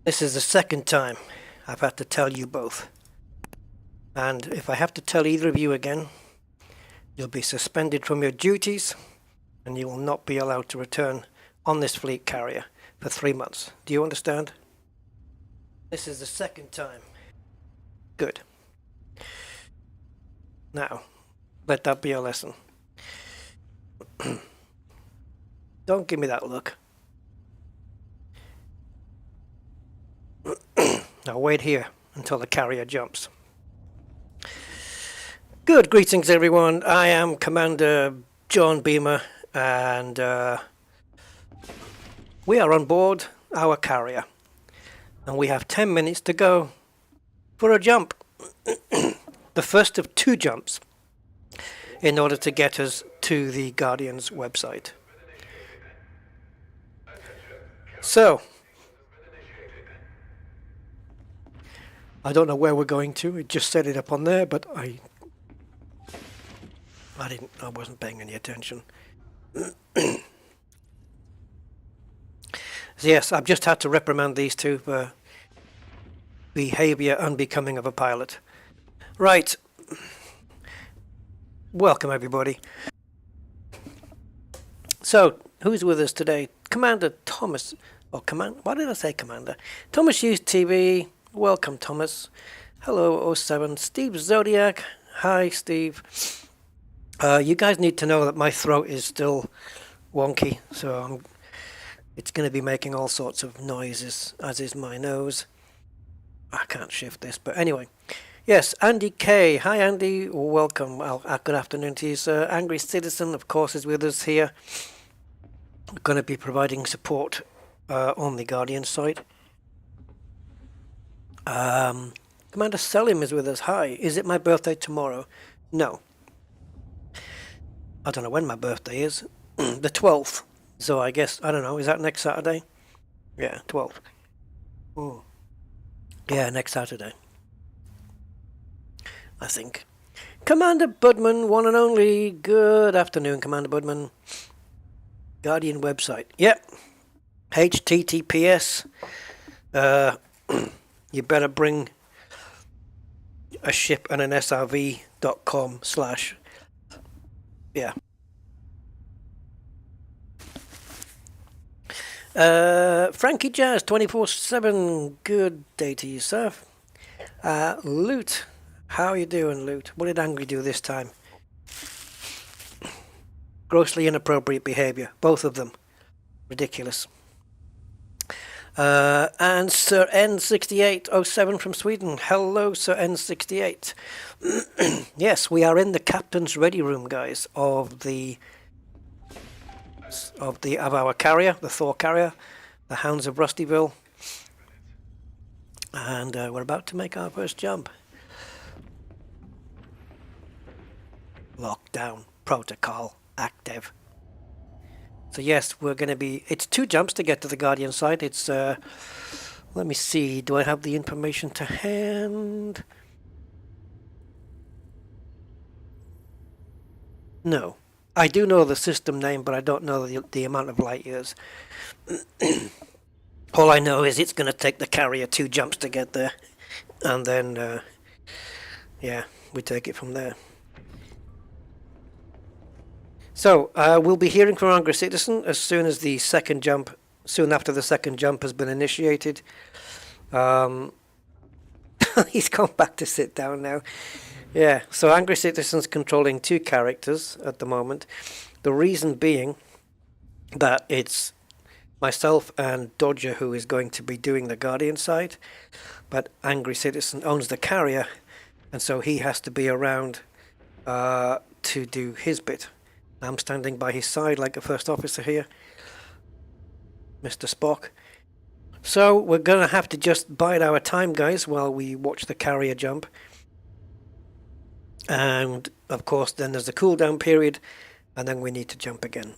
This is the second time I've had to tell you both. And if I have to tell either of you again, you'll be suspended from your duties and you will not be allowed to return on this fleet carrier for 3 months. Do you understand? This is the second time. Good. Now, let that be a lesson. Don't give me that look. Now wait here until the carrier jumps. Good greetings everyone, I am Commander John Beamer and we are on board our carrier and we have 10 minutes to go for a jump. The first of 2 jumps in order to get us to the Guardian's website. So, I don't know where we're going to. It just set it up on there, but I wasn't paying any attention. So yes, I've just had to reprimand these two for behavior unbecoming of a pilot. Right. Welcome everybody. So, who's with us today? Commander Thomas, or why did I say Commander? Thomas Hughes TV. Welcome, Thomas. Hello, 07. Steve Zodiac. Hi, Steve. You guys need to know that my throat is still wonky, so it's going to be making all sorts of noises, as is my nose. I can't shift this, but anyway. Yes, Andy K. Hi, Andy. Welcome. Good afternoon to you, sir. Angry Citizen, of course, is with us here. We're going to be providing support on the Guardian site. Commander Selim is with us. Hi. Is it my birthday tomorrow? No. I don't know when my birthday is. The 12th. So I guess, I don't know, is that next Saturday? Yeah, 12th. Ooh. Yeah, next Saturday. I think. Commander Budman, one and only. Good afternoon, Commander Budman. Guardian website. Yep. HTTPS. You better bring a ship and an SRV.com/ yeah. Frankie Jazz 24/7. Good day to you, sir. Loot. How are you doing, Loot? What did Angry do this time? Grossly inappropriate behavior. Both of them. Ridiculous. And Sir N6807 from Sweden. Hello, Sir N68. Yes, we are in the captain's ready room, guys, of our carrier, the Thor carrier, the Hounds of Rustyville, and we're about to make our first jump. Lockdown protocol active. So yes, we're going to be, it's 2 jumps to get to the Guardian site. It's, let me see, do I have the information to hand? No. I do know the system name, but I don't know the amount of light years. All I know is it's going to take the carrier 2 jumps to get there. And then, yeah, we take it from there. So, we'll be hearing from Angry Citizen as soon as the second jump, soon after the second jump has been initiated. He's gone back to sit down now. Yeah, so Angry Citizen's controlling 2 characters at the moment. The reason being that it's myself and Dodger who is going to be doing the Guardian side, but Angry Citizen owns the carrier, and so he has to be around to do his bit. I'm standing by his side like a first officer here, Mr. Spock. So we're going to have to just bide our time, guys, while we watch the carrier jump. And, of course, then there's the cooldown period, and then we need to jump again.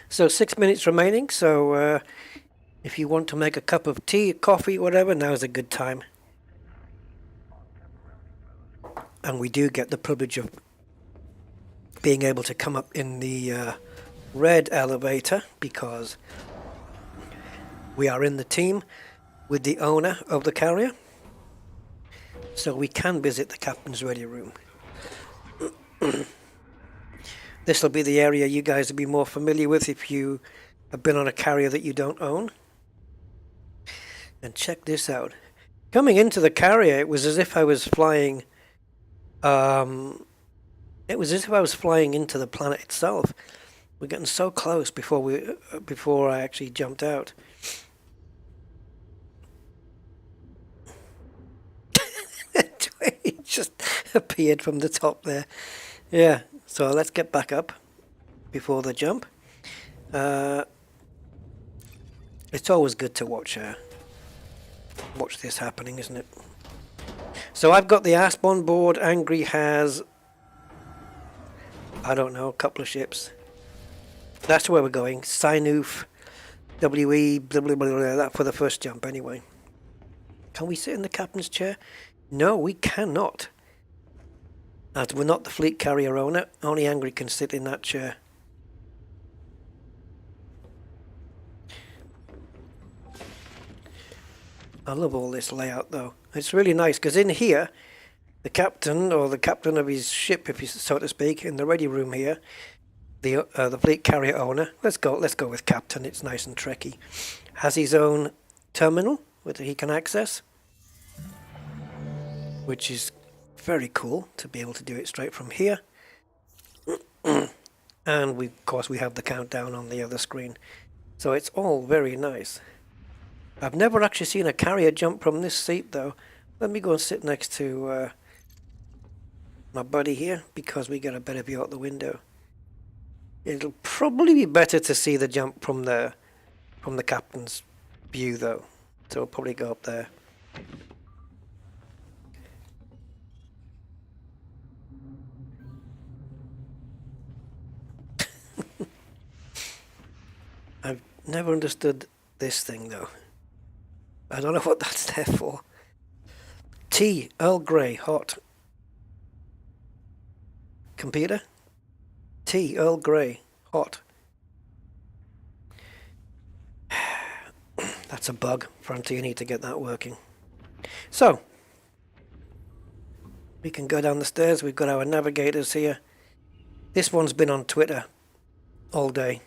So 6 minutes remaining, so if you want to make a cup of tea, coffee, whatever, now's a good time. And we do get the privilege of being able to come up in the red elevator, because We are in the team with the owner of the carrier, so we can visit the captain's ready room. This will be the area you guys will be more familiar with if you have been on a carrier that you don't own. And check this out. Coming into the carrier, it was as if I was flying. It was as if I was flying into the planet itself. We're getting so close before I actually jumped out. It just appeared from the top there. Yeah. So let's get back up before the jump. It's always good to watch this happening, isn't it? So I've got the ASP on board. Angry has, I don't know, a couple of ships. That's where we're going. Sinoof, WE, blah, blah, blah, blah, that for the first jump anyway. Can we sit in the captain's chair? No, we cannot. As we're not the fleet carrier owner, only Angry can sit in that chair. I love all this layout though. It's really nice because in here, the captain or the captain of his ship, if you so to speak, in the ready room here, the fleet carrier owner. Let's go with captain. It's nice and tricky. Has his own terminal which he can access, which is very cool to be able to do it straight from here. And of course we have the countdown on the other screen, so it's all very nice. I've never actually seen a carrier jump from this seat though. Let me go and sit next to my buddy here because we get a better view out the window. It'll probably be better to see the jump from the captain's view though, so we'll probably go up there. I've never understood this thing though. I don't know what that's there for. Tea, Earl Grey, hot. Computer? Tea, Earl Grey, hot. That's a bug. Frontier, you need to get that working. So, we can go down the stairs. We've got our navigators here. This one's been on Twitter all day,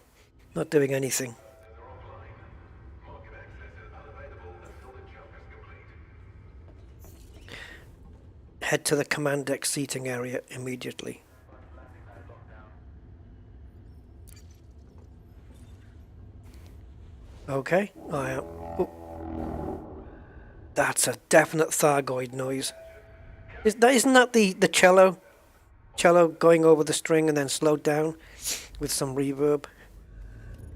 not doing anything. Head to the command deck seating area immediately. Okay, I am. Oh. That's a definite Thargoid noise. Isn't that the cello? Cello going over the string and then slowed down with some reverb?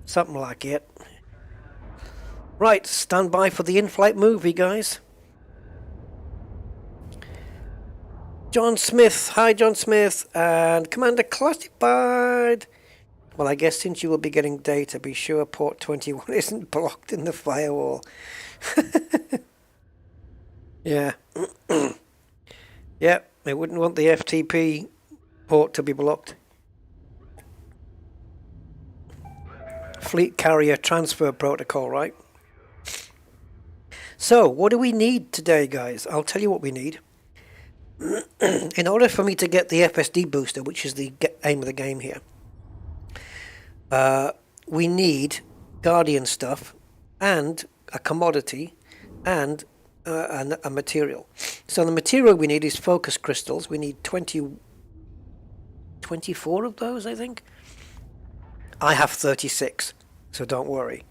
Something like it. Right, stand by for the in-flight movie, guys. John Smith, hi John Smith, and Commander Classified. Well, I guess since you will be getting data, be sure port 21 isn't blocked in the firewall. Yeah. Yeah, they wouldn't want the FTP port to be blocked. Fleet carrier transfer protocol, right? So, what do we need today, guys? I'll tell you what we need. In order for me to get the FSD booster, which is the aim of the game here, we need Guardian stuff and a commodity and a material. So the material we need is focus crystals. We need 24 of those, I think. I have 36, so don't worry.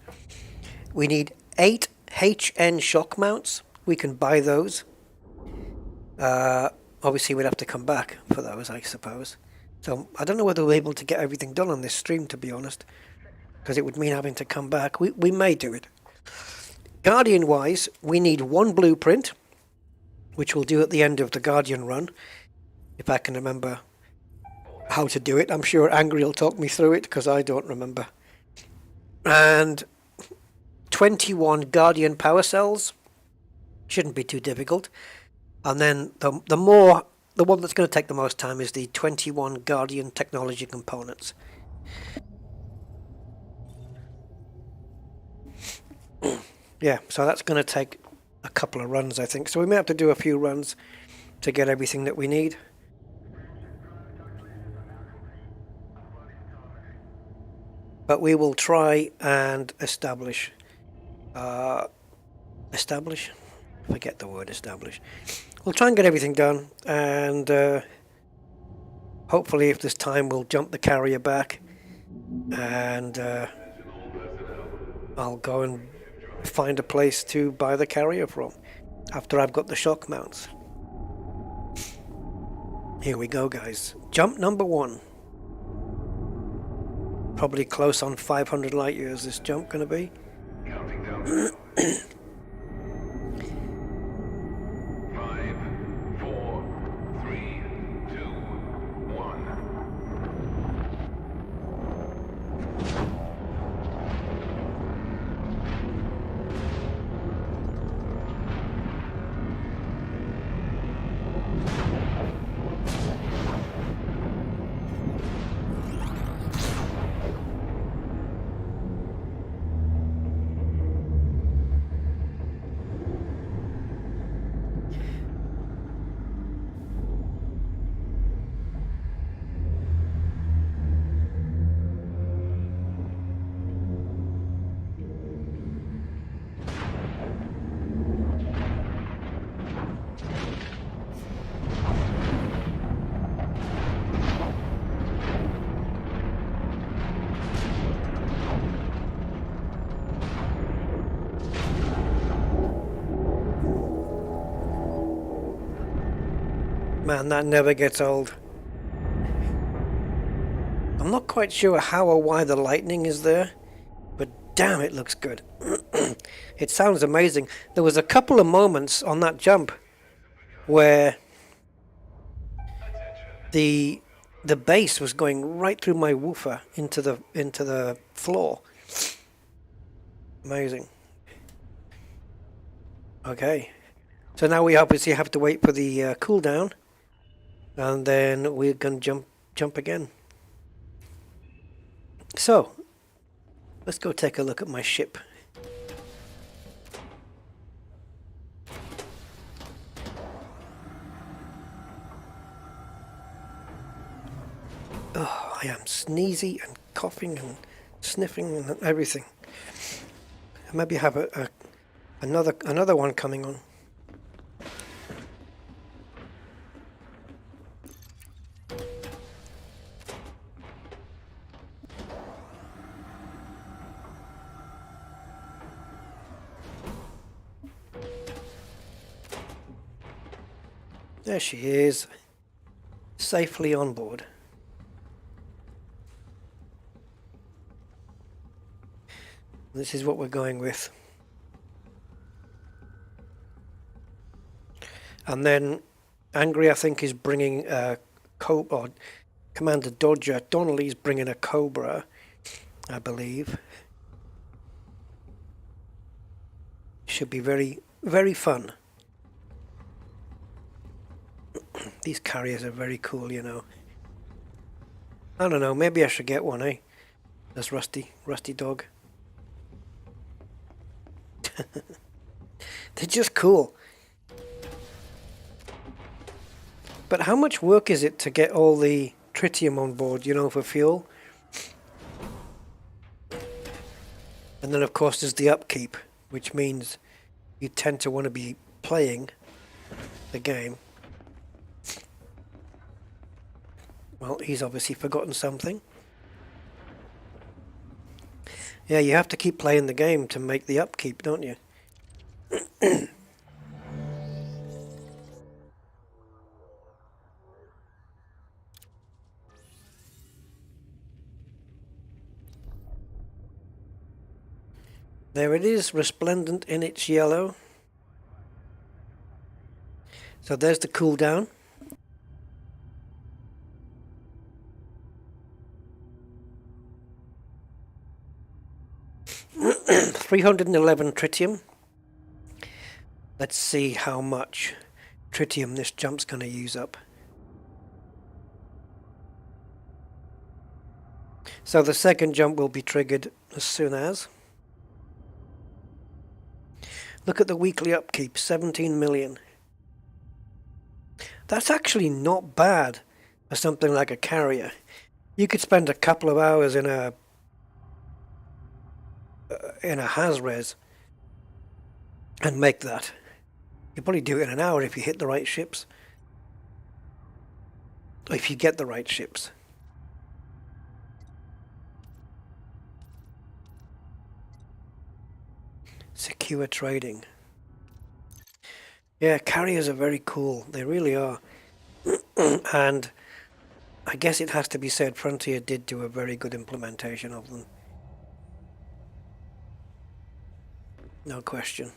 We need 8 HN shock mounts. We can buy those. Obviously we'd have to come back for those, I suppose. So I don't know whether we're able to get everything done on this stream, to be honest, because it would mean having to come back. We may do it. Guardian wise, we need 1 blueprint, which we'll do at the end of the Guardian run, if I can remember how to do it. I'm sure Angry will talk me through it because I don't remember. And 21 Guardian power cells. Shouldn't be too difficult. And then the one that's going to take the most time is the 21 Guardian technology components. yeah, so that's going to take a couple of runs, I think. So we may have to do a few runs to get everything that we need. But we will try and establish, forget the word establish. We'll try and get everything done, and hopefully if there's time we'll jump the carrier back, and I'll go and find a place to buy the carrier from after I've got the shock mounts. Here we go, guys. Jump number 1. Probably close on 500 light years this jump gonna be. Counting down. 5, 4, 3, 2, 1. Man, that never gets old. I'm not quite sure how or why the lightning is there, but damn, it looks good. It sounds amazing. There was a couple of moments on that jump where the bass was going right through my woofer into the floor. Amazing. Okay, so now we obviously have to wait for the cooldown, and then we're gonna jump again. So let's go take a look at my ship. Oh, I am sneezy and coughing and sniffing and everything. I maybe have another one coming on. There she is, safely on board. This is what we're going with. And then Angry, I think, is bringing a Cobra. Commander Dodger Donnelly's bringing a Cobra, I believe. Should be very, very fun. These carriers are very cool, you know. I don't know, maybe I should get one, eh? That's Rusty Dog. They're just cool. But how much work is it to get all the tritium on board, you know, for fuel? And then of course there's the upkeep, which means you tend to want to be playing the game. Well, he's obviously forgotten something. Yeah, you have to keep playing the game to make the upkeep, don't you? There it is, resplendent in its yellow. So there's the cooldown. $311 tritium. Let's see how much tritium this jump's going to use up. So the second jump will be triggered as soon as. Look at the weekly upkeep, 17 million. That's actually not bad for something like a carrier. You could spend a couple of hours in a Has-Res and make that. You'd probably do it in an hour if you hit the right ships. Or if you get the right ships. Secure trading. Yeah, carriers are very cool. They really are. And I guess it has to be said, Frontier did do a very good implementation of them. No question.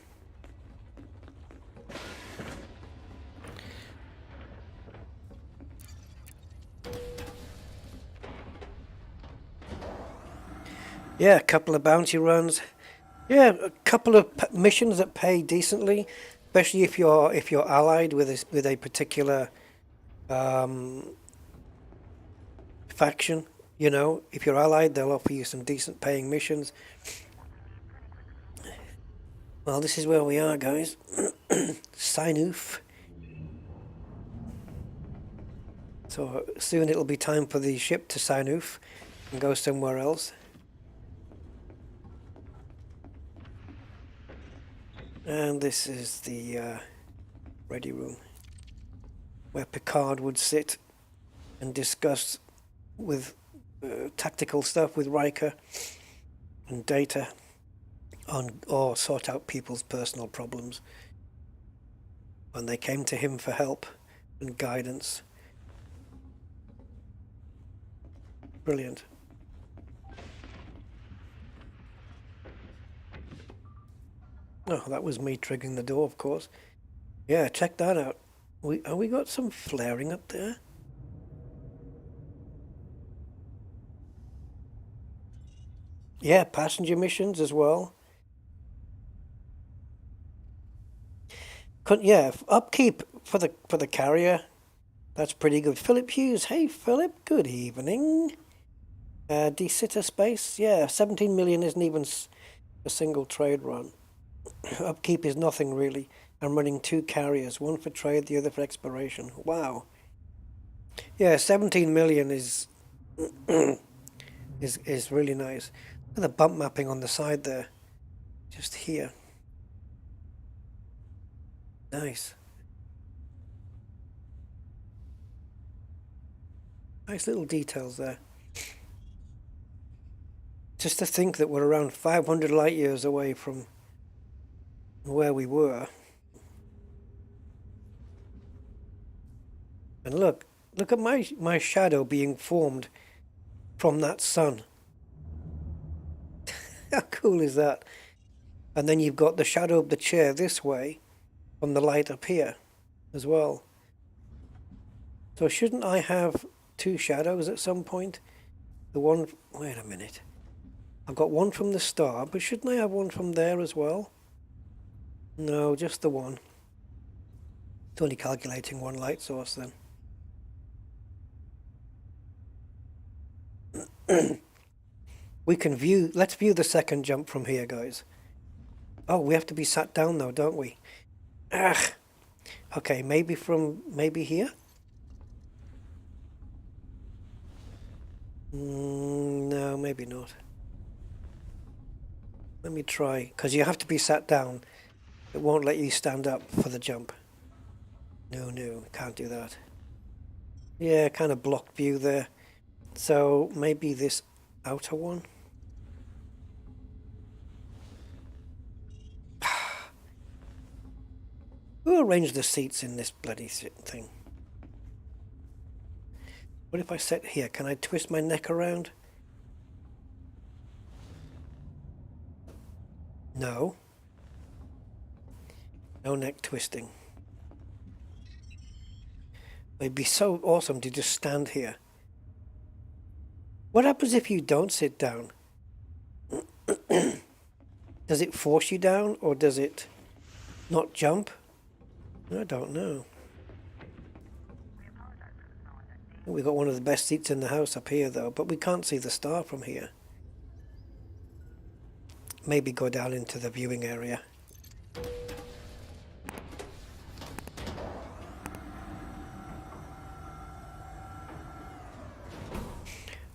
Yeah, a couple of bounty runs. Yeah, a couple of missions that pay decently, especially if you're allied with a particular faction. You know, if you're allied, they'll offer you some decent paying missions. Well, this is where we are, guys. Sinoof. So soon it'll be time for the ship to Sinoof and go somewhere else. And this is the ready room where Picard would sit and discuss with tactical stuff with Riker and Data or sort out people's personal problems when they came to him for help and guidance. Brilliant. Oh, that was me triggering the door, of course. Yeah, check that out. We got some flaring up there? Yeah, passenger missions as well. Yeah, upkeep for the carrier. That's pretty good. Philip Hughes. Hey, Philip. Good evening. De-sitter space. Yeah, 17 million isn't even a single trade run. Upkeep is nothing really. I'm running 2 carriers, one for trade, the other for exploration. Wow. Yeah, 17 million is is really nice. Look at the bump mapping on the side there. Just here. Nice. Nice little details there. Just to think that we're around 500 light years away from where we were. And look at my shadow being formed from that sun. How cool is that? And then you've got the shadow of the chair this way from the light up here as well. So shouldn't I have 2 shadows at some point? The one... Wait a minute. I've got one from the star, but shouldn't I have one from there as well? No, just the one. It's only calculating one light source then. We can view... Let's view the second jump from here, guys. Oh, we have to be sat down though, don't we? Ugh. Okay, maybe here? No, maybe not. Let me try, because you have to be sat down. It won't let you stand up for the jump. No, can't do that. Yeah, kind of blocked view there. So maybe this outer one? Who arranged the seats in this bloody thing? What if I sit here? Can I twist my neck around? No. No neck twisting. It'd be so awesome to just stand here. What happens if you don't sit down? Does it force you down or does it not jump? I don't know. We've got one of the best seats in the house up here though, but we can't see the star from here. Maybe go down into the viewing area.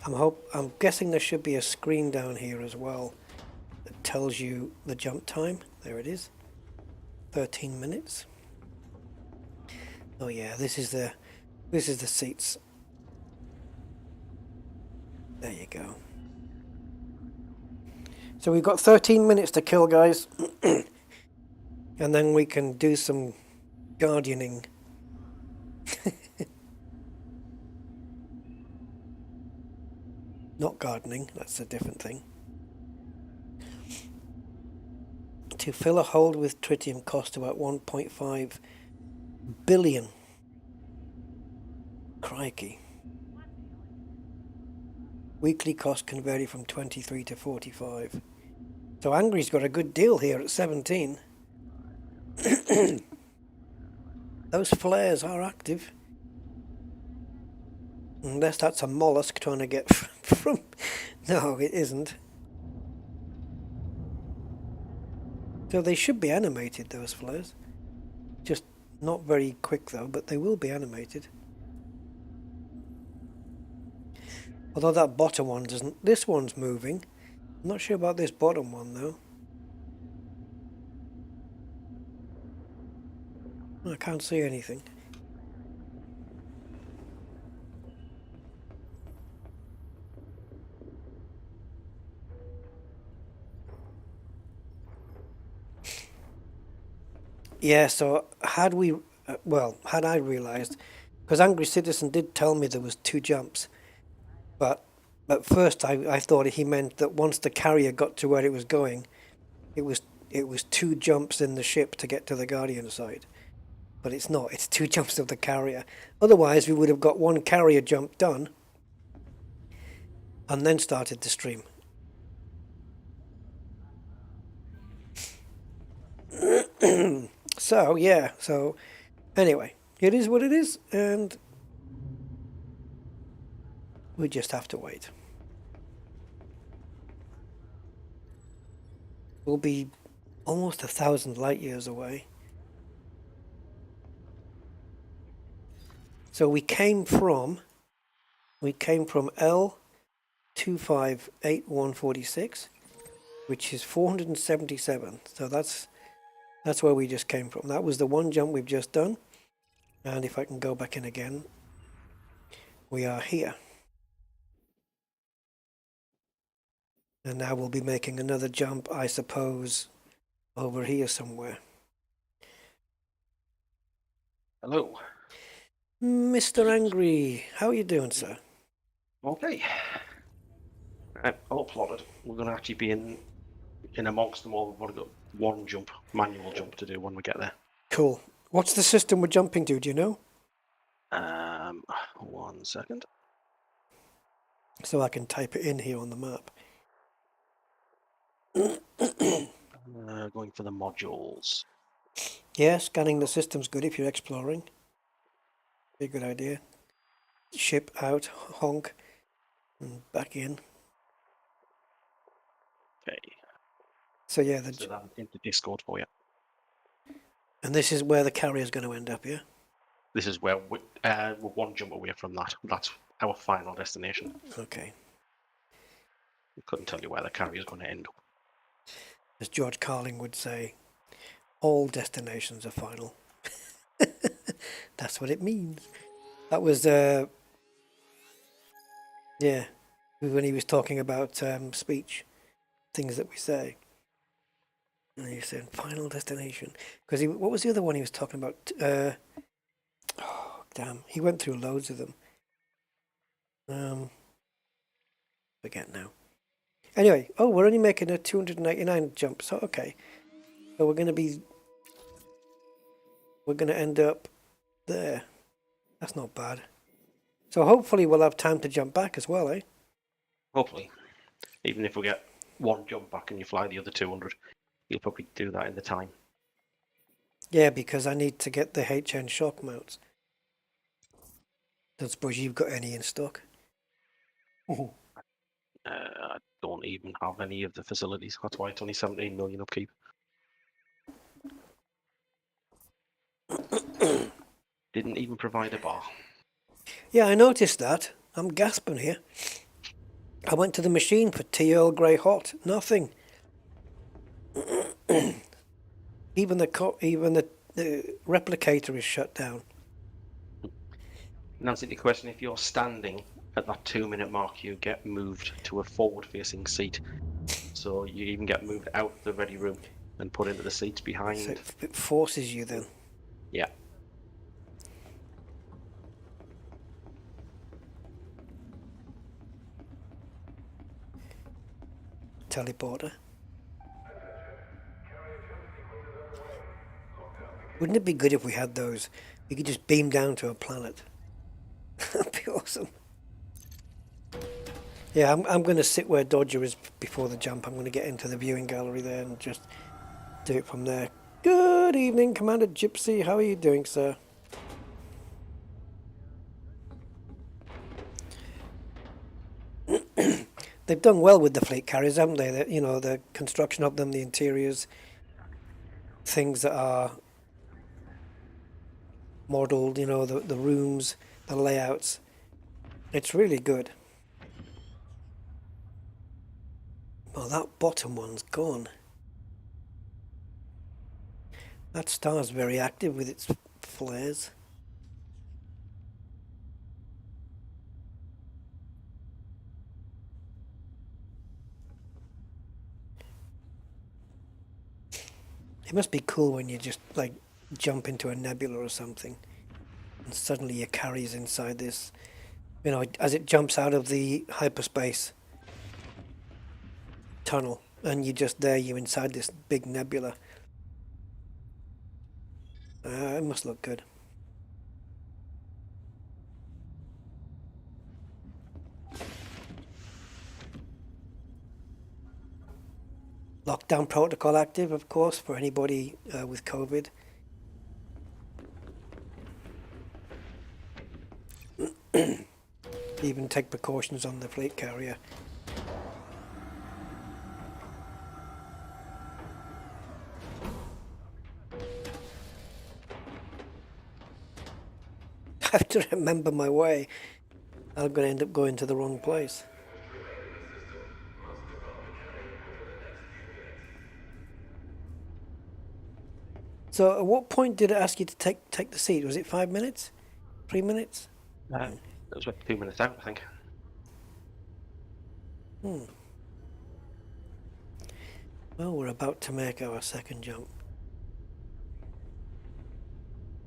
I'm guessing there should be a screen down here as well that tells you the jump time. There it is. 13 minutes. Oh yeah, this is the seats. There you go. So we've got 13 minutes to kill, guys. And then we can do some guardianing. Not gardening, that's a different thing. To fill a hold with tritium cost about 1.5 billion. Crikey. Weekly cost can vary from 23 to 45. So Angry's got a good deal here at 17. Those flares are active. Unless that's a mollusk trying to get from... No, it isn't. So they should be animated, those flares. Just not very quick though, but they will be animated. Although that bottom one doesn't... This one's moving. I'm not sure about this bottom one though. I can't see anything. Yeah, so had we... well, had I realised... Because Angry Citizen did tell me there was 2 jumps. But at first I thought he meant that once the carrier got to where it was going, it was 2 jumps in the ship to get to the Guardian side. But it's not, it's 2 jumps of the carrier. Otherwise we would have got 1 carrier jump done and then started the stream. So yeah, so anyway, it is what it is, and we just have to wait. We'll be almost 1,000 light years away. So we came from L258146, which is 477. So that's where we just came from. That was the one jump we've just done. And if I can go back in again, we are here. And now we'll be making another jump, I suppose, over here somewhere. Hello. Mr. Angry, how are you doing, sir? Okay. All plotted. We're going to actually be in amongst them all. We've only got 1 jump, manual jump to do when we get there. Cool. What's the system we're jumping to, do you know? 1 second. So I can type it in here on the map. Going for the modules. Yeah, scanning the system's good if you're exploring. Be a good idea. Ship out, honk, and back in. Okay. So yeah, So that into Discord for you. and this is where the carrier's going to end up, yeah? This is where we're 1 jump away from that. That's our final destination. Okay. We couldn't tell you where the carrier's going to end up. As George Carling would say, all destinations are final. That's what it means. That was, yeah, when he was talking about speech, things that we say. And he said, final destination. Because what was the other one he was talking about? Oh, damn. He went through loads of them. Forget now. Anyway, oh, we're only making a 289 jump, so okay. So we're going to end up there. That's not bad. So hopefully we'll have time to jump back as well, eh? Hopefully. Even if we get 1 jump back and you fly the other 200, you'll probably do that in the time. Yeah, because I need to get the HN shock mounts. Don't suppose you've got any in stock? I don't even have any of the facilities. That's why it's only 17 million upkeep. Didn't even provide a bar. Yeah, I noticed that. I'm gasping here. I went to the machine for tea Earl Grey hot. Nothing. Even the replicator is shut down. And answer the question, if you're standing at that 2-minute mark, you get moved to a forward-facing seat. So you even get moved out the ready room and put into the seats behind. So it forces you then. Yeah. Teleporter. Wouldn't it be good if we had those? We could just beam down to a planet. That'd be awesome. Yeah, I'm going to sit where Dodger is before the jump. I'm going to get into the viewing gallery there and just do it from there. Good evening, Commander Gypsy. How are you doing, sir? They've done well with the fleet carriers, haven't they? The construction of them, the interiors, things that are modelled, the rooms, the layouts. It's really good. Well, that bottom one's gone. That star's very active with its flares. It must be cool when you just like jump into a nebula or something and suddenly your carry's inside this, as it jumps out of the hyperspace tunnel and you're inside this big nebula. It must look good. Lockdown protocol active, of course, for anybody with COVID. Even take precautions on the fleet carrier. I have to remember my way. I'm going to end up going to the wrong place. So at what point did it ask you to take the seat? Was it 5 minutes? 3 minutes? It was about 2 minutes out, I think. Well, we're about to make our second jump.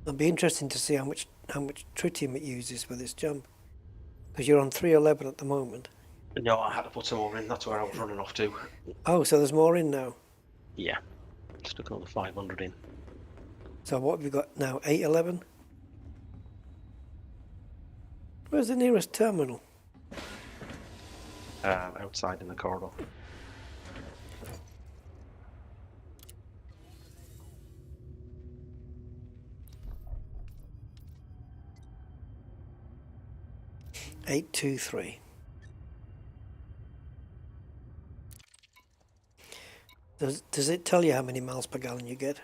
It'll be interesting to see how much tritium it uses for this jump, because you're on 311 at the moment. No, I had to put some more in. That's where I was running off to. Oh, so there's more in now. Yeah, stuck another 500 in. So what have we got now? 811. Where's the nearest terminal? Outside in the corridor. Eight 2-3. Does it tell you how many miles per gallon you get?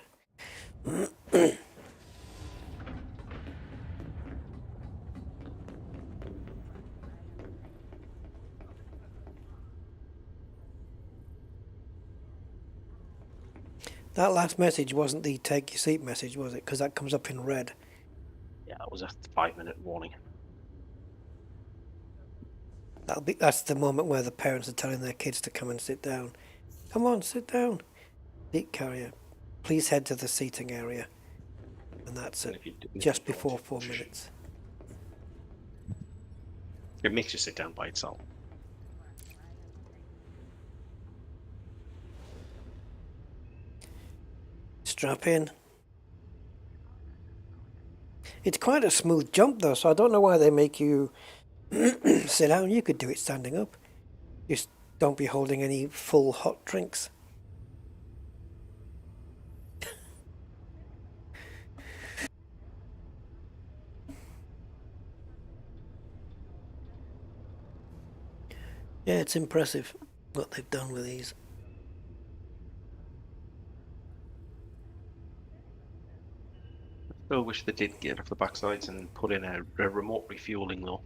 That last message wasn't the take your seat message, was it? Because that comes up in red. Yeah, that was a 5-minute warning. That's the moment where the parents are telling their kids to come and sit down. Come on, sit down. Seat carrier. Please head to the seating area. And that's it. Just before 4 minutes. It makes you sit down by itself. Strap in. It's quite a smooth jump though, so I don't know why they make you sit down. You could do it standing up. Just don't be holding any full hot drinks. Yeah, it's impressive what they've done with these. I wish they did get off the backsides and put in a remote refueling though.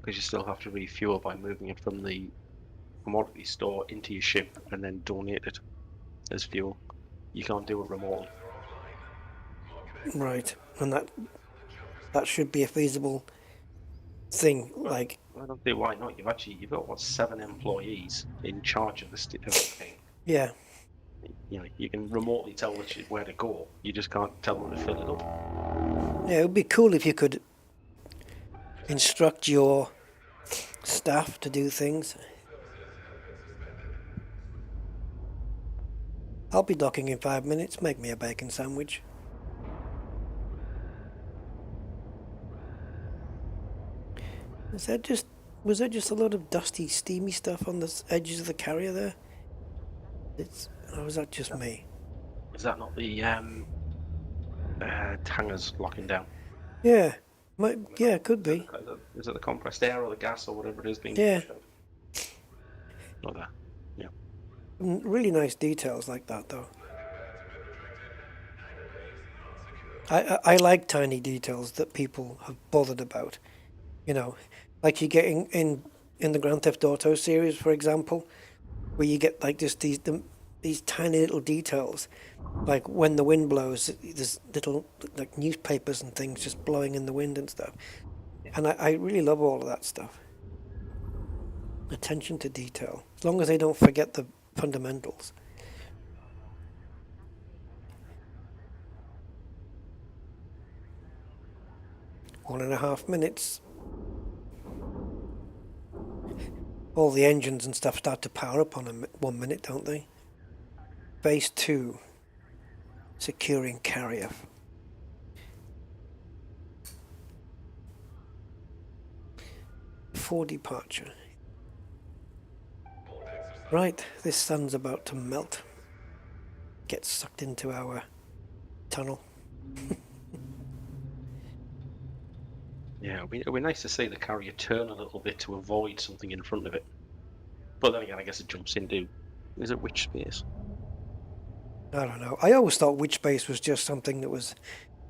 because you still have to refuel by moving it from the commodity store into your ship and then donate it as fuel. You can't do it remotely. Right, and that should be a feasible thing. Like, I don't see why not. You've got what, 7 employees in charge of the thing. yeah, You know, you can remotely tell where to go. You just can't tell them to fill it up. yeah, it would be cool if you could instruct your staff to do things. I'll be docking in 5 minutes. Make me a bacon sandwich. Was that just a lot of dusty, steamy stuff on the edges of the carrier there? Or was that just me? Is that not the hangers locking down? Yeah, yeah, could be. Is it the compressed air or the gas or whatever it is being Yeah. pushed out? Not that. Yeah. Really nice details like that, though. I like tiny details that people have bothered about. You know, like you get in the Grand Theft Auto series, for example, where you get like just these tiny little details, like when the wind blows, there's little like newspapers and things just blowing in the wind and stuff. And I really love all of that stuff. Attention to detail, as long as they don't forget the fundamentals. One and a half minutes. All the engines and stuff start to power up on 1 minute, don't they? Phase 2. Securing carrier. For departure. Right, this sun's about to melt. Get sucked into our tunnel. Yeah, it'd be nice to see the carrier turn a little bit to avoid something in front of it. But then again, I guess it jumps into... Is it which space? I don't know. I always thought witch space was just something that was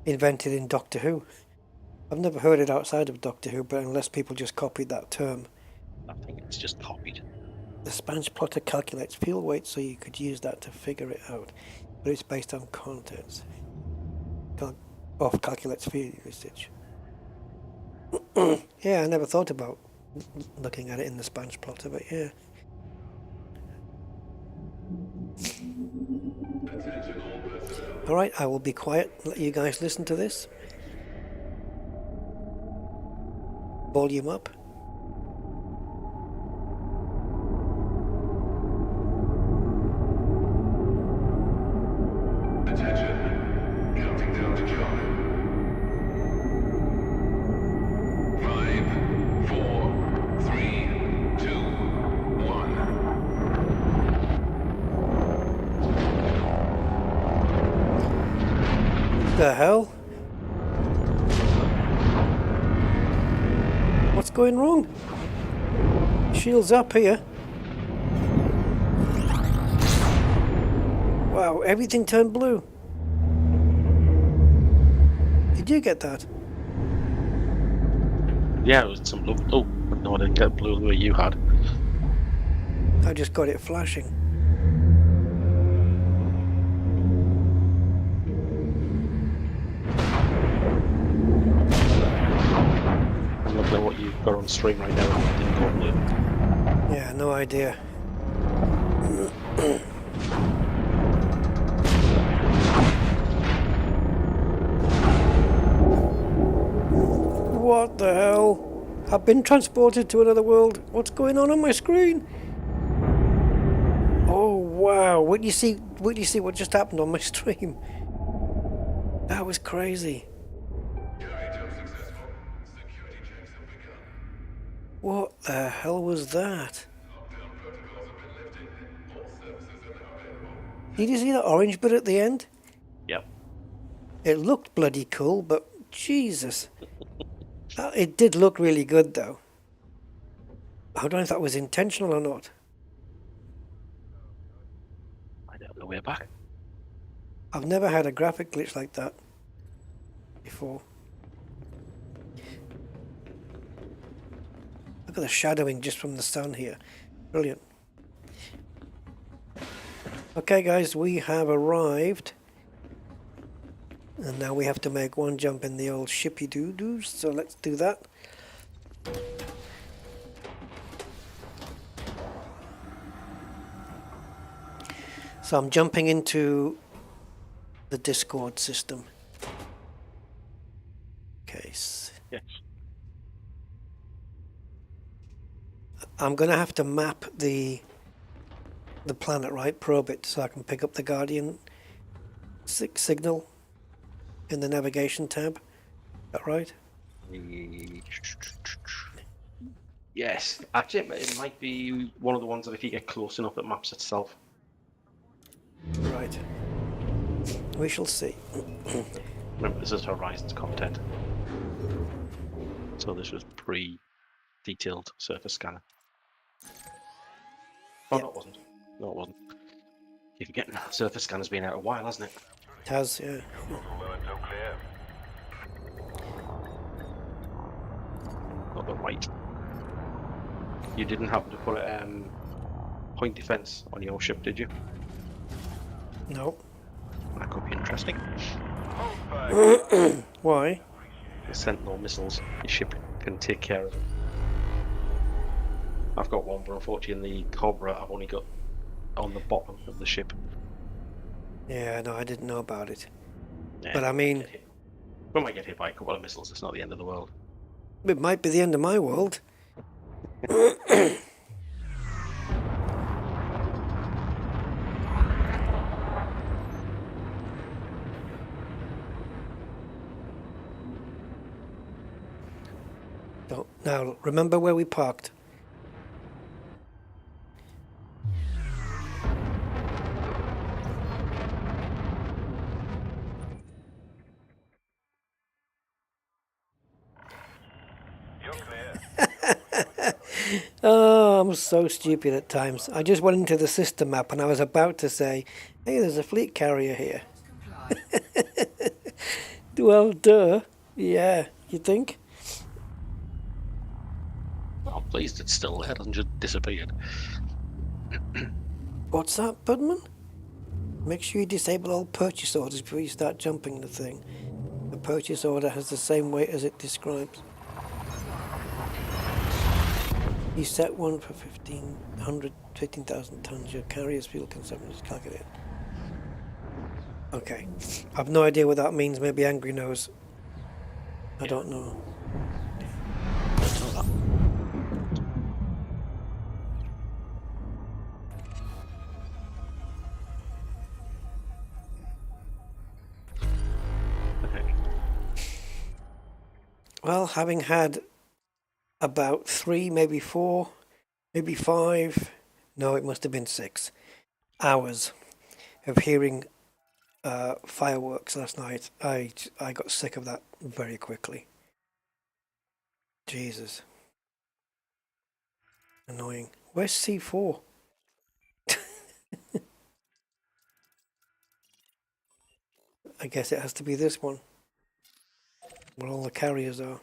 invented in Doctor Who. I've never heard it outside of Doctor Who, but unless people just copied that term. I think it's just copied. The Spanish plotter calculates fuel weight, so you could use that to figure it out. But it's based on contents. Calculates fuel usage. Yeah, I never thought about looking at it in the Spanish plotter, but yeah. Alright, I will be quiet, let you guys listen to this. Volume up. Attention. Counting down to John. 5, 4, 3, 2, 1. The hell? What's going wrong? Shields up here. Wow, everything turned blue. Did you get that? Yeah, it was some blue. Oh, no, I didn't get blue the way you had. I just got it flashing. I'm looking at what you've got on stream right now and it didn't go blue. Yeah, no idea. What the hell? I've been transported to another world. What's going on my screen? Oh wow! What do you see what just happened on my stream? That was crazy. What the hell was that? Did you see that orange bit at the end? Yep. It looked bloody cool, but Jesus. It did look really good though. I don't know if that was intentional or not. I don't know, we're back. I've never had a graphic glitch like that before. Look at the shadowing just from the sun here. Brilliant. Okay guys, we have arrived. And now we have to make one jump in the old shippy doo-doos, so let's do that. So I'm jumping into the Discord system. Okay. Yes. I'm going to have to map the planet, right? Probe it so I can pick up the Guardian signal in the navigation tab. Is that right? Yes. Actually, it might be one of the ones that if you get close enough, it maps itself. Right. We shall see. Remember, this is Horizon's content. So this was pre-detailed surface scanner. Oh, Yep. no, it wasn't. No, it wasn't. You're forgetting surface scanner's been out a while, hasn't it? It has, yeah. Not the right. You didn't happen to put a point defense on your ship, did you? No. That could be interesting. Why? The Sentinel missiles, your ship can take care of them. I've got one, but unfortunately the Cobra I've only got on the bottom of the ship. Yeah, no, I didn't know about it. Yeah, But I mean, we might get hit by a couple of missiles, it's not the end of the world. it might be the end of my world. So, now, remember where we parked? Oh, I'm so stupid at times. I just went into the system map and I was about to say, hey, there's a fleet carrier here. Well, duh. Yeah, you think? I'm pleased it's still there, it hasn't just disappeared. What's that, Budman? Make sure you disable all purchase orders before you start jumping the thing. The purchase order has the same weight as it describes. You set one for 15,000 tons. Your carrier's fuel consumption is calculated. Okay. I've no idea what that means. Maybe Angry knows. I don't know. Okay. Well, having had about 3, maybe 4, maybe 5, no, it must have been 6 hours of hearing fireworks last night, I got sick of that very quickly. Jesus. Annoying. Where's C4? I guess it has to be this one, where all the carriers are.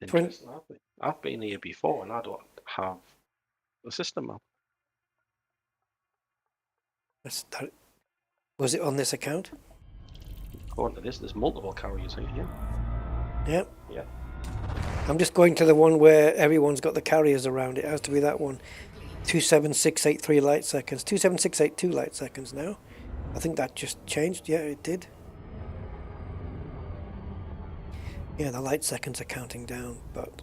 Interesting. I've been here before and I don't have the system map. Was it on this account? According to this, there's multiple carriers here. Yep. Yeah. I'm just going to the one where everyone's got the carriers around. It has to be that one. 27683 light seconds. 27682 light seconds now. I think that just changed. Yeah, it did. Yeah, the light seconds are counting down, but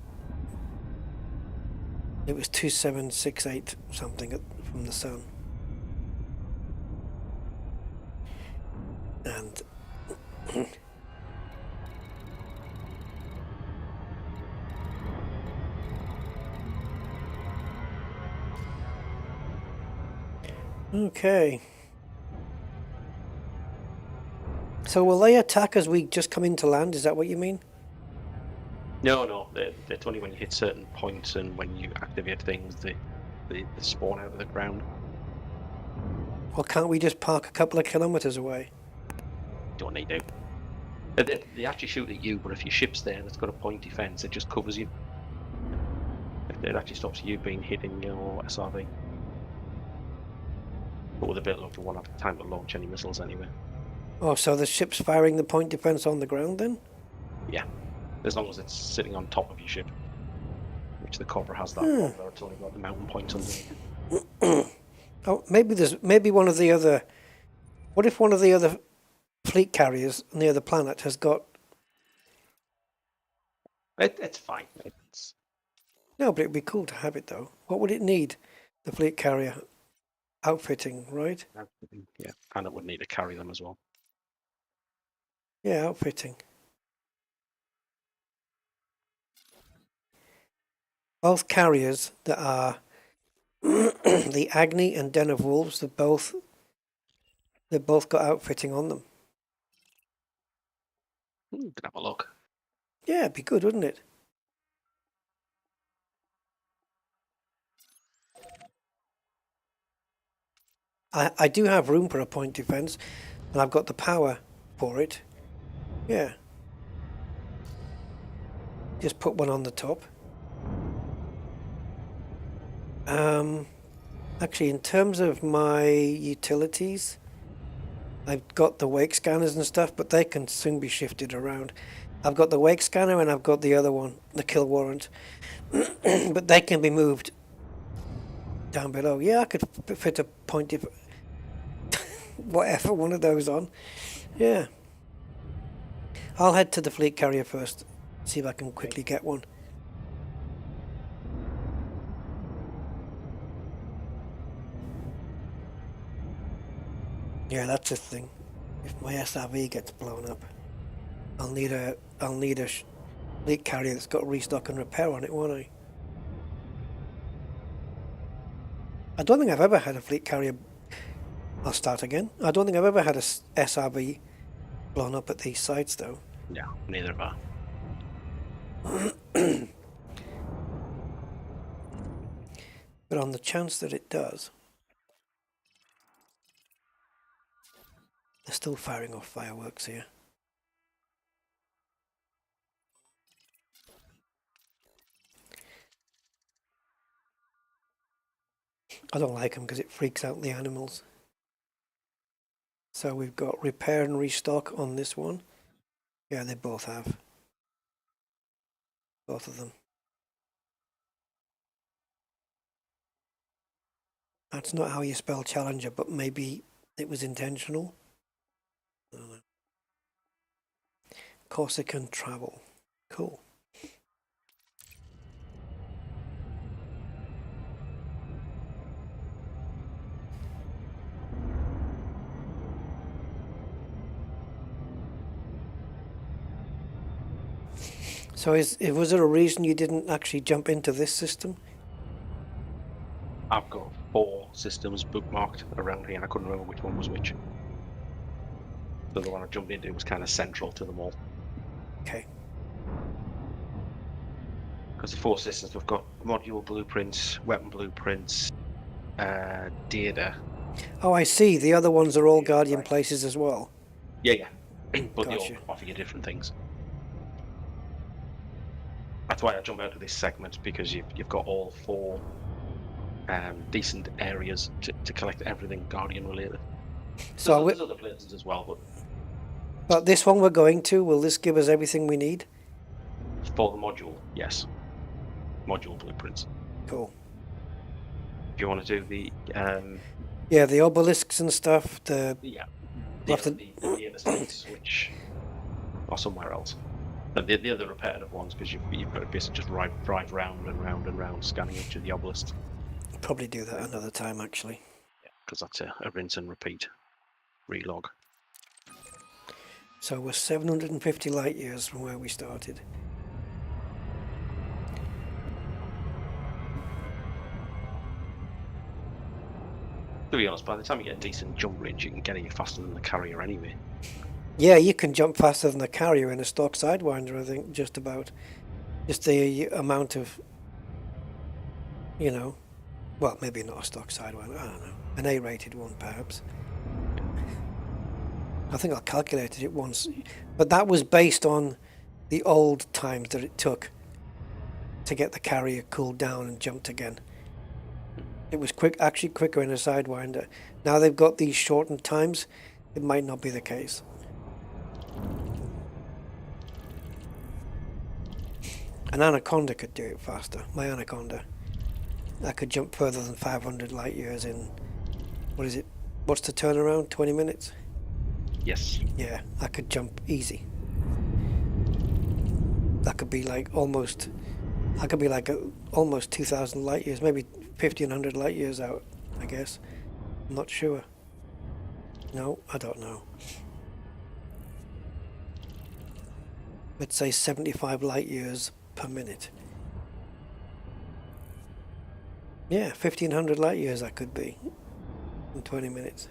it was 2768 something from the sun. And okay. So will they attack as we just come into land? Is that what you mean? No, it's only when you hit certain points and when you activate things, they spawn out of the ground. Well, can't we just park a couple of kilometers away? Don't need to. They actually shoot at you, but if your ship's there and it's got a point defense, it just covers you. It actually stops you being hitting your SRV. But with a bit low, you won't have time to launch any missiles anyway. Oh, so the ship's firing the point defense on the ground then? Yeah, as long as it's sitting on top of your ship, which the Cobra has that. Although it's only got the mountain points underneath. Oh, maybe one of the other. What if one of the other fleet carriers on the other planet has got? It's fine. No, but it'd be cool to have it though. What would it need? The fleet carrier outfitting, right? Yeah, and it would need to carry them as well. Yeah, outfitting. Both carriers that are the Agni and Den of Wolves, they've both got outfitting on them. Can have a look. Yeah, it'd be good, wouldn't it? I do have room for a point defense, and I've got the power for it. Yeah. Just put one on the top. Actually, in terms of my utilities, I've got the wake scanners and stuff, but they can soon be shifted around. I've got the wake scanner and I've got the other one, the kill warrant, but they can be moved down below. Yeah, I could fit a point if whatever one of those on. Yeah. I'll head to the fleet carrier first, see if I can quickly get one. Yeah, that's the thing. If my SRV gets blown up, I'll need a fleet carrier that's got restock and repair on it, won't I? I don't think I've ever had a fleet carrier. I'll start again. I don't think I've ever had a SRV blown up at these sites, though. No, neither have I. But on the chance that it does, they're still firing off fireworks here. I don't like them because it freaks out the animals. So we've got repair and restock on this one. Yeah, they both have. Both of them. That's not how you spell Challenger, but maybe it was intentional. Corsican travel. Cool. So was there a reason you didn't actually jump into this system? I've got 4 systems bookmarked around here, and I couldn't remember which one was which. So the one I jumped into was kind of central to them all. Okay. Because the 4 systems, we've got module blueprints, weapon blueprints, data. Oh, I see. The other ones are all Guardian places as well. Yeah. But Gotcha. they all offer you different things. That's why I jump out of this segment, because you've got all 4 decent areas to collect everything Guardian related. So there's other places as well, but this one we're going to, will this give us everything we need? For the module, yes. Module blueprints. Cool. If you want to do the yeah, the obelisks and stuff. The other states, which are somewhere else. And the other repetitive ones, because you've got to basically just drive round and round and round, scanning each of the obelisks. Probably do that another time, actually. Yeah, because that's a rinse and repeat relog. So we're 750 light years from where we started. To be honest, by the time you get a decent jump range, you can get here faster than the carrier anyway. Yeah, you can jump faster than a carrier in a stock Sidewinder, I think, just about. Just the amount of, well, maybe not a stock Sidewinder, I don't know. An A-rated one, perhaps. I think I calculated it once. But that was based on the old times that it took to get the carrier cooled down and jumped again. It was actually quicker in a Sidewinder. Now they've got these shortened times, it might not be the case. An Anaconda could do it faster. My Anaconda. I could jump further than 500 light years in, what is it? What's the turnaround? 20 minutes? Yes. Yeah, I could jump easy. That could be like almost, I could be like almost 2,000 light years, maybe 1,500 light years out, I guess. I'm not sure. No, I don't know. Let's say 75 light years per minute. Yeah, 1,500 light years I could be in 20 minutes.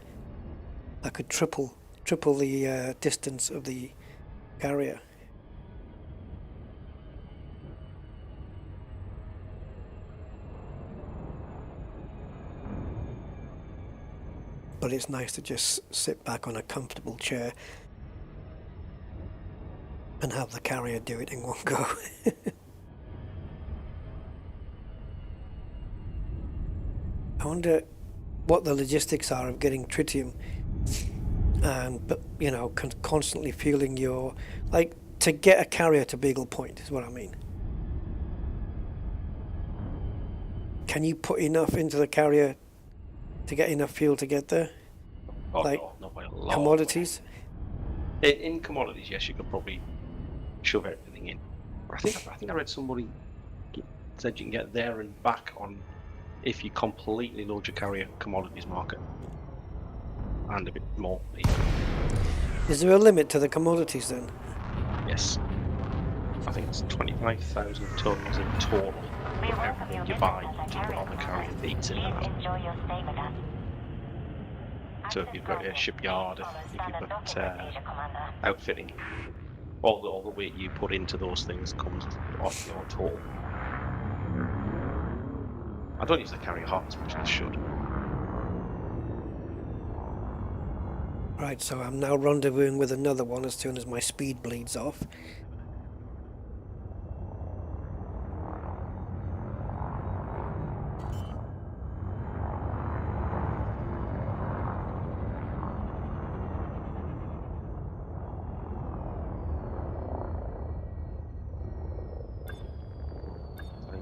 I could triple the distance of the carrier. But it's nice to just sit back on a comfortable chair and have the carrier do it in one go. I wonder what the logistics are of getting tritium and, you know, constantly fueling your, like, to get a carrier to Beagle Point is what I mean. Can you put enough into the carrier to get enough fuel to get there? Oh, like no, not by a lot. commodities? In commodities, yes, you could probably shove everything in. I think I read somebody said you can get there and back on if you completely load your carrier commodities market and a bit more. Is there a limit to the commodities then? Yes, I think it's 25,000 tons in total. Everything you buy to put on the carrier feeds in that. So if you've got a shipyard, if you've got outfitting, all the weight you put into those things comes off your total. I don't use the carrier half as much as I should. Right, so I'm now rendezvousing with another one as soon as my speed bleeds off.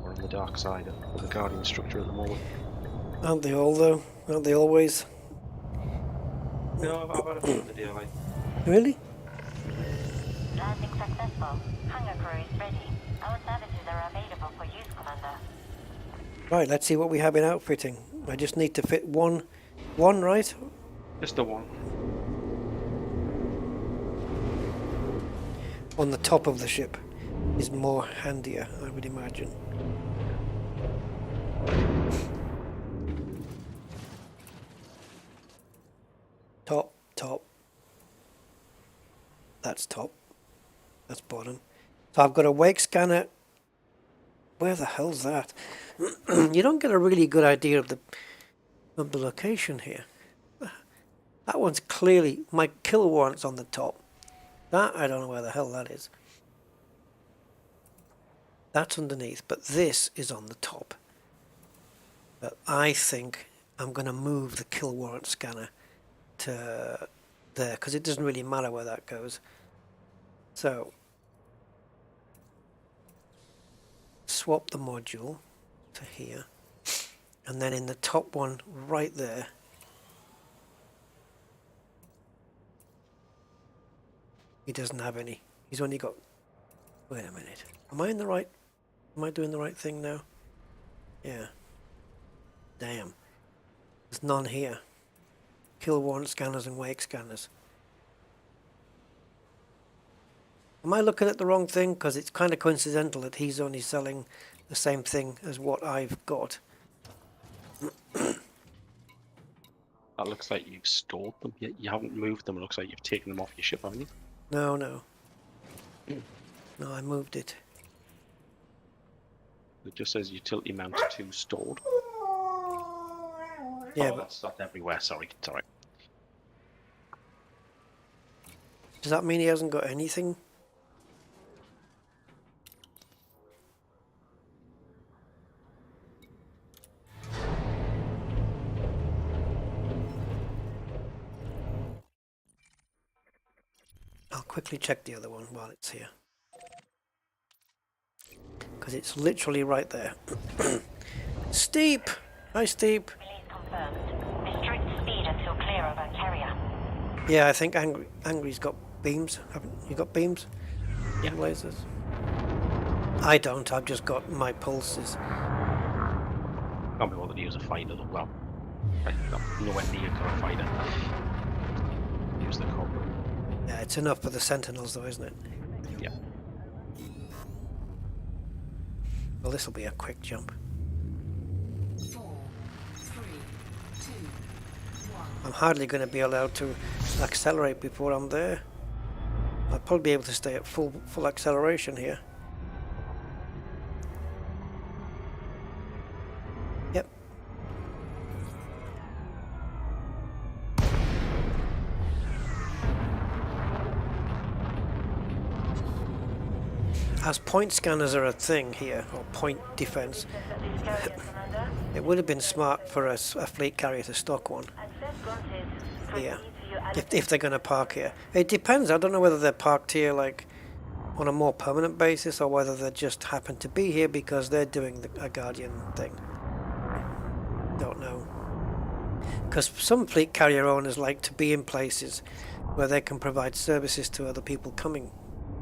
We're on the dark side of the Guardian structure at the moment. Aren't they all though? Aren't they always? No, I've had a fun with the DLA. Really? Landing successful. Hangar crew is ready. Our services are available for use, Commander. Right, let's see what we have in outfitting. I just need to fit one, right? Just the one. On the top of the ship is more handier, I would imagine. Top. That's top. That's bottom. So I've got a wake scanner. Where the hell's that? You don't get a really good idea of the location here. That one's clearly, my kill warrant's on the top. That, I don't know where the hell that is. That's underneath, but this is on the top. But I think I'm going to move the kill warrant scanner to there, because it doesn't really matter where that goes. So, swap the module to here, and then in the top one right there, he doesn't have any. He's only got, wait a minute, am I doing the right thing now? Yeah. Damn. There's none here. Kill warrant scanners and wake scanners. Am I looking at the wrong thing? Because it's kind of coincidental that he's only selling the same thing as what I've got. That looks like you've stored them. You haven't moved them. It looks like you've taken them off your ship, haven't you? No. No, I moved it. It just says utility mount 2 stored. Yeah, oh, but that's not everywhere. Sorry. does that mean he hasn't got anything? I'll quickly check the other one while it's here. Because it's literally right there. Steep! Hi, Steep. Release confirmed. Restrict speed until clear of our carrier. Yeah, I think Angry's got beams. Haven't you got beams? Yeah. Lasers? I don't. I've just got my pulses. Can't be bothered to use a fighter though. Well, I'm nowhere near a fighter. Use the Cobra. Yeah, it's enough for the Sentinels though, isn't it? Yeah. Well, this will be a quick jump. 4, 3, 2, 1. I'm hardly going to be allowed to accelerate before I'm there. I'll probably be able to stay at full acceleration here. Yep. As point scanners are a thing here, or point defense, it would have been smart for a fleet carrier to stock one. Yeah, if they're going to park here. It depends. I don't know whether they're parked here like on a more permanent basis or whether they just happen to be here because they're doing a Guardian thing. Don't know. Because some fleet carrier owners like to be in places where they can provide services to other people coming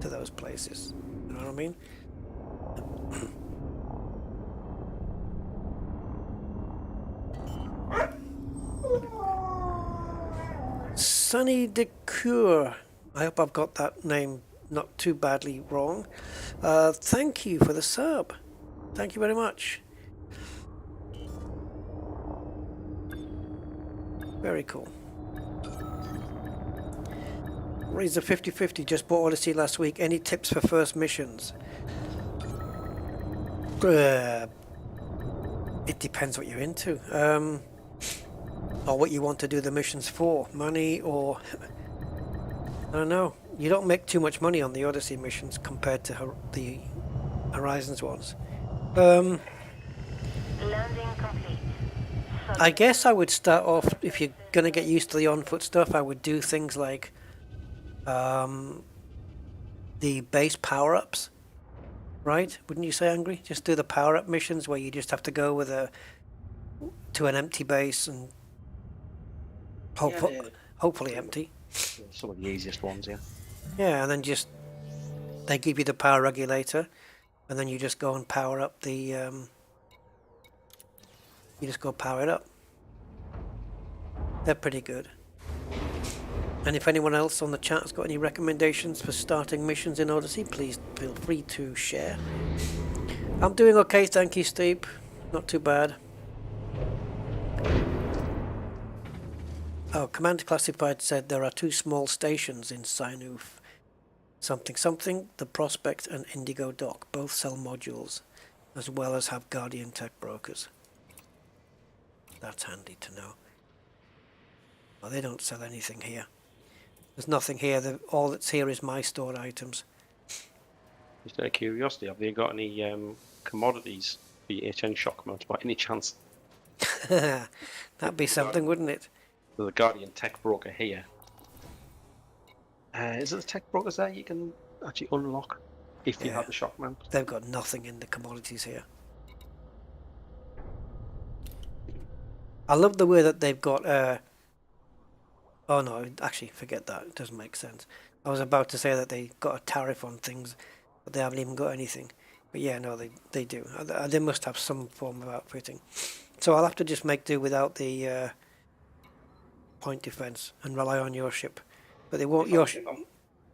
to those places. You know what I mean? Sunny Decure. I hope I've got that name not too badly wrong. Thank you for the sub. Thank you very much. Very cool. Razor 5050 just bought Odyssey last week. Any tips for first missions? It depends what you're into. Or what you want to do the missions for. Money or... I don't know. You don't make too much money on the Odyssey missions compared to the Horizons ones. Landing complete. I guess I would start off, if you're going to get used to the on-foot stuff, I would do things like the base power-ups, right? Wouldn't you say, Angry? Just do the power-up missions where you just have to go with to an empty base and hopefully empty. Some of the easiest ones, yeah. Yeah, and then just they give you the power regulator, and then you just go and power up the. You just go power it up. They're pretty good. And if anyone else on the chat has got any recommendations for starting missions in Odyssey, please feel free to share. I'm doing okay, thank you, Steve. Not too bad. Oh, Commander Classified said there are 2 small stations in Sinoof. Something, the Prospect and Indigo Dock. Both sell modules, as well as have Guardian tech brokers. That's handy to know. Well, they don't sell anything here. There's nothing here. All that's here is my stored items. Just out of curiosity, have they got any commodities for your HN shock mounts by any chance? That'd be something, wouldn't it? There's a Guardian tech broker here. Is it the tech brokers there you can actually unlock if you have the shock mount? They've got nothing in the commodities here. I love the way that they've got... oh no, actually, forget that. It doesn't make sense. I was about to say that they got a tariff on things, but they haven't even got anything. But yeah, no, they do. They must have some form of outfitting. So I'll have to just make do without the point defense and rely on your ship. But they won't...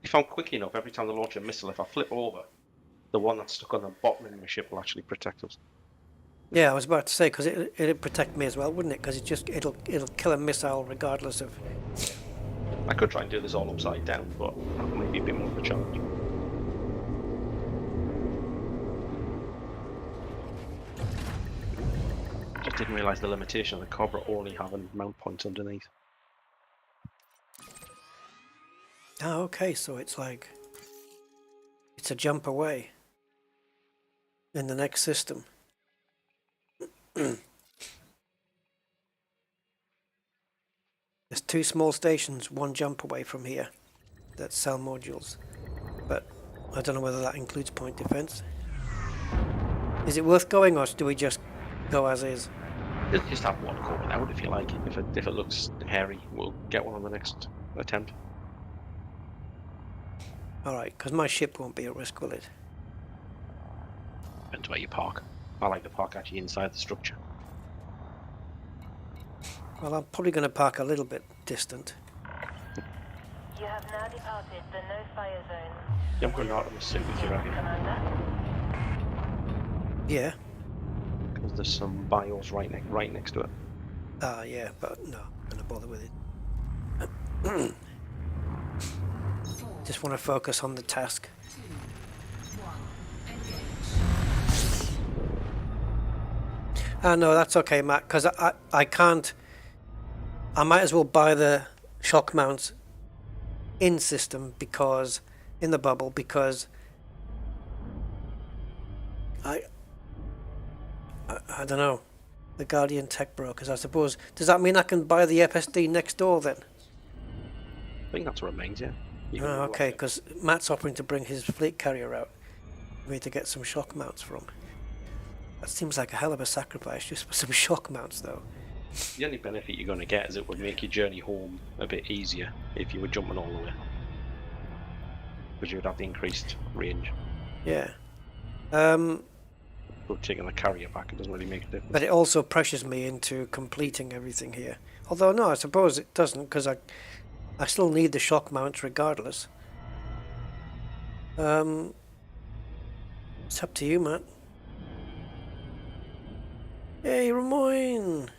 If I'm quick enough, every time they launch a missile, if I flip over, the one that's stuck on the bottom of my ship will actually protect us. Yeah, I was about to say, because it'd protect me as well, wouldn't it? Because it'll kill a missile regardless of... I could try and do this all upside down, but that might be a bit more of a challenge. Just didn't realise the limitation of the Cobra only having mount points underneath. Oh, okay, so it's like... It's a jump away in the next system. There's 2 small stations, 1 jump away from here. that sell modules, but I don't know whether that includes point defense. Is it worth going, or do we just go as is? Just have one go without if you like. If it looks hairy, we'll get one on the next attempt. Alright, because my ship won't be at risk, will it? Depends where you park. I like to park actually inside the structure. Well, I'm probably going to park a little bit distant. You have now departed the no-fire zone. You haven't got an Artemis suit with you, have you? Commander. Yeah. Because there's some bios right next to it. Ah, yeah, but no, I'm going to bother with it. Just want to focus on the task. 2, 1, engage. Ah, no, that's okay, Matt, because I can't... I might as well buy the shock mounts in system, because... in the bubble, because... I don't know. The Guardian tech brokers, I suppose. Does that mean I can buy the FSD next door then? I think that's what it means, yeah. You can Oh, do okay, like because Matt's offering to bring his fleet carrier out for me to get some shock mounts from. That seems like a hell of a sacrifice just for some shock mounts, though. the only benefit you're going to get is it would make your journey home a bit easier if you were jumping all the way. Because you would have the increased range. Yeah. But taking the carrier back, it doesn't really make a difference. But it also pressures me into completing everything here. Although, no, I suppose it doesn't, because I still need the shock mounts regardless. It's up to you, Matt. Hey, Ramoyne!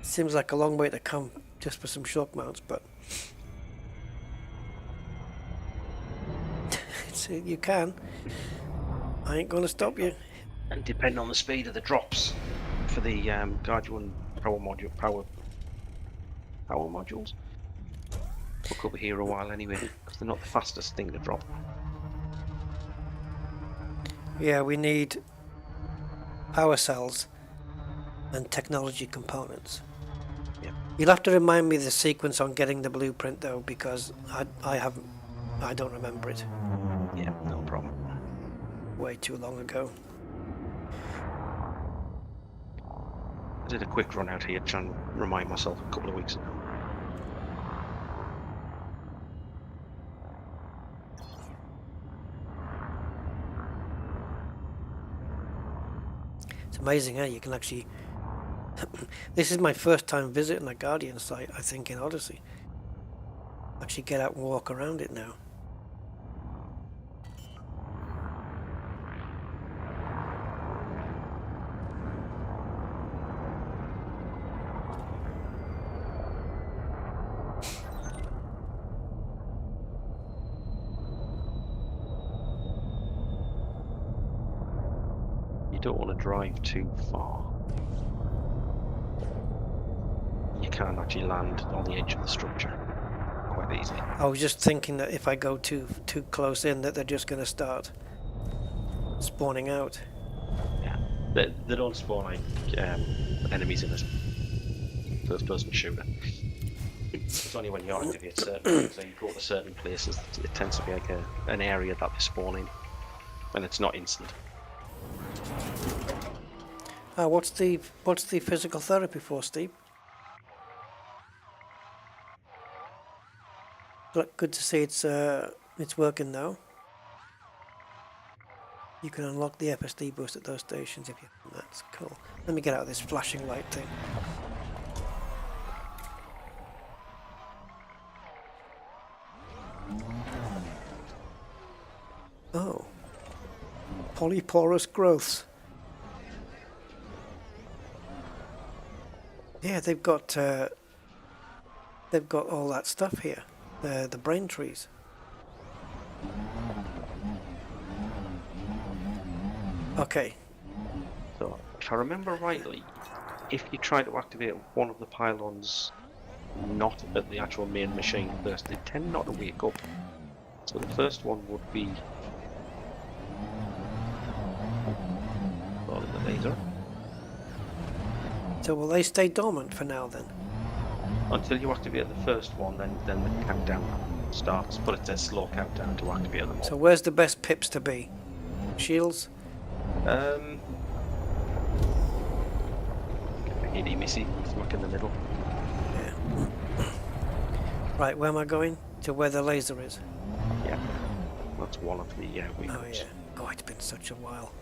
Seems like a long way to come just for some shock mounts, but... you can. I ain't gonna stop you. And depending on the speed of the drops for the Guardian power modules, we could be here a while anyway, because they're not the fastest thing to drop. Yeah, we need power cells and technology components. Yeah. You'll have to remind me the sequence on getting the blueprint though, because I don't remember it. Yeah, no problem. Way too long ago. I did a quick run out here to try and remind myself a couple of weeks ago. It's amazing how you can actually... This is my first time visiting a Guardian site, I think, in Odyssey. Actually get out and walk around it now. You don't want to drive too far. You can actually land on the edge of the structure quite easily. I was just thinking that if I go too close in, that they're just going to start spawning out. Yeah, they don't spawn like enemies in this first-person shooter. It's only when you activate certain things, and you go to certain places, it tends to be like an area that they spawn in, and it's not instant. What's the physical therapy for, Steve? Good to see it's working now. You can unlock the FSD boost at those stations if you... That's cool. Let me get out of this flashing light thing. Oh. Polyporous growths. Yeah, they've got all that stuff here. The brain trees. Okay. So, if I remember rightly, if you try to activate one of the pylons not at the actual main machine first, they tend not to wake up. So the first one would be the laser. So will they stay dormant for now then? Until you activate the first one, then the countdown starts, but it's a slow countdown to activate them all. So where's the best pips to be? Shields? Itty missy, smack in the middle. Yeah. Right, where am I going? To where the laser is. Yeah, that's one of the Oh weapons. yeah. Oh, it's been such a while.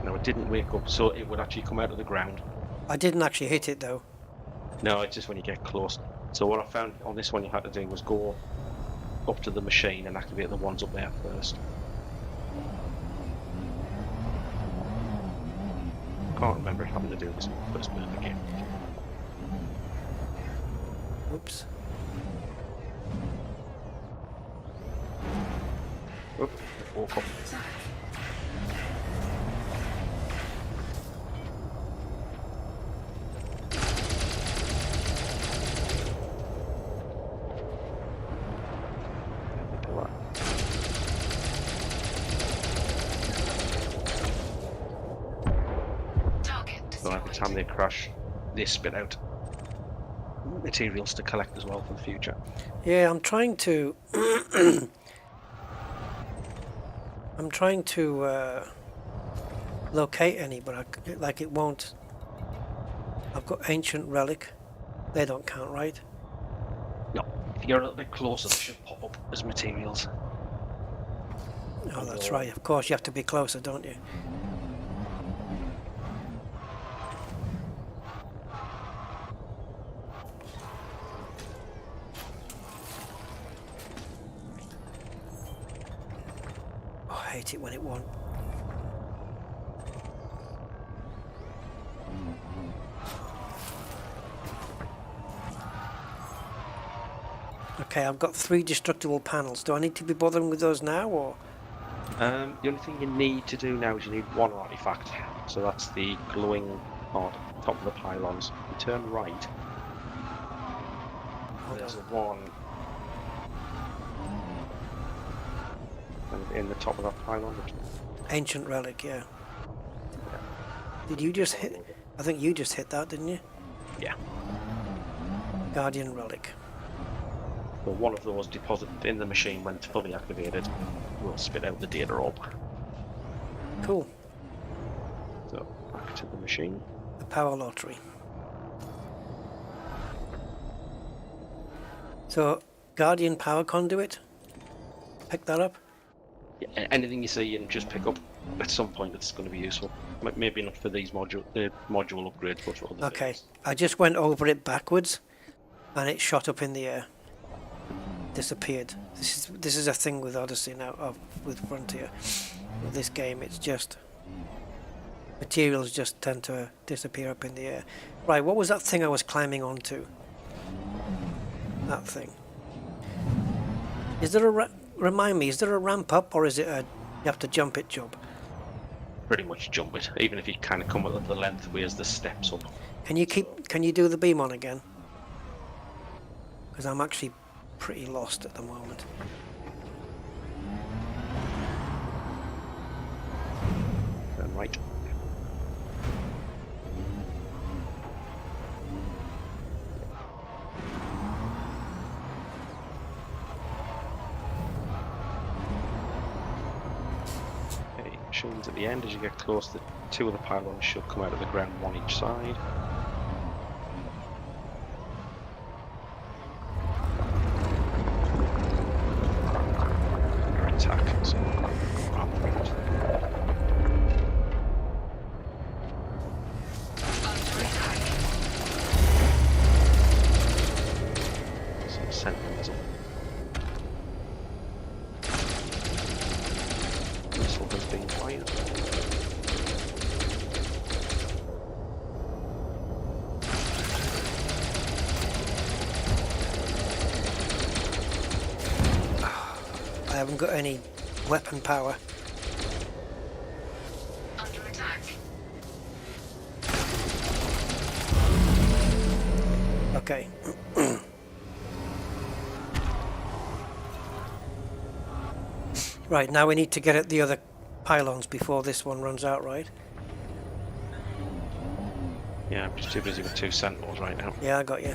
Now it didn't wake up, so it would actually come out of the ground. I didn't actually hit it though. No, it's just when you get close. So what I found on this one you had to do was go up to the machine and activate the ones up there first. Can't remember having to do this in the first bit of the game. Oops. Oh, woke up. So every time they crash, they spit out materials to collect as well for the future. Yeah, I'm trying to. I'm trying to locate any, but it won't. I've got ancient relic. They don't count, right? No, if you're a little bit closer, they should pop up as materials. Oh, that's right. Of course, you have to be closer, don't you? Oh, I hate it when it won't. Okay, I've got 3 destructible panels. Do I need to be bothering with those now, or? The only thing you need to do now is you need one artifact. So that's the glowing part at the top of the pylons. You turn right. There's a one in the top of that pylon. Ancient relic, yeah. Did you just hit? I think you just hit that, didn't you? Yeah. Guardian relic. So one of those deposited in the machine when it's fully activated will spit out the data orb. Cool. So back to the machine. The power lottery. So, Guardian power conduit. Pick that up. Yeah, anything you see and just pick up at some point it's going to be useful. Maybe not for these module upgrades, but for other Okay. things. I just went over it backwards, and it shot up in the air. Disappeared. This is a thing with Odyssey now, with Frontier. With this game, it's just materials just tend to disappear up in the air. Right, what was that thing I was climbing onto? That thing. Is there a remind me? Is there a ramp up, or is it a you have to jump it job? Pretty much jump it, even if you kind of come up the length where's the steps up. Can you do the beam on again? Because I'm actually pretty lost at the moment. Turn right. Okay, machines at the end. As you get close, the 2 of the pylons should come out of the ground, 1 each side. Attack, so some sentinels. Missile has been fired. I haven't got any weapon power. Under attack. Okay. Right, now we need to get at the other pylons before this one runs out, right? Yeah, I'm just too busy with 2 Sentinels right now. Yeah, I got you.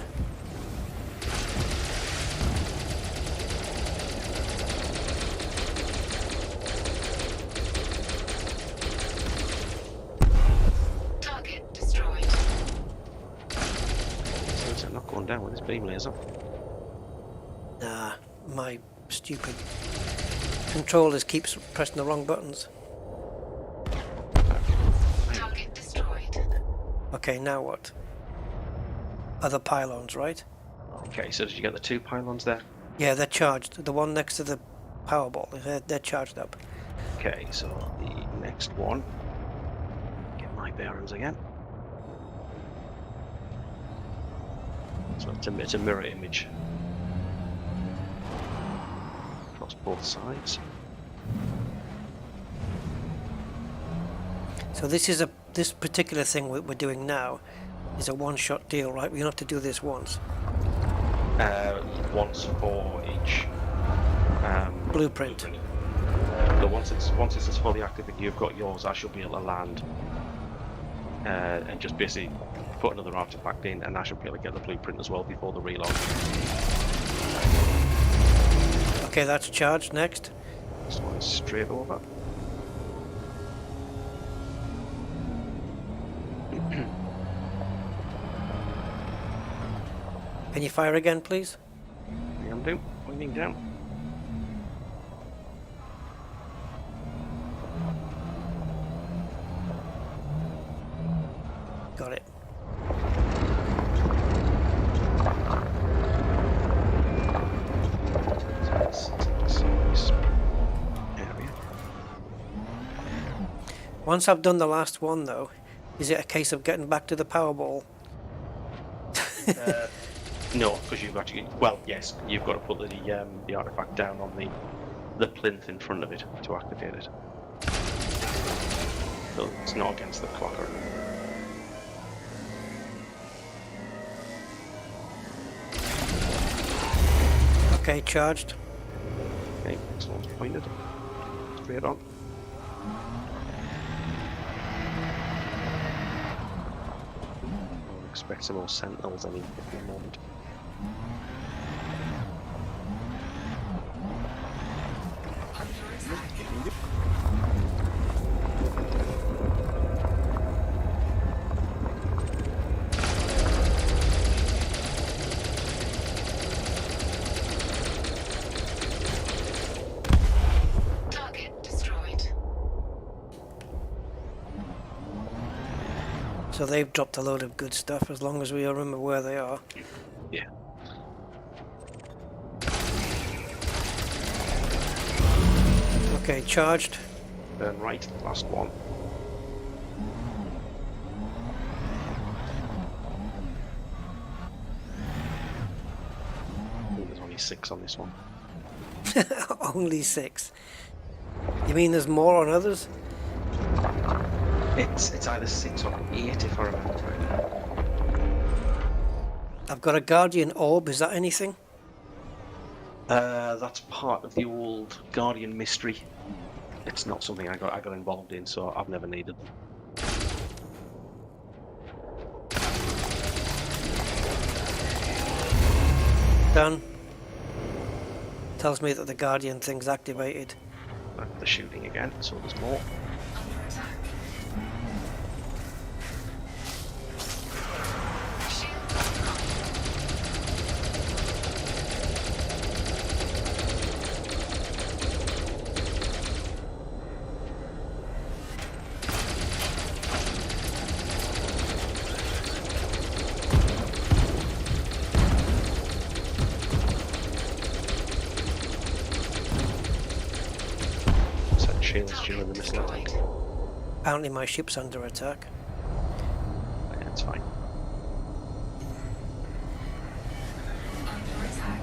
Target destroyed. Seems like not going down with this beam laser. Nah, my stupid controllers keeps pressing the wrong buttons. Target destroyed. Okay, now what? Other pylons, right? Okay, so did you get the 2 pylons there? Yeah, they're charged. The one next to the Powerball, they're charged up. Okay, so the next one. Get my bearings again. So it's a mirror image across both sides. So this particular thing we're doing now is a one-shot deal, right? We don't have to do this once. Once for each Blueprint. So once it's fully active and you've got yours, I should be able to land and just basically put another artifact in, and I should be able to get the blueprint as well before the reload. Okay, that's charged. Next. This one is straight over. Can you fire again, please? I am doing. Pointing down. Got it. This area. Once I've done the last one, though, is it a case of getting back to the Powerball? No, because you've actually, well, yes, you've got to put the artifact down on the plinth in front of it to activate it. So it's not against the clock or anything. Okay, charged. Okay, this one's pointed straight on. I'll expect some more sentinels in a moment. Target destroyed. So they've dropped a load of good stuff as long as we remember where they are. Yeah. Okay, charged. Turn right, last one. I think there's only 6 on this one. Only 6. You mean there's more on others? It's either 6 or 8 if I remember correctly. I've got a Guardian orb. Is that anything? That's part of the old Guardian mystery. It's not something I got involved in, so I've never needed them. Done. Tells me that the Guardian thing's activated. Back to shooting again, so there's more. Under attack. Shield lock. Set shields during the missile attack. Apparently my ship's under attack. Yeah, it's fine. Under attack.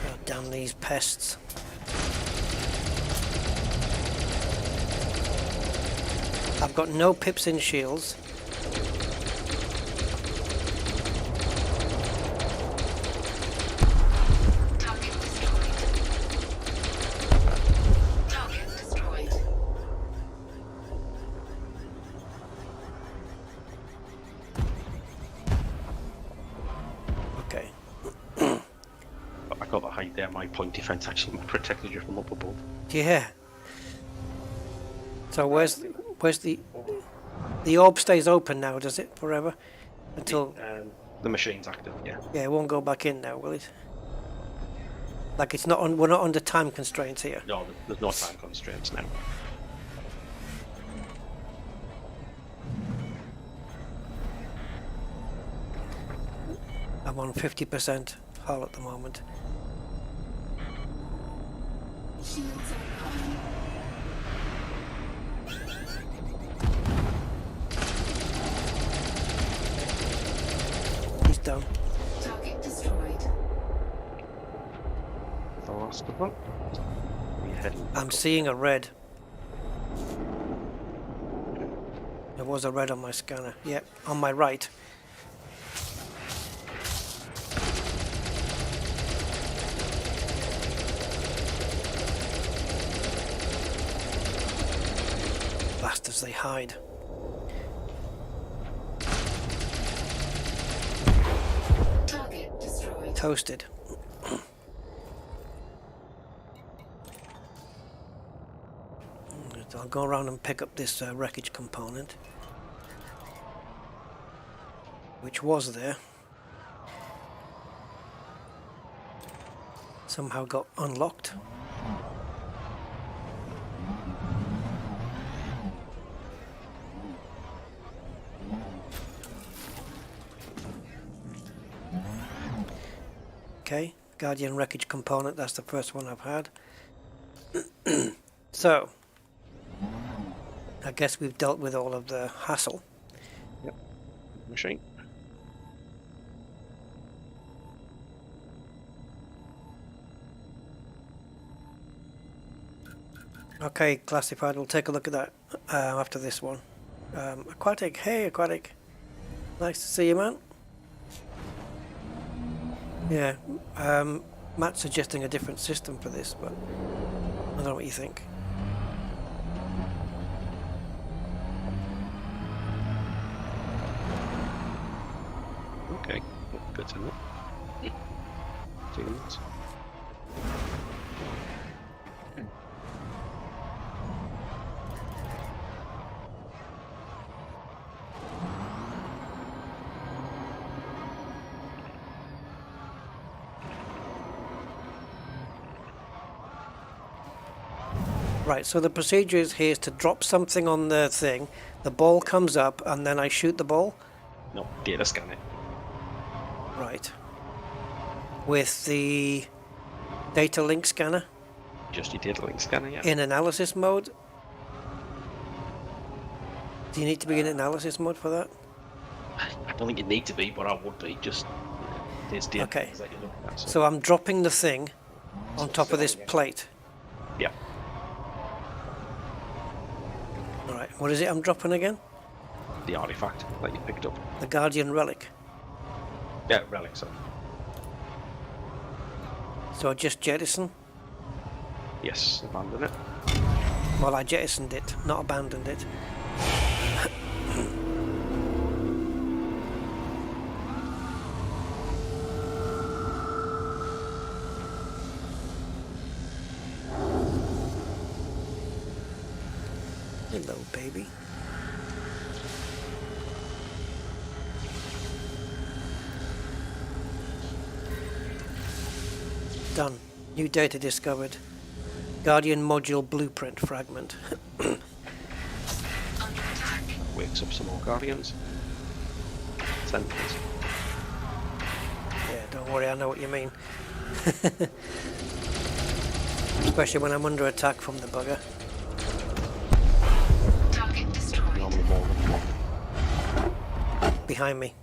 Oh, damn these pests. I've got no pips in shields. Target destroyed. Target destroyed. got the height there. My point defense actually protected you from up above. Yeah. So where's the orb stays open now, does it, forever? Until The machine's active, yeah. yeah, it won't go back in now, will it? Like it's not on. We're not under time constraints here. No, there's no time constraints now. I'm on 50% hull at the moment. Shields online. He's done. Target destroyed. The last of them. We're heading I'm seeing a red. There was a red on my scanner. Yep, on my right. Bastards, they hide. Target destroyed. Toasted. I'll go around and pick up this wreckage component, which was there. Somehow got unlocked. Okay, Guardian wreckage component, that's the first one I've had. So, I guess we've dealt with all of the hassle. Yep. Machine. Okay, classified, we'll take a look at that after this one. Aquatic, hey Aquatic. Nice to see you, man. Yeah, Matt's suggesting a different system for this, but I don't know what you think. Okay, good to know. 2 minutes. Right, so the procedure is here is to drop something on the thing, the ball comes up, and then I shoot the ball. No, data scan it. Right. With the data link scanner Just your data link scanner, yeah. in analysis mode. Do you need to be in analysis mode for that? I don't think you need to be, but I would be. Just there's data Okay. things that you're looking at. So I'm dropping the thing on top of this plate. Yeah. Alright, what is it I'm dropping again? The artifact that you picked up. The Guardian relic. Yeah, relic, so. So I just jettison? Yes, abandon it. Well, I jettisoned it, not abandoned it. Hello, baby. Done. New data discovered. Guardian module blueprint fragment. Under attack. Wakes up some more guardians. Sentinels. Yeah, don't worry, I know what you mean. Especially when I'm under attack from the bugger. Target destroyed. Normally more than one. Behind me.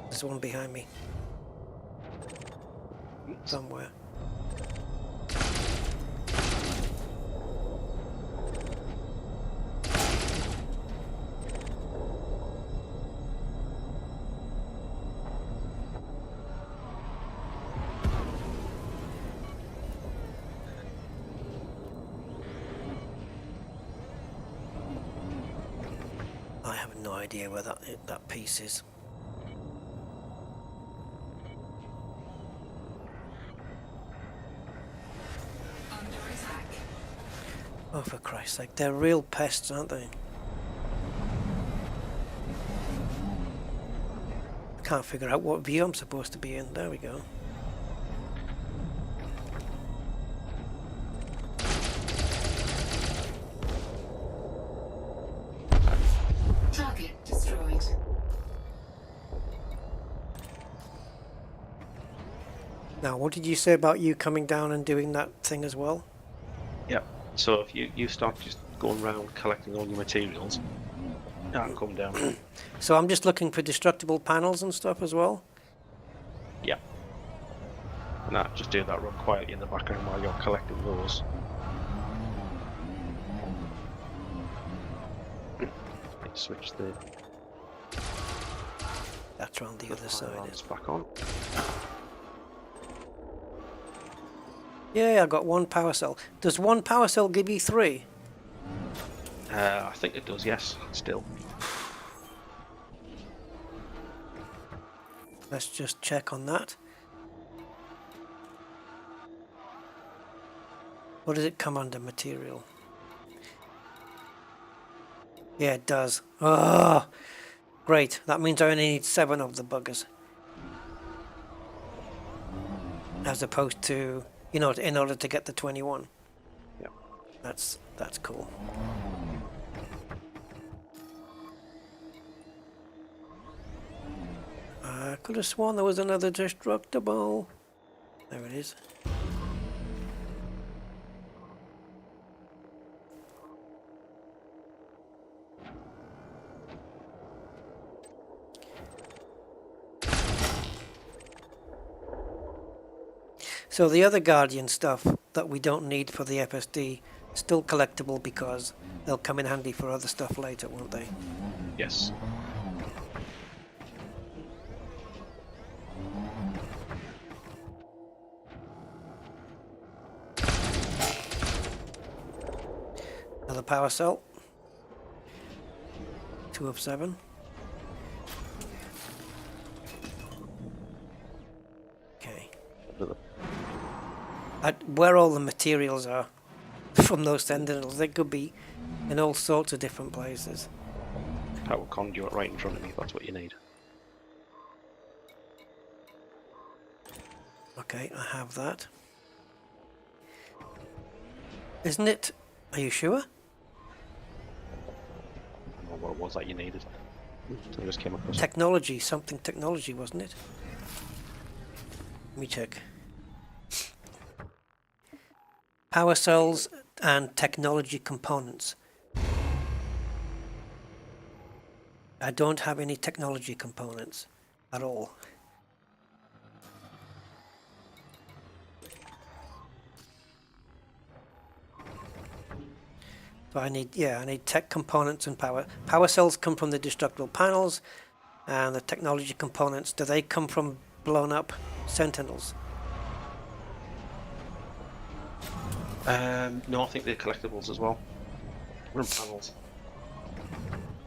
There's one behind me. Somewhere. I have no idea where that piece is. Oh, for Christ's sake, they're real pests, aren't they? Can't figure out what view I'm supposed to be in. There we go. Target destroyed. Now, what did you say about you coming down and doing that thing as well? Yeah. So if you start just going around collecting all your materials, I'll come down. So I'm just looking for destructible panels and stuff as well? Yeah. Nah, just do that real quietly in the background while you're collecting those. Switch the That's round the other side. it's back on. Yeah, I got one power cell. Does one power cell give you 3? I think it does, yes, still. Let's just check on that. What does it come under? Material. Yeah, it does. Oh, great. That means I only need 7 of the buggers. As opposed to, you know, in order to get the 21. Yeah. That's cool. I could have sworn there was another destructible. There it is. So the other Guardian stuff that we don't need for the FSD still collectible because they'll come in handy for other stuff later, won't they? Yes. Another power cell. 2 of 7. Okay. Where all the materials are from those sentinels, they could be in all sorts of different places. Power conduit right in front of me, that's what you need. Okay, I have that. Isn't it? Are you sure? I don't know what it was that you needed. So I just came across it. Technology, something technology, wasn't it? Let me check. Power cells and technology components. I don't have any technology components at all. So I need tech components and power. Power cells come from the destructible panels, and the technology components, do they come from blown up sentinels? No, I think they're collectibles as well. Room panels.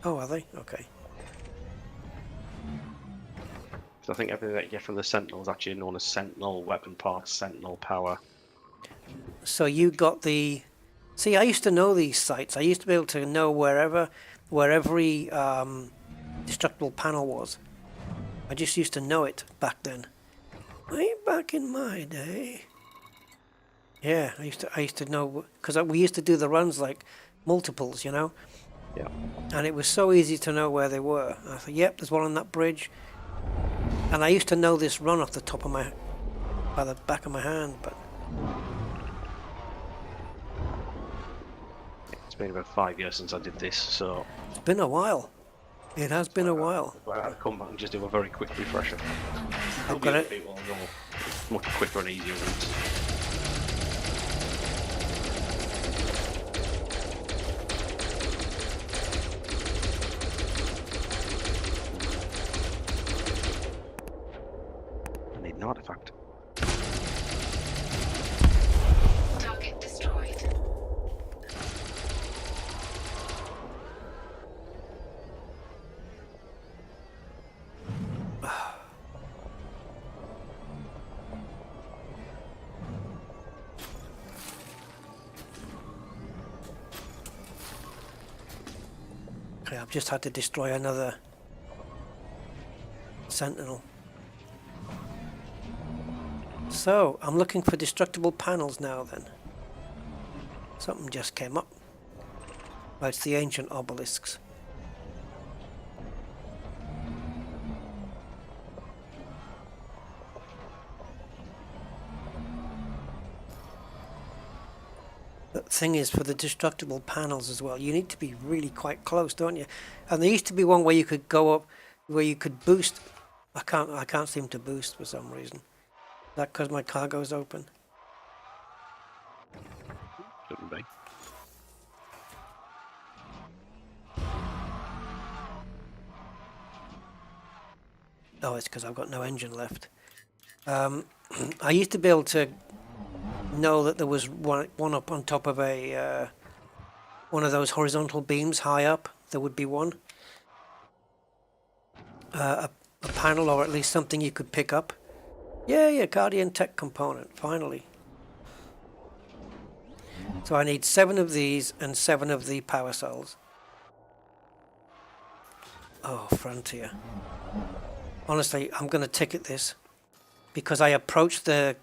Oh, are they? Okay. So I think everything that you get from the Sentinel is actually known as Sentinel weapon parts, Sentinel power. So you got the... See, I used to know these sites. I used to be able to know where every destructible panel was. I just used to know it back then. Way back in my day. Yeah, I used to know, because we used to do the runs like multiples, you know? Yeah. And it was so easy to know where they were. I thought, yep, there's one on that bridge. And I used to know this run off the top of by the back of my hand, but... It's been about 5 years since I did this, so... It's been a while. It has been a while. I'll come back and just do a very quick refresher. I've got it. It will go much quicker and easier routes. I need an artifact. Target destroyed. Okay, I've just had to destroy another Sentinel. So, I'm looking for destructible panels now then. Something just came up. Oh, it's the ancient obelisks. The thing is, for the destructible panels as well, you need to be really quite close, don't you? And there used to be one where you could go up, where you could boost. I can't seem to boost for some reason. Is that because my cargo's open? Shouldn't be. Oh, it's because I've got no engine left. I used to be able to know that there was one up on top of a one of those horizontal beams high up. There would be one. A panel, or at least something you could pick up. Yeah, Guardian tech component, finally. So I need 7 of these and 7 of the power cells. Oh, Frontier. Honestly, I'm going to ticket this because I approached the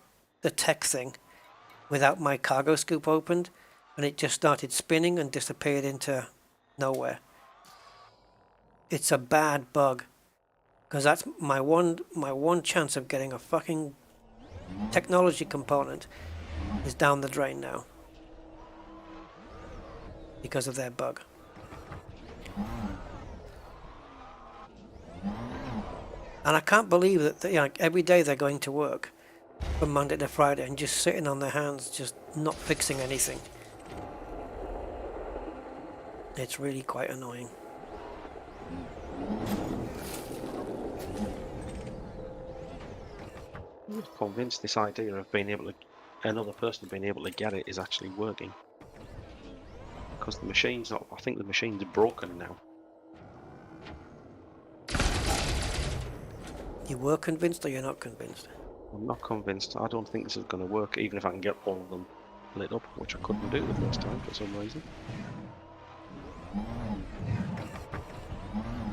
tech thing without my cargo scoop opened, and it just started spinning and disappeared into nowhere. It's a bad bug, because that's my one chance of getting a fucking technology component is down the drain now because of their bug. And I can't believe that every day they're going to work from Monday to Friday and just sitting on their hands, just not fixing anything. It's really quite annoying. I'm convinced this idea of being able to, another person being able to get it is actually working. Because the machine's not, I think the machine's broken now. You were convinced or you're not convinced? I'm not convinced. I don't think this is going to work, even if I can get all of them lit up, which I couldn't do the first time for some reason.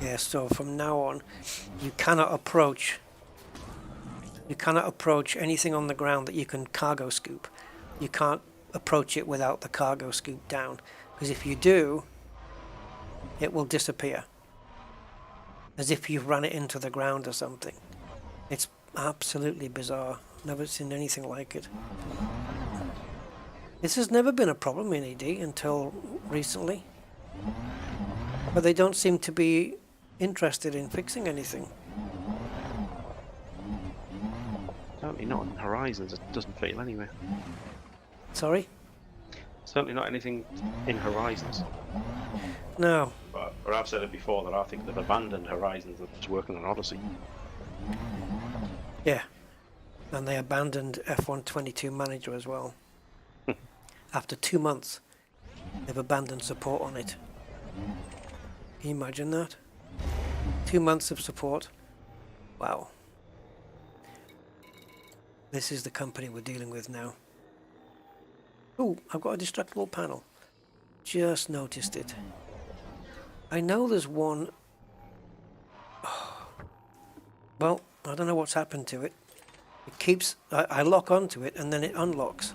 Yeah, so from now on, you cannot approach anything on the ground that you can cargo scoop. You can't approach it without the cargo scoop down, because if you do, it will disappear. As if you've run it into the ground or something. It's absolutely bizarre. Never seen anything like it. This has never been a problem in ED until recently. But they don't seem to be interested in fixing anything. Certainly not in Horizons, it doesn't feel anyway. Sorry? Certainly not anything in Horizons. No. But I've said it before that I think they've abandoned Horizons and just working on Odyssey. Yeah. And they abandoned F122 Manager as well. After 2 months, they've abandoned support on it. Can you imagine that? 2 months of support. Wow. This is the company we're dealing with now. Oh, I've got a destructible panel. Just noticed it. I know there's one. Oh. Well, I don't know what's happened to it. It keeps. I lock onto it and then it unlocks.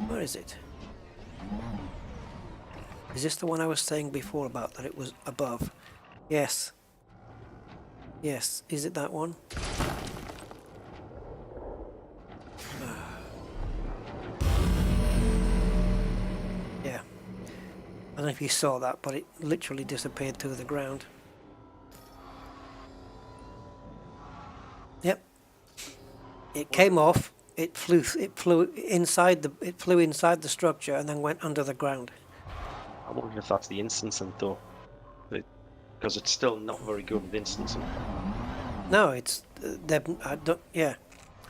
Where is it? Is this the one I was saying before about that it was above? Yes. Yes. Is it that one? Yeah. I don't know if you saw that, but it literally disappeared through the ground. Yep. It came off. It flew inside the structure and then went under the ground. I wonder if that's the instancing though. Because it's still not very good with instancing. No, it's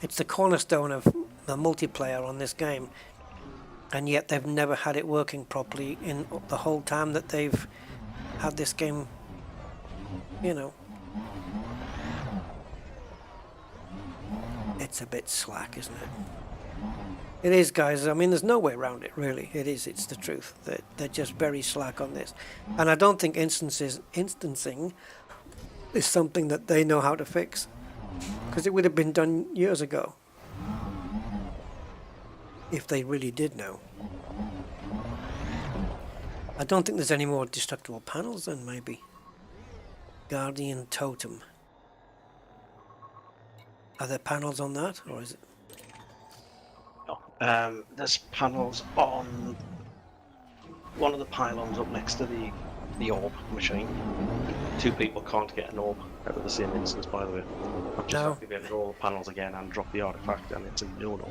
it's the cornerstone of the multiplayer on this game, and yet they've never had it working properly in the whole time that they've had this game. You know, it's a bit slack, isn't it? It is, guys. I mean, there's no way around it, really. It is. It's the truth. They're just very slack on this. And I don't think instancing is something that they know how to fix. Because it would have been done years ago. If they really did know. I don't think there's any more destructible panels then, maybe. Guardian Totem. Are there panels on that, or is it? No. There's panels on one of the pylons up next to the orb machine. 2 people can't get an orb out of the same instance, by the way. I've just activated all the panels again and dropped the artifact, and it's a no-no.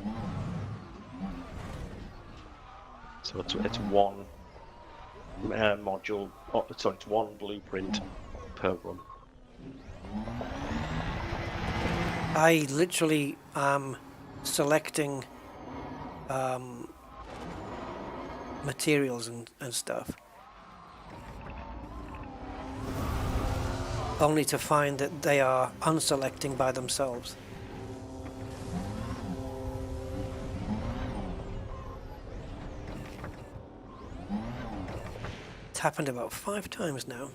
So it's one module. Oh, sorry, it's one blueprint per run. I literally am selecting materials and stuff, only to find that they are unselecting by themselves. It's happened about 5 times now.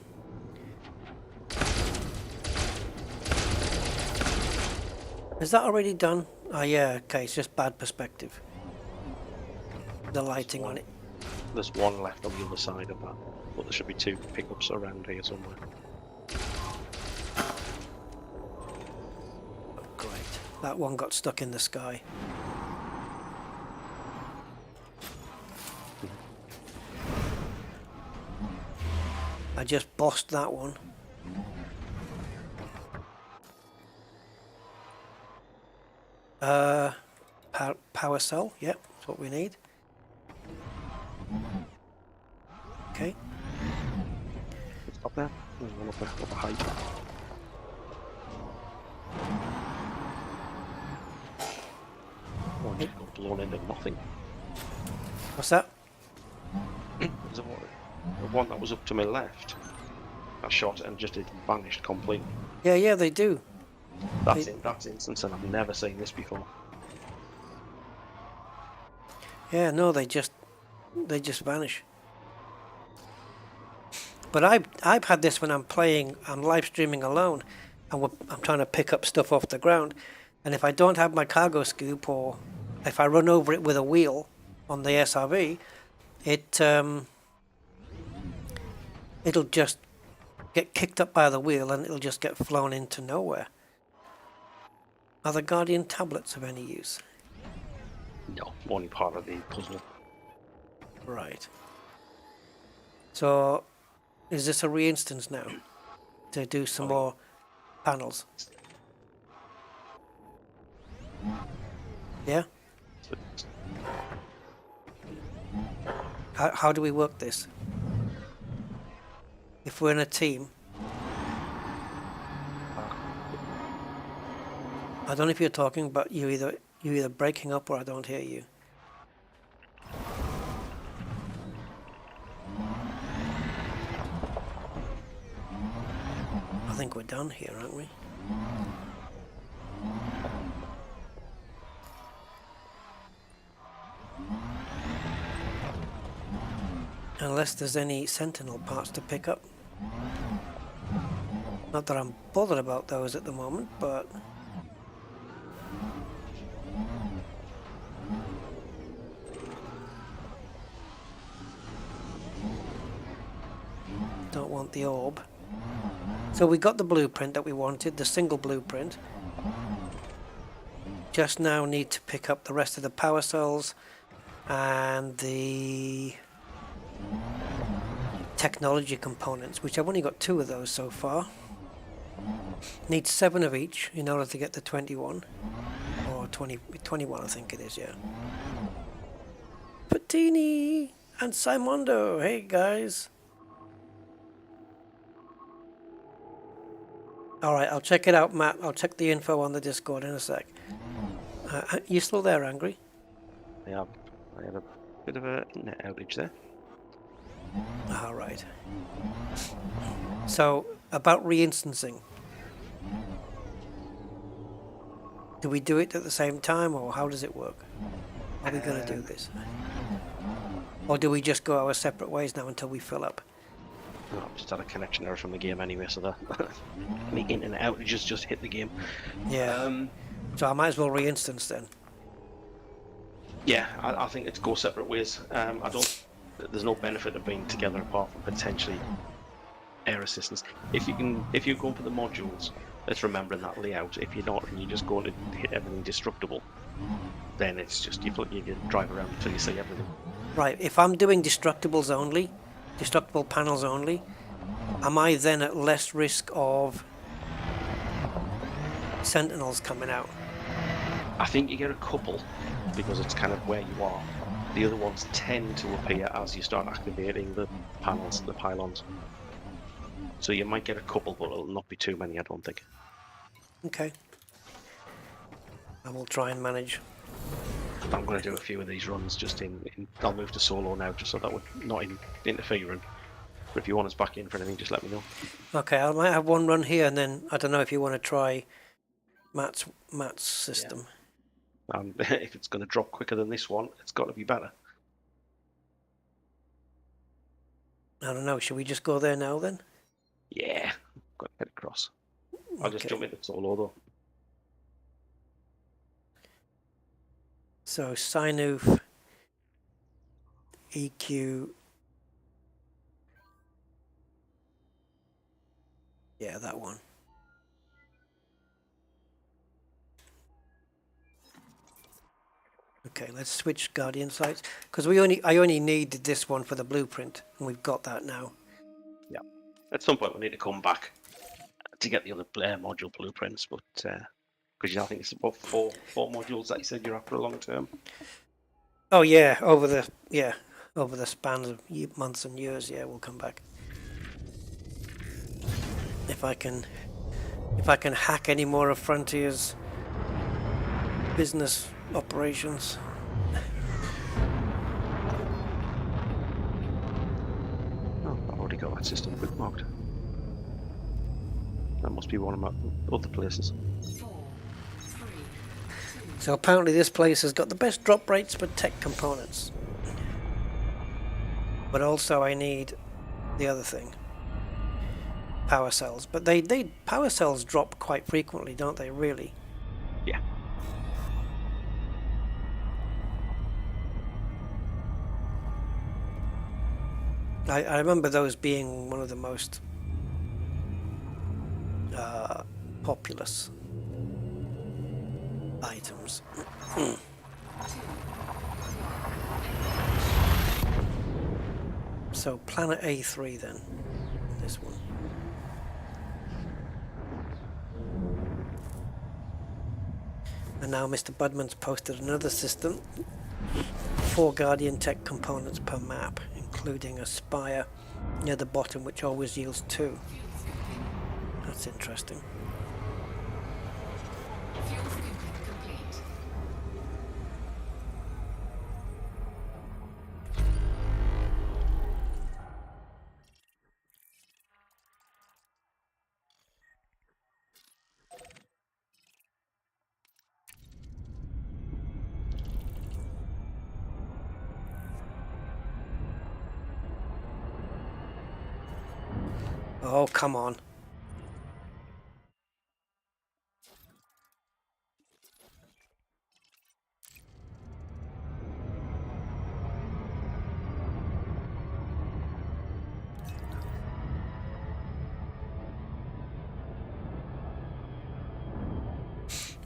Is that already done? Oh yeah, okay, it's just bad perspective. The lighting on it. There's one left on the other side of that, but there should be 2 pickups around here somewhere. Oh, great. That one got stuck in the sky. I just bossed that one. Power cell, yep, that's what we need. Okay. Up there? There's one up a height. Oh, I just got blown into nothing. What's that? There's the one that was up to my left. I shot and just it vanished completely. Yeah, they do. That's instance, and I've never seen this before. Yeah, no, they just vanish. But I've had this when I'm live streaming alone, and I'm trying to pick up stuff off the ground, and if I don't have my cargo scoop, or if I run over it with a wheel on the SRV, it'll just get kicked up by the wheel and it'll just get flown into nowhere. Are the Guardian tablets of any use? No, only part of the puzzle. Right. So, is this a re-instance now? To do some more panels? Yeah? How do we work this? If we're in a team, I don't know if you're talking, but you're either breaking up or I don't hear you. I think we're done here, aren't we? Unless there's any Sentinel parts to pick up. Not that I'm bothered about those at the moment, but... don't want the orb. So we got the blueprint that we wanted, the single blueprint. Just now need to pick up the rest of the power cells and the technology components, which I've only got 2 of those so far. Need 7 of each in order to get the 21 or 21 I think it is, yeah. Patini and Simondo, hey guys. Alright, I'll check it out, Matt. I'll check the info on the Discord in a sec. You still there, Angry? Yeah, I had a bit of a net outage there. Alright. So, about re-instancing. Do we do it at the same time, or how does it work? Are we going to do this? Or do we just go our separate ways now until we fill up? Oh, I've just had a connection error from the game anyway, so that any internet outages just hit the game. Yeah. So I might as well re-instance then. Yeah, I think it's go separate ways. There's no benefit of being together apart from potentially air assistance. If you're going for the modules, let's remember in that layout. If you're not and you're just going to hit everything destructible, then it's just you drive around until you see everything. Right. If I'm doing destructible panels only, am I then at less risk of sentinels coming out? I think you get a couple because it's kind of where you are. The other ones tend to appear as you start activating the panels, the pylons. So you might get a couple, but it'll not be too many, I don't think. Okay. I will try and manage. I'm going to do a few of these runs just I'll move to solo now just so that we're not interfering. But if you want us back in for anything, just let me know. Okay, I might have one run here, and then I don't know if you want to try Matt's system. Yeah. If it's going to drop quicker than this one, it's got to be better. I don't know. Should we just go there now then? Yeah, got to get across. I'll just jump into solo though. So Sinoof, EQ. Yeah, that one. Okay, let's switch Guardian sites because I only need this one for the blueprint, and we've got that now. Yeah, at some point we need to come back to get the other module blueprints, but because I think it's about four modules that you said you're after long term. Oh yeah, over the span of months and years. Yeah, we'll come back if I can hack any more of Frontier's business operations. Oh, I've already got that system bookmarked. That must be one of my other places. So apparently this place has got the best drop rates for tech components. But also I need the other thing. Power cells. But they power cells drop quite frequently, don't they, really? Yeah. I remember those being one of the most populous items. So planet A3 then, this one. And now Mr. Budman's posted another system. 4 Guardian tech components per map, including a spire near the bottom which always yields 2. That's interesting. Oh, come on.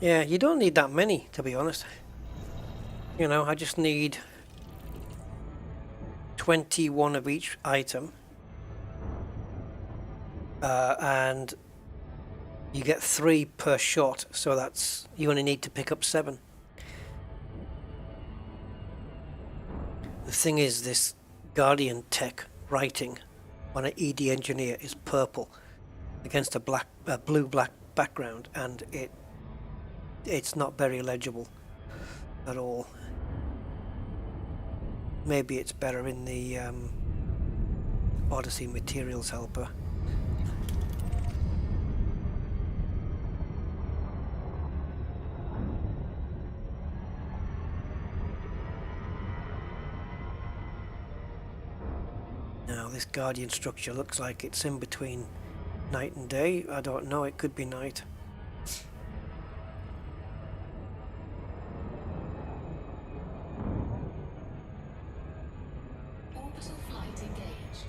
Yeah, you don't need that many, to be honest. You know, I just need 21 of each item. And you get 3 per shot, so that's you only need to pick up 7. The thing is, this Guardian tech writing on an ED engineer is purple against a blue-black background, and it's not very legible at all. Maybe it's better in the Odyssey materials helper. this Guardian structure looks like it's in between night and day. I don't know, it could be night. Orbital flight engaged.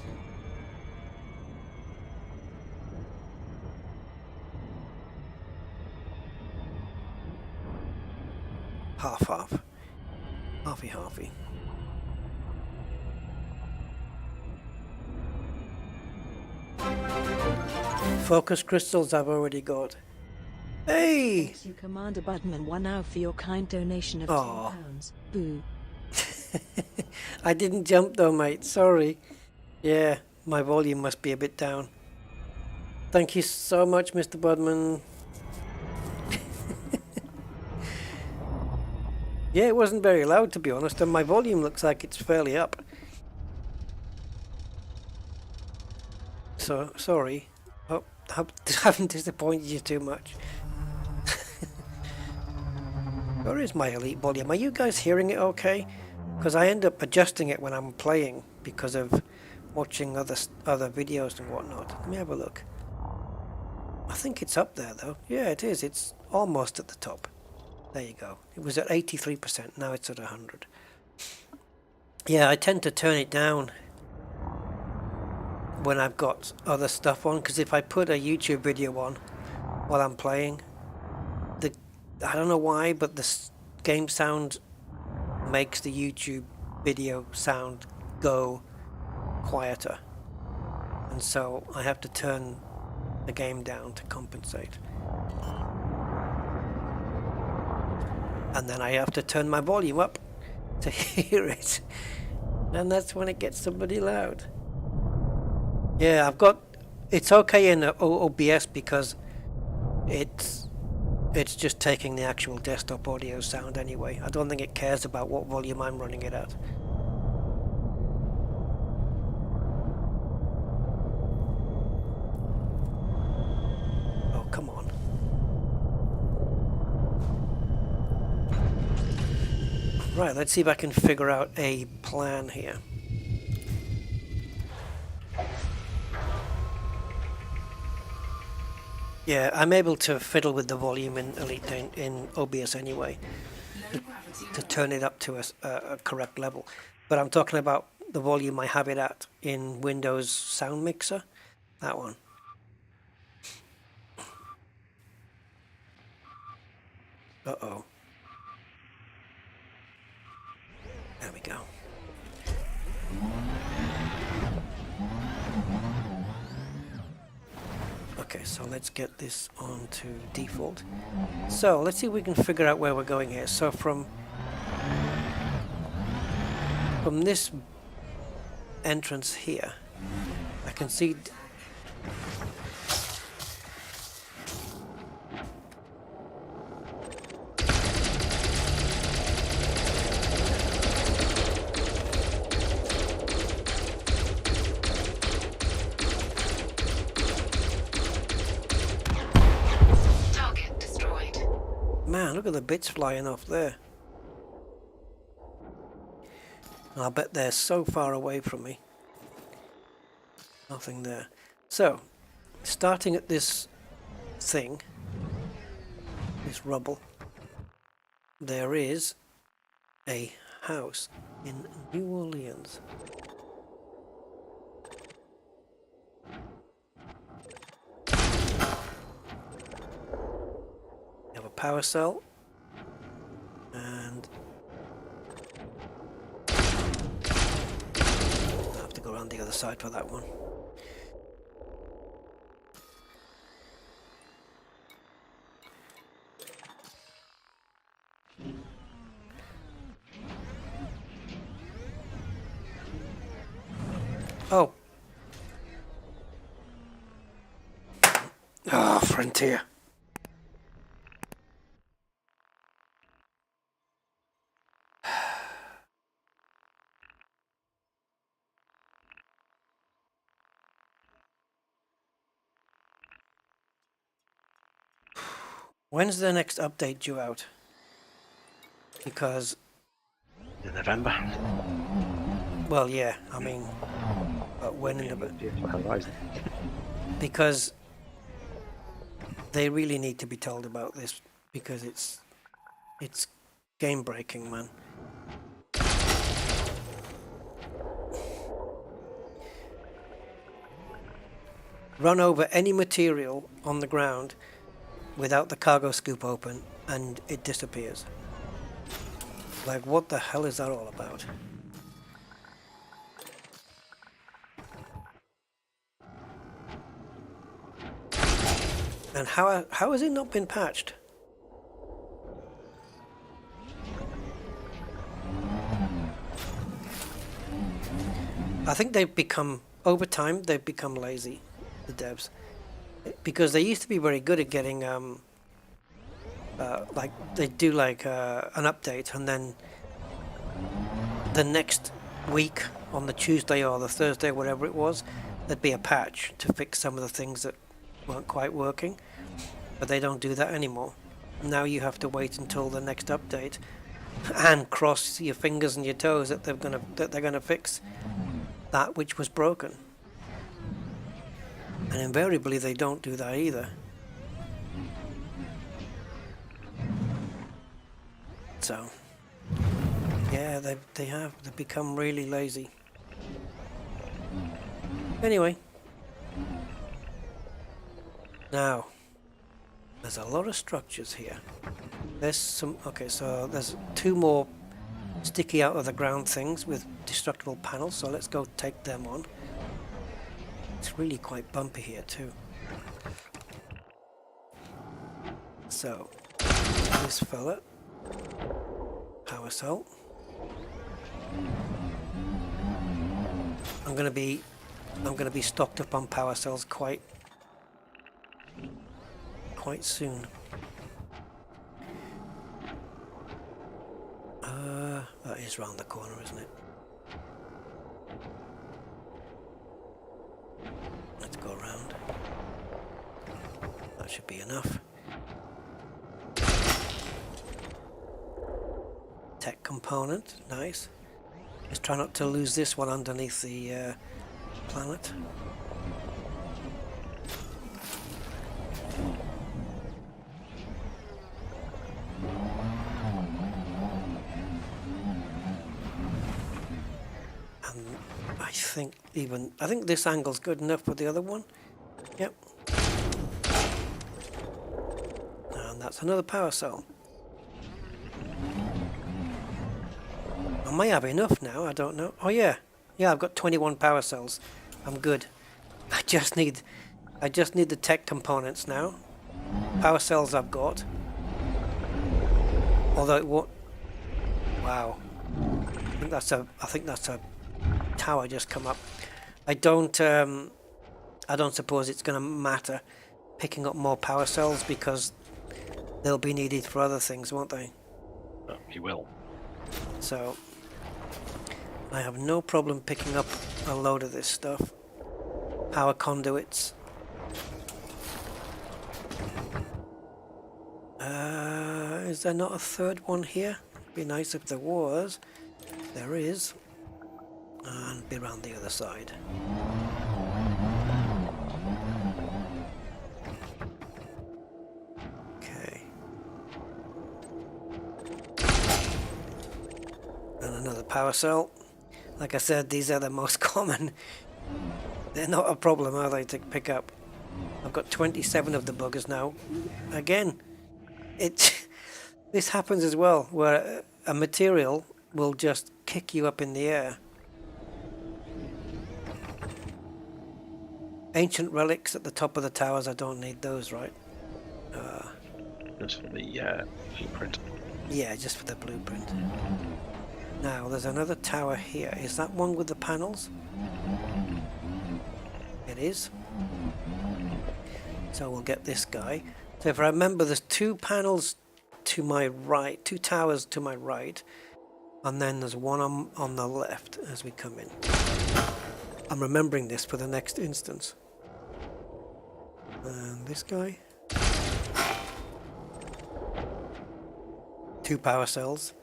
Half. Halfy. Focus crystals I've already got. Hey! Thanks you, Commander Budman, one hour for your kind donation of Aw. £10. Boo. I didn't jump though, mate. Sorry. Yeah, my volume must be a bit down. Thank you so much, Mr. Budman. Yeah, it wasn't very loud, to be honest, and my volume looks like it's fairly up. So, sorry. Hope haven't disappointed you too much. Where is my elite volume? Are you guys hearing it okay? Because I end up adjusting it when I'm playing because of watching other videos and whatnot. Let me have a look. I think it's up there though. Yeah, it is. It's almost at the top. There you go. It was at 83%. Now it's at 100. Yeah, I tend to turn it down when I've got other stuff on, because if I put a YouTube video on while I'm playing, I don't know why, but the game sound makes the YouTube video sound go quieter, and so I have to turn the game down to compensate, and then I have to turn my volume up to hear it, and that's when it gets somebody loud. Yeah, it's okay in OBS because it's just taking the actual desktop audio sound anyway. I don't think it cares about what volume I'm running it at. Oh, come on. Right, let's see if I can figure out a plan here. Yeah, I'm able to fiddle with the volume in in OBS anyway, to turn it up to a correct level. But I'm talking about the volume I have it at in Windows Sound Mixer, that one. Uh-oh. There we go. Okay, so let's get this on to default. So let's see if we can figure out where we're going here. So from this entrance here, I can see look at the bits flying off there. I bet they're so far away from me. Nothing there. So, starting at this thing, this rubble, there is a house in New Orleans. You have a power cell, and I have to go around the other side for that one. Oh. Ah, Frontier. When's the next update due out? Because... in November. well, yeah, I mean... about when in the Horizon. because they really need to be told about this because it's game breaking, man. Run over any material on the ground without the cargo scoop open and it disappears. Like, what the hell is that all about? And how has it not been patched? I think they've become, over time, they've become lazy, the devs. Because they used to be very good at getting, like, they do like an update and then the next week on the Tuesday or the Thursday, whatever it was, there'd be a patch to fix some of the things that weren't quite working. But they don't do that anymore. Now you have to wait until the next update and cross your fingers and your toes that they're gonna fix that which was broken. And invariably they don't do that either. So yeah, they've become really lazy. Anyway, now there's a lot of structures here. There's some, okay, so there's 2 more sticky out of the ground things with destructible panels, so let's go take them on. It's really quite bumpy here too. So this fella, power cell. I'm gonna be stocked up on power cells quite soon. That is round the corner, isn't it? Let's go around. That should be enough. Tech component, nice. Just try not to lose this one underneath the planet. I think this angle's good enough for the other one. Yep. And that's another power cell. I may have enough now, I don't know. Oh yeah. Yeah, I've got 21 power cells. I'm good. I just need the tech components now. Power cells I've got. Although it won't. Wow. I think that's a tower just come up. I don't suppose it's going to matter picking up more power cells because they'll be needed for other things, won't they? Oh, you will. So I have no problem picking up a load of this stuff. Power conduits. Is there not a third one here? It'd be nice if there was. There is. And be around the other side. Okay. And another power cell. Like I said, these are the most common. They're not a problem, are they, to pick up? I've got 27 of the buggers now. Again, this happens as well, where a material will just kick you up in the air. Ancient relics at the top of the towers, I don't need those, right? Just for the blueprint. Yeah, just for the blueprint. Now, there's another tower here. Is that one with the panels? It is. So we'll get this guy. So if I remember, there's 2 panels to my right, 2 towers to my right, and then there's one on the left as we come in. I'm remembering this for the next instance. And this guy. 2 power cells.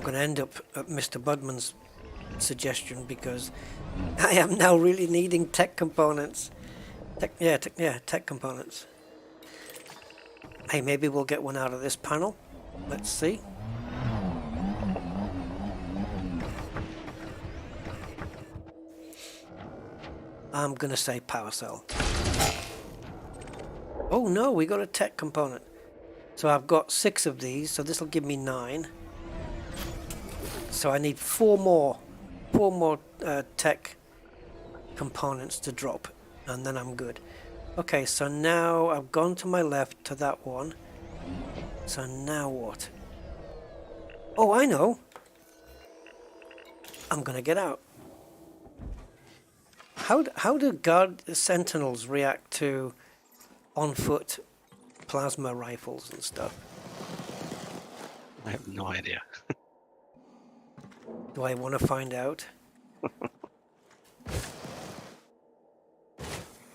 going to end up at Mr. Budman's suggestion because I am now really needing tech components. Tech components. Hey, maybe we'll get one out of this panel. Let's see. I'm going to say power cell. Oh no, we got a tech component. So I've got 6 of these, so this will give me 9. So I need 4 more tech components to drop, and then I'm good. Okay, so now I've gone to my left to that one. So now what? Oh, I know. I'm gonna get out. How do guard sentinels react to on-foot plasma rifles and stuff? I have no idea. Do I want to find out?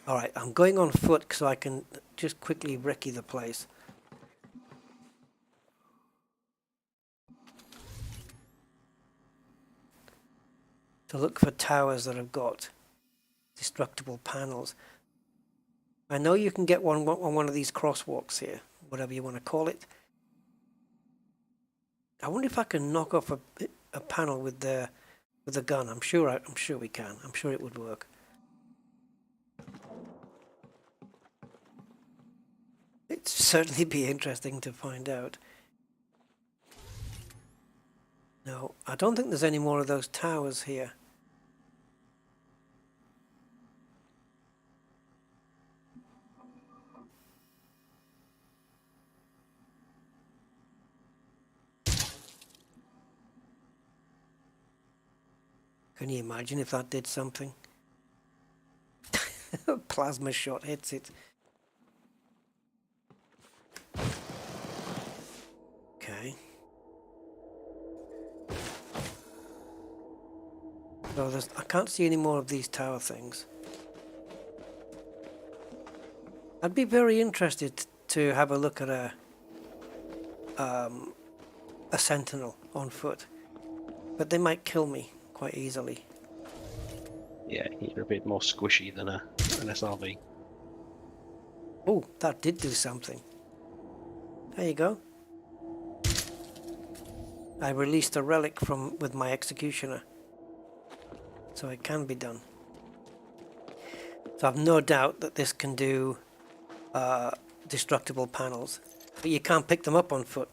Alright, I'm going on foot so I can just quickly recce the place. To look for towers that have got destructible panels. I know you can get one on one of these crosswalks here, whatever you want to call it. I wonder if I can knock off a panel with a gun. I'm sure we can. I'm sure it would work. It'd certainly be interesting to find out. No, I don't think there's any more of those towers here. Can you imagine if that did something? A plasma shot hits it. Okay. So I can't see any more of these tower things. I'd be very interested to have a look at a sentinel on foot, but they might kill me quite easily. Yeah, you're a bit more squishy than an SRV. Oh, that did do something. There you go. I released a relic with my executioner, so it can be done. So I've no doubt that this can do destructible panels, but you can't pick them up on foot.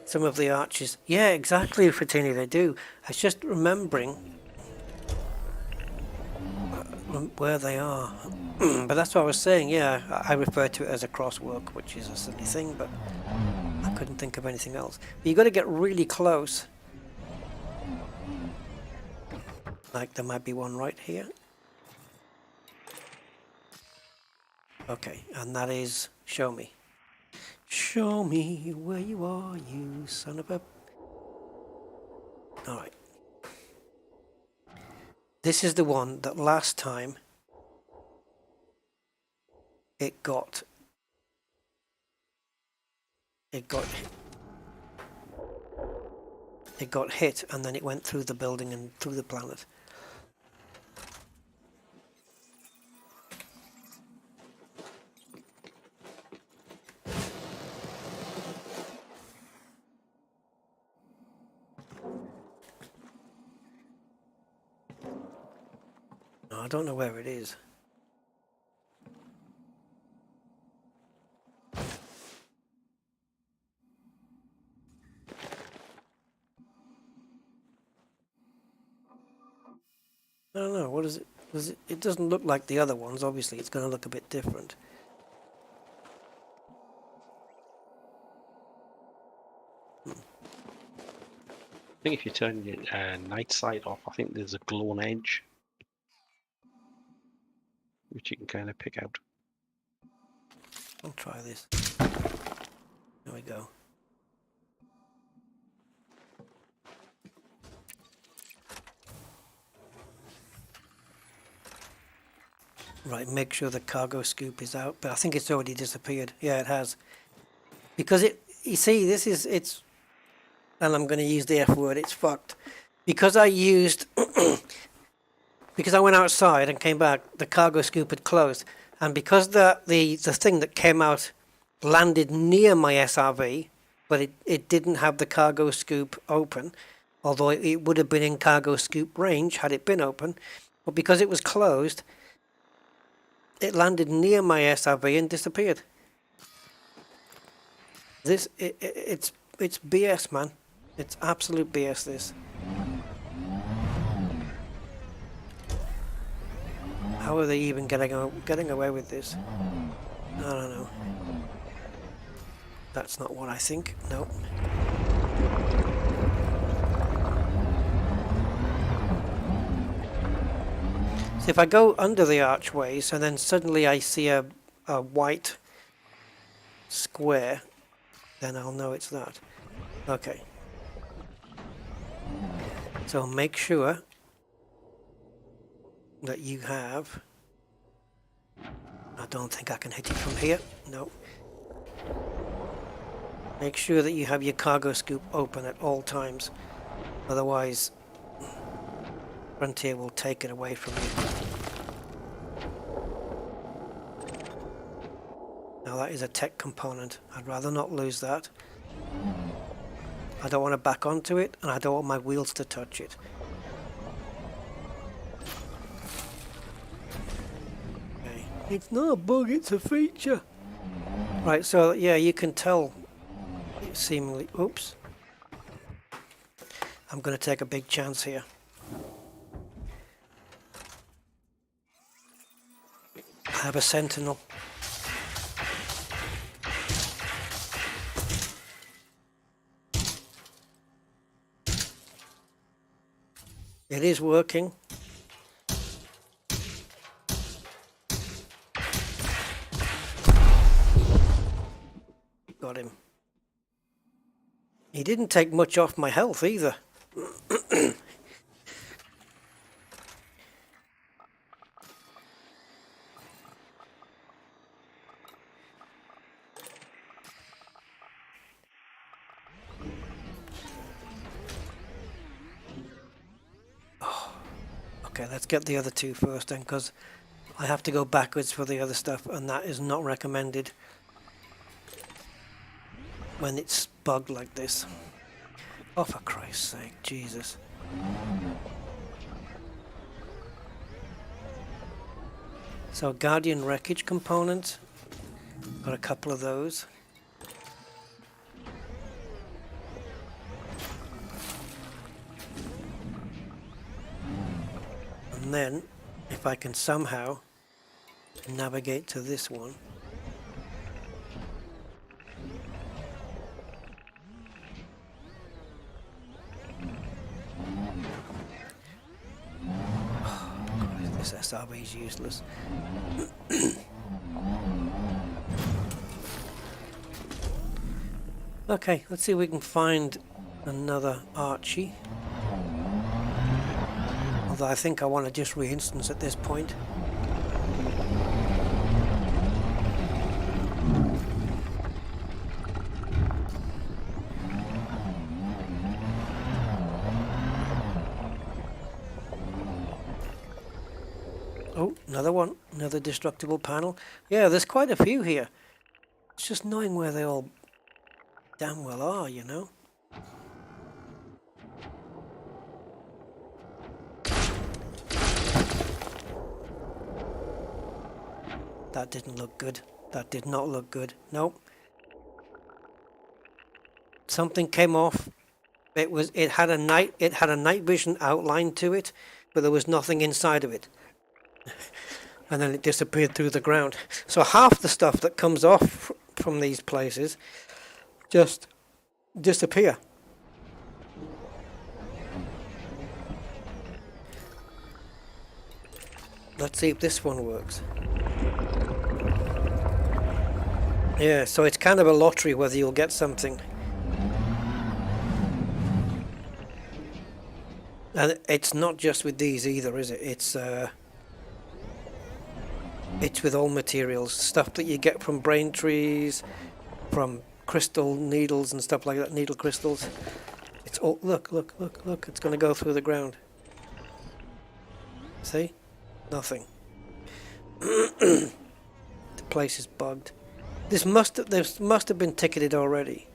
Some of the arches, yeah, exactly, Fratini, they do. I was just remembering where they are. But that's what I was saying, yeah, I refer to it as a crosswalk, which is a silly thing, but I couldn't think of anything else. But you got to get really close. Like there might be one right here. Okay, and that is show me. Show me where you are, you son of a... Alright. This is the one that last time it got hit, and then it went through the building and through the planet. No, I don't know where it is. I don't know, what is it? It doesn't look like the other ones, obviously it's going to look a bit different. I think if you turn your night sight off, I think there's a glowing edge, which you can kind of pick out. I'll try this. There we go. Right, make sure the cargo scoop is out, but I think it's already disappeared. Yeah, it has. Because you see, it's and I'm going to use the F word, it's fucked. Because I used, because I went outside and came back, the cargo scoop had closed. And because the thing that came out landed near my SRV, but it didn't have the cargo scoop open, although it would have been in cargo scoop range had it been open. But because it was closed, it landed near my SRV and disappeared. It's BS, man. It's absolute BS, this. How are they even getting away with this? I don't know. That's not what I think. No. So if I go under the archways and then suddenly I see a white square, then I'll know it's that. Okay. So make sure that you have... I don't think I can hit it from here. No. Make sure that you have your cargo scoop open at all times. Otherwise, Frontier will take it away from you. Now that is a tech component. I'd rather not lose that. I don't want to back onto it, and I don't want my wheels to touch it. Okay. It's not a bug, it's a feature. Right, so yeah, you can tell seemingly... Oops. I'm going to take a big chance here. I have a sentinel. It is working. Got him. He didn't take much off my health either. Okay, let's get the other two first then, because I have to go backwards for the other stuff, and that is not recommended when it's bugged like this. Oh, for Christ's sake, Jesus. So, Guardian wreckage components, got a couple of those. And then, if I can somehow navigate to this one. This SRB is useless. Okay, let's see if we can find another Archie. Although I think I want to just re-instance at this point. Oh, another one. Another destructible panel. Yeah, there's quite a few here. It's just knowing where they all damn well are, you know? That didn't look good. That did not look good. Nope. Something came off. It had a night vision outline to it, but there was nothing inside of it. And then it disappeared through the ground. So half the stuff that comes off from these places just disappear. Let's see if this one works. Yeah, so it's kind of a lottery whether you'll get something. And it's not just with these either, is it? It's with all materials. Stuff that you get from brain trees, from crystal needles and stuff like that, needle crystals. It's all, look, it's going to go through the ground. See? Nothing. The place is bugged. This must have been ticketed already.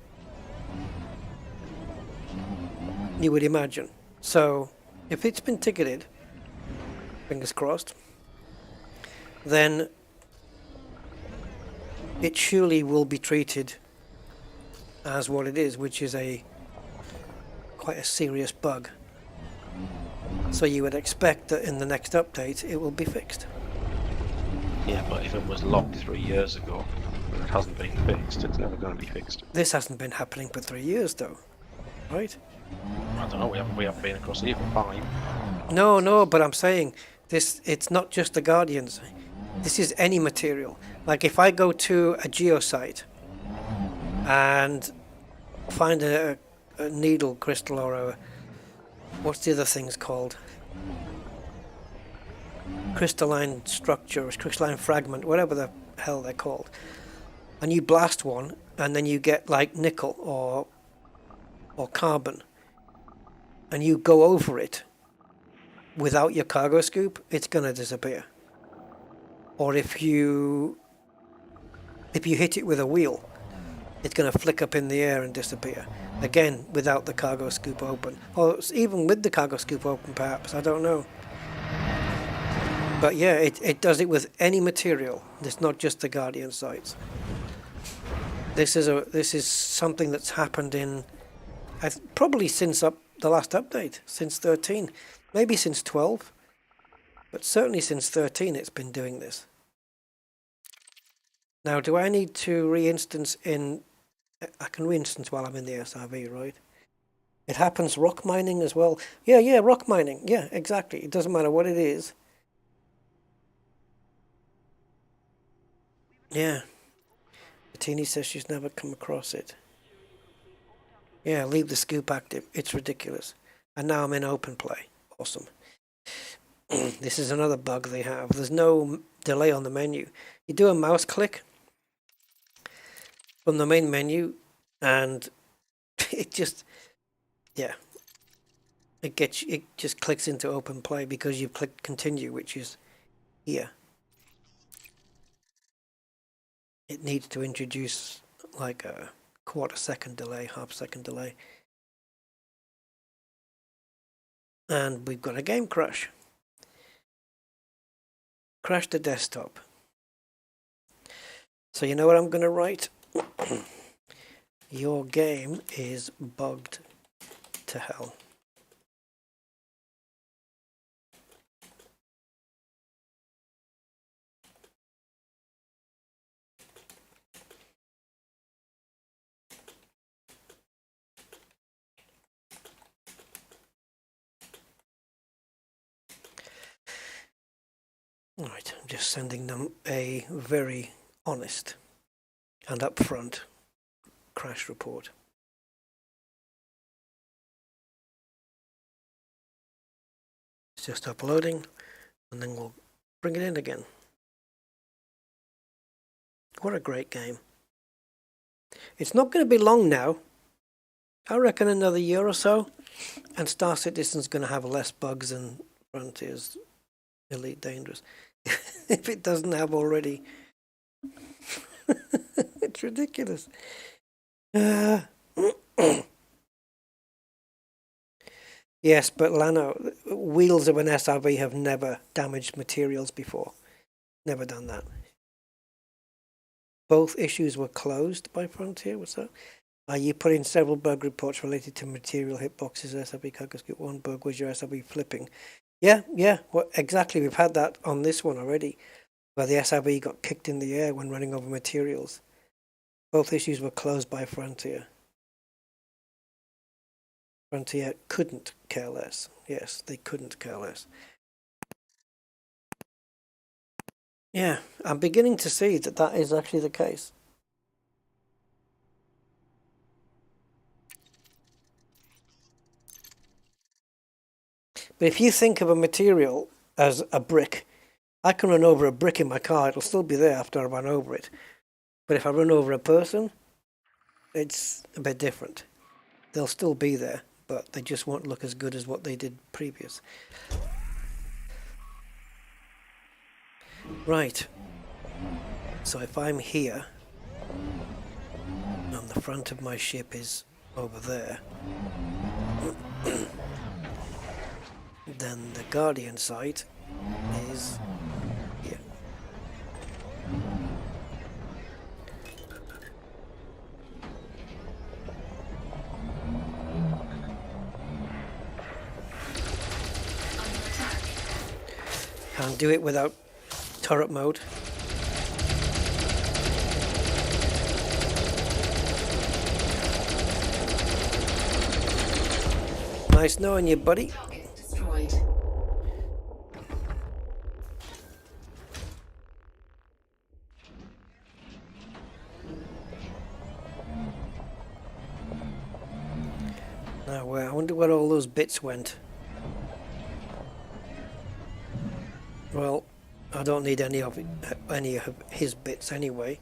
You would imagine. So, if it's been ticketed, fingers crossed, then it surely will be treated as what it is, which is quite a serious bug. So you would expect that in the next update it will be fixed. Yeah, but if it was locked 3 years ago, and it hasn't been fixed, it's never going to be fixed. This hasn't been happening for 3 years though, right? I don't know, we haven't been across here for 5. No, but I'm saying it's not just the Guardians. This is any material. Like if I go to a geosite and find a needle crystal or a, what's the other things called? Crystalline structure, crystalline fragment, whatever the hell they're called. And you blast one and then you get like nickel or carbon and you go over it without your cargo scoop, it's going to disappear. Or if you hit it with a wheel, it's going to flick up in the air and disappear. Again, without the cargo scoop open. Or even with the cargo scoop open, perhaps. I don't know. But yeah, it does it with any material. It's not just the Guardian sites. This is something that's happened in probably since the last update, since 13, maybe since 12, but certainly since 13 it's been doing this. Now, do I need to re-instance in? I can re-instance while I'm in the SRV, right? It happens rock mining as well. Yeah, rock mining. Yeah, exactly. It doesn't matter what it is. Yeah. Bettini says she's never come across it. Yeah, leave the scoop active. It's ridiculous. And now I'm in open play. Awesome. This is another bug they have. There's no delay on the menu. You do a mouse click from the main menu and it just, yeah, it just clicks into open play because you've clicked continue, which is here. It needs to introduce like a quarter-second delay, half-second delay. And we've got a game crash. Crash the desktop. So you know what I'm going to write? Your game is bugged to hell. Right, I'm just sending them a very honest and upfront crash report. It's just uploading and then we'll bring it in again. What a great game. It's not going to be long now. I reckon another year or so, and Star Citizen's going to have less bugs than Frontiers Elite Dangerous. If it doesn't have already. It's ridiculous. Yes, but Lano, wheels of an SRV have never damaged materials before. Never done that. Both issues were closed by Frontier. What's that? You put in several bug reports related to material hitboxes, SRV cargo scoop. One bug was your SRV flipping. Yeah, well, exactly. We've had that on this one already, where the SRV got kicked in the air when running over materials. Both issues were closed by Frontier. Frontier couldn't care less. Yes, they couldn't care less. Yeah, I'm beginning to see that that is actually the case. But if you think of a material as a brick, I can run over a brick in my car, it'll still be there after I run over it. But if I run over a person, it's a bit different. They'll still be there, but they just won't look as good as what they did previous. Right, so if I'm here and the front of my ship is over there, then the Guardian site is here. Can't do it without turret mode. Nice knowing you, buddy. Target destroyed. Now, I wonder where all those bits went. Well, I don't need any of his bits anyway.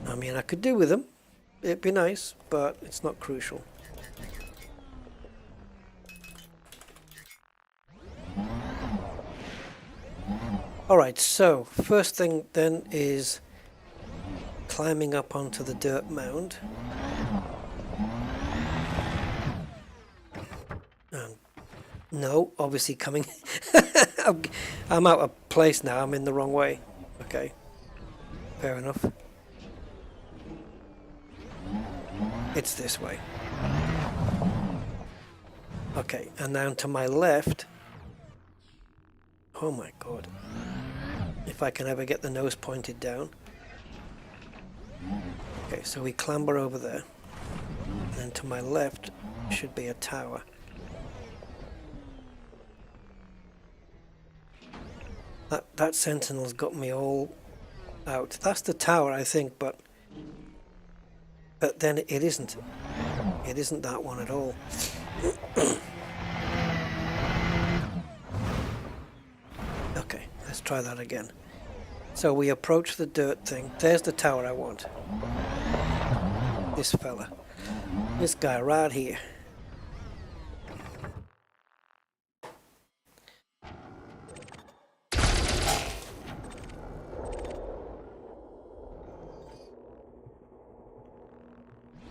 I mean, I could do with them. It'd be nice, but it's not crucial. Alright, so first thing then is climbing up onto the dirt mound. No, obviously coming. I'm out of place now. I'm in the wrong way. Okay, fair enough. It's this way. Okay, and now to my left. Oh my god. If I can ever get the nose pointed down. Okay, so we clamber over there. And then to my left should be a tower. That sentinel's got me all out. That's the tower, I think, but then it isn't. It isn't that one at all. Okay, let's try that again. So we approach the dirt thing. There's the tower I want. This fella. This guy right here.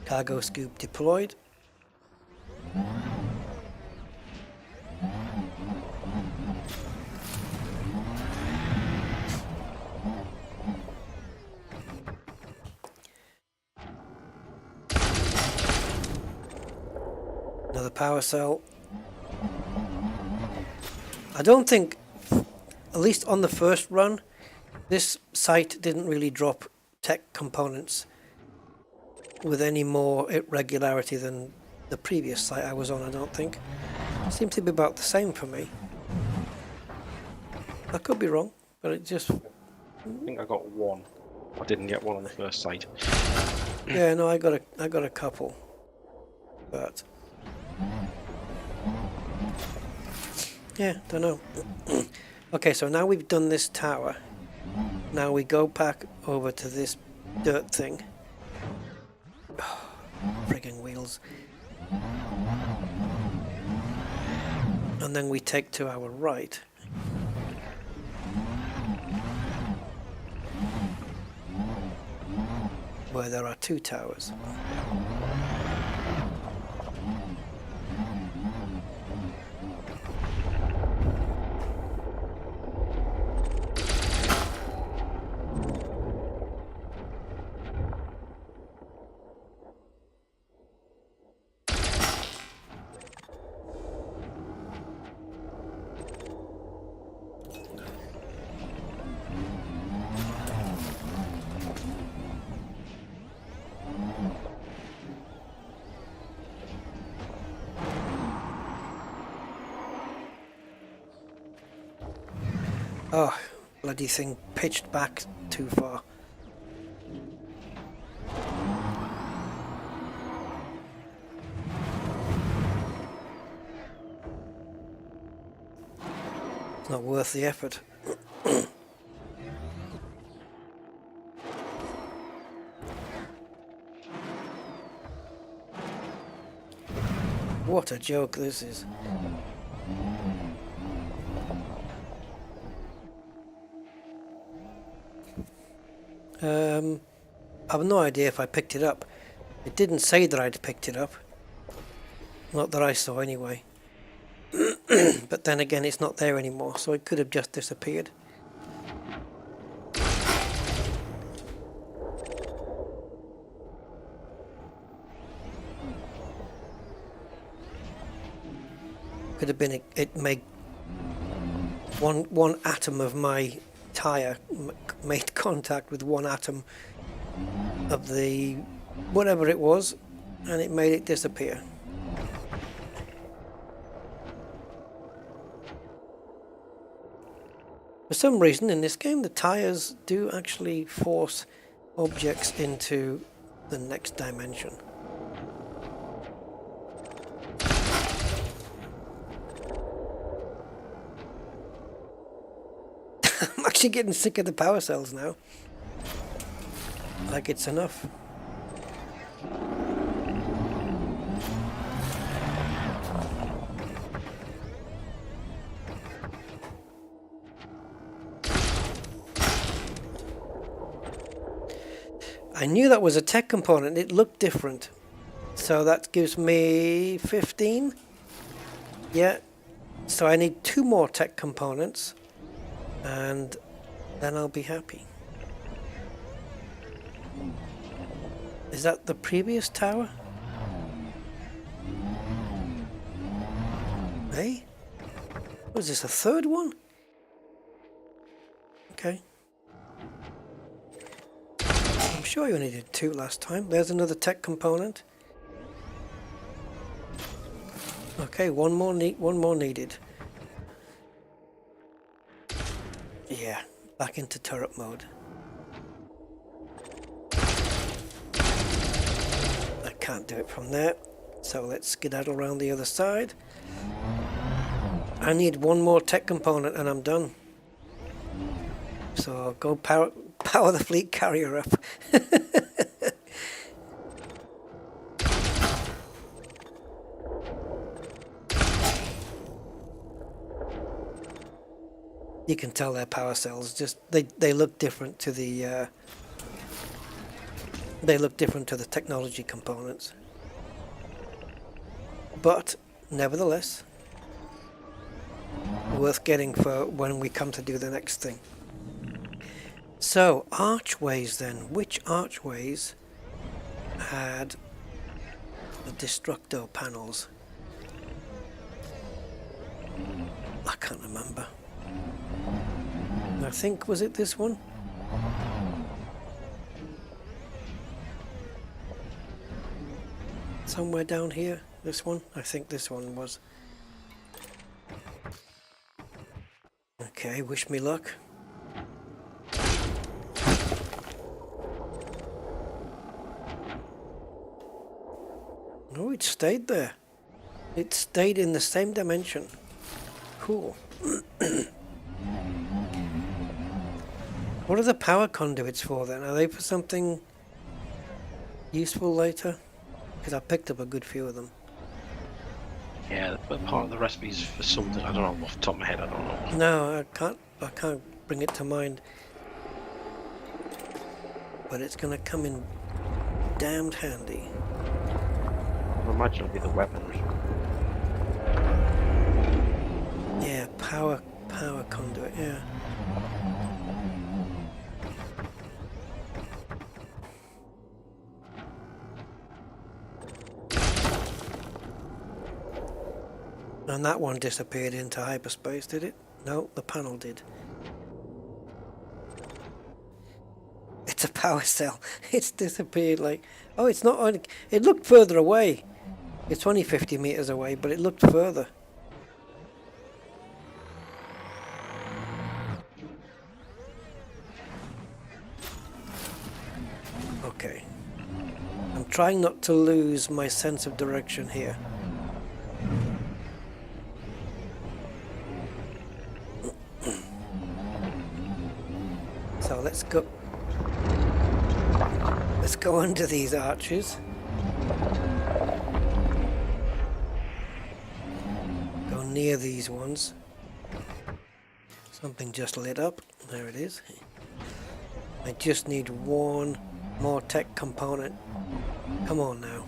Cargo scoop deployed. Another power cell. I don't think, at least on the first run, this site didn't really drop tech components with any more irregularity than the previous site I was on, I don't think. It seemed to be about the same for me. I could be wrong, but it just... I think I got one. I didn't get one on the first site. Yeah, no, I got a couple. But... yeah, don't know. Okay, so now we've done this tower. Now we go back over to this dirt thing. Frigging wheels. And then we take to our right. Where there are two towers. Oh, bloody thing pitched back too far. It's not worth the effort. What a joke this is. I have no idea if I picked it up. It didn't say that I'd picked it up. Not that I saw anyway. But then again, it's not there anymore, so it could have just disappeared. Could have been it made one atom of my tire made contact with one atom of the whatever it was, and it made it disappear. For some reason in this game the tires do actually force objects into the next dimension. I'm actually getting sick of the power cells now. Like it's enough. I knew that was a tech component. It looked different. So that gives me 15. Yeah. So I need 2 more tech components. And then I'll be happy. Is that the previous tower? Hey? Was this a third one? Okay. I'm sure you only did 2 last time. There's another tech component. Okay, one more needed. Yeah, back into turret mode. I can't do it from there, so let's skedaddle around the other side. I need 1 more tech component and I'm done. So I'll go power the fleet carrier up. You can tell their power cells just they look different to the technology components, but nevertheless worth getting for when we come to do the next thing. So archways then, which archways had the destructo panels? I can't remember. I think, was it this one? Somewhere down here, this one? I think this one was. Okay, wish me luck. Oh, it stayed there. It stayed in the same dimension. Cool. What are the power conduits for then? Are they for something useful later? Because I picked up a good few of them. Yeah, but part of the recipe's for something. I don't know off the top of my head. I don't know. No, I can't bring it to mind. But it's going to come in damned handy. I imagine it'll be the weapons. Yeah, power conduit. Yeah. And that one disappeared into hyperspace, did it? No, the panel did. It's a power cell. It's disappeared like... Oh, it's not... On, it looked further away. It's only 50 meters away, but it looked further. Okay. I'm trying not to lose my sense of direction here. So let's go under these arches. near these ones. Something just lit up. There it is. I just need one more tech component. Come on now.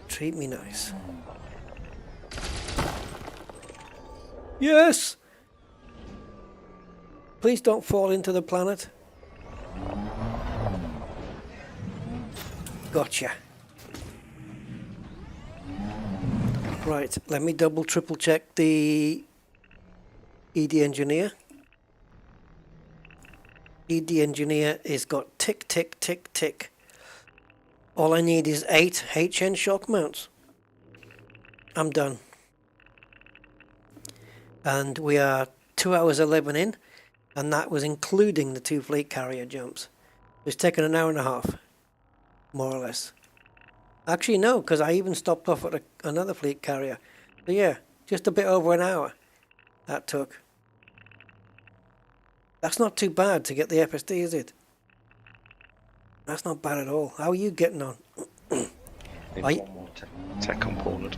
Treat me nice. Yes! Please don't fall into the planet. Gotcha. Right, let me double triple check the ED Engineer. ED Engineer is got tick, tick, tick, tick. All I need is 8 HN shock mounts. I'm done. And we are 2 hours 11 in, and that was including the 2 fleet carrier jumps. It's taken an hour and a half, more or less. Actually, no, because I even stopped off at another fleet carrier. So yeah, just a bit over an hour that took. That's not too bad to get the FSD, is it? That's not bad at all. How are you getting on? Maybe one more tech component.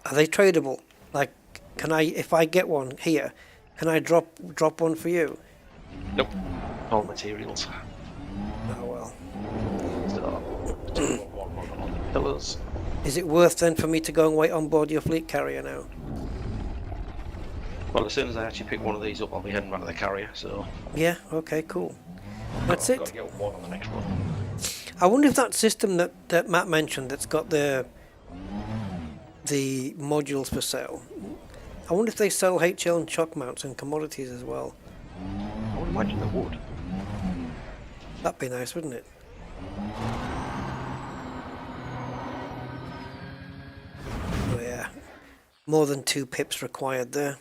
Are they tradable? Like, can I, if I get one here, can I drop one for you? Nope. All materials. Oh well. So, on the pillars. Is it worth then for me to go and wait on board your fleet carrier now? Well, as soon as I actually pick one of these up, I'll be heading back to the carrier, so... Yeah, okay, cool. That's I've got it. to get one on the next one. I wonder if that system that Matt mentioned that's got the modules for sale, I wonder if they sell HL and shock mounts and commodities as well. I would imagine they would. That'd be nice, wouldn't it? Oh yeah. More than 2 pips required there.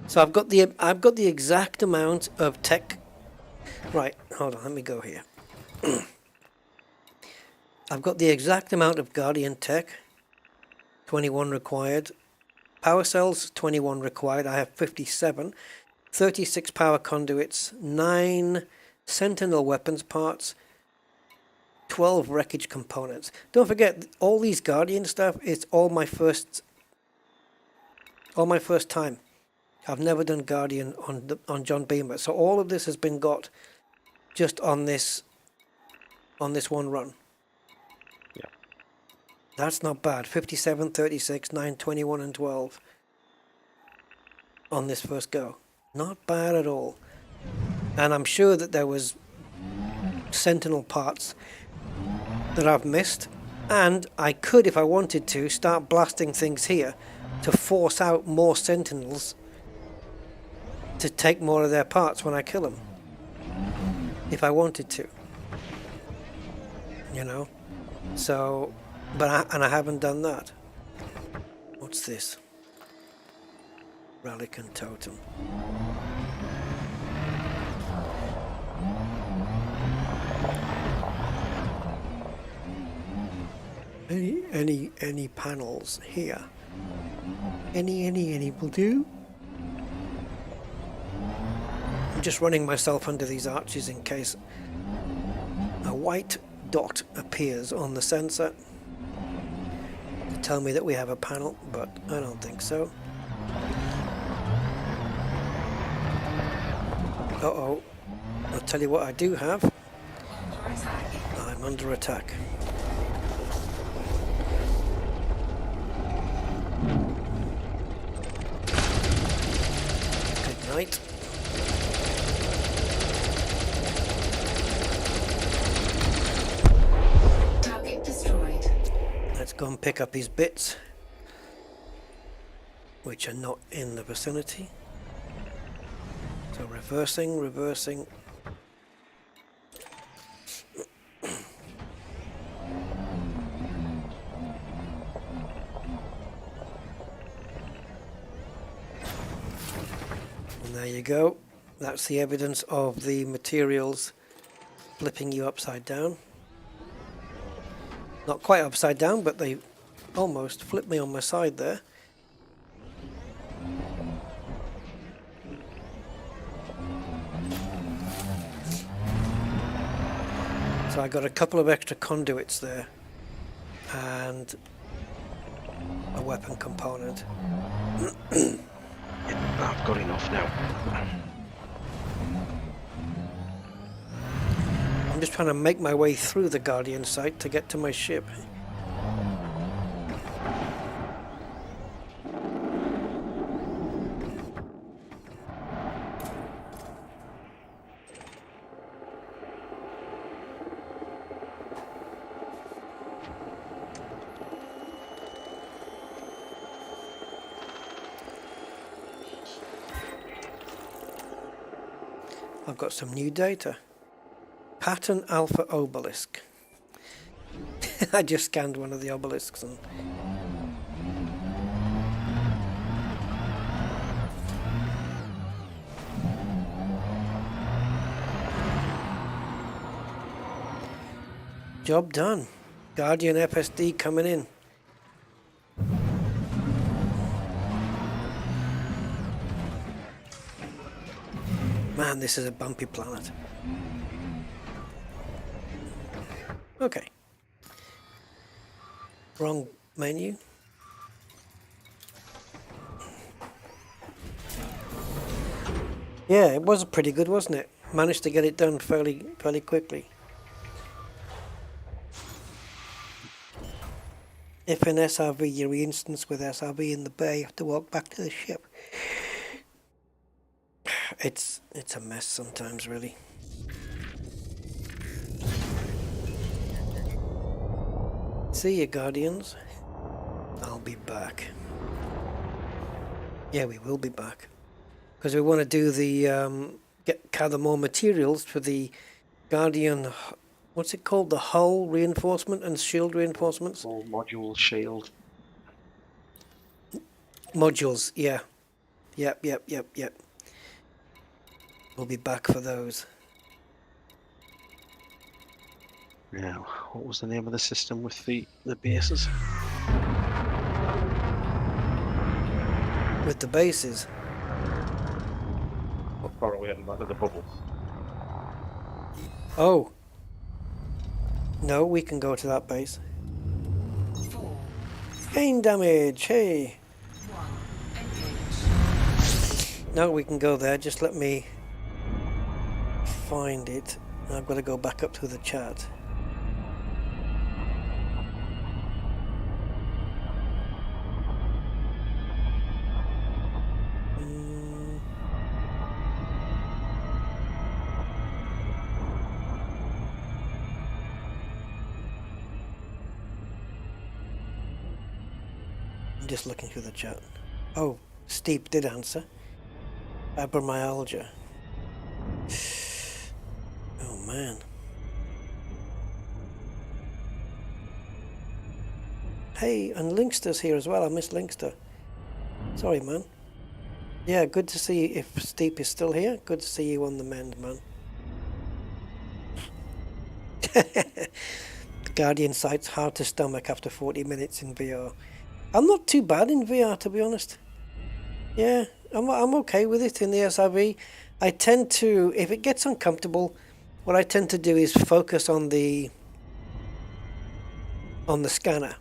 So I've got the exact amount of tech. Right, hold on, let me go here. I've got the exact amount of Guardian tech. 21 required. Power cells, 21 required. I have 57. 36 power conduits, 9 Sentinel weapons parts, 12 wreckage components. Don't forget, all these Guardian stuff is all my first time. I've never done Guardian on John Beamer, so all of this has been got just on this one run. Yeah. That's not bad. 57, 36, 9, 21 and 12 on this first go. Not bad at all. And I'm sure that there was Sentinel parts that I've missed, and I could, if I wanted to, start blasting things here to force out more Sentinels to take more of their parts when I kill them, if I wanted to, you know. So, but I haven't done that. What's this? Relic and totem. Any panels here? Any will do. I'm just running myself under these arches in case a white dot appears on the sensor to tell me that we have a panel, but I don't think so. Uh-oh. I'll tell you what I do have. I'm under attack. Good night. Target destroyed. Let's go and pick up these bits, which are not in the vicinity. So reversing. And there you go. That's the evidence of the materials flipping you upside down. Not quite upside down, but they almost flipped me on my side there. So So I got a couple of extra conduits there and a weapon component. I've got enough now. I'm just trying to make my way through the Guardian site to get to my ship. I've got some new data. Pattern Alpha Obelisk. I just scanned one of the obelisks and job done. Guardian FSD coming in. Man, this is a bumpy planet. Okay. Wrong menu. Yeah, it was pretty good, wasn't it? Managed to get it done fairly quickly. If in SRV you re-instance with SRV in the bay, you have to walk back to the ship. It's a mess sometimes, really. See you, Guardians. I'll be back. Yeah, we will be back. Because we want to do the, gather more materials for the Guardian, what's it called? The hull reinforcement and shield reinforcements? All module shield. Modules, yeah. Yep. We'll be back for those. Now, what was the name of the system with the bases? With the bases. How far away and back to the bubble? Oh. No, we can go to that base. 4, Gain damage, hey. 1, engage. No, we can go there, just let me find it. I've got to go back up to the chat. Just looking through the chat. Oh, Steve did answer. Fibromyalgia. Oh man. Hey, and Linkster's here as well. I missed Linkster. Sorry, man. Yeah, good to see if Steve is still here. Good to see you on the mend, man. Guardian site's hard to stomach after 40 minutes in VR. I'm not too bad in VR, to be honest. Yeah, I'm okay with it in the SRV. I tend to, if it gets uncomfortable, what I tend to do is focus on the scanner,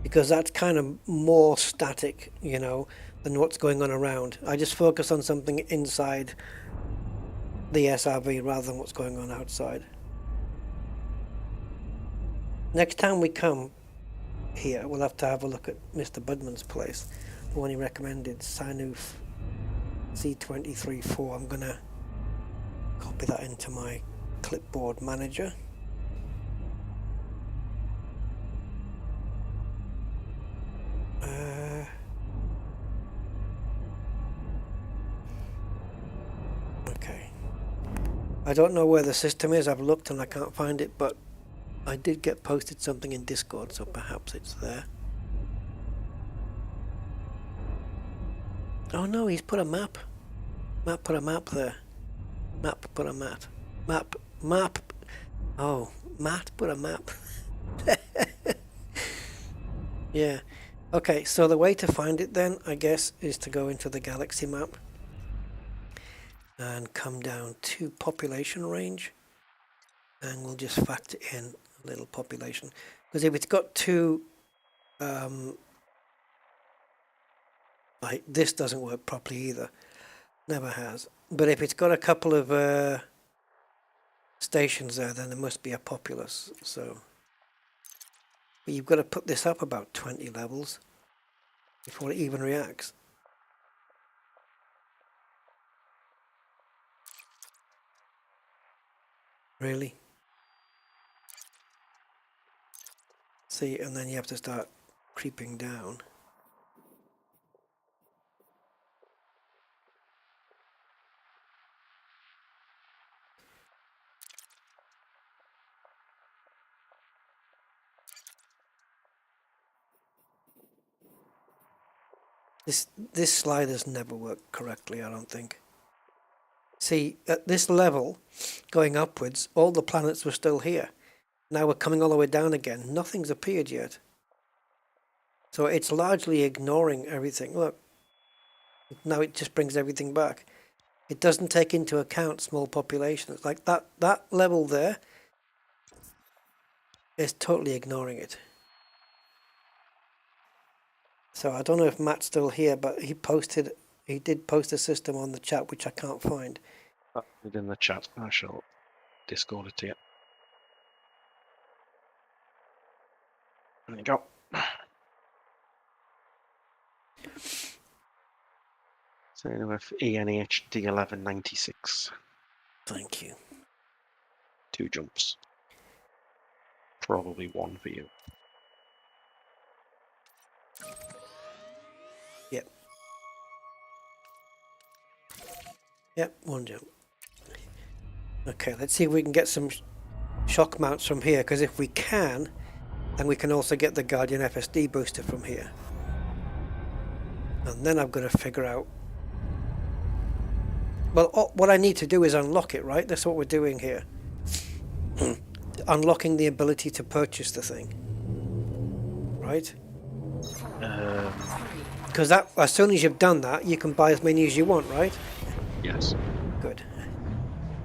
because that's kind of more static, you know, than what's going on around. I just focus on something inside the SRV rather than what's going on outside. Next time we come here, we'll have to have a look at Mr. Budman's place, the one he recommended, Sinoof C23.4. I'm gonna copy that into my clipboard manager. Okay. I don't know where the system is. I've looked and I can't find it, but I did get posted something in Discord, so perhaps it's there. Oh no, he's put a map. Matt put a map there. Matt put a map. Map. Oh, Matt put a map. Yeah. Okay, so the way to find it then, I guess, is to go into the galaxy map and come down to population range and we'll just factor in a little population. Because if it's got two, like this doesn't work properly either, never has. But if it's got a couple of stations there, then there must be a populace. So but you've got to put this up about 20 levels before it even reacts. Really? See, and then you have to start creeping down. This sliders never worked correctly, I don't think. See, at this level, going upwards, all the planets were still here. Now we're coming all the way down again. Nothing's appeared yet. So it's largely ignoring everything. Look, now it just brings everything back. It doesn't take into account small populations. Like that level there is totally ignoring it. So I don't know if Matt's still here, but he did post a system on the chat, which I can't find. It's in the chat. I shall Discord it to you. There you go. So we have ENEH D1196. Thank you. 2 jumps. Probably 1 for you. Yep. Yep, 1 jump. Okay, let's see if we can get some shock mounts from here, because if we can, then we can also get the Guardian FSD Booster from here. And then I've got to figure out... Well, what I need to do is unlock it, right? That's what we're doing here. Unlocking the ability to purchase the thing. Right? Because that, as soon as you've done that, you can buy as many as you want, right? Yes. Good.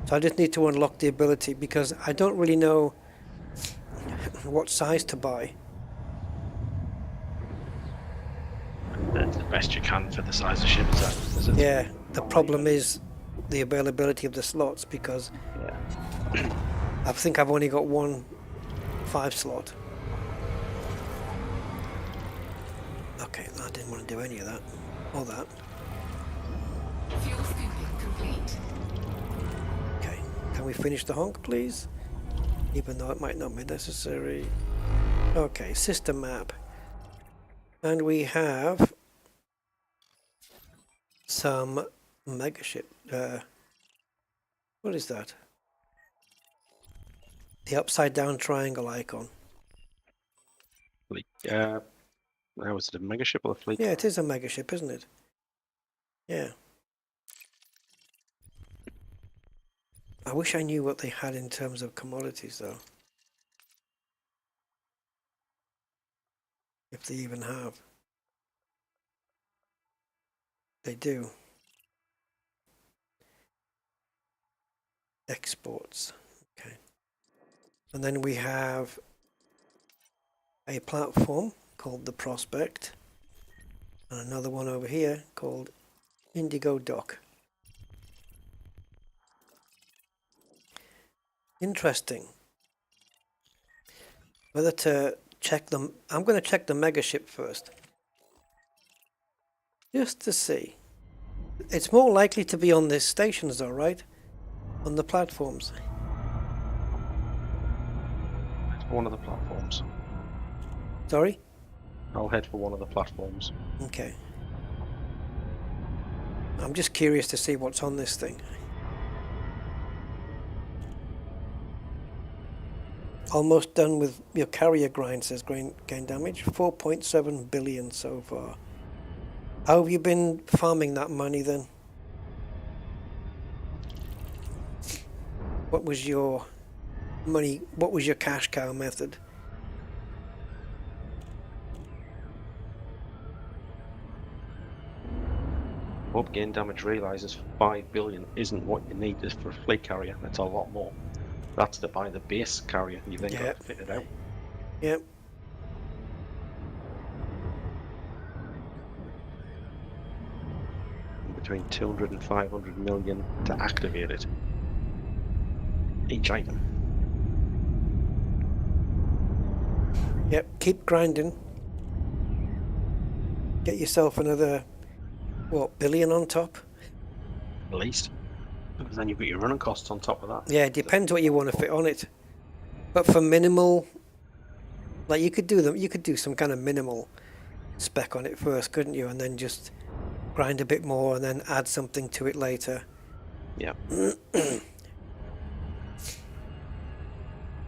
So I just need to unlock the ability, because I don't really know what size to buy. The best you can for the size of ship, is it? Yeah, the problem is the availability of the slots, because Yeah. I think I've only got 1 5 slot. Okay, I didn't want to do any of that. Or that. Fuel scooping complete. Okay, can we finish the honk, please? Even though it might not be necessary. Okay, system map. And we have some megaship. What is that? The upside down triangle icon. Now is it a megaship or a fleet? Yeah, it is a megaship, isn't it? Yeah. I wish I knew what they had in terms of commodities, though. If they even have. They do. Exports. Okay. And then we have a platform called the Prospect. And another one over here called Indigo Dock. Interesting. Whether to check them, I'm going to check the megaship first. Just to see. It's more likely to be on the stations though, right? On the platforms. Head for one of the platforms. Sorry? I'll head for one of the platforms. Okay. I'm just curious to see what's on this thing. Almost done with your carrier grind, says gain damage. 4.7 billion so far. How have you been farming that money then? What was your money, what was your cash cow method? But gain damage realizes 5 billion isn't what you need for a fleet carrier. That's a lot more. That's to buy the base carrier. You then Yeah. got to fit it out. Yep. Between 200 and 500 million to activate it. Each item. Yep. Keep grinding. Get yourself another, what, billion on top? At least. Because then you've got your running costs on top of that. Yeah, it depends what you want to fit on it. But for minimal, like you could do some kind of minimal spec on it first, couldn't you? And then just grind a bit more and then add something to it later. Yeah.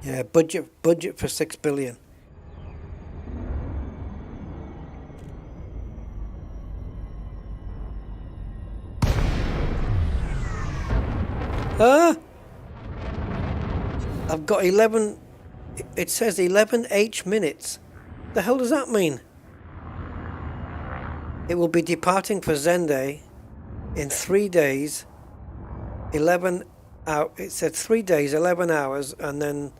Yeah, budget for 6 billion. I've got 11. It says 11 H minutes. The hell does that mean? It will be departing for Zende in 3 days. 11 out. It said 3 days, 11 hours, and then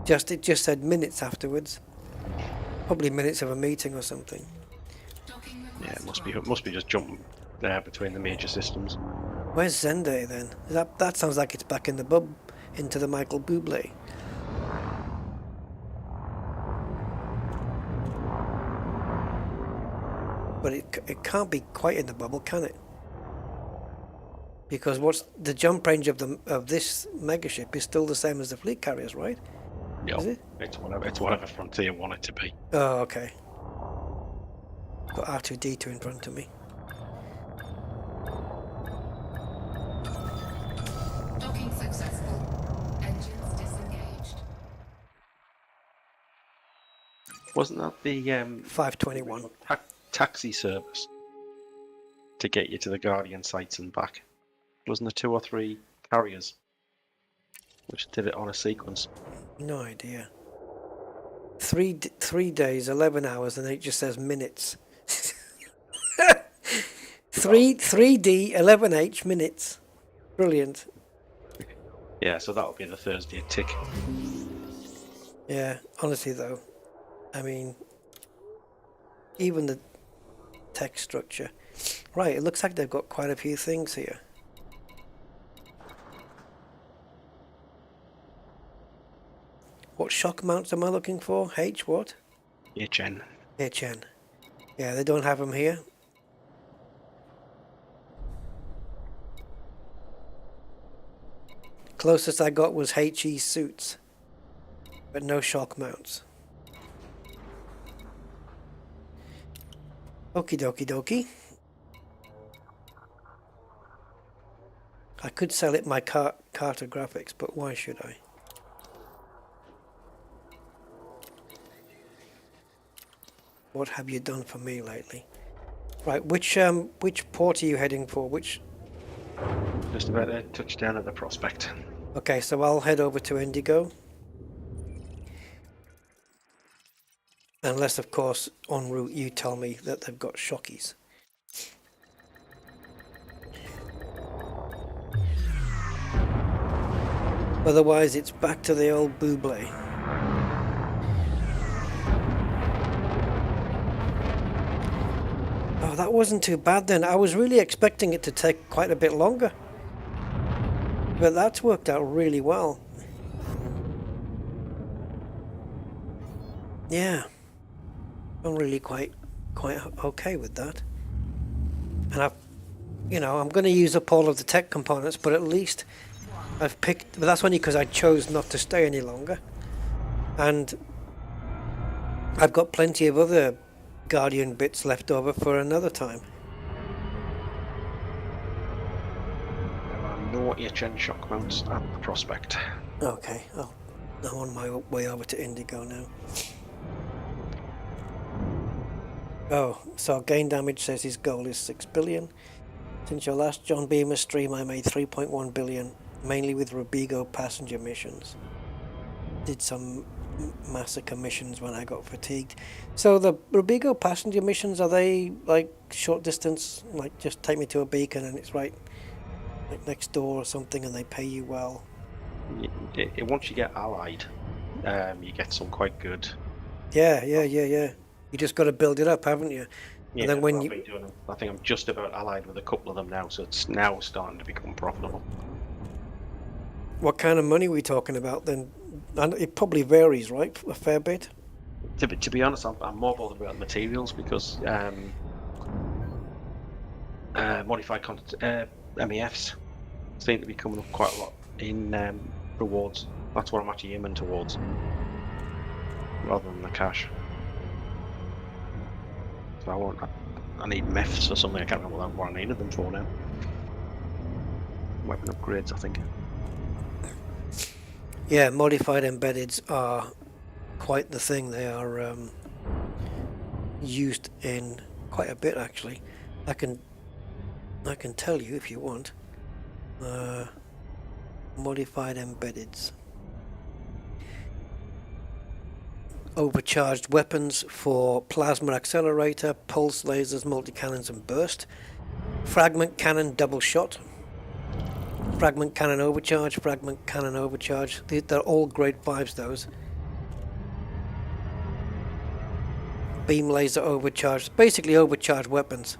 it just said minutes afterwards. Probably minutes of a meeting or something. Docking Yeah, request it must be just jumping there between the major systems. Where's Zende then? That sounds like it's back in the into the Michael Bublé. But it can't be quite in the bubble, can it? Because what's the jump range of this megaship is still the same as the fleet carriers, right? No, Is it? it's whatever Frontier want it to be. Oh, okay. Got R2D2 in front of me. docking successful. Engines disengaged. Wasn't that the 521. taxi service to get you to the Guardian sites and back? Wasn't there 2 or 3 carriers which did it on a sequence? No idea. 3 days, 11 hours, and it just says minutes. 3D, 11H minutes. Brilliant. Yeah, so that'll be the Thursday tick. Yeah, honestly though, I mean, even the text structure. Right, it looks like they've got quite a few things here. What shock mounts am I looking for? H what? HN. HN. Yeah, they don't have them here. Closest I got was HE suits, but no shock mounts. Okie dokie dokie. I could sell it my Carter graphics, but why should I? What have you done for me lately? Right, which port are you heading for? Which? Just about to touch down at the Prospect. Okay, so I'll head over to Indigo. Unless, of course, en route you tell me that they've got shockies. Otherwise, it's back to the old Bublé. Oh, that wasn't too bad then. I was really expecting it to take quite a bit longer. But that's worked out really well. Yeah. I'm really quite okay with that. And I'm going to use up all of the tech components, but at least I've picked, but that's only because I chose not to stay any longer. And I've got plenty of other Guardian bits left over for another time. There are no HN shock mounts at the Prospect. Okay, I'm on my way over to Indigo now. Oh, so Gain Damage says his goal is 6 billion. Since your last John Beamer stream I made 3.1 billion, mainly with Rubigo passenger missions. Did some massacre missions when I got fatigued. So the Rubigo passenger missions, are they like short distance, like just take me to a beacon and it's right like next door or something and they pay you well? once you get allied, you get some quite good. Yeah. You just got to build it up, haven't you? Yeah, And then when I've you been doing them. I think I'm just about allied with a couple of them now, so it's now starting to become profitable. what kind of money are we talking about then? And it probably varies, right? A fair bit. To be honest, I'm more bothered about materials because modified MEFs seem to be coming up quite a lot in rewards. That's what I'm actually aiming towards, rather than the cash. So I need MEFs or something. I can't remember what I needed them for now. Weapon upgrades, I think. Yeah, modified embeddeds are quite the thing. They are used in quite a bit, actually. I can tell you if you want. Modified embeddeds. Overcharged weapons for plasma accelerator, pulse lasers, multi-cannons and burst. Fragment cannon double shot. Fragment cannon overcharge, fragment cannon overcharge. They're all grade 5s, those. Beam laser overcharge. Basically overcharged weapons.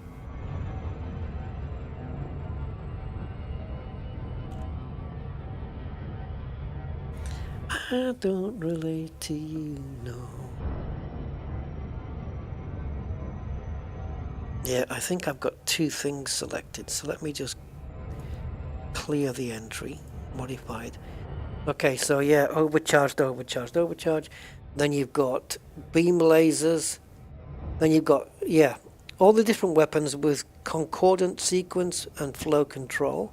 I don't relate to you, no. Yeah, I think I've got 2 things selected, so let me just clear the entry. Modified. Okay, so yeah, overcharged. Then you've got beam lasers. Then you've got, yeah, all the different weapons with concordant sequence and flow control.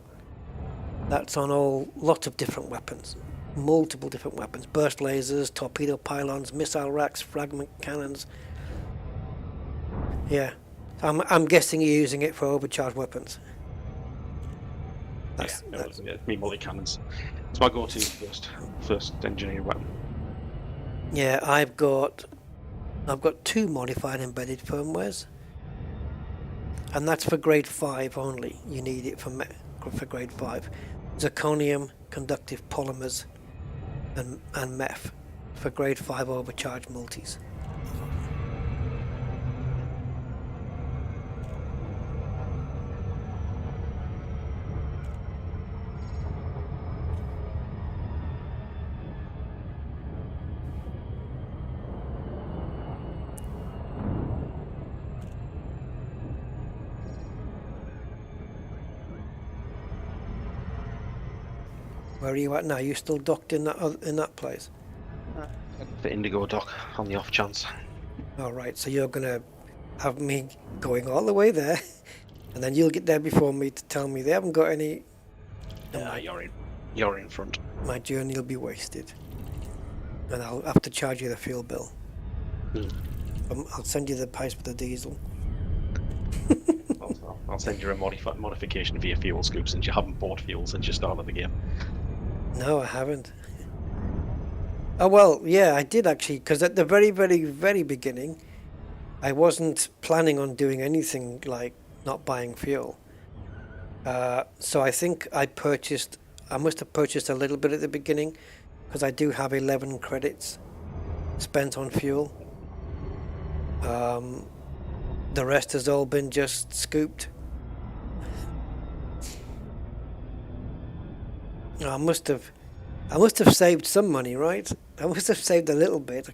That's on lot of different weapons. Multiple different weapons. Burst lasers, torpedo pylons, missile racks, fragment cannons. Yeah. I'm guessing you're using it for overcharged weapons. That's me multi-cannons. It's my go-to first engineer weapon. Yeah, I've got 2 modified embedded firmwares, and that's for grade 5 only. You need it for grade 5. Zirconium, conductive polymers, and MEF for grade 5 overcharged multis. Where are you at now? You still docked in that place? The Indigo dock on the off chance. All right, so you're gonna have me going all the way there, and then you'll get there before me to tell me they haven't got any. You're in front. My journey will be wasted, and I'll have to charge you the fuel bill. I'll send you the price for the diesel. I'll send you a modification for your fuel scoop since you haven't bought fuel since you started the game. No, I haven't. Oh well, yeah, I did actually, because at the very, very, very beginning, I wasn't planning on doing anything like not buying fuel. So I think I must have purchased a little bit at the beginning, because I do have 11 credits spent on fuel. The rest has all been just scooped. I must have saved some money, right? I must have saved a little bit,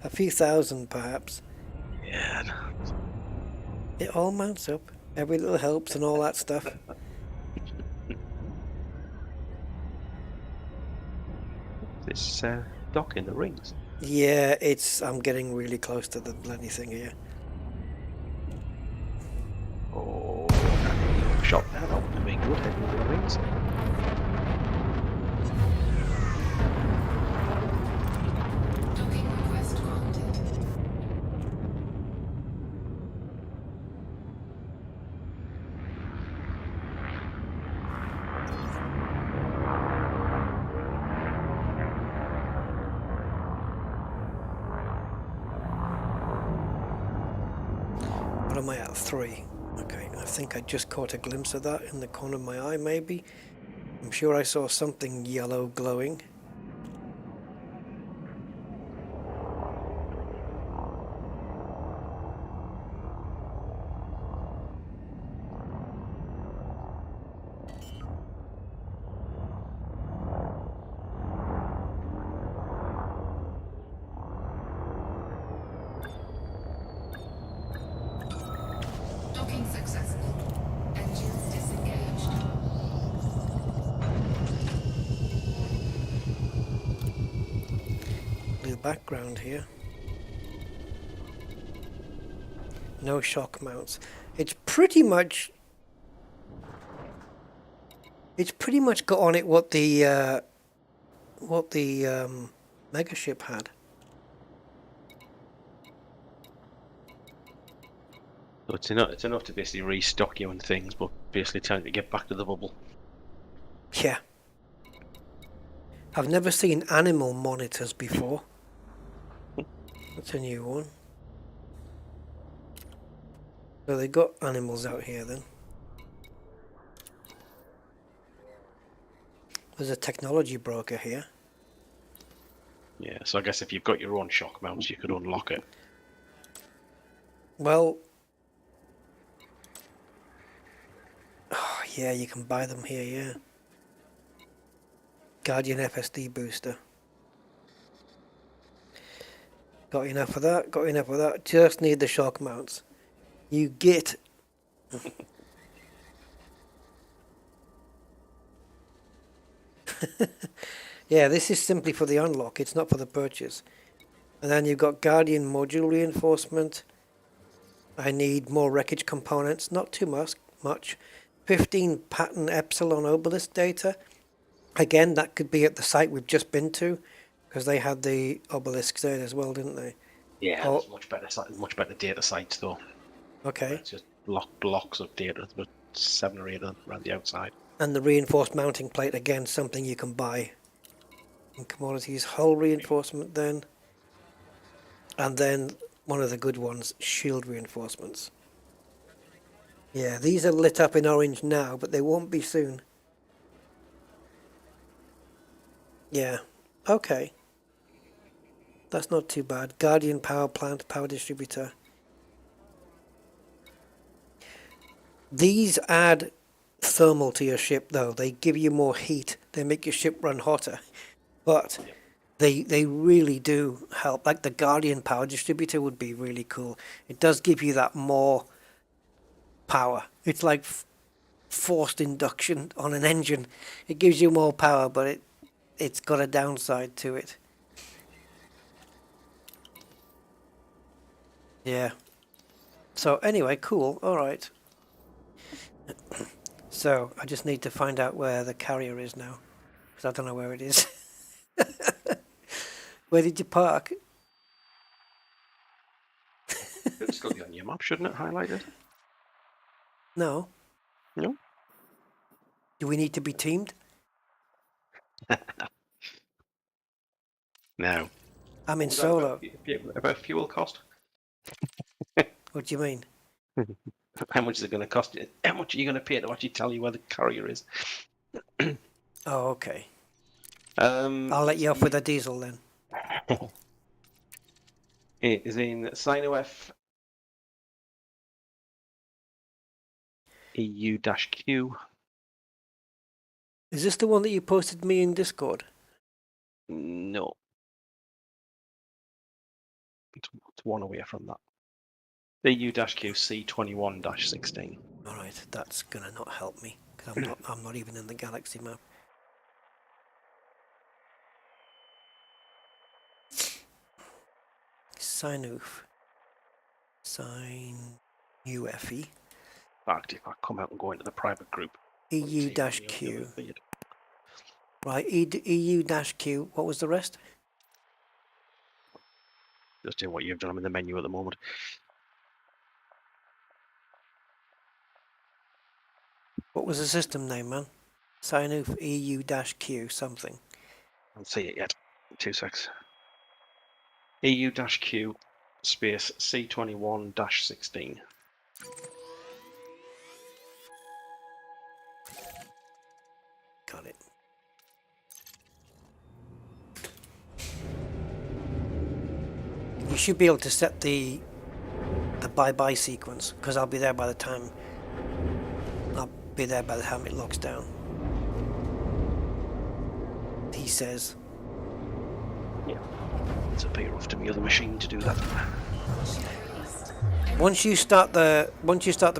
a few thousand perhaps. Yeah. It all mounts up. Every little helps and all that stuff. This dock in the rings. Yeah, I'm getting really close to the bloody thing here. Oh, shot there. That would have been good heading into the rings. Docking request granted. What am I at? 3. Okay, I think I just caught a glimpse of that in the corner of my eye, maybe. I'm sure I saw something yellow glowing. background here. No shock mounts. It's pretty much got on it what the Megaship had. So it's enough to basically restock you and things, but basically telling you to get back to the bubble. Yeah. I've never seen animal monitors before. That's a new one. So they got animals out here then. There's a technology broker here. Yeah, so I guess if you've got your own shock mounts, you could unlock it. Well, oh, yeah, you can buy them here, yeah. Guardian FSD Booster. Got enough of that, got enough of that. Just need the shock mounts. You get... Yeah, this is simply for the unlock, it's not for the purchase. And then you've got Guardian module reinforcement. I need more wreckage components, not too much. 15 pattern epsilon obelisk data. Again, that could be at the site we've just been to, because they had the obelisks there as well, didn't they? Yeah, Oh. it's much better data sites though. Okay. It's just blocks of data, about 7 or 8 of them around the outside. And the reinforced mounting plate, again, something you can buy. And commodities, hull reinforcement then. And then one of the good ones, shield reinforcements. Yeah, these are lit up in orange now, but they won't be soon. Yeah, okay. That's not too bad. Guardian power plant, power distributor. These add thermal to your ship though. They give you more heat. They make your ship run hotter. But they really do help. Like the Guardian power distributor would be really cool. It does give you that more power. It's like forced induction on an engine. It gives you more power, but it's got a downside to it. Yeah. So anyway, cool. All right. So I just need to find out where the carrier is now, because I don't know where it is. Where did you park? It's still be on your map, shouldn't it? Highlighted. No. No. Do we need to be teamed? No. I'm in solo. About fuel cost? What do you mean? How much is it going to cost you? How much are you going to pay to actually tell you where the carrier is? Oh, okay. I'll I'll let you off with a diesel then. It is in SinoF EU-Q. Is this the one that you posted me in Discord? No. It's one away from that. EU-Q C21-16. All right, that's gonna not help me because I'm not even in the galaxy map. Sinuf. Sin-UFE. In fact, if I come out and go into the private group. EU-Q. Right, EU-Q. What was the rest? Just doing what you've done. I'm in the menu at the moment. What was the system name, man? Sinuf EU-Q something. I don't see it yet. 2 secs. EU-Q space C21-16. Got it. You should be able to set the bye-bye sequence, because I'll be there by the time it locks down. He says. Yeah. It's a bit rough to me other machine to do that. Once you start the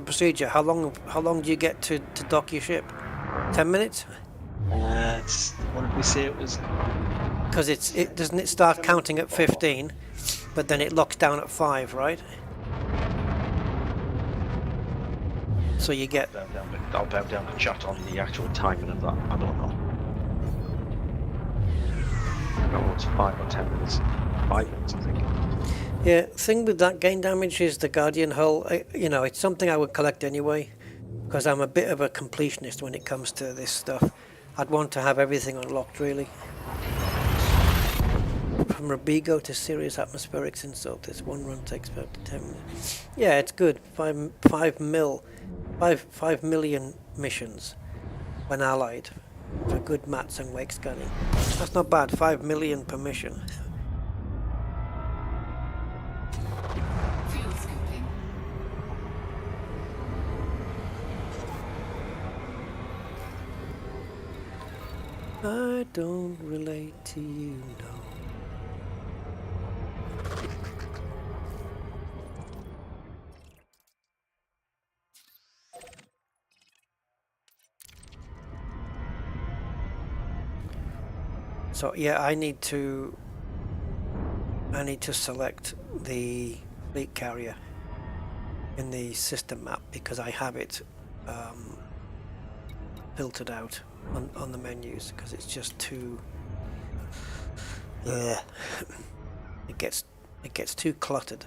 procedure, how long do you get to dock your ship? 10 minutes? What did we say it was? because it doesn't it start counting at 15, but then it locks down at 5, right? So you get. I'll bow down the chat on the actual timing of that. I don't know. No, it's 5 or 10 minutes. 5 minutes, I think. Yeah, thing with that gain damage is the Guardian hull. You know, it's something I would collect anyway, because I'm a bit of a completionist when it comes to this stuff. I'd want to have everything unlocked, really. From Robigo to serious atmospherics insult, this one run takes about 10 minutes. Yeah, it's good. 5 million missions when allied for good mats and wake scanning. That's not bad. 5 million per mission. Fuel scooping. I don't relate to you, no. So yeah, I need to select the fleet carrier in the system map because I have it filtered out on the menus because it's just too it gets too cluttered.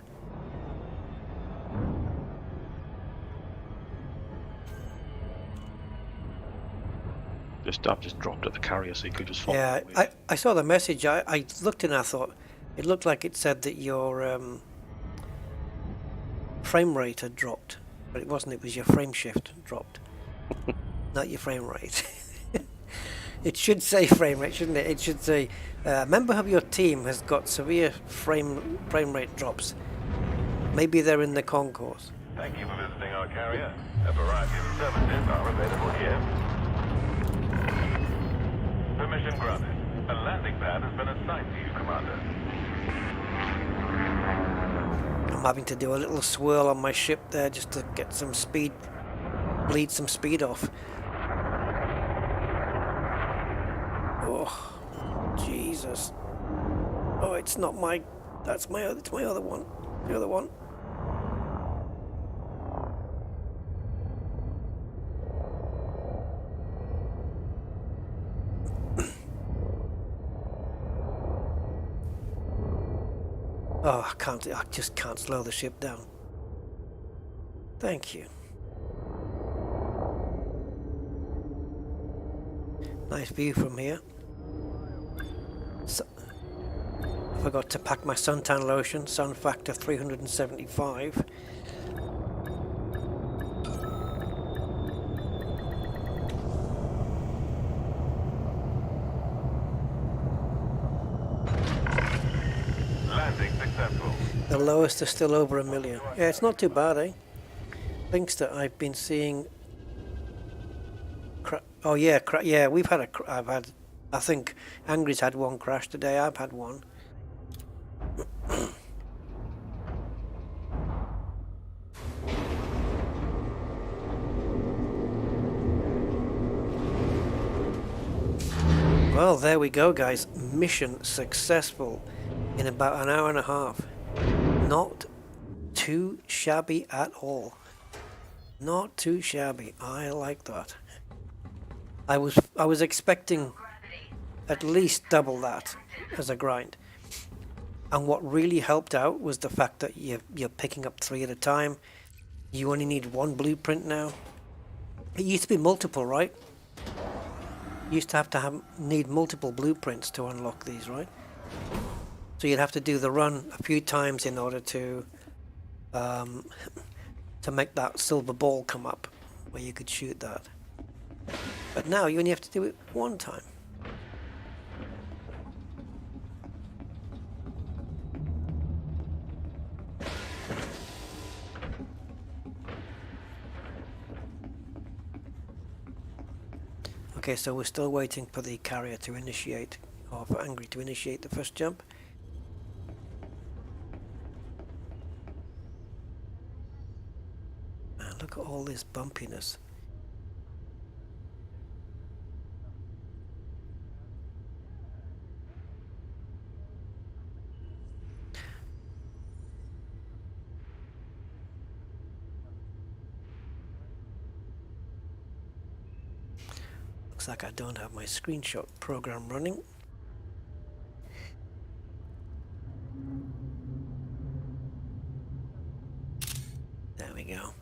I've just dropped at the carrier so you could just follow. Yeah, I saw the message. I looked and I thought it looked like it said that your frame rate had dropped, but it wasn't. It was your frame shift dropped, not your frame rate. It should say frame rate, shouldn't it? It should say a member of your team has got severe frame rate drops. Maybe they're in the concourse. Thank you for visiting our carrier. A variety of services are available here. Permission granted. A landing pad has been assigned to you, Commander. I'm having to do a little swirl on my ship there just to get some speed, bleed some speed off. Oh, Jesus. Oh, it's not my, it's my other one. The other one. Oh, I just can't slow the ship down. Thank you. Nice view from here. So, I forgot to pack my suntan lotion, sun factor 375. The lowest is still over 1 million. Yeah, it's not too bad, eh? Links that I've been seeing. Oh yeah, yeah. We've had I think Angry's had one crash today. I've had one. Well, there we go, guys. Mission successful in about an hour and a half. Not too shabby at all. Not too shabby. I like that. I was expecting at least double that as a grind. And what really helped out was the fact that you're picking up 3 at a time. You only need 1 blueprint now. It used to be multiple, right? You used to need multiple blueprints to unlock these, right? So you'd have to do the run a few times in order to make that silver ball come up where you could shoot that. But now you only have to do it 1 time. Okay, so we're still waiting for the carrier to initiate, or for Angry to initiate the first jump. And look at all this bumpiness. Looks like I don't have my screenshot program running. There we go.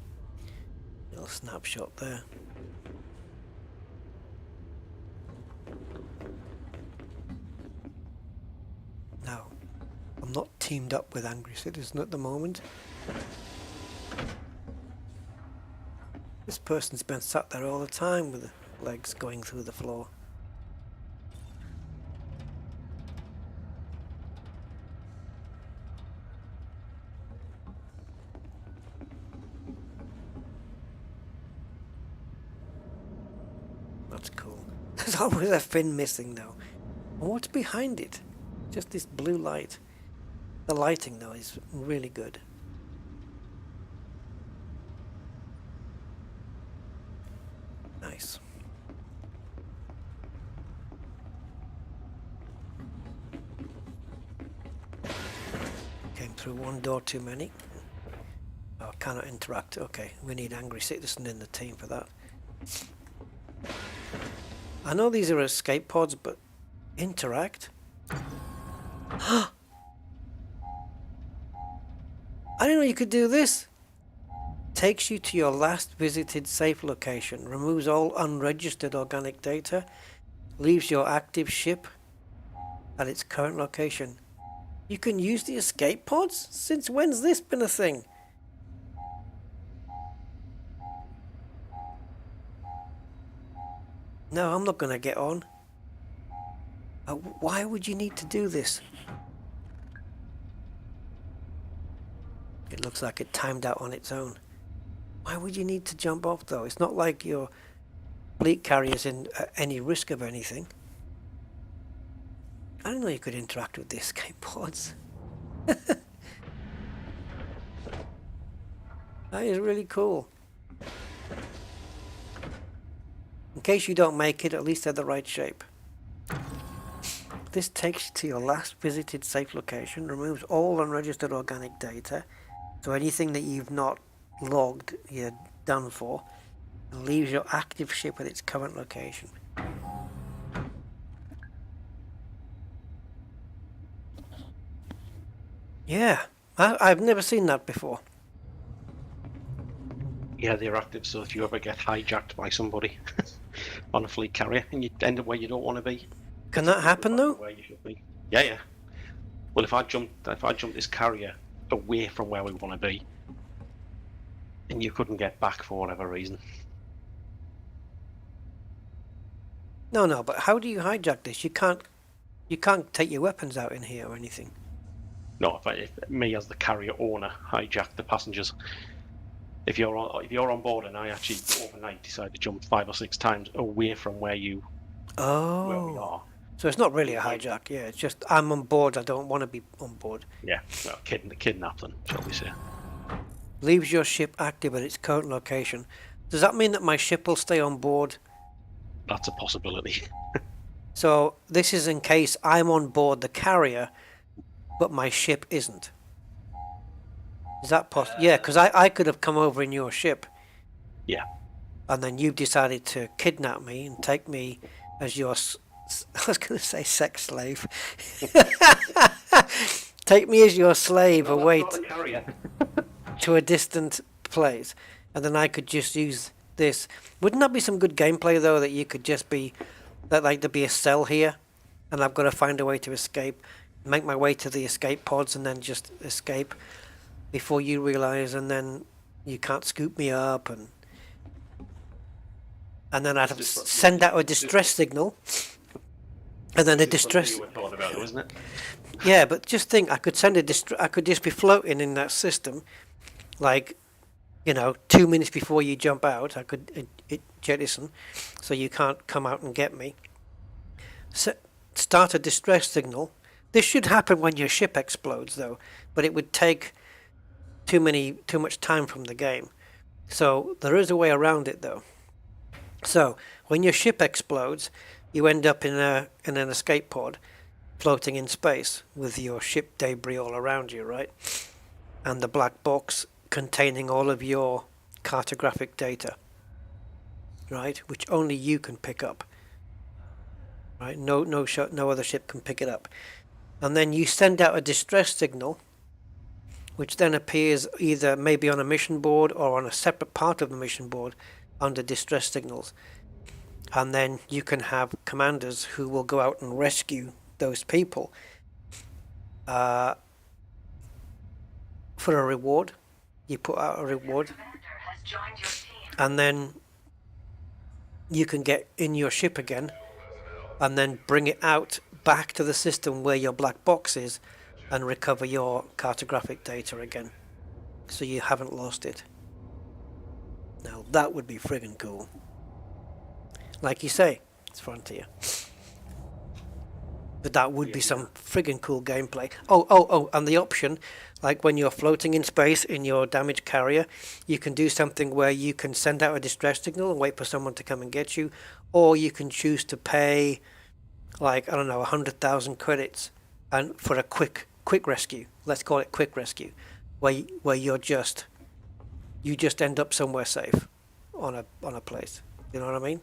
Little snapshot there. Now, I'm not teamed up with Angry Citizen at the moment. This person's been sat there all the time with the legs going through the floor. That's cool. There's always a fin missing though. And what's behind it? Just this blue light. The lighting though is really good. Nice. Came through one door too many. Oh, cannot interact. Okay, we need Angry Citizen in the team for that. I know these are escape pods, but interact? I didn't know you could do this. Takes you to your last visited safe location, removes all unregistered organic data, leaves your active ship at its current location. You can use the escape pods? Since when's this been a thing? No, I'm not going to get on. Why would you need to do this? It looks like it timed out on its own. Why would you need to jump off though? It's not like your fleet carrier's in any risk of anything. I didn't know you could interact with the escape pods. That is really cool. In case you don't make it, at least they're the right shape. This takes you to your last visited safe location, removes all unregistered organic data, so anything that you've not logged, you're done for, and leaves your active ship at its current location. Yeah, I've never seen that before. Yeah, they're active, so if you ever get hijacked by somebody on a fleet carrier and you end up where you don't want to be. Can that happen though? Where you should be. Yeah, yeah. Well, if I jump this carrier away from where we want to be, and you couldn't get back for whatever reason. No, but how do you hijack this? You can't take your weapons out in here or anything. No, if me as the carrier owner hijack the passengers. If you're on board and I actually overnight decide to jump 5 or 6 times away from where we are. So it's not really a hijack, yeah. It's just I'm on board. I don't want to be on board. Yeah, well, kidnap them, shall we say? Leaves your ship active at its current location. Does that mean that my ship will stay on board? That's a possibility. So this is in case I'm on board the carrier, but my ship isn't. Is that possible? Yeah, because I could have come over in your ship. Yeah. And then you decided to kidnap me and take me as your... I was going to say sex slave. Take me as your slave away to a distant place. And then I could just use this. Wouldn't that be some good gameplay, though, that you could just be... that like there'd be a cell here, and I've got to find a way to escape, make my way to the escape pods and then just escape before you realise, and then you can't scoop me up, and then I'd have to send out a distress signal, and then a distress... Yeah, but just think, I could send I could just be floating in that system, like, 2 minutes before you jump out, I could jettison, so you can't come out and get me. Start a distress signal. This should happen when your ship explodes, though, but it would take too much time from the game. So there is a way around it, though. So when your ship explodes, you end up in an escape pod, floating in space with your ship debris all around you, right? And the black box containing all of your cartographic data, right? Which only you can pick up. right? No other ship can pick it up. And then you send out a distress signal, which then appears either maybe on a mission board or on a separate part of the mission board under distress signals. And then you can have commanders who will go out and rescue those people for a reward. You put out a reward, and then you can get in your ship again and then bring it out back to the system where your black box is and recover your cartographic data again, so you haven't lost it. Now that would be friggin' cool. Like you say, it's Frontier. But that would be some friggin' cool gameplay. Oh, and the option, like when you're floating in space in your damaged carrier, you can do something where you can send out a distress signal and wait for someone to come and get you, or you can choose to pay, like, I don't know, 100,000 credits and for a quick rescue. Let's call it quick rescue, where you just end up somewhere safe on a place. You know what I mean?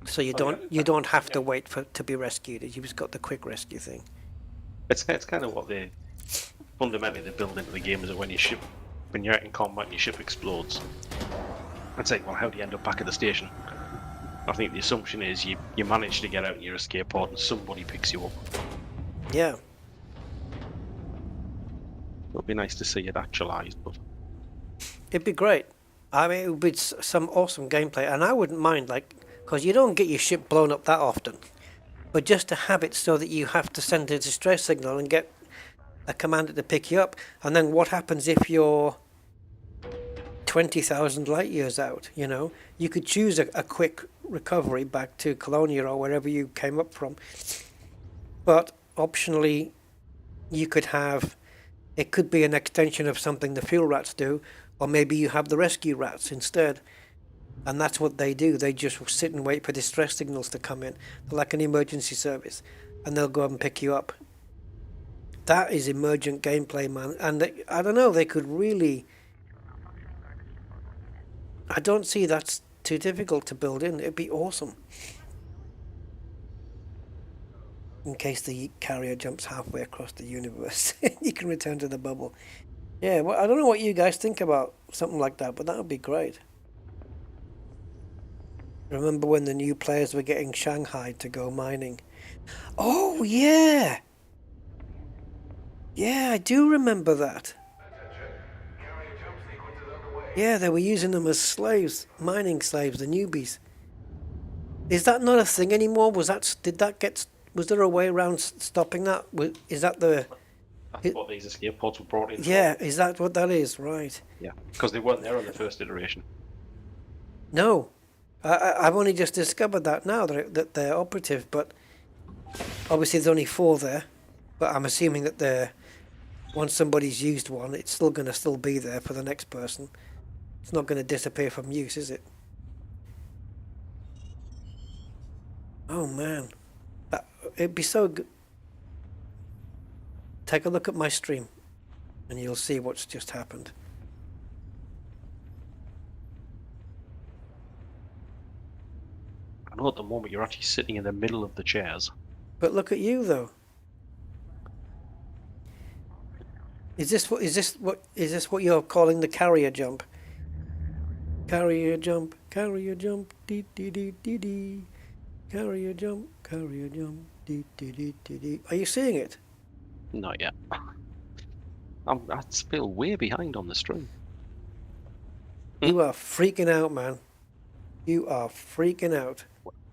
So you don't have to wait to be rescued. You've just got the quick rescue thing. It's kind of what they fundamentally build into the game, is that when you're out in combat and your ship explodes, I'd say, well, how do you end up back at the station? I think the assumption is you manage to get out in your escape pod and somebody picks you up. Yeah. It would be nice to see it actualized, but It'd be great. I mean, it would be some awesome gameplay, and I wouldn't mind, like, because you don't get your ship blown up that often. But just to have it so that you have to send a distress signal and get a commander to pick you up, and then what happens if you're 20,000 light years out? You know, you could choose a quick recovery back to Colonia or wherever you came up from. But optionally, you could have, it could be an extension of something the fuel rats do, or maybe you have the rescue rats instead. And that's what they do. They just sit and wait for distress signals to come in. They're like an emergency service. And they'll go up and pick you up. That is emergent gameplay, man. And I don't know, they could really... I don't see that's too difficult to build in. It'd be awesome. In case the carrier jumps halfway across the universe, you can return to the bubble. Yeah, well, I don't know what you guys think about something like that, but that would be great. Remember when the new players were getting shanghaied to go mining? Oh, yeah! Yeah, I do remember that. Yeah, they were using them as slaves, mining slaves, the newbies. Is that not a thing anymore? Was there a way around stopping that? Is that the... that's what these escape pods were brought in. Yeah, is that what that is? Right. Yeah, because they weren't there on the first iteration. No. I've only just discovered that now, that they're operative, but obviously there's only 4 there. But I'm assuming that once somebody's used one, it's still going to be there for the next person. It's not going to disappear from use, is it? Oh man, it'd be so good. Take a look at my stream, and you'll see what's just happened. I know at the moment you're actually sitting in the middle of the chairs. But look at you, though. Is this what you're calling the carrier jump? Carrier jump, dee dee dee dee dee. Carrier jump, dee dee dee dee dee. Are you seeing it? Not yet. I'm still way behind on the stream. You are freaking out, man. You are freaking out.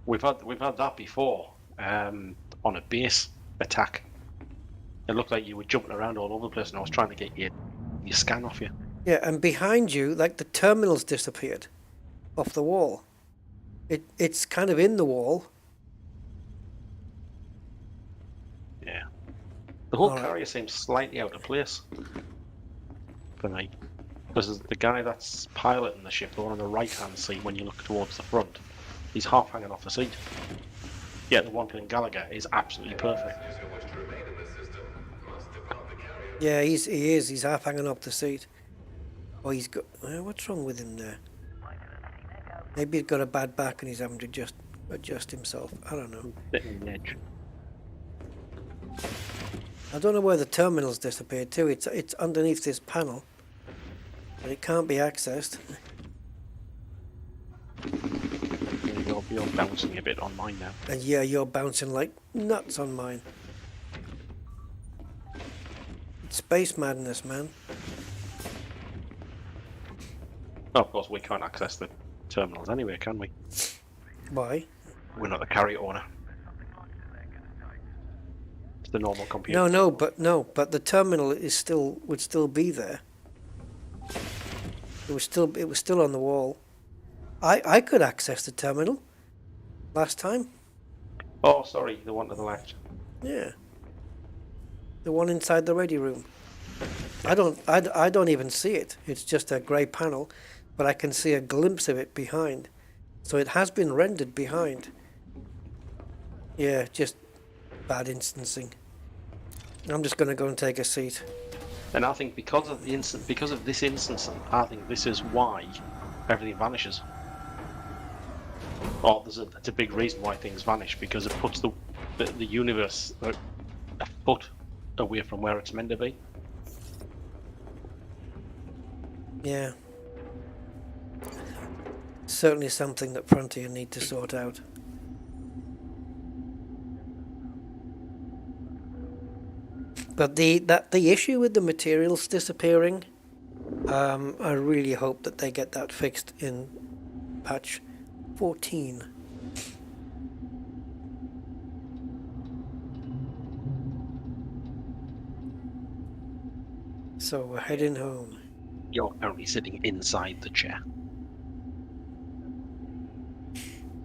We've had that before on a base attack. It looked like you were jumping around all over the place, and I was trying to get your scan off you. Yeah, and behind you, like the terminal's disappeared off the wall. It's kind of in the wall. Yeah. The whole All right. carrier seems slightly out of place for me. Because the guy that's piloting the ship, the one on the right-hand seat when you look towards the front, he's half hanging off the seat. Yeah, the one in Gallagher is absolutely perfect. Yeah, he is. He's half hanging off the seat. Oh, he's got... what's wrong with him there? Maybe he's got a bad back and he's having to just adjust himself. I don't know. Bit on the edge. I don't know where the terminal's disappeared to. It's underneath this panel, but it can't be accessed. You're bouncing a bit on mine now. And yeah, you're bouncing like nuts on mine. It's space madness, man. Oh, of course, we can't access the terminals anyway, can we? Why? We're not the carrier owner. It's the normal computer. No, but the terminal would still be there. It was still on the wall. I could access the terminal last time. Oh, sorry, the one to the left. Yeah. The one inside the ready room. I don't even see it. It's just a grey panel, but I can see a glimpse of it behind. So it has been rendered behind. Yeah, just bad instancing. I'm just going to go and take a seat. And I think because of this instancing, I think this is why everything vanishes. Or it's a big reason why things vanish, because it puts the universe a foot away from where it's meant to be. Yeah. Certainly something that Frontier need to sort out. But the issue with the materials disappearing, I really hope that they get that fixed in patch 14. So we're heading home. You're currently sitting inside the chair.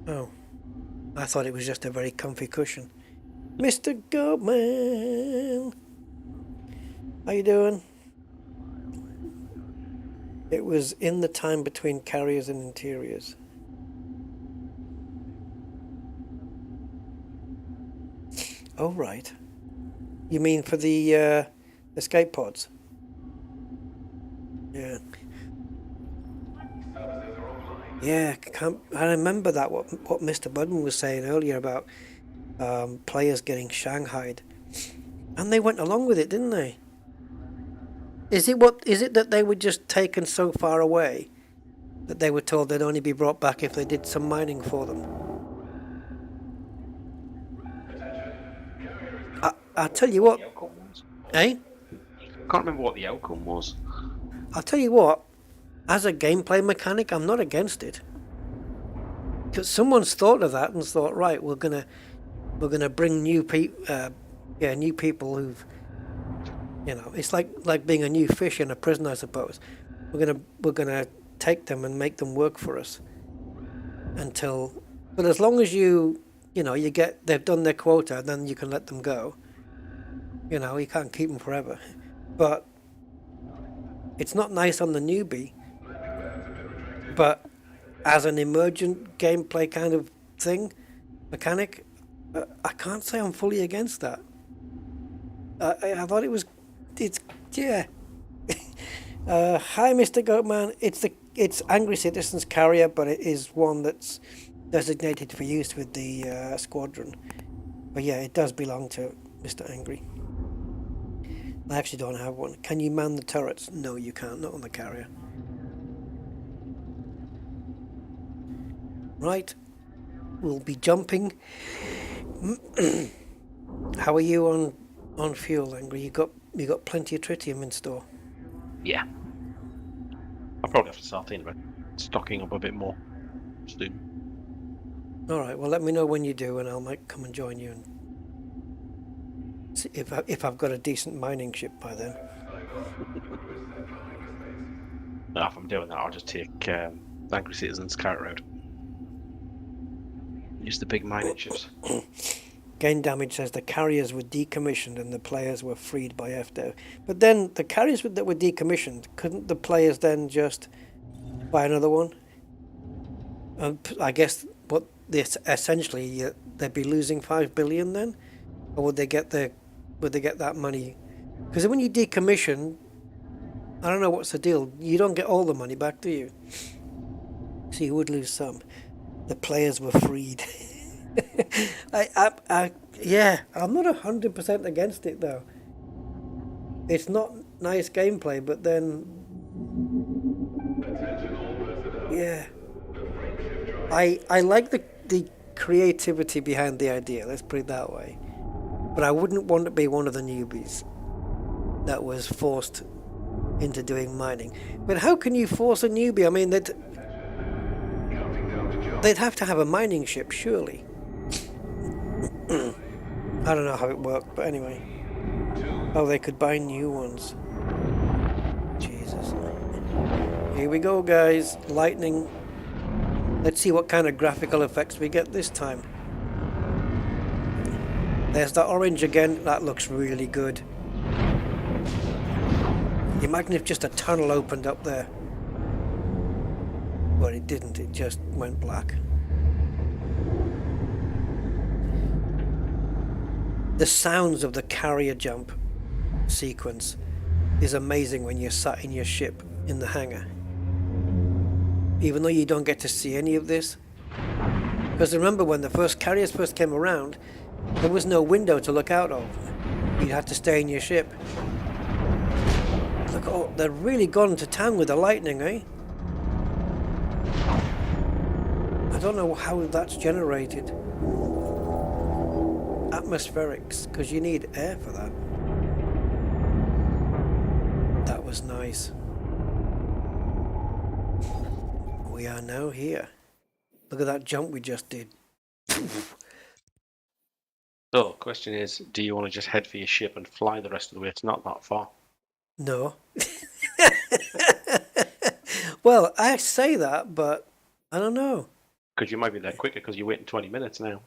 Oh, I thought it was just a very comfy cushion. Mr. Goatman, how you doing? It was in the time between carriers and interiors. Oh, right. You mean for the escape pods? Yeah. Yeah, I remember that, what Mr. Budman was saying earlier about players getting shanghaied. And they went along with it, didn't they? Is it that they were just taken so far away that they were told they'd only be brought back if they did some mining for them? I'll tell you what. Eh? I can't remember what the outcome was. I'll tell you what. As a gameplay mechanic, I'm not against it. Because someone's thought of that and thought, right, we're gonna bring new people who've, it's like being a new fish in a prison, I suppose. We're gonna take them and make them work for us but as long as they've done their quota, then you can let them go. You can't keep them forever. But it's not nice on the newbie. But as an emergent gameplay kind of mechanic, I can't say I'm fully against that. I thought yeah. Hi, Mr. Goatman. It's Angry Citizens Carrier, but it is one that's designated for use with the squadron. But yeah, it does belong to Mr. Angry. I actually don't have one. Can you man the turrets? No, you can't. Not on the carrier. Right. We'll be jumping. How are you on fuel, Angry? You got plenty of tritium in store. Yeah. I'll probably have to start thinking about stocking up a bit more soon. Alright, well let me know when you do and I might come and join you and see if I've got a decent mining ship by then. No, if I'm doing that, I'll just take Angry Citizens Carrot Road. Use the big mining ships. Gain Damage says the carriers were decommissioned and the players were freed by FDev. But then the carriers that were decommissioned, couldn't the players then just buy another one? I guess essentially they'd be losing 5 billion then, or would they get that money? Because when you decommission, I don't know what's the deal. You don't get all the money back, do you? So you would lose some. The players were freed. Yeah, I'm not 100% against it though. It's not nice gameplay, but then, yeah, I like the creativity behind the idea. Let's put it that way. But I wouldn't want to be one of the newbies that was forced into doing mining. But how can you force a newbie? I mean, they'd have to have a mining ship, surely. I don't know how it worked, but anyway. Oh, they could buy new ones. Jesus. Here we go, guys. Lightning. Let's see what kind of graphical effects we get this time. There's that orange again. That looks really good. Imagine if just a tunnel opened up there. Well, it didn't. It just went black. The sounds of the carrier jump sequence is amazing when you're sat in your ship in the hangar. Even though you don't get to see any of this. Because remember, when the first carriers first came around, there was no window to look out of. You had to stay in your ship. Look, oh, they're really gone to town with the lightning, eh? I don't know how that's generated. Atmospherics, because you need air for that. That was nice. We are now here. Look at that jump we just did. So, question is, do you want to just head for your ship and fly the rest of the way? It's not that far. No. Well, I say that, but I don't know. Because you might be there quicker because you're waiting 20 minutes now.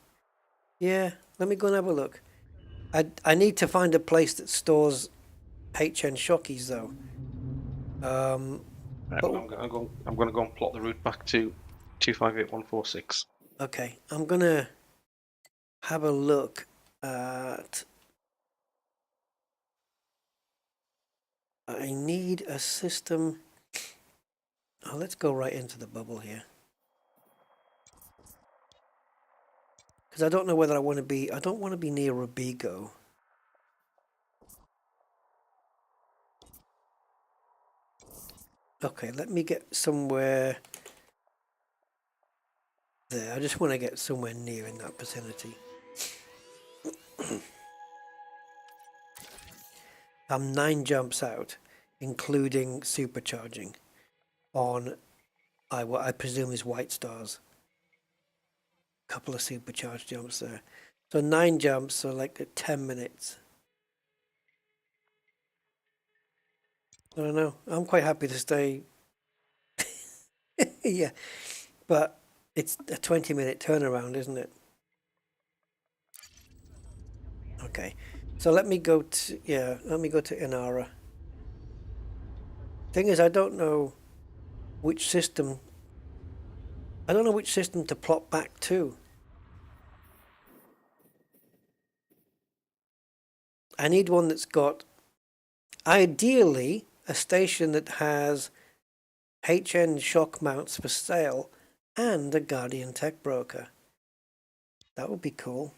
Yeah, let me go and have a look. I need to find a place that stores HN Shockies, though. Right, But- well, I'm going to go and plot the route back to 258146. Okay, I'm going to have a look at... I need a system... Oh, let's go right into the bubble here. Because I don't know whether I want to be... I don't want to be near Robigo. Okay, let me get somewhere... there. I just want to get somewhere near in that vicinity. I'm 9 jumps out, including supercharging, on what I presume is White Stars. Couple of supercharged jumps there. So 9 jumps, so like 10 minutes. I don't know. I'm quite happy to stay. Yeah, but it's a 20-minute turnaround, isn't it? Okay, so let me go to Inara. Thing is, I don't know which system. I don't know which system to plot back to. I need one that's got, ideally, a station that has HN shock mounts for sale and a Guardian tech broker. That would be cool.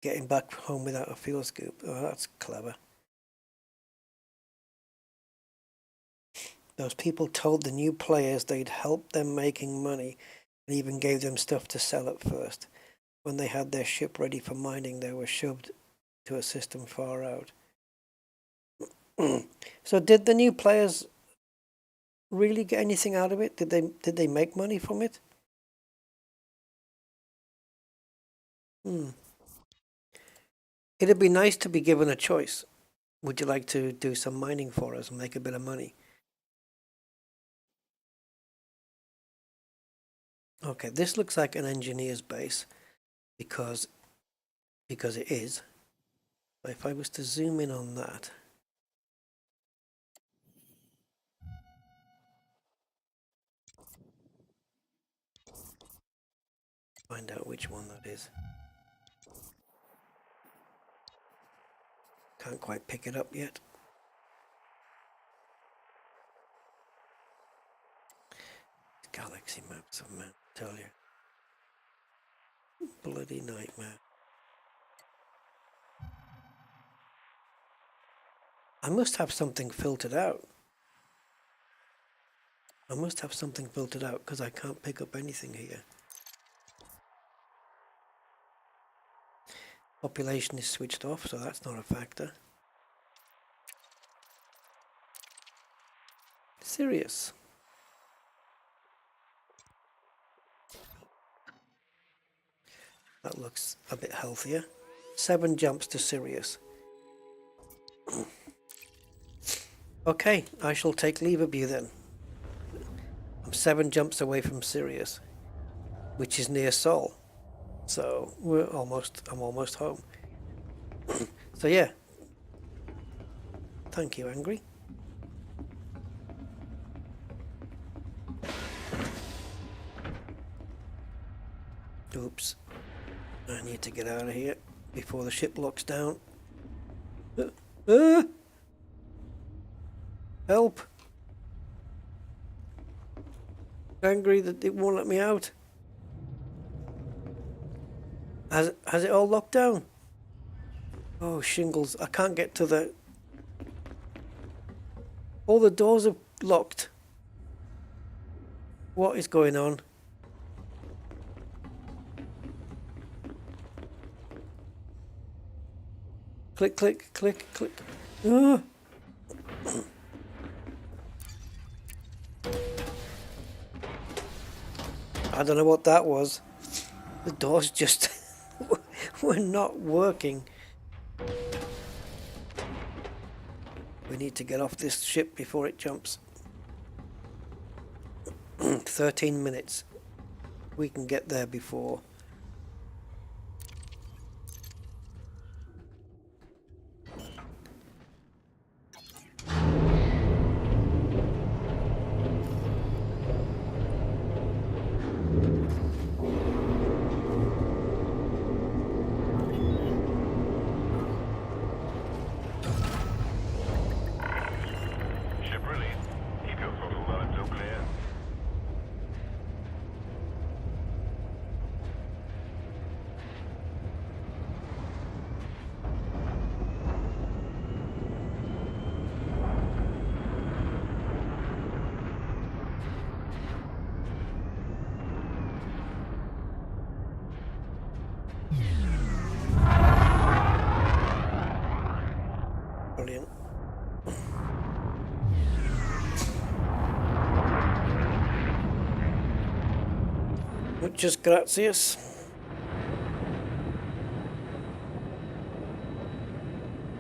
Getting back home without a fuel scoop. Oh, that's clever. Those people told the new players they'd help them making money and even gave them stuff to sell at first. When they had their ship ready for mining, they were shoved to a system far out. So did the new players really get anything out of it? Did they make money from it? It'd be nice to be given a choice. Would you like to do some mining for us and make a bit of money? Okay, this looks like an engineer's base because it is. But if I was to zoom in on that, find out which one that is. Can't quite pick it up yet. galaxy maps of man, tell you. Bloody nightmare. I must have something filtered out. I must have something filtered out because I can't pick up anything here. Population is switched off, so that's not a factor. Serious. That looks a bit healthier. 7 jumps to Sirius. Okay, I shall take leave of you then. I'm 7 jumps away from Sirius, which is near Sol. So I'm almost home. So yeah. Thank you, Angry. Oops. I need to get out of here before the ship locks down. Help! Angry that it won't let me out. Has it all locked down? Oh, shingles. I can't get to the... All the doors are locked. What is going on? Click, click, click, click. Ah. I don't know what that was. The doors just were not working. We need to get off this ship before it jumps. 13 minutes. We can get there before. Brilliant. Muchas gracias.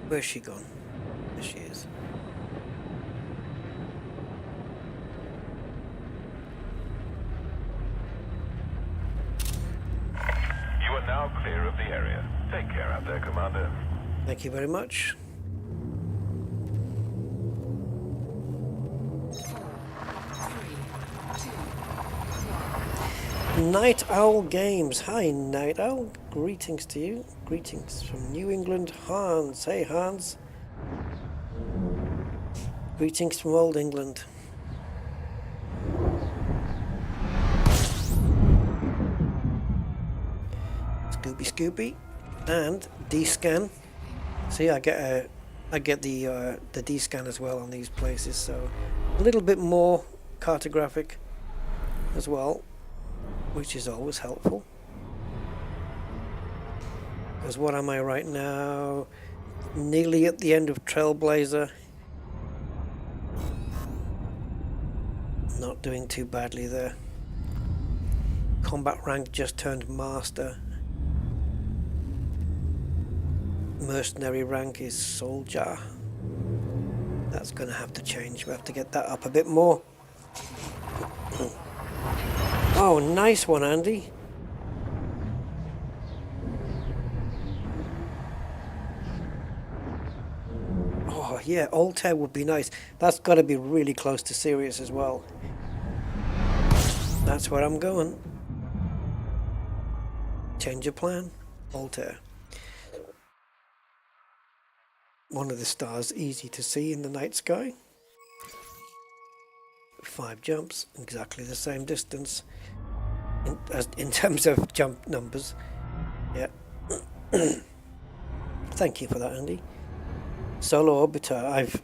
Where's she gone? There she is. You are now clear of the area. Take care out there, Commander. Thank you very much. Night Owl Games. Hi, Night Owl. Greetings to you. Greetings from New England, Hans. Hey, Hans. Greetings from Old England. Scooby Scooby and D-Scan. See, I get the D-Scan as well on these places, so a little bit more cartographic as well, which is always helpful. Because what am I right now? Nearly at the end of Trailblazer. Not doing too badly there. Combat rank just turned Master. Mercenary rank is Soldier. That's going to have to change. We have to get that up a bit more. Oh, nice one, Andy. Oh, yeah, Altair would be nice. That's got to be really close to Sirius as well. That's where I'm going. Change of plan. Altair. One of the stars easy to see in the night sky. 5 jumps, exactly the same distance in terms of jump numbers. Yeah. Thank you for that, Andy. Solo Orbiter, I've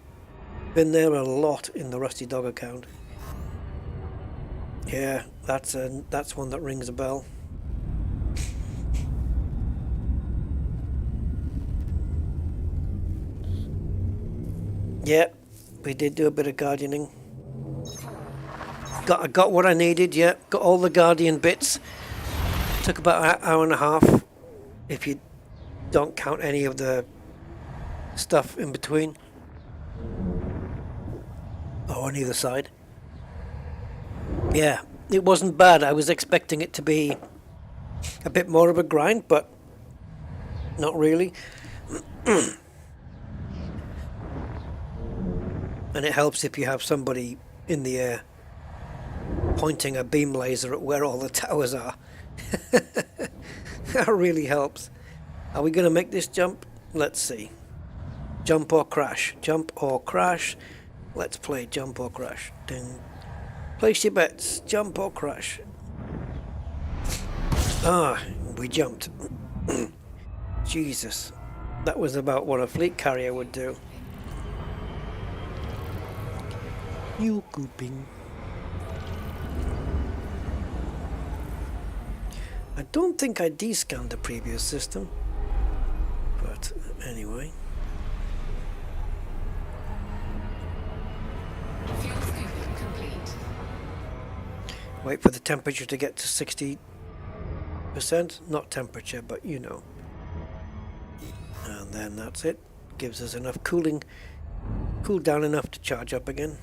been there a lot in the Rusty Dog account. Yeah, that's one that rings a bell. Yeah, we did do a bit of guardianing. I got what I needed, yeah. Got all the Guardian bits. Took about an hour and a half, if you don't count any of the stuff in between. Or on either side. Yeah, it wasn't bad. I was expecting it to be a bit more of a grind, but not really. And it helps if you have somebody in the air pointing a beam laser at where all the towers are. That really helps. Are we going to make this jump? Let's see. Jump or crash. Jump or crash. Let's play jump or crash. Ding. Place your bets. Jump or crash. Ah, we jumped. Jesus. That was about what a fleet carrier would do. You gooping. I don't think I descanned the previous system. But anyway. Fuel scooping complete. Wait for the temperature to get to 60%. Not temperature, but you know. And then that's it. Gives us enough cool down enough to charge up again.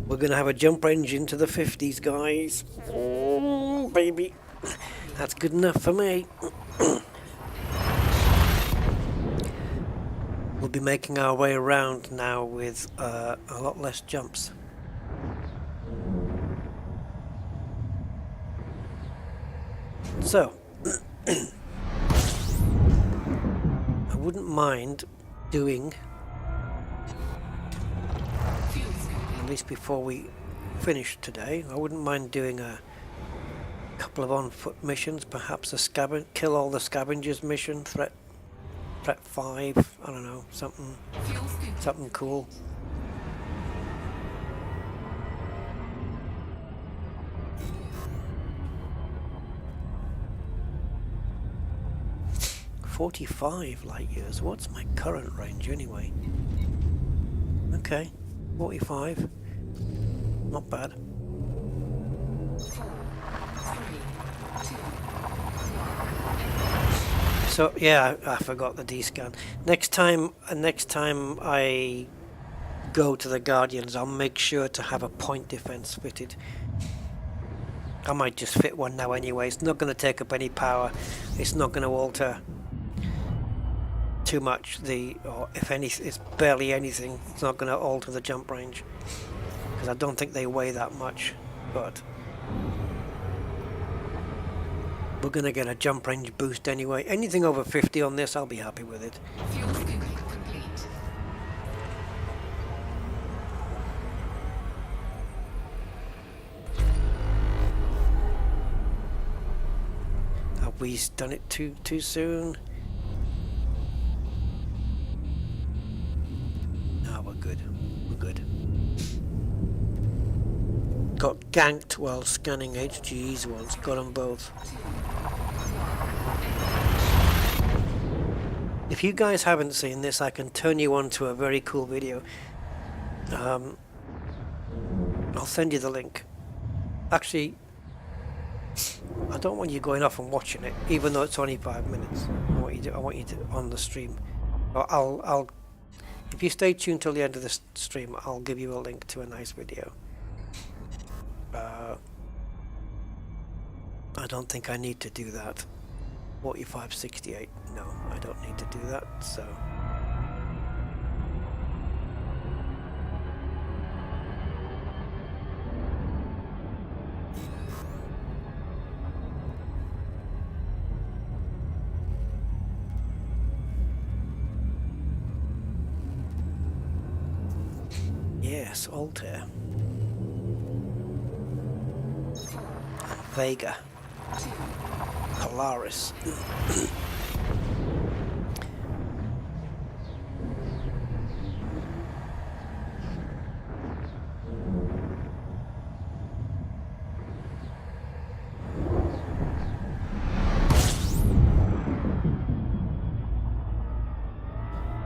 We're going to have a jump range into the 50s, guys. Oh, baby. That's good enough for me. We'll be making our way around now with a lot less jumps. So, I wouldn't mind doing, at least before we finish today, I wouldn't mind doing a couple of on-foot missions, perhaps a kill all the scavengers mission, threat 5, I don't know, something cool. "45 light years. What's my current range anyway?" Okay, 45. Not bad. 4, 3, 2. So yeah, I forgot the D-scan. Next time I go to the Guardians, I'll make sure to have a point defense fitted. I might just fit one now anyway. It's not going to take up any power. It's not going to alter too much, or if anything, it's barely anything. It's not going to alter the jump range, because I don't think they weigh that much, but we're going to get a jump range boost anyway. Anything over 50 on this, I'll be happy with it. Fuel scooping complete. Have we done it too soon? No, we're good. We're good. Got ganked while scanning HGEs once. Got them both. If you guys haven't seen this, I can turn you on to a very cool video. I'll send you the link. Actually, I don't want you going off and watching it, even though it's only 5 minutes. I want you to on the stream. I'll if you stay tuned till the end of the stream, I'll give you a link to a nice video. I don't think I need to do that. 4568. No, I don't need to do that. So. Yes, Altair. Vega. Polaris.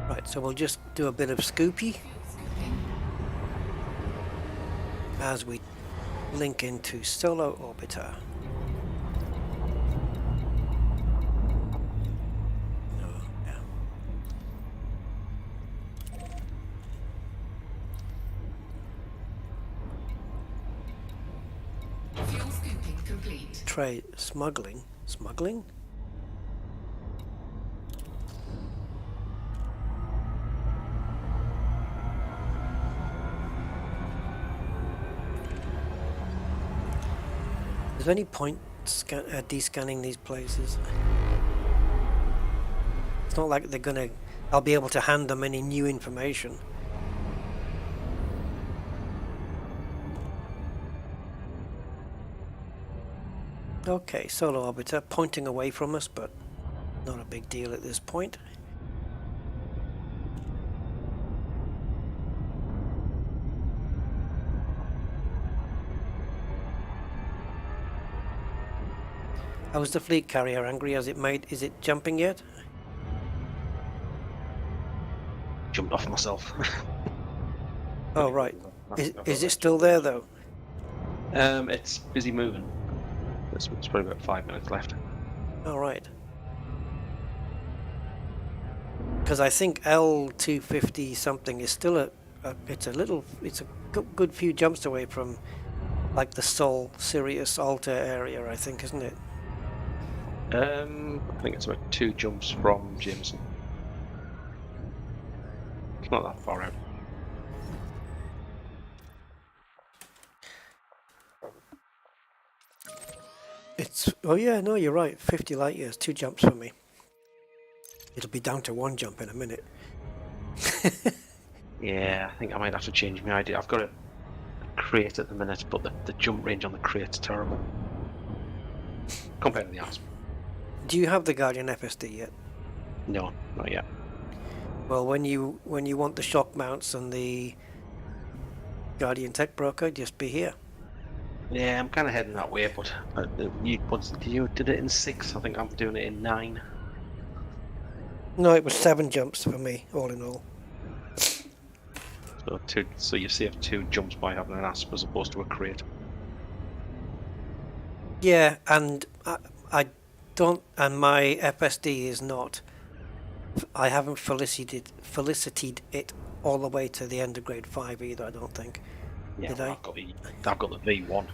Right, so we'll just do a bit of scoopy as we link into Solo Orbiter. Oh, yeah. Fuel scooping complete. Trade smuggling. Smuggling? Is there any point descanning these places? It's not like they're gonna... I'll be able to hand them any new information. Okay, Solar Orbiter pointing away from us, but not a big deal at this point. How's the fleet carrier, Angry? Has it made? Is it jumping yet? Jumped off myself. Oh right. Is it still there though? It's busy moving. It's probably about 5 minutes left. All right. Because I think L250 something is still it's a good few jumps away from like the Sol Sirius Altair area, I think, isn't it? I think it's about 2 jumps from Jameson. It's not that far out. Oh yeah, no, you're right. 50 light years, 2 jumps for me. It'll be down to 1 jump in a minute. Yeah, I think I might have to change my idea. I've got a crate at the minute, but the jump range on the crate's terrible compared to the ASP. Do you have the Guardian FSD yet? No, not yet. Well, when you want the shock mounts and the Guardian Tech Broker, just be here. Yeah, I'm kind of heading that way, but you did it in 6. I think I'm doing it in 9. No, it was 7 jumps for me, all in all. So you saved 2 jumps by having an ASP as opposed to a crate. Yeah, and I don't, and my FSD is not. I haven't felicitated it all the way to the end of grade 5 either. I don't think. Yeah, Did well, I? I've got the V1.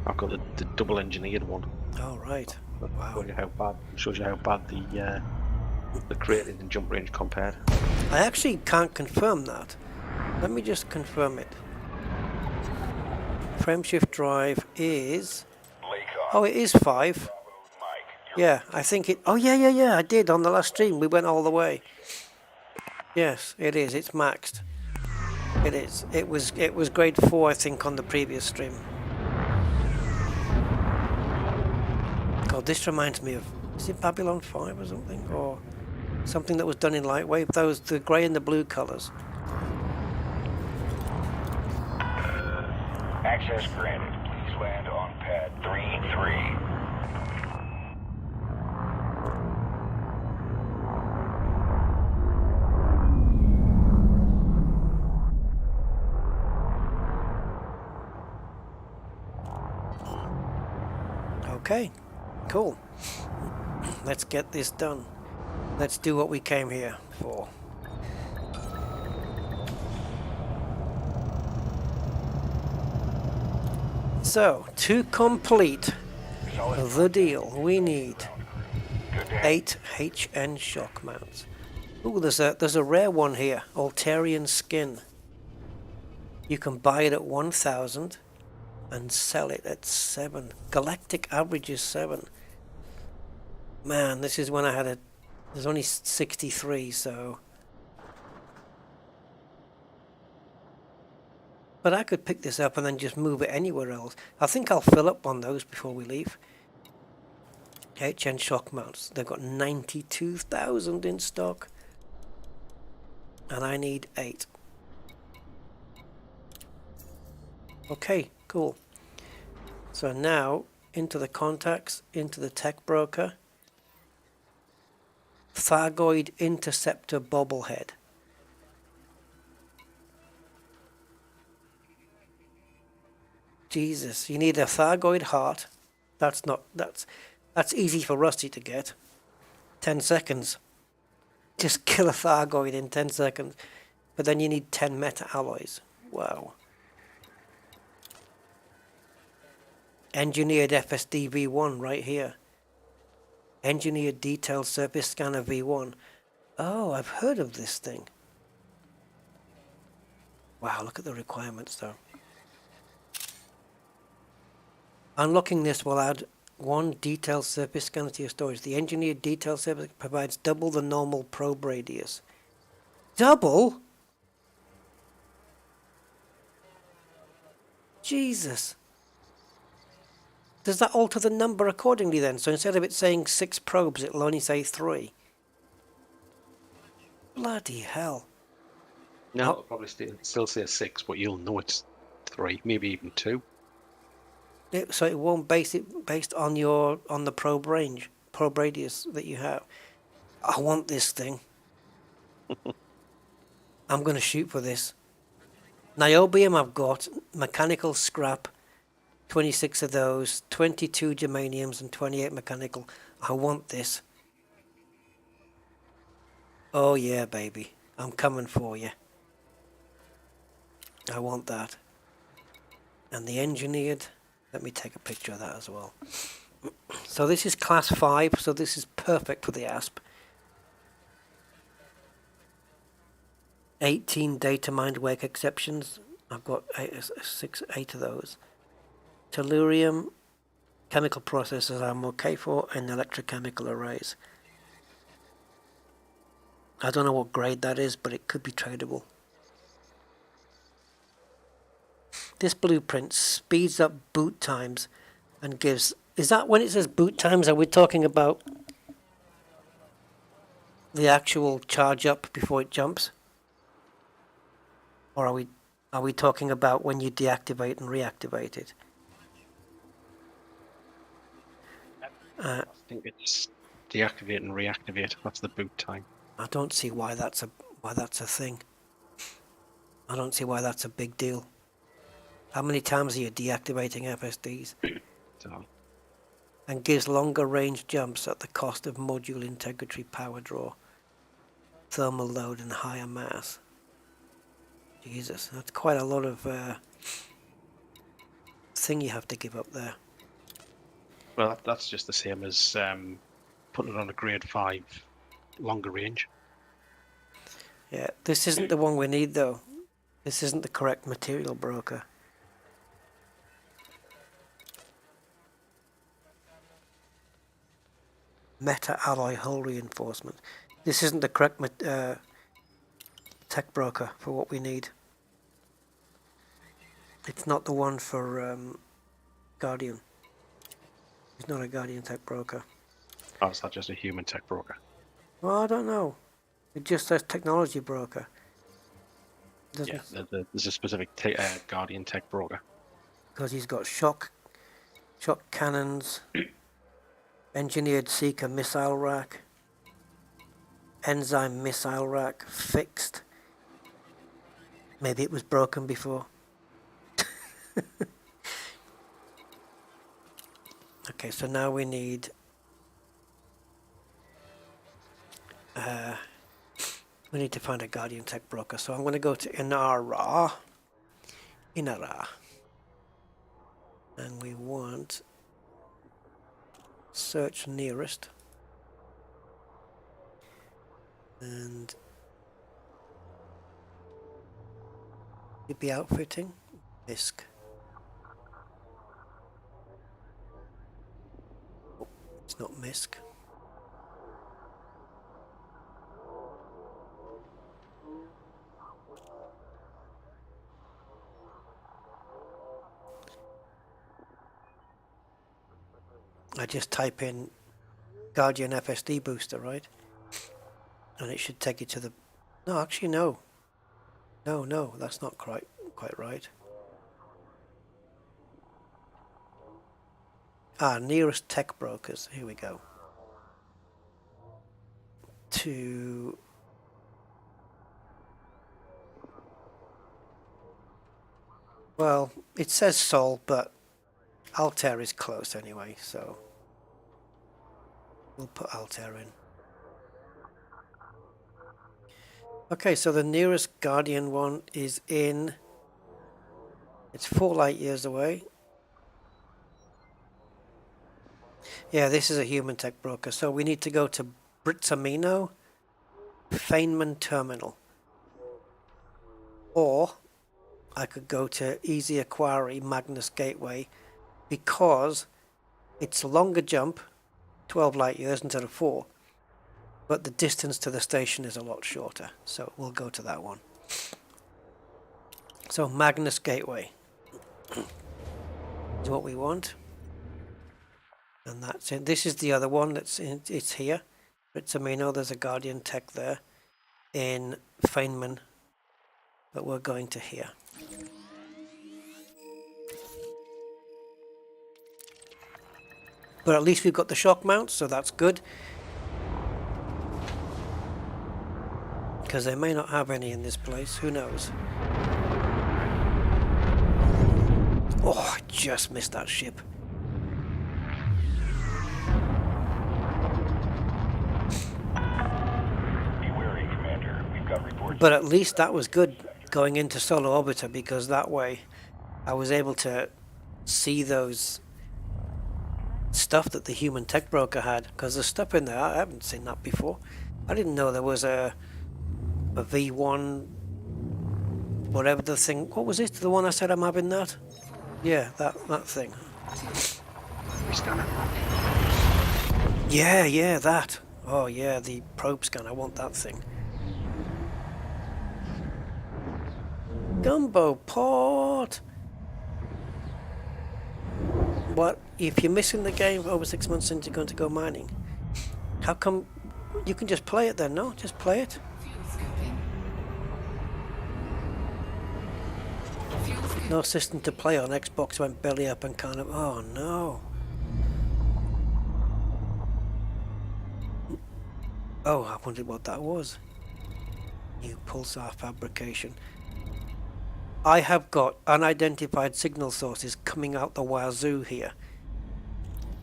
I've got the double engineered one. Oh right. Wow. Shows you how bad the crate is in jump range compared. I actually can't confirm that. Let me just confirm it. Frameshift drive is... Oh, it is 5. Yeah, I think it... Oh, yeah, I did on the last stream. We went all the way. Yes, it is. It's maxed. It is. It was grade 4, I think, on the previous stream. God, this reminds me of... Is it Babylon 5 or something? Or something that was done in Lightwave? Those, the grey and the blue colours. Access granted. Please land on pad 3-3. Okay, cool. Let's get this done. Let's do what we came here for. So, to complete the deal, we need 8 HN shock mounts. Ooh, there's a rare one here, Altarian Skin. You can buy it at 1,000 and sell it at 7. Galactic average is 7. Man, this is when I had there's only 63, so... But I could pick this up and then just move it anywhere else. I think I'll fill up on those before we leave. HN shock mounts. They've got 92,000 in stock. And I need 8. Okay, cool. So now, into the contacts, into the tech broker. Thargoid interceptor bobblehead. Jesus, you need a Thargoid heart. That's easy for Rusty to get. 10 seconds. Just kill a Thargoid in 10 seconds. But then you need 10 meta alloys. Wow. Engineered FSD V1 right here. Engineered Detailed Surface Scanner V1. Oh, I've heard of this thing. Wow, look at the requirements though. Unlocking this will add 1 detailed surface scanner to your storage. The engineered detailed surface provides double the normal probe radius. Double? Jesus. Does that alter the number accordingly then? So instead of it saying 6 probes, it'll only say 3. Bloody hell. No, it'll probably still say 6, but you'll know it's 3, maybe even 2. So it won't base it based on the probe radius that you have. I want this thing. I'm going to shoot for this. Niobium I've got, mechanical scrap, 26 of those, 22 germaniums and 28 mechanical. I want this. Oh yeah, baby. I'm coming for you. I want that. And the engineered, let me take a picture of that as well. So this is class 5, so this is perfect for the ASP. 18 data mined wake exceptions. I've got 8 of those. Tellurium, chemical processes I'm okay for, and electrochemical arrays. I don't know what grade that is, but it could be tradable. This blueprint speeds up boot times and gives... Is that when it says boot times, are we talking about the actual charge up before it jumps? Or are we talking about when you deactivate and reactivate it? I think it's deactivate and reactivate. That's the boot time. I don't see why that's a thing. I don't see why that's a big deal. How many times are you deactivating FSDs? So, And gives longer range jumps at the cost of module integrity, power draw, thermal load and higher mass. Jesus, that's quite a lot of thing you have to give up there. well, that's just the same as putting it on a grade 5 longer range. Yeah, this isn't the one we need though. This isn't the correct material broker. Meta alloy hull reinforcement. This isn't the correct tech broker for what we need. It's not the one for Guardian. It's not a Guardian tech broker. Or is that just a human tech broker? Well, I don't know. It just says technology broker. Yeah, there's a specific Guardian tech broker. Because he's got shock cannons, engineered seeker missile rack, enzyme missile rack, fixed. Maybe it was broken before. Okay, so now we need to find a Guardian tech broker. So I'm going to go to Inara, and we want search nearest, and you'd be outfitting MISC. Oh, it's not MISC. I just type in Guardian FSD Booster, right? And it should take you to the... No, actually, no. No, that's not quite right. Nearest tech brokers. Here we go. To... Well, it says Seoul, but Altair is close anyway, so we'll put Altair in. Okay, so the nearest Guardian one is in... It's 4 light years away. Yeah, this is a human tech broker, so we need to go to Britzamino, Feynman Terminal. Or I could go to Easy Aquari, Magnus Gateway, because it's a longer jump, 12 light years instead of 4, but the distance to the station is a lot shorter, so we'll go to that one. So Magnus Gateway is what we want, and that's it. This is the other one that's in, it's here. Britzamino, there's a Guardian Tech there in Feynman, but we're going to here. But at least we've got the shock mount, so that's good. Because they may not have any in this place, who knows? Oh, I just missed that ship. Be wary, Commander. We've got reports. But at least that was good going into Solar Orbiter, because that way I was able to see those stuff that the human tech broker had, because there's stuff in there I haven't seen that before. I didn't know there was a V1 whatever the thing, what was it, the one I said I'm having that? Yeah, that thing. Scanner. Yeah, that. Oh yeah, the probe scanner, I want that thing. Gumbo port. What if you're missing the game over 6 months into going to go mining? How come you can just play it then? No, just play it. Fuel scoping. Fuel scoping. No system to play on. Xbox went belly up and kind of. Oh no. Oh, I wondered what that was. New pulsar fabrication. I have got unidentified signal sources coming out the wazoo here.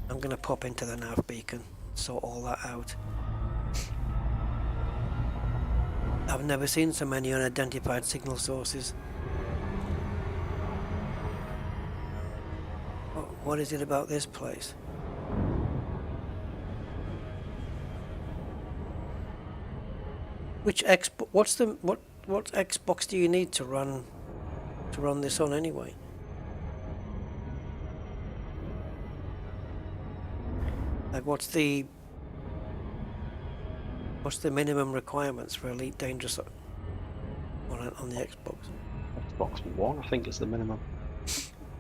I'm going to pop into the nav beacon, sort all that out. I've never seen so many unidentified signal sources. What is it about this place? Which Xbox? What's the what Xbox do you need to run this on anyway? Like what's the minimum requirements for Elite Dangerous on the Xbox? Xbox One, I think, is the minimum.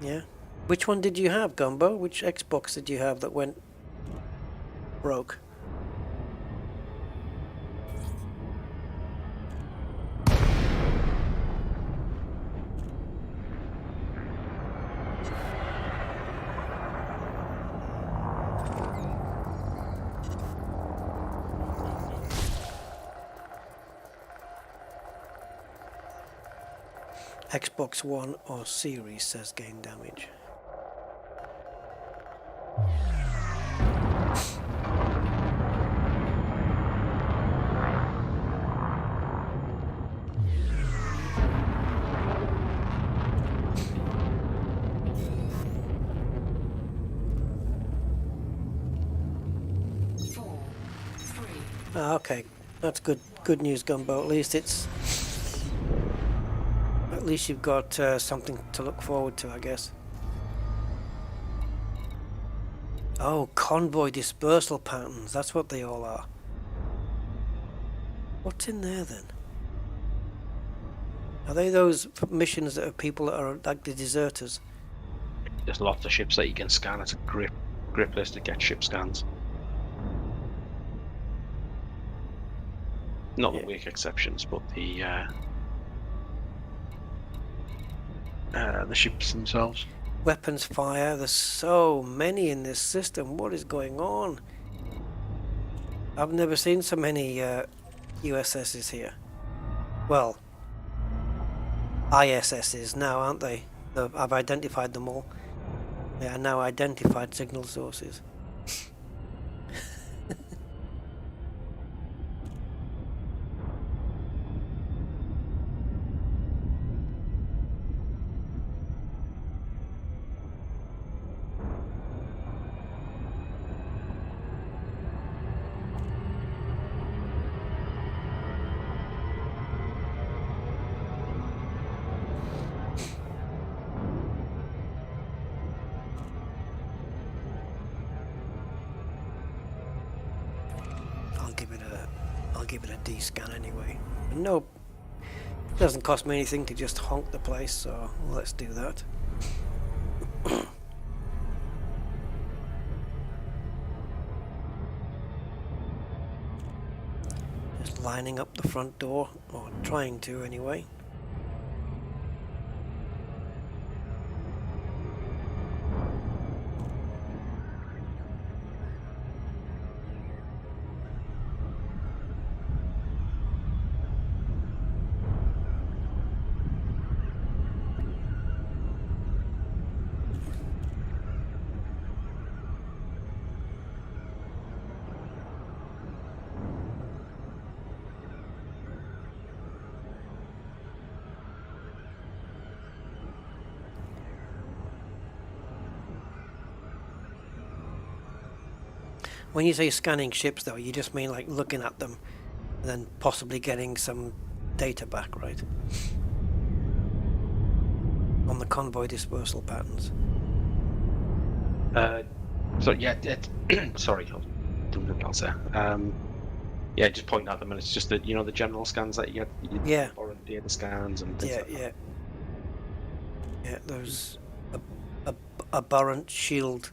Yeah. Which one did you have, Gumbo? Which Xbox did you have that went broke? Xbox One or Series says gain damage. Okay, that's good news, Gumbo. At least you've got something to look forward to, I guess. Oh, convoy dispersal patterns. That's what they all are. What's in there then? Are they those missions that are people that are like the deserters? There's lots of ships that you can scan as a grip. great place to get ship scans. Not the weak exceptions, but the ships themselves. Weapons fire. There's so many in this system. What is going on? I've never seen so many USSs here. Well, ISSs now, aren't they? I've identified them all. They are now identified signal sources. I'll give it a D scan anyway. No, it doesn't cost me anything to just honk the place, so let's do that. Just lining up the front door, or trying to anyway. When you say scanning ships, though, you just mean like looking at them and then possibly getting some data back, right? On the convoy dispersal patterns. So yeah, sorry, I'll do something else there. Yeah, just point at them, and it's just that, you know, the general scans that you get. Yeah. Or data scans and things like that. Yeah. There's a abhorrent shield.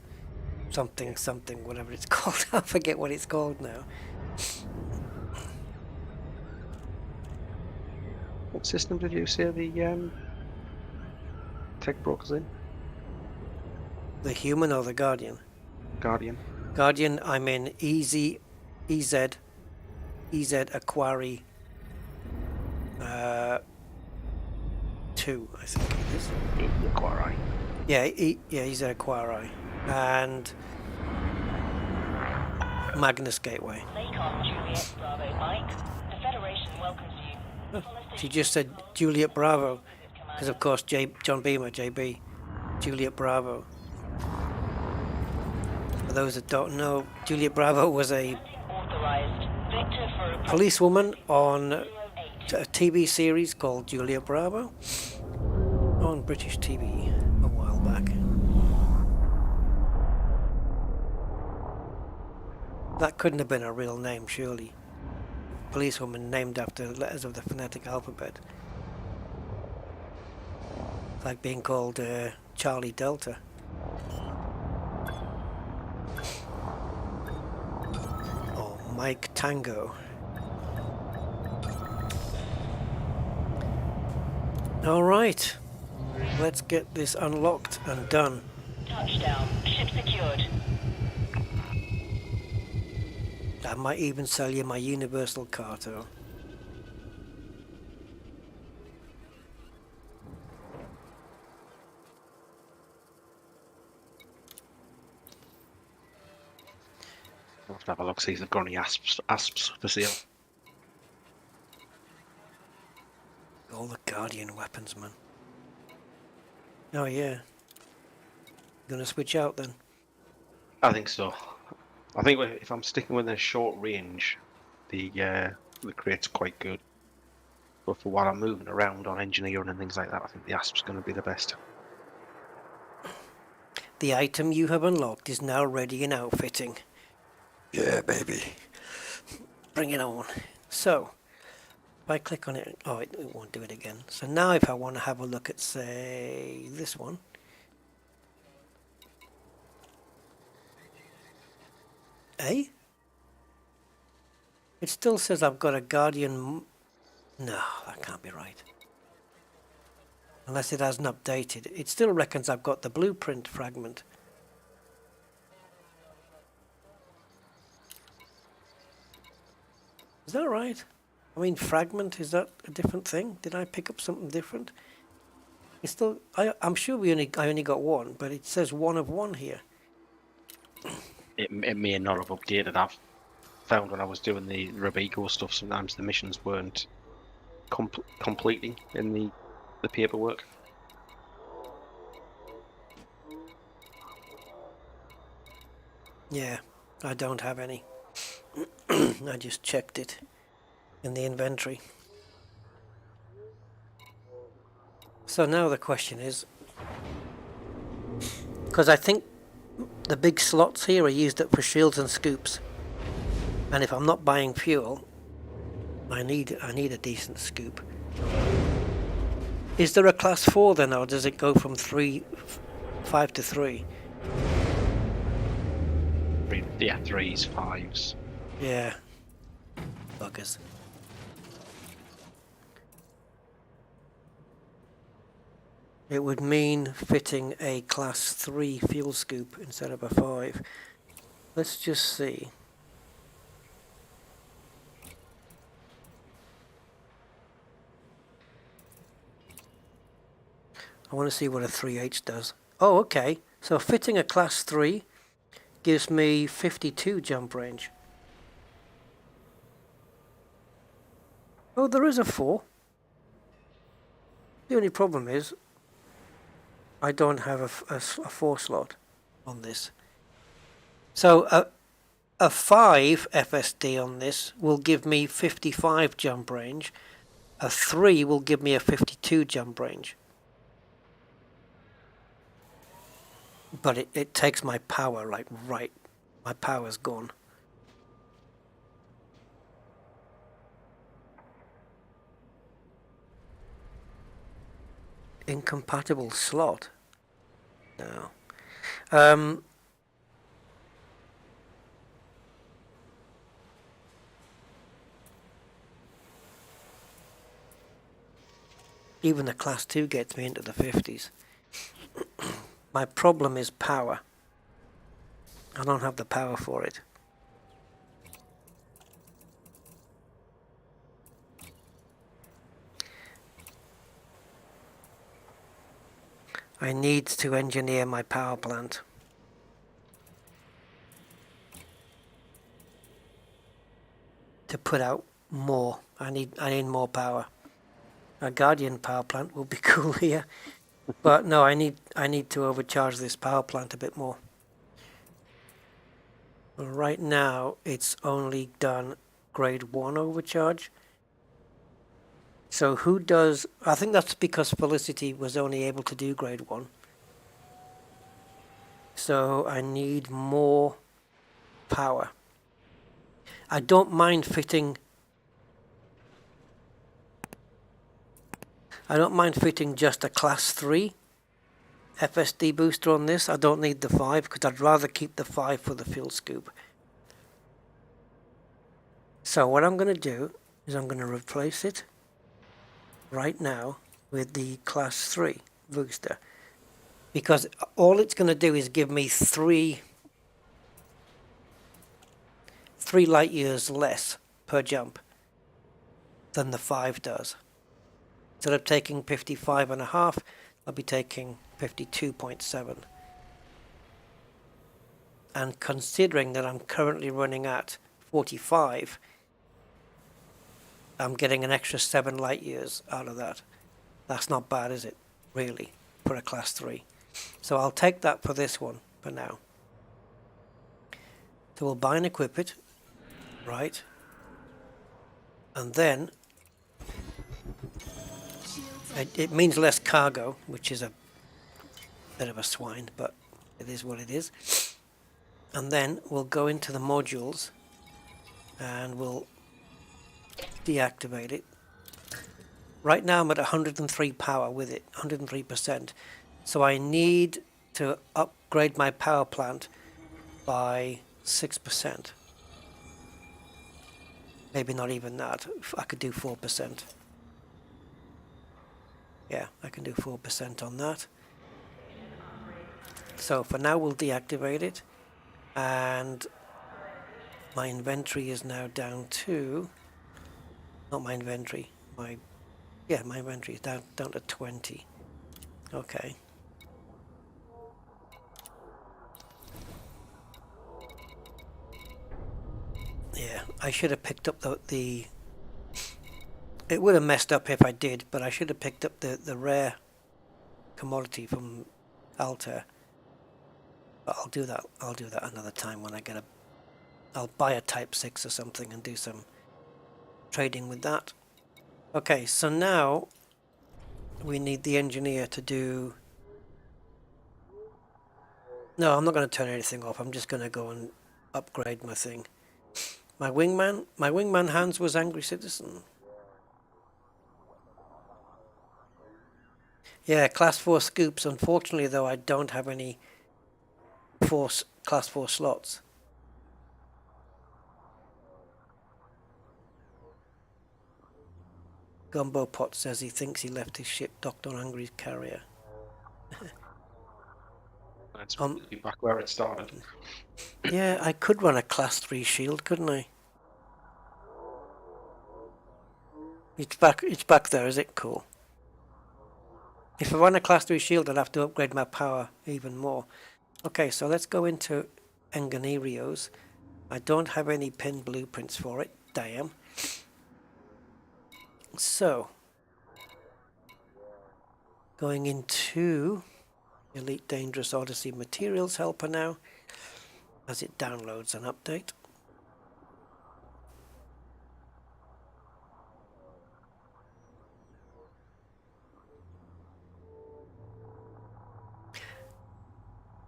Something, whatever it's called. I forget what it's called now. What system did you say the tech brokers in? The human or the Guardian? Guardian. Guardian, I'm in EZ Aquari 2, I think it is. Aquari. Yeah, EZ Aquari. And Magnus Gateway. Lakon Juliet Bravo Mike. The Federation welcomes you. She just said Juliet Bravo, because of course John Beamer, JB, Juliet Bravo. For those that don't know, Juliet Bravo was a policewoman on a TV series called Juliet Bravo on British TV a while back. That couldn't have been a real name, surely. Policewoman named after letters of the phonetic alphabet. It's like being called Charlie Delta. Or Mike Tango. Alright, let's get this unlocked and done. Touchdown. Ship secured. I might even sell you my universal Carto. I'll have to have a look, see if they've got any asps for sale. All the Guardian weapons, man. Oh yeah. Gonna switch out then? I think so. I think if I'm sticking with a short range, the crate's quite good. But for while I'm moving around on engineering and things like that, I think the asp's going to be the best. The item you have unlocked is now ready in outfitting. Yeah, baby. Bring it on. So, if I click on it, oh, it won't do it again. So now if I want to have a look at, say, this one. Eh? It still says I've got a Guardian... No, that can't be right. Unless it hasn't updated. It still reckons I've got the blueprint fragment. Is that right? I mean, fragment, is that a different thing? Did I pick up something different? It's still... I'm sure I only got one, but it says 1 of 1 here. It may not have updated. I've found when I was doing the Robico stuff, sometimes the missions weren't completing in the paperwork. Yeah, I don't have any. I just checked it in the inventory. So now the question is, because I think the big slots here are used up for shields and scoops, and if I'm not buying fuel, I need a decent scoop. Is there a class 4 then, or does it go from 5 to 3? Yeah, 3s, 5s. Yeah. Buggers. It would mean fitting a class 3 fuel scoop instead of a 5. Let's just see. I want to see what a 3H does. Oh, okay. So fitting a class 3 gives me 52 jump range. Oh, there is a 4. The only problem is I don't have a 4 slot on this. So a 5 FSD on this will give me 55 jump range. A 3 will give me a 52 jump range. But it takes my power, like, right. My power's gone. Incompatible slot. No. Even the class 2 gets me into the 50s. My problem is power. I don't have the power for it. I need to engineer my power plant. To put out more. I need more power. A Guardian power plant will be cool here. But no, I need to overcharge this power plant a bit more. Right now, it's only done grade 1 overcharge. So who does... I think that's because Felicity was only able to do grade 1. So I need more power. I don't mind fitting... just a class 3 FSD booster on this. I don't need the 5 because I'd rather keep the 5 for the fuel scoop. So what I'm going to do is I'm going to replace it right now with the class 3 booster, because all it's going to do is give me 3 light years less per jump than the 5 does. Instead of taking 55.5, I'll be taking 52.7. And considering that I'm currently running at 45, I'm getting an extra 7 light years out of that. That's not bad, is it? Really, for a class 3. So I'll take that for this one for now. So we'll buy and equip it, right? And then it means less cargo, which is a bit of a swine, but it is what it is. And then we'll go into the modules and we'll deactivate it. Right now I'm at 103 power with it, 103%. So I need to upgrade my power plant by 6%. Maybe not even that. I could do 4%. Yeah, I can do 4% on that. So for now we'll deactivate it, and my inventory is now down to, not my inventory, my inventory is down to 20. Okay. Yeah, I should have picked up the it would have messed up if I did, but I should have picked up the rare commodity from Altair. But I'll do that another time when I get I'll buy a Type 6 or something and do some trading with that. Okay, so now we need the engineer to do... No, I'm not going to turn anything off. I'm just going to go and upgrade my thing. My wingman Hans was Angry Citizen. Yeah, Class 4 scoops. Unfortunately, though, I don't have any Class 4 slots. Gumbo Pot says he thinks he left his ship docked on Angry's carrier. It's back where it started. Yeah, I could run a Class 3 shield, couldn't I? It's back there, is it? Cool. If I run a Class 3 shield, I'd have to upgrade my power even more. Okay, so let's go into Engineerios. I don't have any pin blueprints for it. Damn. So, going into Elite Dangerous Odyssey Materials Helper now, as it downloads an update.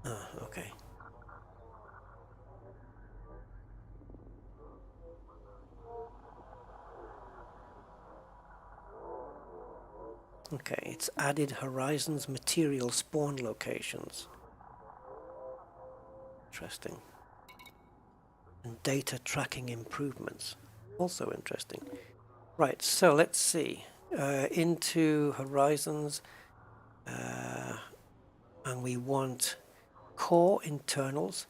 Oh, okay. Okay, it's added Horizon's material spawn locations. Interesting. And data tracking improvements. Also interesting. Right, so let's see. Into Horizons. And we want core internals.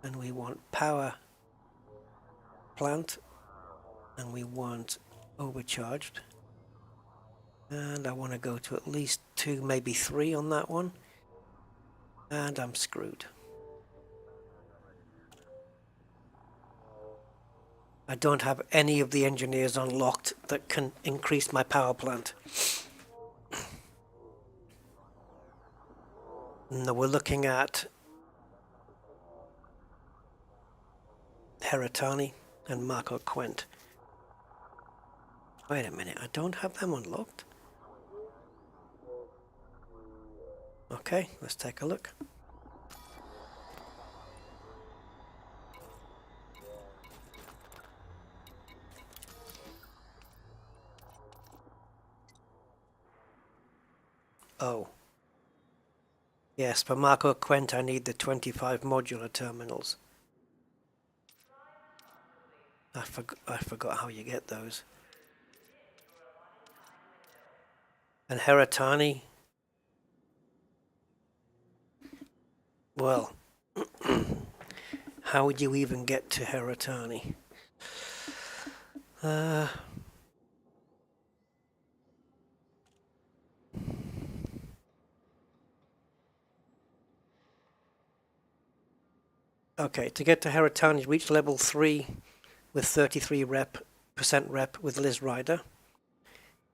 And we want power plant. And we want overcharged. And I want to go to at least 2, maybe 3 on that one. And I'm screwed. I don't have any of the engineers unlocked that can increase my power plant. No, we're looking at Heratani and Marco Quent. Wait a minute, I don't have them unlocked? Okay, let's take a look. Oh. Yes, for Marco Quent I need the 25 modular terminals. I forgot how you get those. And Heratani? Well, how would you even get to Heratani? Okay, to get to Heratani, reach level 3 with 33% rep with Liz Ryder.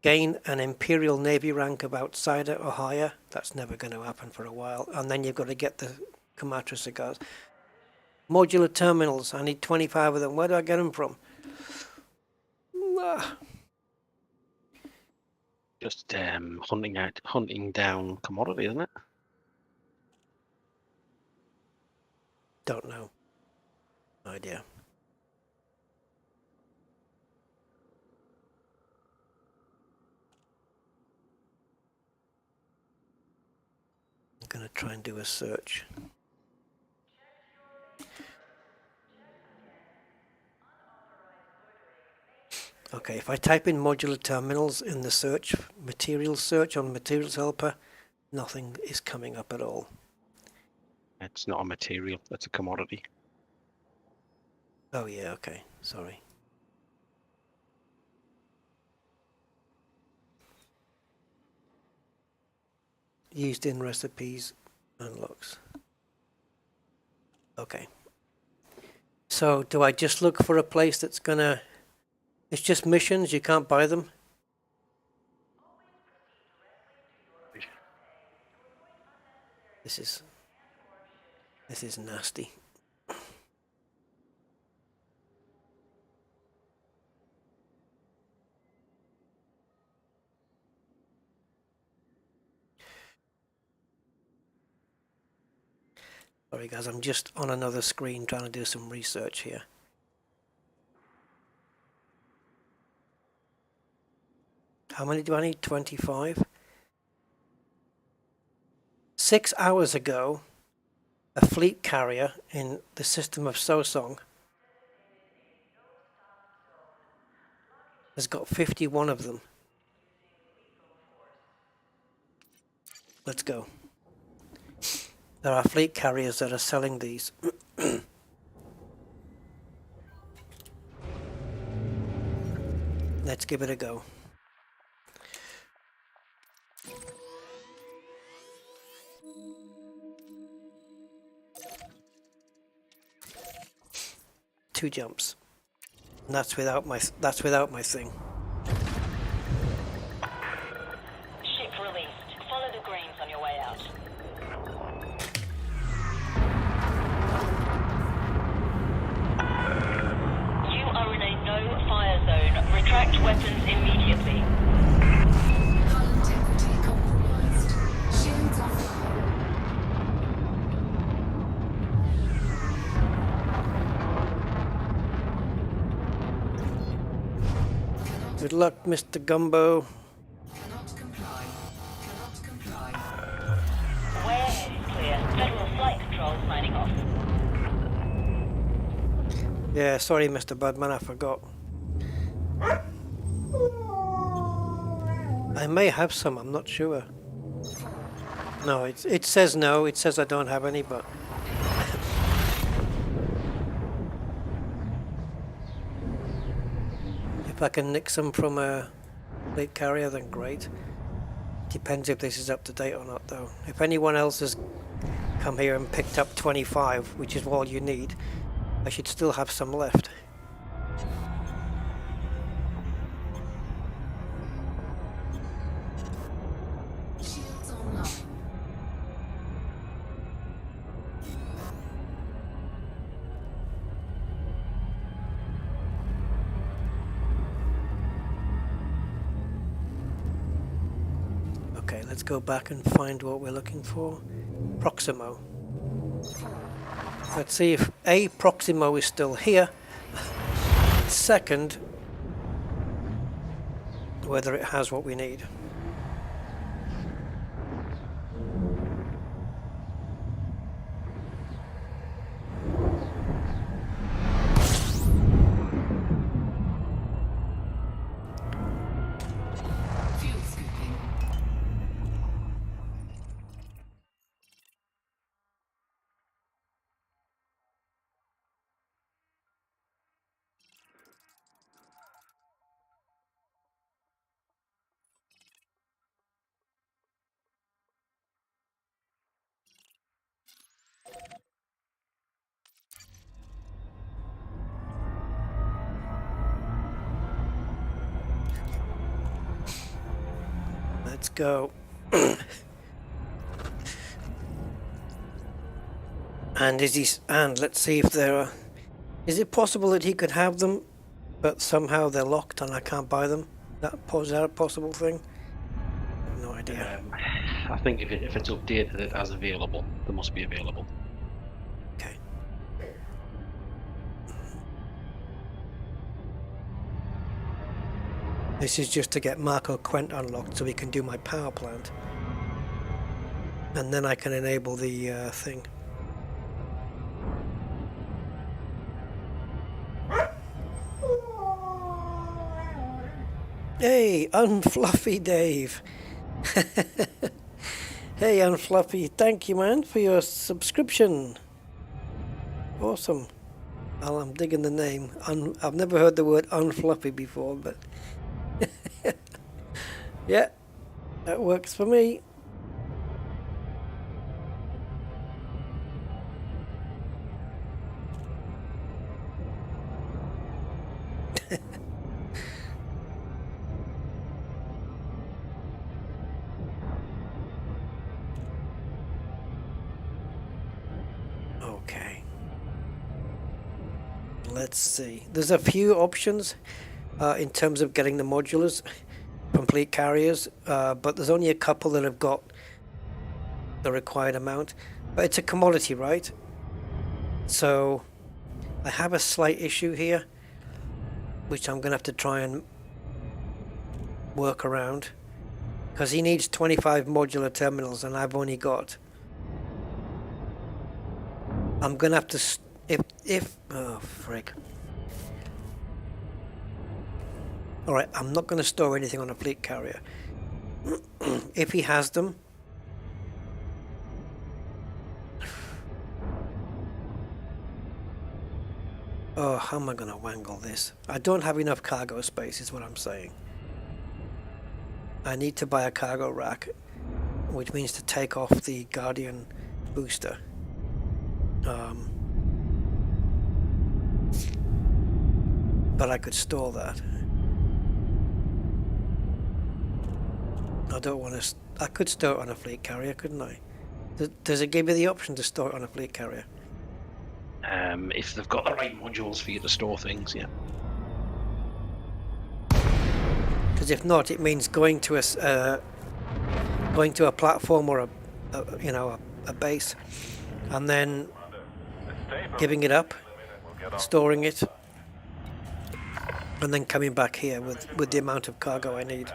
Gain an Imperial Navy rank of outsider or higher. That's never going to happen for a while. And then you've got to get the Kamatra cigars. Modular terminals. I need 25 of them. Where do I get them from? Just hunting down commodity, isn't it? Don't know. No idea. I'm going to try and do a search. Okay, if I type in modular terminals in the search, materials search on Materials Helper, nothing is coming up at all. It's not a material, it's a commodity. Oh yeah, okay, sorry. Used in recipes, unlocks. Okay. So do I just look for a place that's gonna... It's just missions, you can't buy them? This is nasty. Sorry guys, I'm just on another screen trying to do some research here. How many do I need? 25? 6 hours ago, a fleet carrier in the system of Sosong has got 51 of them. Let's go. There are fleet carriers that are selling these. Let's give it a go. Two jumps. And that's without my thing. Ship released. Follow the greens on your way out. You are in a no-fire zone. Retract weapons immediately. Hull integrity compromised. Shields offline. Good luck, Mr. Gumbo. Cannot comply. Cannot comply. Way ahead is clear. Federal flight control signing off. Yeah, sorry, Mr. Budman, I forgot. I may have some, I'm not sure. No, it says no, it says I don't have any, but... If I can nick some from a fleet carrier, then great. Depends if this is up to date or not, though. If anyone else has come here and picked up 25, which is all you need, I should still have some left. Shields online. Okay, let's go back and find what we're looking for. Proximo. Let's see if A, Proximo is still here. Second, whether it has what we need. Fuel scooping. Let's go. And let's see if there are... Is it possible that he could have them, but somehow they're locked and I can't buy them? Is that a possible thing? I have no idea. I think if it's updated as available, they must be available. Okay. This is just to get Marco Quent unlocked so we can do my power plant. And then I can enable the thing. Hey, Unfluffy Dave. Hey, Unfluffy, thank you, man, for your subscription. Awesome. Well, I'm digging the name. I've never heard the word Unfluffy before, but yeah, that works for me. Okay. Let's see. There's a few options in terms of getting the modulars from fleet carriers, but there's only a couple that have got the required amount. But it's a commodity, right? So I have a slight issue here, which I'm going to have to try and work around, because he needs 25 modular terminals and I've only got... I'm going to have to... oh, frig. Alright, I'm not going to store anything on a fleet carrier. If he has them... Oh, how am I going to wangle this? I don't have enough cargo space, is what I'm saying. I need to buy a cargo rack, which means to take off the Guardian booster. But I could store that. I don't want to... I could store it on a fleet carrier, couldn't I? Does it give me the option to store it on a fleet carrier? If they've got the right modules for you to store things, yeah. Because if not, it means going to a platform or a base, and then giving it up, storing it, and then coming back here with the amount of cargo I need.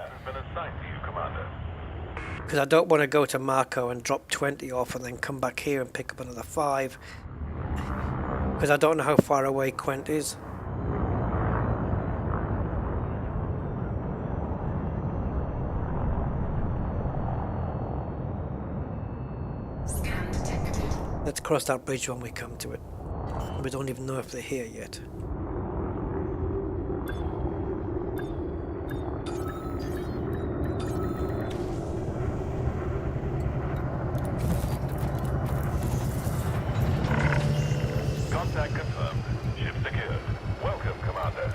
Because I don't want to go to Marco and drop 20 off and then come back here and pick up another 5. Because I don't know how far away Quent is. Scan detected. Let's cross that bridge when we come to it. We don't even know if they're here yet. Contact confirmed. Ship secured. Welcome, Commander.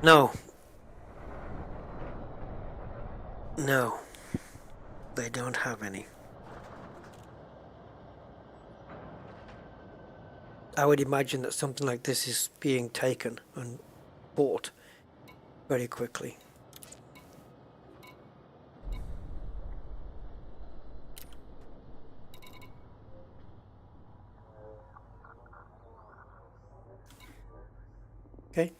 No. No. They don't have any. I would imagine that something like this is being taken and bought very quickly. Okay.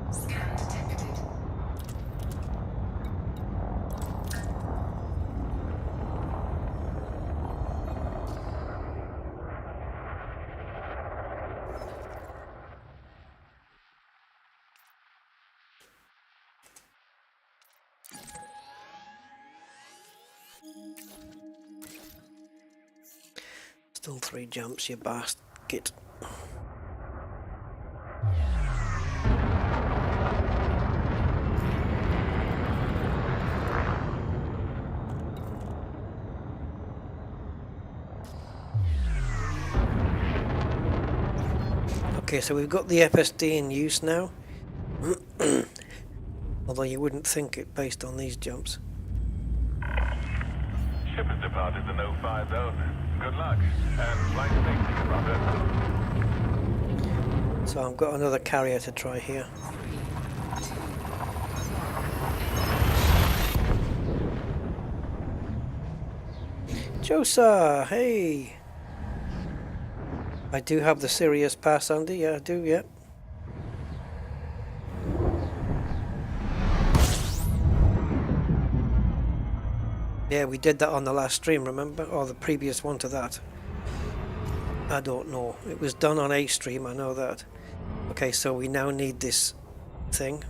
Scan detected. Still 3 jumps, you basket. Okay, so we've got the FSD in use now. Although you wouldn't think it based on these jumps. Ship has departed the no-fly zone. Good luck, and flight safety, Commander. So I've got another carrier to try here. Josa, hey! I do have the Sirius pass, Andy. Yeah, I do, yeah. Yeah, we did that on the last stream, remember? Or the previous one to that. I don't know. It was done on a stream, I know that. Okay, so we now need this thing.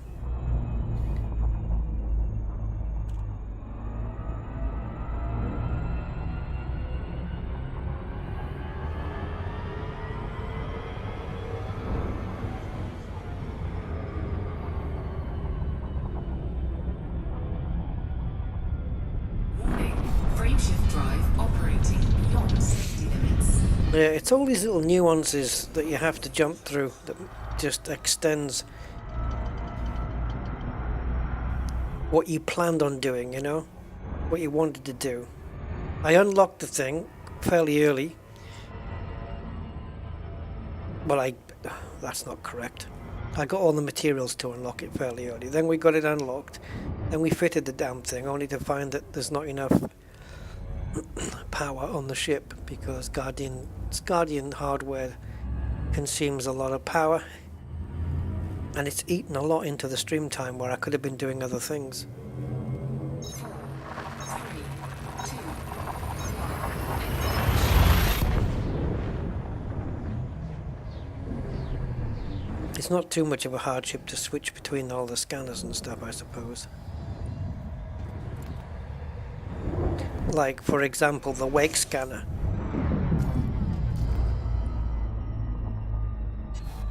Yeah, it's all these little nuances that you have to jump through that just extends what you planned on doing, you know? What you wanted to do. I unlocked the thing fairly early. Well, that's not correct. I got all the materials to unlock it fairly early. Then we got it unlocked. Then we fitted the damn thing, only to find that there's not enough power on the ship because Guardian hardware consumes a lot of power, and it's eaten a lot into the stream time where I could have been doing other things. It's not too much of a hardship to switch between all the scanners and stuff, I suppose. Like, for example, the wake scanner.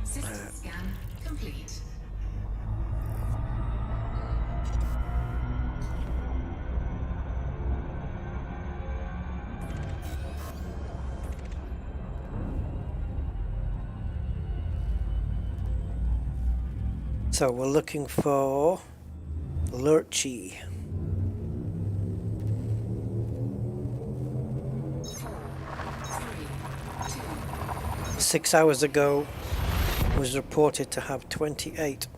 System scan complete. So we're looking for Lurchy. 6 hours ago was reported to have 28.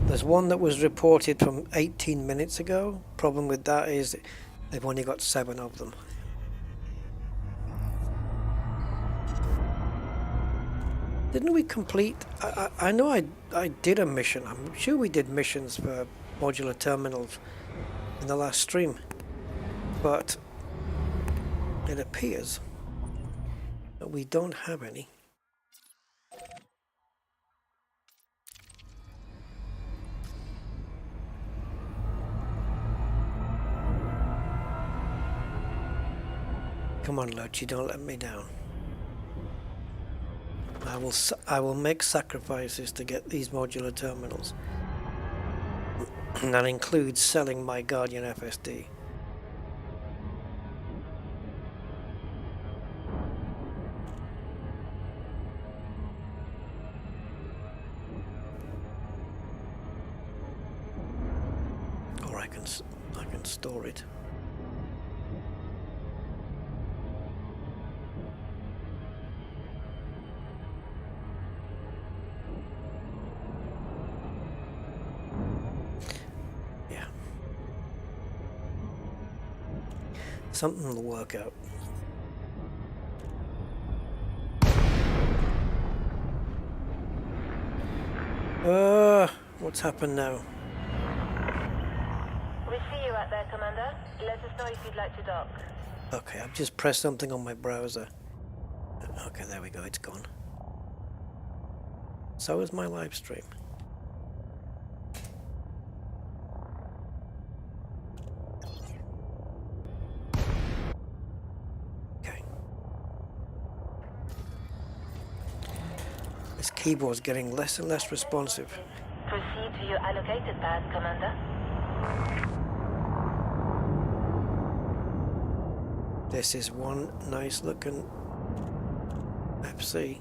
There's one that was reported from 18 minutes ago. Problem with that is they've only got 7 of them. Didn't we complete... I know I did a mission. I'm sure we did missions for modular terminals in the last stream. But it appears that we don't have any. Come on, Lurch, you don't let me down. I will make sacrifices to get these modular terminals. And that includes selling my Guardian FSD. Or I can store it. Something will work out. What's happened now? We see you out there, Commander. Let us know if you'd like to dock. Okay, I've just pressed something on my browser. Okay, there we go, it's gone. So is my live stream. This keyboard's getting less and less responsive. Proceed to your allocated path, Commander. This is one nice looking FC.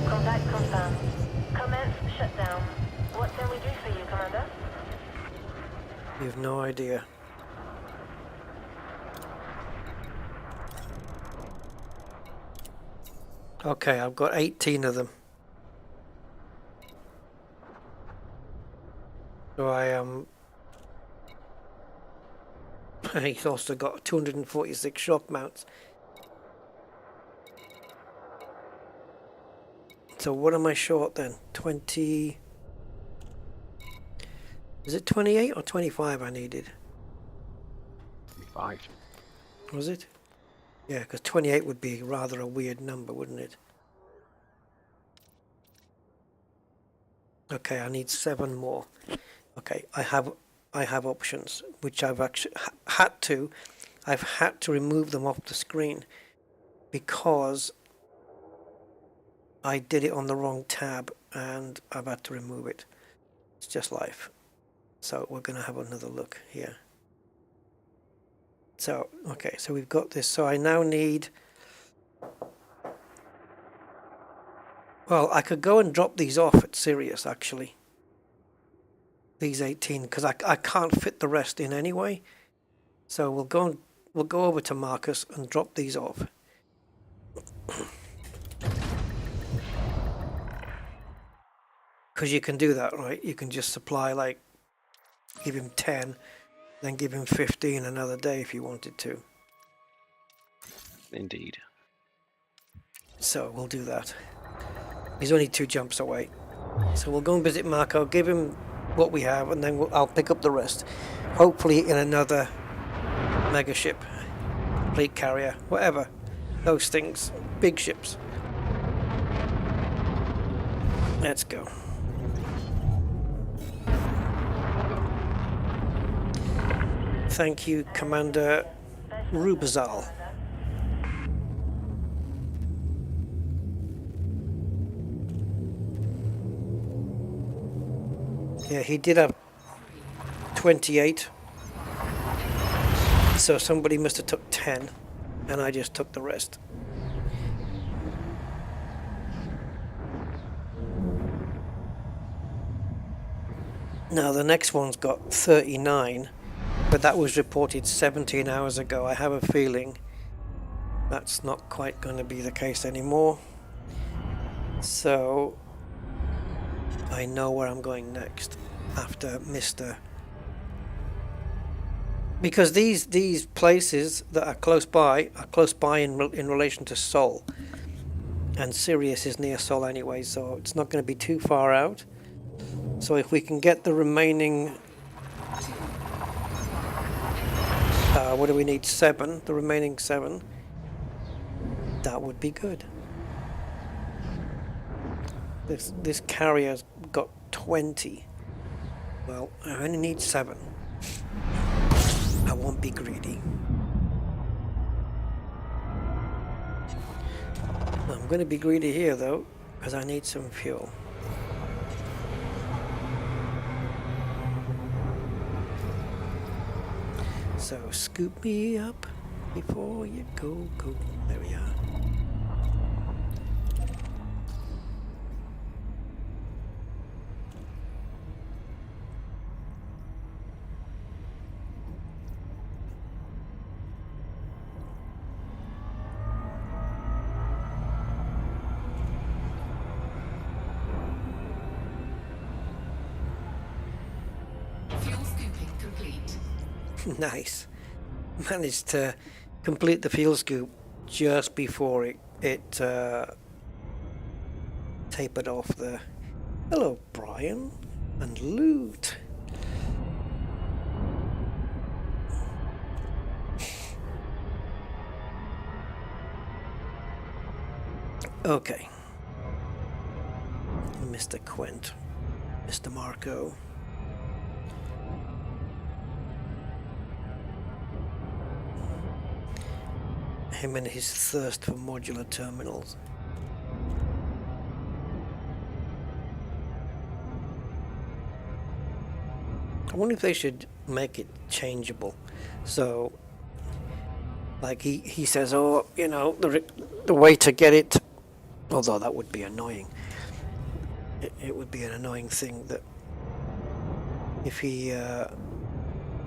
Contact confirmed. Commence shutdown. What can we do for you, Commander? You have no idea. Okay, I've got 18 of them. So I am... He's also got 246 shock mounts. So what am I short then? 20... Is it 28 or 25 I needed? 25. Was it? Yeah, because 28 would be rather a weird number, wouldn't it? Okay, I need 7 more. Okay, I have options, which I've actually had to. I've had to remove them off the screen because I did it on the wrong tab and I've had to remove it. It's just life. So we're going to have another look here. So, okay, so we've got this. So I now need... Well, I could go and drop these off at Sirius, actually. These 18, because I can't fit the rest in anyway. So we'll go over to Marcus and drop these off. Because you can do that, right? You can just supply, like, give him 10, then give him 15 another day if you wanted to. Indeed. So we'll do that. He's only 2 jumps away. So we'll go and visit Marco, give him what we have, and then I'll pick up the rest. Hopefully in another mega ship, fleet carrier, whatever. Those things. Big ships. Let's go. Thank you, Commander Rubazal. Yeah, he did have 28. So somebody must have took 10, and I just took the rest. Now the next one's got 39, but that was reported 17 hours ago. I have a feeling that's not quite going to be the case anymore. So I know where I'm going next after Mr. Because these places that are close by in relation to Sol, and Sirius is near Sol anyway, so it's not going to be too far out. So if we can get the remaining, what do we need? 7. The remaining 7. That would be good. This carrier's got 20. Well, I only need 7. I won't be greedy. I'm going to be greedy here though, because I need some fuel. So scoop me up before you go. There we are. Fuel scooping complete. Nice. Managed to complete the fuel scoop just before it tapered off the... Hello, Brian and Loot. Okay. Mr. Quint, Mr. Marco. Him and his thirst for modular terminals. I wonder if they should make it changeable. So, like he says, oh, you know, the way to get it, although that would be annoying. It would be an annoying thing that if he,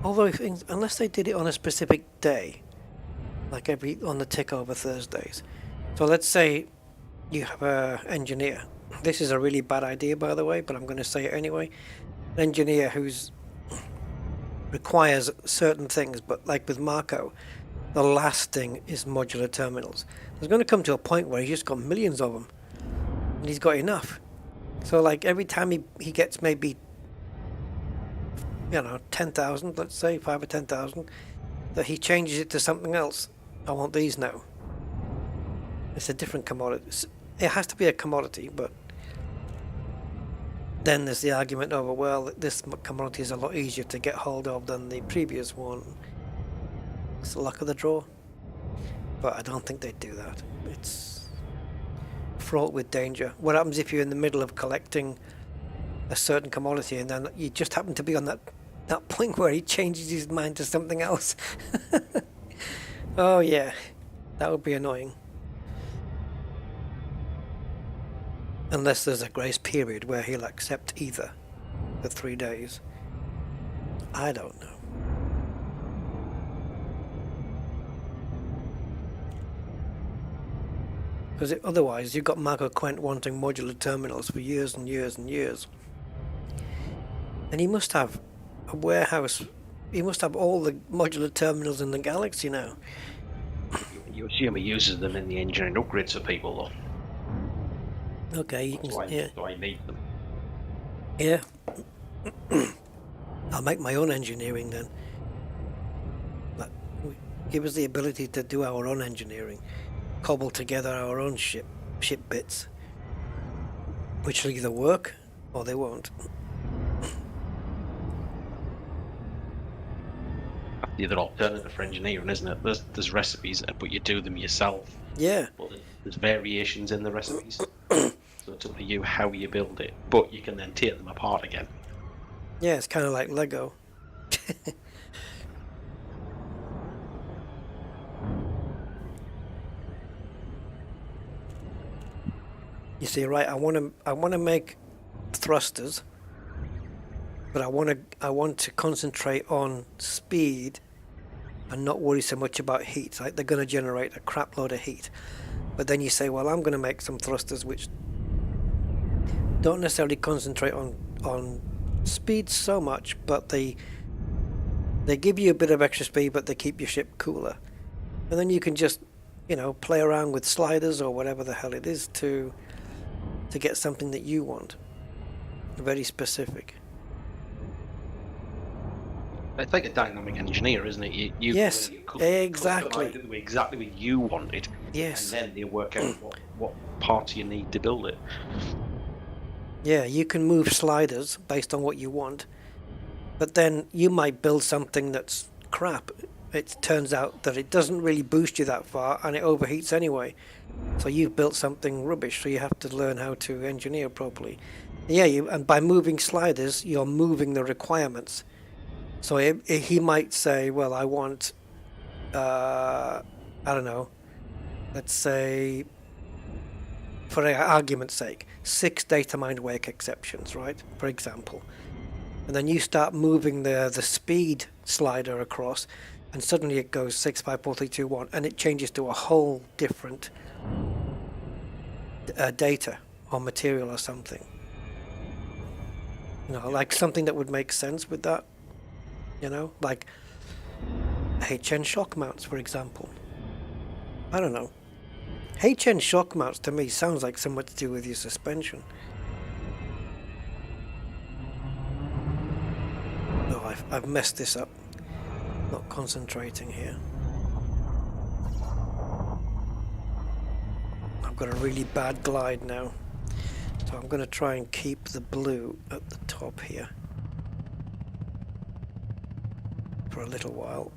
unless they did it on a specific day, like on the tick over Thursdays. So let's say you have a engineer. This is a really bad idea, by the way, but I'm going to say it anyway. An engineer who's requires certain things, but like with Marco, the last thing is modular terminals. There's going to come to a point where he's just got millions of them, and he's got enough. So like every time he gets maybe, you know, 10,000, let's say 5 or 10,000, that he changes it to something else. I want these now. It's a different commodity. It has to be a commodity, but then there's the argument over, well, this commodity is a lot easier to get hold of than the previous one. It's the luck of the draw. But I don't think they'd do that. It's fraught with danger. What happens if you're in the middle of collecting a certain commodity and then you just happen to be on that point where he changes his mind to something else? Oh yeah, that would be annoying. Unless there's a grace period where he'll accept either for 3 days. I don't know. Because otherwise you've got Marco Quent wanting modular terminals for years and years and years. And he must have a warehouse. He must have all the modular terminals in the galaxy now. You assume he uses them in the engineering upgrades for people, though. Okay, you can, yeah. So I need them. Yeah. I'll make my own engineering then. Like, give us the ability to do our own engineering. Cobble together our own ship bits. Which will either work or they won't. The other alternative for engineering, isn't it? There's recipes, but you do them yourself. Yeah. But there's variations in the recipes. So it's up to you how you build it. But you can then tear them apart again. Yeah, it's kind of like Lego. You see, right? I want to make thrusters, but I want to concentrate on speed and not worry so much about heat. Like they're going to generate a crap load of heat, but then you say, well, I'm going to make some thrusters which don't necessarily concentrate on speed so much, but they give you a bit of extra speed, but they keep your ship cooler, and then you can just, you know, play around with sliders or whatever the hell it is to get something that you want. Very specific. It's like a dynamic engineer, isn't it? You yes, exactly. The way exactly what you want it. Yes. And then they work out what parts you need to build it. Yeah, you can move sliders based on what you want, but then you might build something that's crap. It turns out that it doesn't really boost you that far, and it overheats anyway. So you've built something rubbish, so you have to learn how to engineer properly. Yeah, and by moving sliders, you're moving the requirements. So he might say, well, I want, I don't know, let's say, for argument's sake, 6 data mined wake exceptions, right, for example. And then you start moving the speed slider across, and suddenly it goes 6, 5, 4, 3, 2, 1, and it changes to a whole different data or material or something. You know, like something that would make sense with that. You know, like HN shock mounts, for example. I don't know. HN shock mounts to me sounds like something to do with your suspension. No, I've messed this up. Not concentrating here. I've got a really bad glide now. So I'm going to try and keep the blue at the top here for a little while.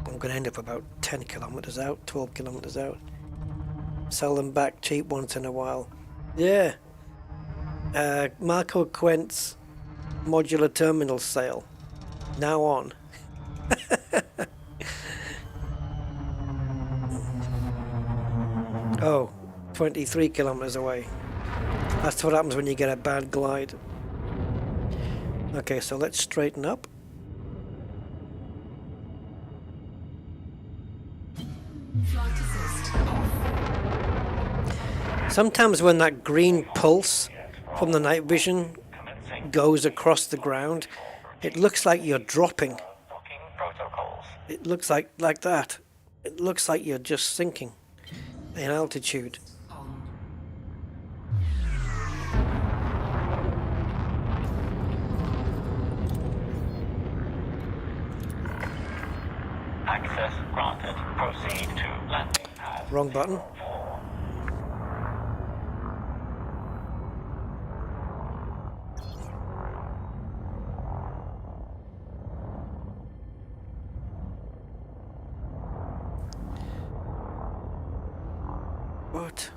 I'm going to end up about 10 kilometers out, 12 kilometers out. Sell them back cheap once in a while. Yeah. Marco Quent's modular terminal sale. Now on. Oh, 23 kilometers away. That's what happens when you get a bad glide. Okay, so let's straighten up. Flight assist off. Sometimes when that green pulse from the night vision goes across the ground, it looks like you're dropping. It looks like that. It looks like you're just sinking in altitude. On. Access granted. Proceed to landing pad. Wrong button. What?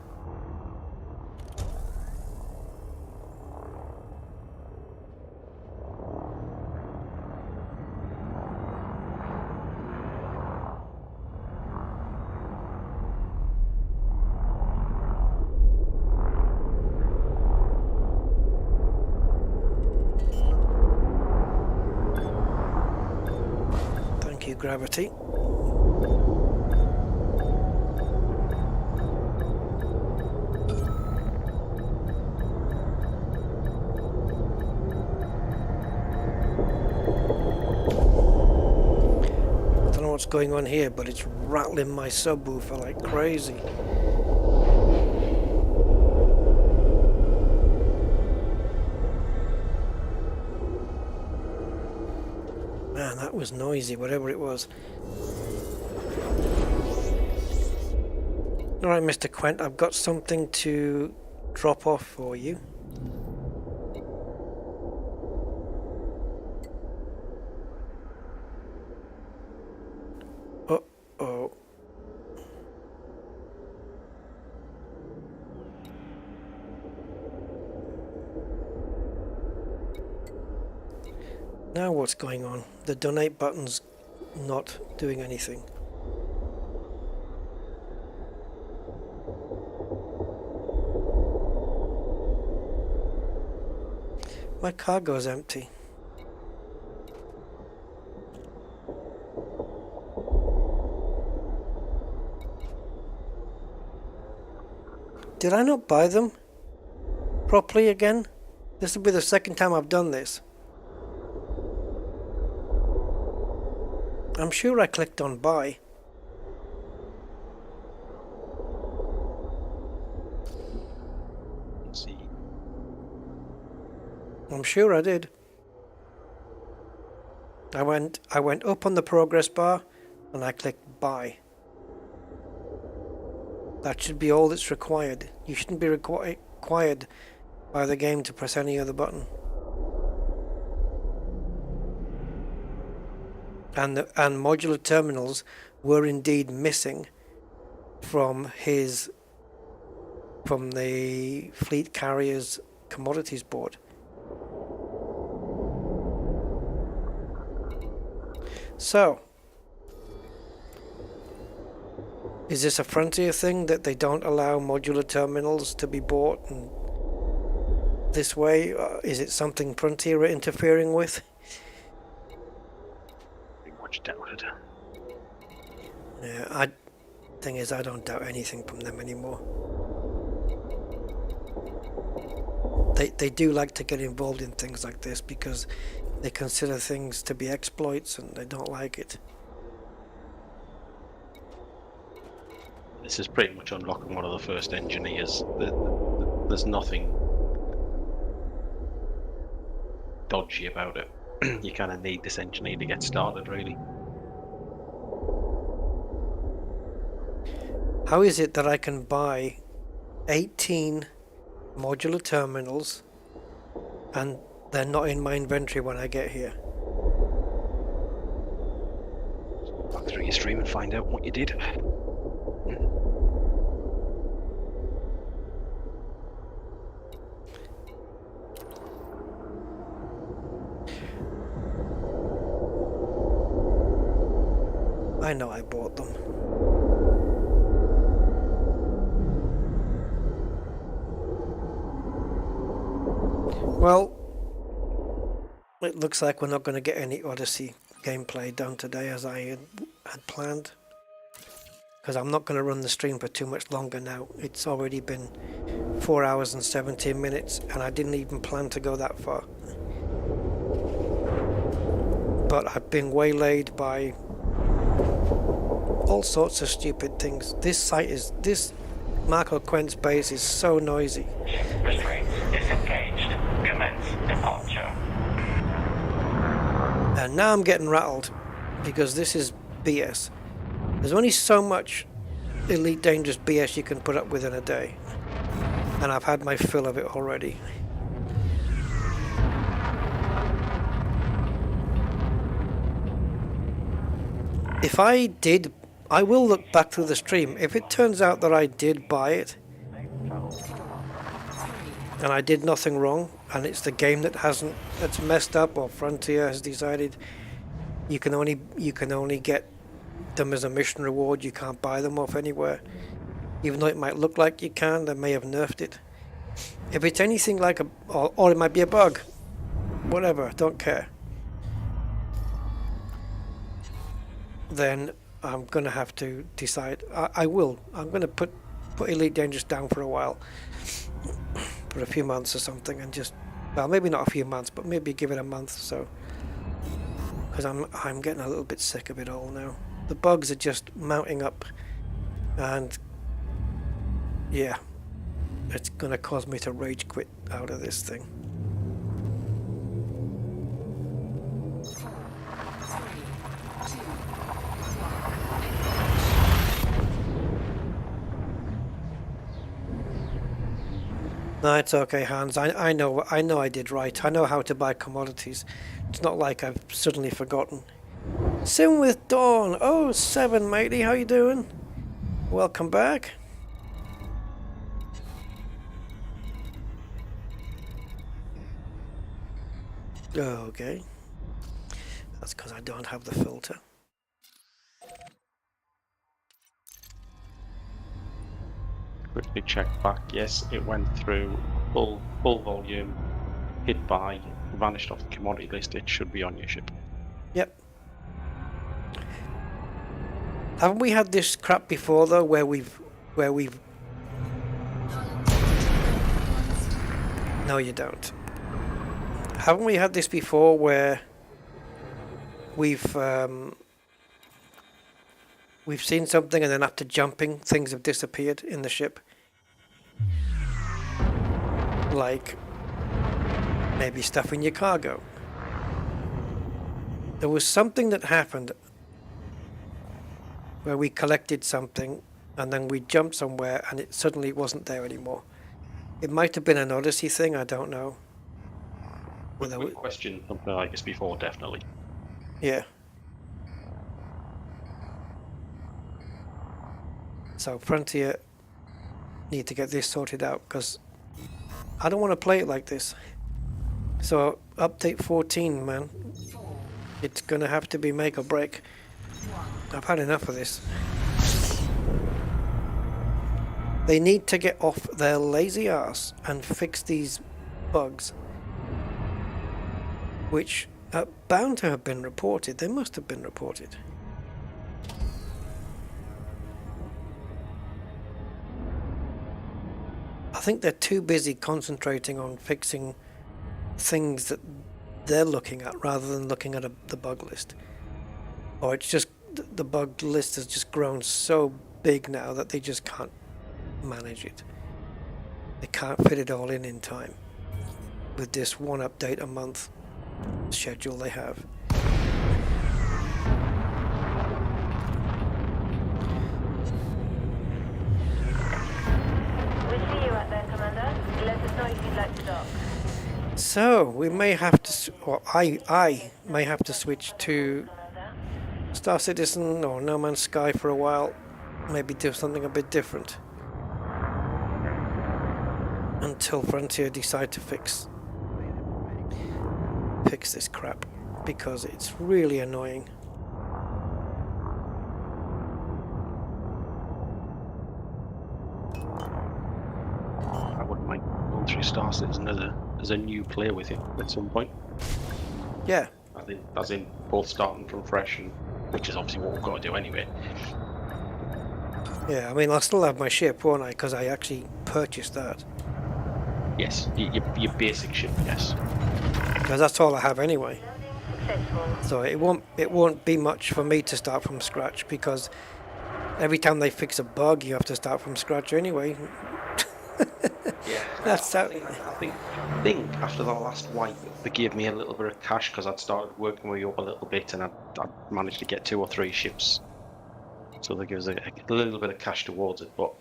Thank you, gravity. What's going on here, but it's rattling my subwoofer like crazy. Man, that was noisy, whatever it was. Alright, Mr. Quent, I've got something to drop off for you. Uh-oh. Now what's going on? The donate button's not doing anything. My cargo's empty. Did I not buy them properly again? This will be the second time I've done this. I'm sure I clicked on buy. Let's see. I'm sure I did. I went up on the progress bar and I clicked buy. That should be all that's required. You shouldn't be required by the game to press any other button. And modular terminals were indeed missing from the fleet carrier's commodities board. So, is this a Frontier thing that they don't allow modular terminals to be bought and this way? Is it something Frontier are interfering with? Pretty much doubted. Yeah, thing is, I don't doubt anything from them anymore. They do like to get involved in things like this because they consider things to be exploits and they don't like it. This is pretty much unlocking one of the first engineers. There's nothing dodgy about it. You kind of need this engineer to get started, really. How is it that I can buy 18 modular terminals and they're not in my inventory when I get here? Back through your stream and find out what you did. I know I bought them. Well, it looks like we're not going to get any Odyssey gameplay done today as I had planned. Because I'm not going to run the stream for too much longer now. It's already been 4 hours and 17 minutes and I didn't even plan to go that far. But I've been waylaid by all sorts of stupid things. This Marco Quent's base is so noisy. Restraints disengaged. Commence departure. And now I'm getting rattled because this is BS. There's only so much Elite Dangerous BS you can put up with in a day. And I've had my fill of it already. If I did, I will look back through the stream. If it turns out that I did buy it and I did nothing wrong and it's the game that's messed up, or Frontier has decided you can only get them as a mission reward, you can't buy them off anywhere, even though it might look like you can, they may have nerfed it. If it's anything like or it might be a bug, whatever, don't care, then I'm gonna have to decide. I'm gonna put Elite Dangerous down for a while, for a few months or something, and just, well, maybe not a few months, but maybe give it a month or so, because I'm getting a little bit sick of it all now. The bugs are just mounting up, and yeah, it's gonna cause me to rage quit out of this thing. No, it's okay, Hans. I know I did right. I know how to buy commodities. It's not like I've suddenly forgotten. Sim with Dawn. Oh, 7, matey. How you doing? Welcome back. Okay. That's because I don't have the filter. Quickly check back. Yes, it went through full volume, hit buy, vanished off the commodity list. It should be on your ship. Yep. Haven't we had this crap before though, where we've No, you don't. Haven't we had this before where we've seen something and then after jumping things have disappeared in the ship? Like maybe stuff in your cargo. There was something that happened where we collected something and then we jumped somewhere and it suddenly wasn't there anymore. It might have been an Odyssey thing, I don't know. We've questioned something like this before, definitely. Yeah. So Frontier need to get this sorted out because I don't want to play it like this. So update 14, man. It's gonna have to be make or break. I've had enough of this. They need to get off their lazy ass and fix these bugs, which are bound to have been reported. They must have been reported. I think they're too busy concentrating on fixing things that they're looking at rather than looking at the bug list. Or it's just the bug list has just grown so big now that they just can't manage it. They can't fit it all in time with this one update a month schedule they have. So we may have to, or I may have to switch to Star Citizen or No Man's Sky for a while. Maybe do something a bit different until Frontier decide to fix this crap, because it's really annoying. I wouldn't mind going through Star Citizen as a new player with you at some point. Yeah. I think as in both starting from fresh, and which is obviously what we've got to do anyway. Yeah, I mean, I'll still have my ship, won't I? Because I actually purchased that. Yes, your basic ship, yes. Because that's all I have anyway. So it won't be much for me to start from scratch, because every time they fix a bug, you have to start from scratch anyway. Yeah, That's how. I think after the last wipe, they gave me a little bit of cash because I'd started working my way up a little bit, and I'd managed to get 2 or 3 ships. So they give us a little bit of cash towards it, but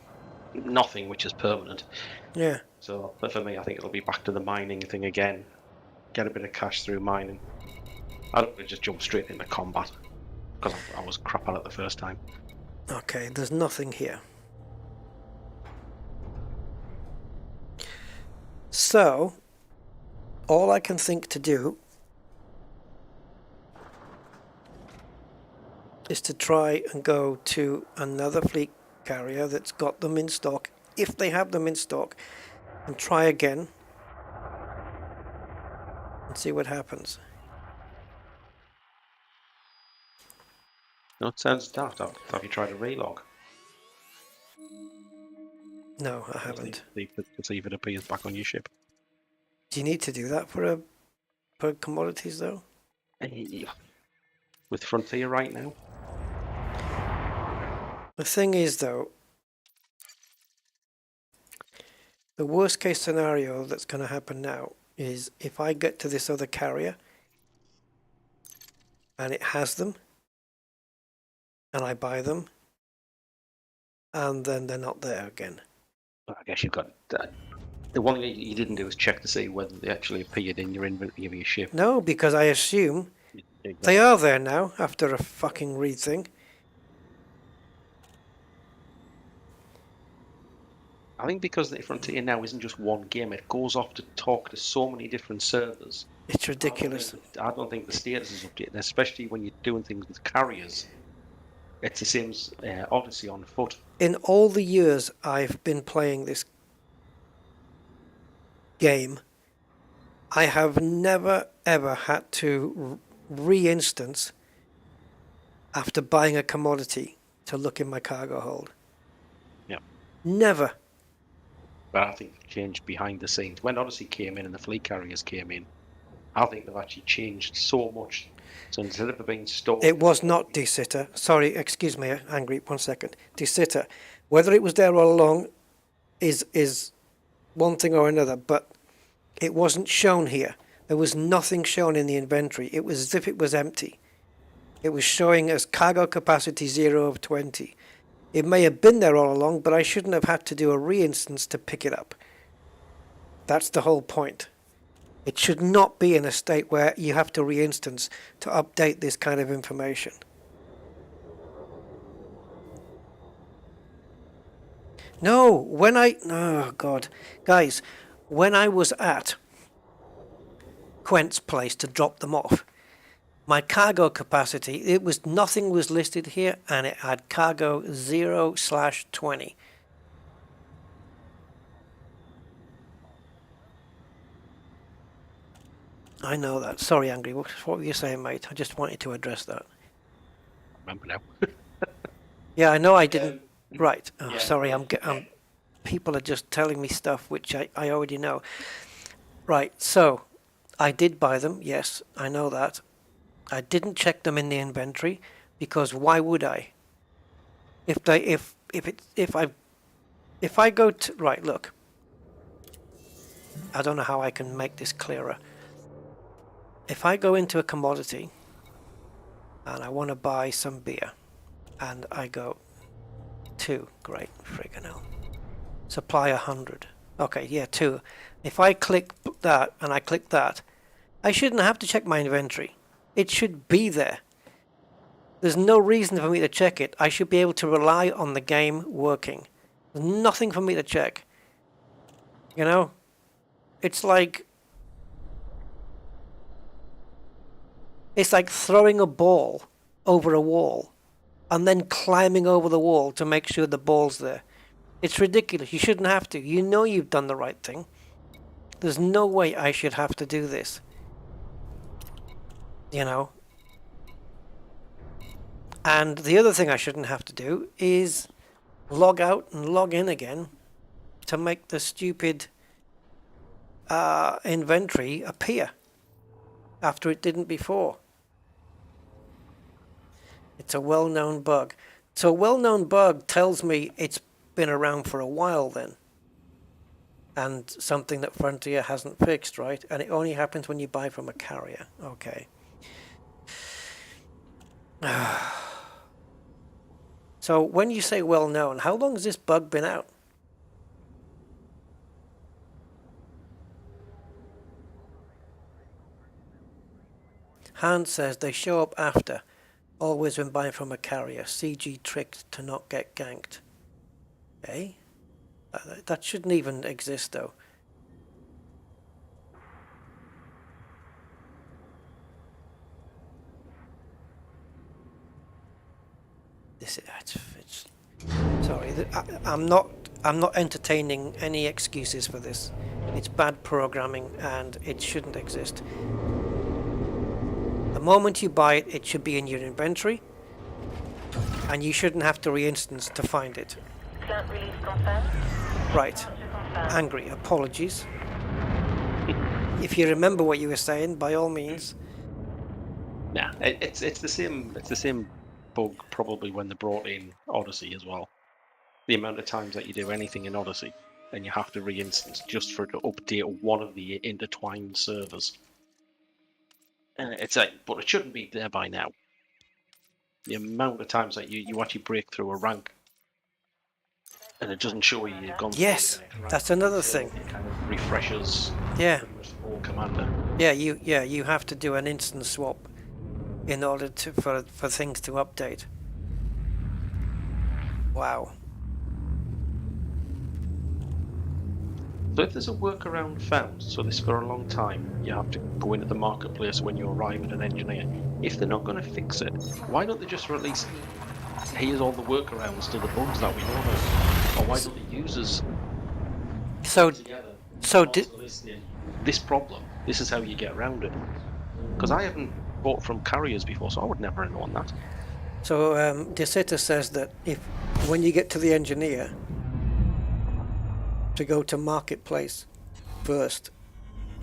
nothing which is permanent. Yeah. So, but for me, I think it'll be back to the mining thing again. Get a bit of cash through mining. I don't just jump straight into combat because I was crap at it the first time. Okay, there's nothing here. So, all I can think to do is to try and go to another fleet carrier that's got them in stock, if they have them in stock, and try again and see what happens. No, it sounds daft. Have you tried a relog? No, I haven't. To see if it appears back on your ship. Do you need to do that for commodities though? With Frontier right now? The thing is though, the worst case scenario that's going to happen now is if I get to this other carrier and it has them and I buy them and then they're not there again. I guess you've got the one thing you didn't do is check to see whether they actually appeared in your inventory of your ship. No, because I assume they are there now after a fucking read thing. I think because the Frontier now isn't just one game, it goes off to talk to so many different servers. It's ridiculous. I don't think the status is updated, especially when you're doing things with carriers. It's the same as Odyssey on foot. In all the years I've been playing this game, I have never ever had to re-instance after buying a commodity to look in my cargo hold. Yeah. Never. But I think it changed behind the scenes. When Odyssey came in and the fleet carriers came in, I think they've actually changed so much. So instead of it being stored... It was not Desitter. Sorry, excuse me, Angry, 1 second. Desitter. Whether it was there all along is one thing or another, but it wasn't shown here. There was nothing shown in the inventory. It was as if it was empty. It was showing as cargo capacity 0 of 20. It may have been there all along, but I shouldn't have had to do a re-instance to pick it up. That's the whole point. It should not be in a state where you have to re-instance to update this kind of information. No, oh God. Guys, when I was at Quent's place to drop them off, my cargo capacity, nothing was listed here, and it had cargo 0/20. I know that. Sorry, Angry. What were you saying, mate? I just wanted to address that. Remember now. Yeah, I know I didn't. Right. Oh, yeah. Sorry. People are just telling me stuff which I already know. Right. So, I did buy them. Yes, I know that. I didn't check them in the inventory because why would I? If I go to right, look. I don't know how I can make this clearer. If I go into a commodity and I want to buy some beer and I go 2, great, friggin' hell. Supply 100. Okay, yeah, 2. If I click that and I click that, I shouldn't have to check my inventory. It should be there. There's no reason for me to check it. I should be able to rely on the game working. There's nothing for me to check. You know? It's like throwing a ball over a wall and then climbing over the wall to make sure the ball's there. It's ridiculous. You shouldn't have to. You know you've done the right thing. There's no way I should have to do this. You know? And the other thing I shouldn't have to do is log out and log in again to make the stupid inventory appear after it didn't before. It's a well-known bug. So a well-known bug tells me it's been around for a while then, and something that Frontier hasn't fixed, right? And it only happens when you buy from a carrier. Okay. So when you say well-known, how long has this bug been out? Hans says they show up after, always when buying from a carrier. CG tricked to not get ganked. Eh? That shouldn't even exist though. It's sorry, I'm not entertaining any excuses for this. It's bad programming and it shouldn't exist. The moment you buy it, it should be in your inventory, and you shouldn't have to re-instance to find it. Plant release confirmed. Right. Angry. Apologies. If you remember what you were saying, by all means. Yeah, it's the same bug probably when they brought in Odyssey as well. The amount of times that you do anything in Odyssey and you have to re-instance just for it to update one of the intertwined servers. It's like, but it shouldn't be there by now. The amount of times that you actually break through a rank and it doesn't show you you've gone through Yes, the next rank. that's another thing. It kind of refreshes. Yeah. Pretty much all commander. Yeah, you have to do an instance swap in order for things to update. Wow. So if there's a workaround found, so this for a long time, you have to go into the marketplace when you arrive at an engineer. If they're not going to fix it, why don't they just release, here's all the workarounds to the bugs that we know of? Or why don't the users together this problem, this is how you get around it? Because I haven't bought from carriers before, so I would never have known that. So Desita says that if when you get to the engineer, to go to marketplace first,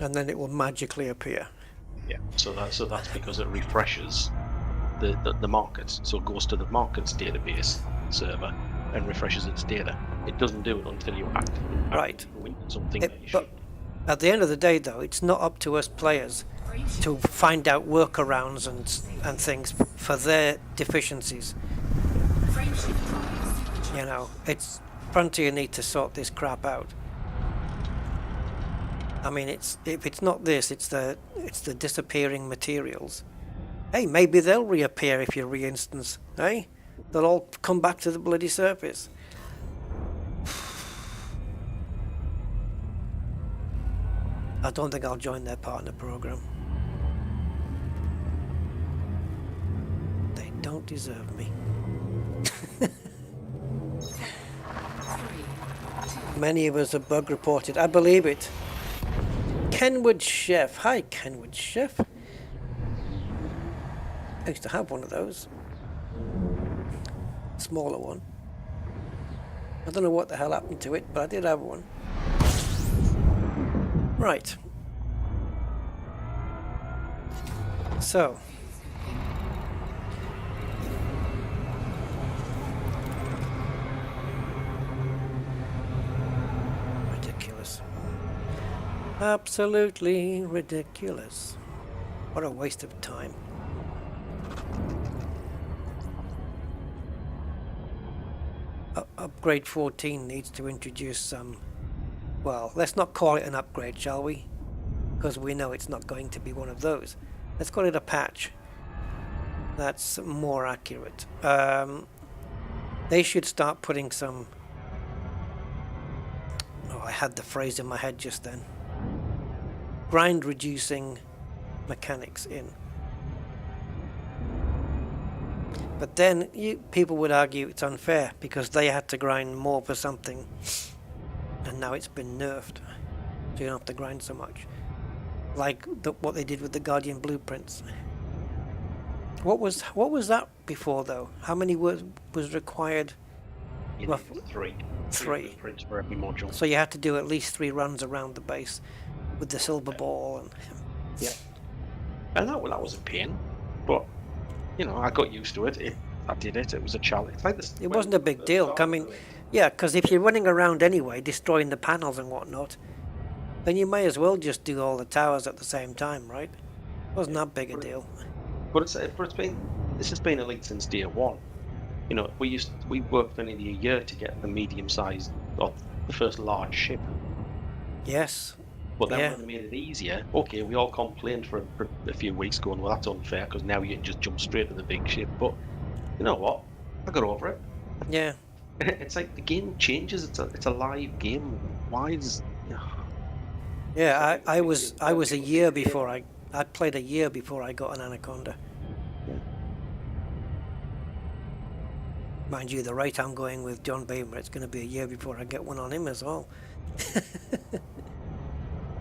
and then it will magically appear. Yeah, so that's because it refreshes the markets. So it goes to the markets database server and refreshes its data. It doesn't do it until you Right. win something that you should. But at the end of the day, though, it's not up to us players to find out workarounds and things for their deficiencies. You know, it's Frontier need to sort this crap out. I mean, if it's not this, it's the disappearing materials. Hey, maybe they'll reappear if you re-instance. Hey, they'll all come back to the bloody surface. I don't think I'll join their partner program. They don't deserve me. Many of us are bug reported. I believe it. Kenwood Chef. Hi, Kenwood Chef. I used to have one of those. Smaller one. I don't know what the hell happened to it, but I did have one. Right. So. Ridiculous. Absolutely ridiculous. What a waste of time. Upgrade 14 needs to introduce some well, let's not call it an upgrade, shall we? Because we know it's not going to be one of those. Let's call it a patch. That's more accurate. They should start putting some... Oh, I had the phrase in my head just then. Grind reducing mechanics in. But then people would argue it's unfair because they had to grind more for something, and now it's been nerfed, so you don't have to grind so much. Like what they did with the Guardian blueprints. What was that before though? How many was required? You need three. Three blueprints for every module. So you had to do at least 3 runs around the base with the silver ball and. Yeah. And that was a pain, but you know, I got used to it. I did it. It was a challenge. Like this, It wasn't a big deal. I mean, yeah, because if you're running around anyway, destroying the panels and whatnot, then you may as well just do all the towers at the same time, right? It wasn't that big a deal. But this has been elite since day one. You know, we worked for nearly a year to get the medium-sized or the first large ship. Yes. But then Yeah. when they made it easier, okay, we all complained for a few weeks going, well, that's unfair because now you can just jump straight to the big ship. But you know what? I got over it. Yeah. It's like the game changes. It's a live game. Why is... Yeah, I was a year before I played a year before I got an Anaconda. Yeah. Mind you, the rate I'm going with John Beamer, it's going to be a year before I get one on him as well.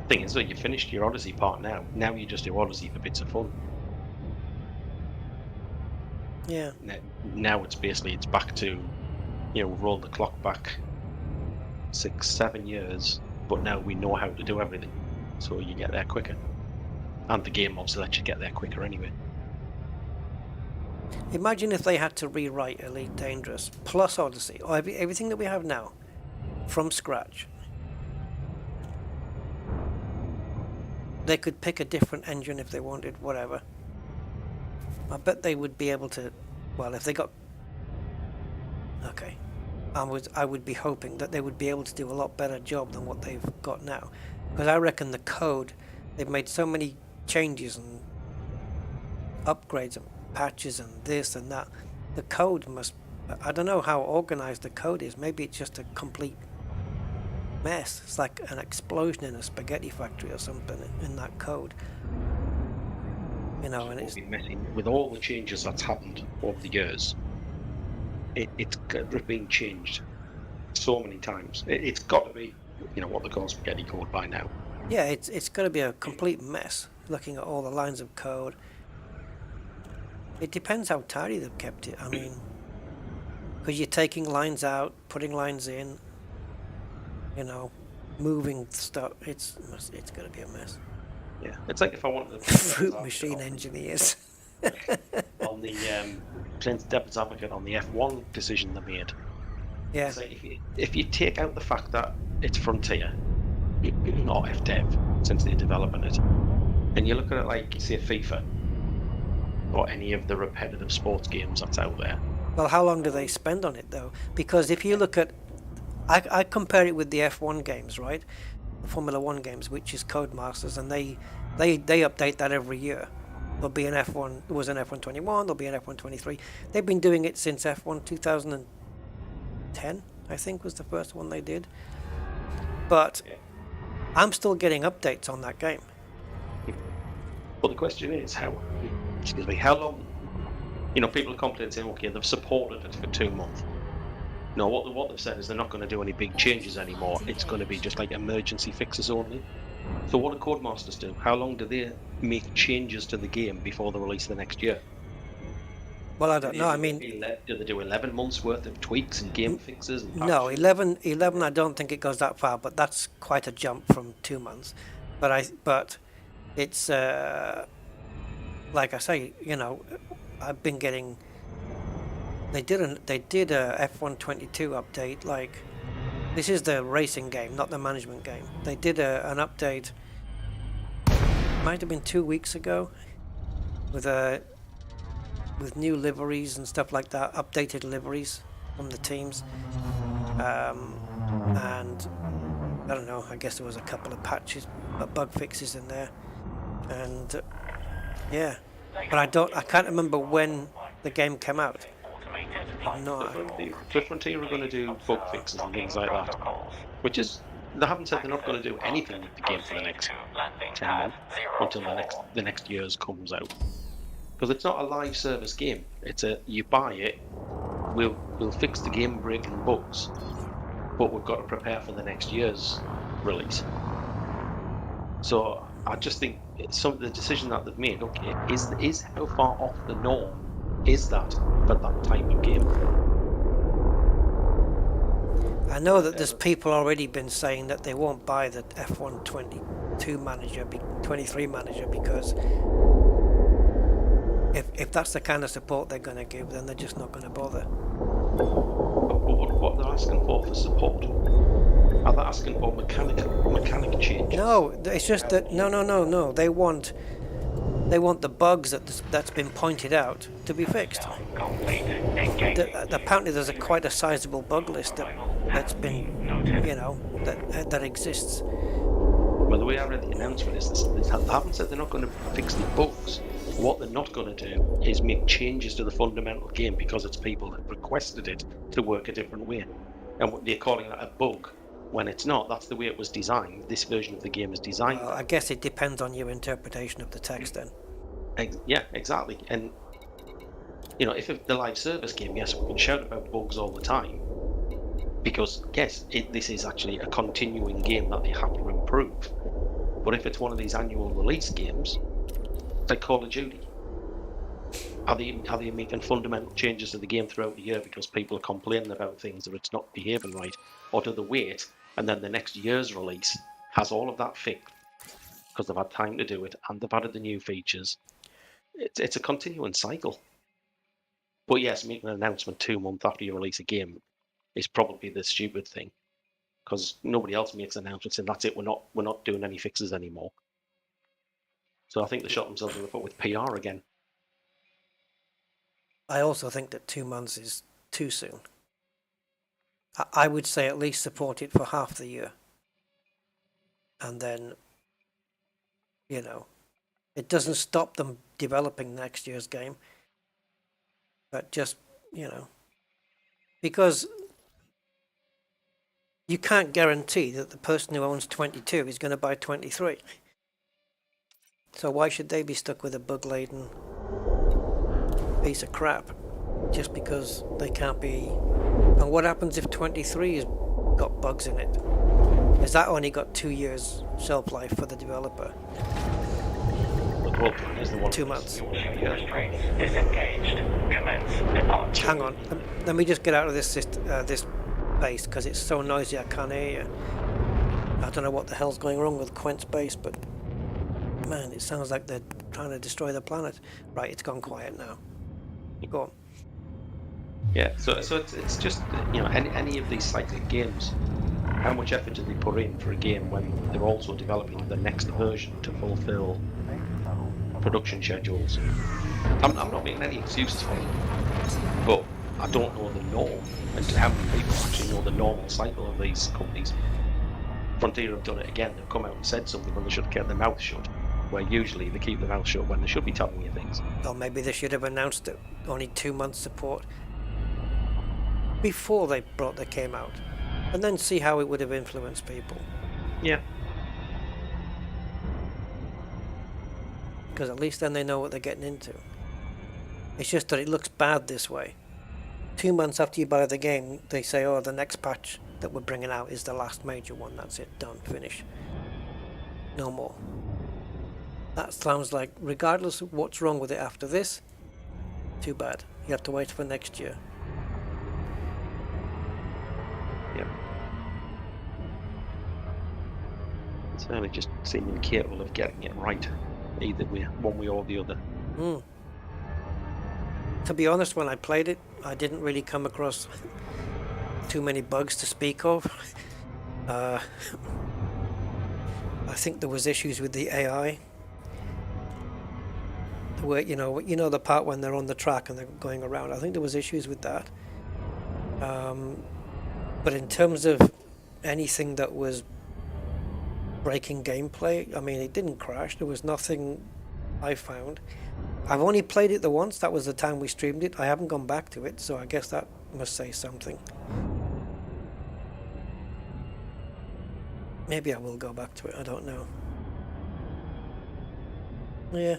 Thing is, that you finished your Odyssey part now. Now you just do Odyssey for bits of fun. Yeah. Now it's back to, you know, roll the clock back 6-7 years, but now we know how to do everything, so you get there quicker. And the game obviously lets you get there quicker anyway. Imagine if they had to rewrite Elite Dangerous plus Odyssey, or everything that we have now, from scratch. They could pick a different engine if they wanted, whatever. I bet they would be able to, well, if they got... Okay. I would be hoping that they would be able to do a lot better job than what they've got now. Because I reckon the code, they've made so many changes and upgrades and patches and this and that. The code must... I don't know how organized the code is. Maybe it's just a complete mess. It's like an explosion in a spaghetti factory or something in that code. You know, and it's... Messing with all the changes that's happened over the years. It's been changed so many times. It's got to be, you know, what they call spaghetti code by now. Yeah, it's got to be a complete mess. Looking at all the lines of code, it depends how tidy they've kept it. I mean, because you're taking lines out, putting lines in, you know, moving stuff. It's going to be a mess. Yeah, it's like if I wanted to Fruit machine engineers. on the Devil's Advocate on the F1 decision they made. Yeah. It's like if you take out the fact that it's Frontier, not FDev, since they're developing it, and you look at it like, say, FIFA, or any of the repetitive sports games that's out there. Well, how long do they spend on it, though? Because if you look at... I compare it with the F1 games, right? The Formula 1 games, which is Codemasters, and they update that every year. There'll be an F1... There was an F1 21, there'll be an F1 23. They've been doing it since F1 2010, I think, was the first one they did. But I'm still getting updates on that game. But the question is, how long? You know, people are complaining saying, okay, they've supported it for 2 months. No, what they've said is they're not going to do any big changes anymore. It's going to be just like emergency fixes only. So what do Codemasters do? How long do they make changes to the game before they release the next year? Well, I don't know. I mean, do they do 11 months worth of tweaks and game fixes? And no, 11. I don't think it goes that far, but that's quite a jump from 2 months. But it's like I say, you know, I've been getting. They did a F1 22 update. Like, this is the racing game, not the management game. They did an update. Might have been 2 weeks ago, with new liveries and stuff like that, updated liveries from the teams, and I don't know, I guess there was a couple of patches, bug fixes in there, and yeah, but I can't remember when the game came out. No, The Frontier are going to do bug fixes and things like that, which is, they haven't said they're not going to do anything with the game for the next 10 months until the next year's comes out, because it's not a live service game. It's a, you buy it, we'll fix the game breaking bugs, but we've got to prepare for the next year's release. So I just think some of the decision that they've made, okay, is how far off the norm is that for that type of game? I know that there's people already been saying that they won't buy the F1 22 manager, 23 manager, because if that's the kind of support they're going to give, then they're just not going to bother. What they're asking for support? Are they asking for mechanic changes? No, it's just that no. They want the bugs that's been pointed out to be fixed. Apparently, there's quite a sizable bug list that's been, that exists. Well, the way I read the announcement is they haven't said they're not going to fix the bugs. What they're not going to do is make changes to the fundamental game because it's people that requested it to work a different way, and they're calling that a bug when it's not. That's the way it was designed. This version of the game is designed. Well, I guess it depends on your interpretation of the text then. Yeah, exactly. And if it's the live service game, yes, we can shout about bugs all the time, because yes, this is actually a continuing game that they have to improve. But if it's one of these annual release games, like Call of Duty, are they making fundamental changes to the game throughout the year because people are complaining about things or it's not behaving right, or do they wait and then the next year's release has all of that fixed because they've had time to do it and they've added the new features? It's a continuing cycle. But yes, making an announcement 2 months after you release a game is probably the stupid thing, because nobody else makes announcements and that's it. We're not doing any fixes anymore. So I think they shot themselves in the foot with PR again. I also think that 2 months is too soon. I would say at least support it for half the year, and then it doesn't stop them developing next year's game, but just because you can't guarantee that the person who owns 22 is going to buy 23. So why should they be stuck with a bug-laden piece of crap just because they can't be? And what happens if 23 has got bugs in it? Has that only got 2 years shelf life for the developer? Well, is the one 2 months. Disengaged. Commence departure. Hang on, let me just get out of this base because it's so noisy I can't hear you. I don't know what the hell's going wrong with Quent's base, but man, it sounds like they're trying to destroy the planet. Right, it's gone quiet now. Go on. Yeah, so it's just any of these cyclic games, how much effort do they put in for a game when they're also developing the next version to fulfill production schedules? I'm not making any excuses for it, but I don't know the norm and how many people actually know the normal cycle of these companies. Frontier have done it again. They've come out and said something when they should have kept their mouth shut, where usually they keep their mouth shut when they should be telling you things. Or maybe they should have announced it only 2 months support before they brought the game out, and then see how it would have influenced people. Yeah. Because at least then they know what they're getting into. It's just that it looks bad this way. 2 months after you buy the game, they say, oh, the next patch that we're bringing out is the last major one. That's it, done, finish. No more. That sounds like, regardless of what's wrong with it after this, too bad. You have to wait for next year. Yep. Certainly just seem incapable of getting it right, either way, one way or the other. To be honest, when I played it, I didn't really come across too many bugs to speak of. I think there was issues with the AI. Where the part when they're on the track and they're going around. I think there was issues with that. But in terms of anything that was breaking gameplay. I mean, it didn't crash. There was nothing I found. I've only played it the once. That was the time we streamed it. I haven't gone back to it, so I guess that must say something. Maybe I will go back to it. I don't know. Yeah.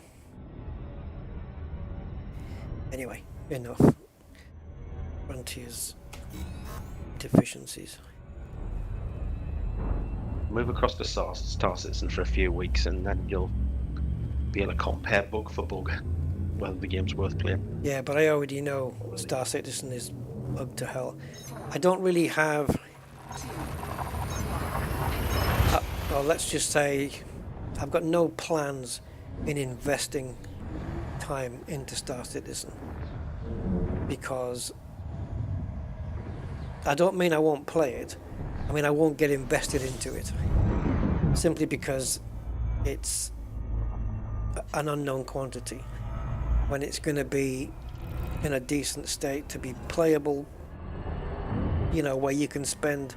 Anyway, enough. Frontier's deficiencies. Move across the Star Citizen for a few weeks, and then you'll be able to compare bug for bug whether the game's worth playing. Yeah, but I already know Star Citizen is bugged to hell. I don't really have... well, let's just say I've got no plans in investing time into Star Citizen, because I don't mean I won't play it. I mean I won't get invested into it, simply because it's an unknown quantity. When it's going to be in a decent state to be playable, you know, where you can spend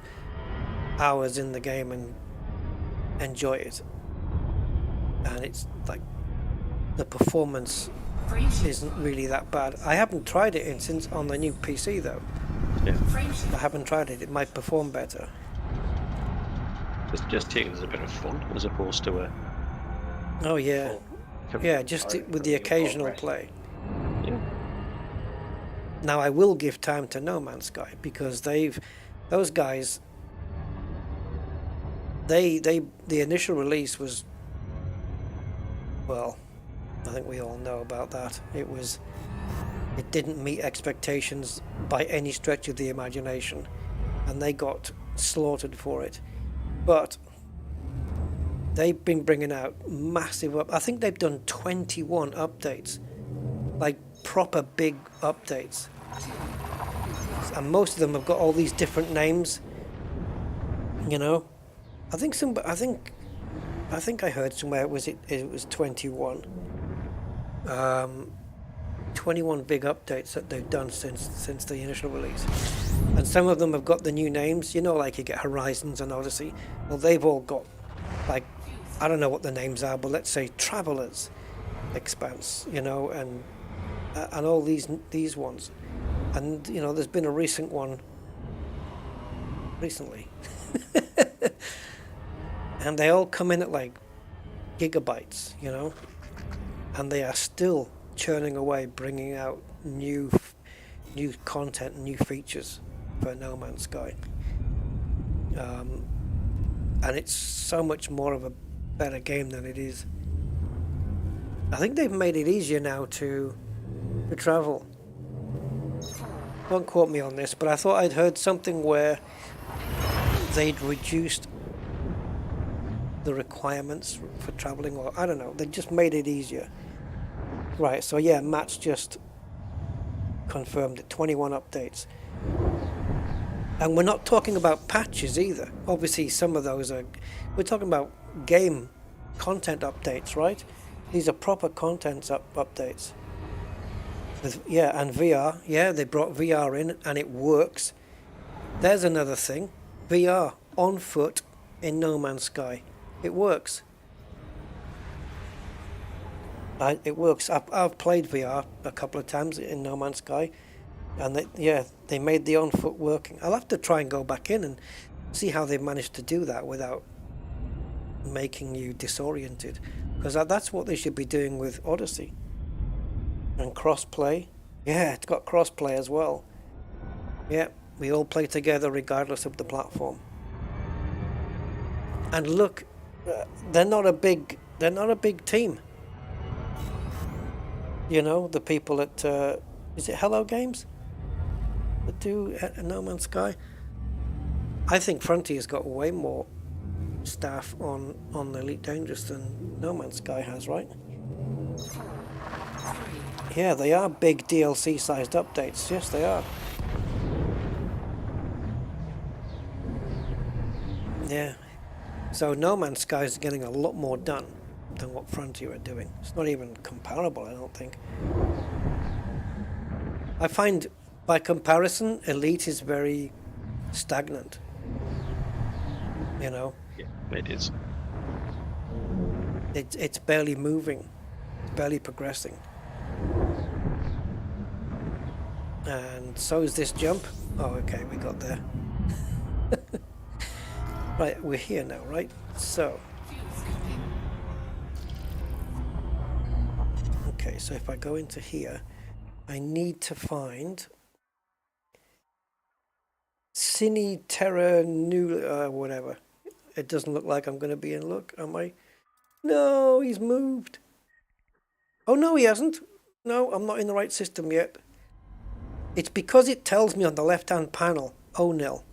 hours in the game and enjoy it, and it's like the performance isn't really that bad. I haven't tried it since on the new PC though. Yeah. I haven't tried it. It might perform better. Just take it as a bit of fun as opposed to a... Oh yeah. Yeah, just with the occasional play. Yeah. Now I will give time to No Man's Sky, because those guys, the initial release was, well, I think we all know about that. It didn't meet expectations by any stretch of the imagination, and they got slaughtered for it. But they've been bringing out massive I think they've done 21 updates, like proper big updates, and most of them have got all these different names, you know. I think I heard somewhere it was 21 21 big updates that they've done since the initial release, and some of them have got the new names, you know, like you get Horizons and Odyssey. Well, they've all got, like, I don't know what the names are, but let's say Travelers Expanse, you know, and all these ones. And you know, there's been a recent one recently and they all come in at like gigabytes, you know, and they are still churning away, bringing out new content and new features for No Man's Sky. And it's so much more of a better game than it is. I think they've made it easier now to travel. Don't quote me on this, but I thought I'd heard something where they'd reduced the requirements for traveling, or I don't know, they just made it easier. Right, so yeah, Matt's just confirmed it, 21 updates. And we're not talking about patches either. Obviously some of those are, we're talking about game content updates, right? These are proper content updates. Yeah, and VR, yeah, they brought VR in and it works. There's another thing, VR on foot in No Man's Sky. It works. It works. I've played VR a couple of times in No Man's Sky, and they made the on foot working. I'll have to try and go back in and see how they managed to do that without making you disoriented, because that's what they should be doing with Odyssey. And crossplay, yeah, it's got crossplay as well. Yeah, we all play together regardless of the platform. And look, they're not a big team. You know, the people at is it Hello Games that do No Man's Sky? I think Frontier's got way more staff on Elite Dangerous than No Man's Sky has, right? Yeah, they are big DLC-sized updates. Yes, they are. Yeah. So No Man's Sky is getting a lot more done than what Frontier are doing. It's not even comparable, I don't think. I find, by comparison, Elite is very stagnant. You know? Yeah, it is. It's barely moving, barely progressing. And so is this jump. Oh, okay, we got there. Right, we're here now, right? So. Okay, so if I go into here, I need to find Cine Terra New, whatever. It doesn't look like I'm going to be in luck, am I? No, he's moved. Oh, no, he hasn't. No, I'm not in the right system yet. It's because it tells me on the left-hand panel, oh, nil.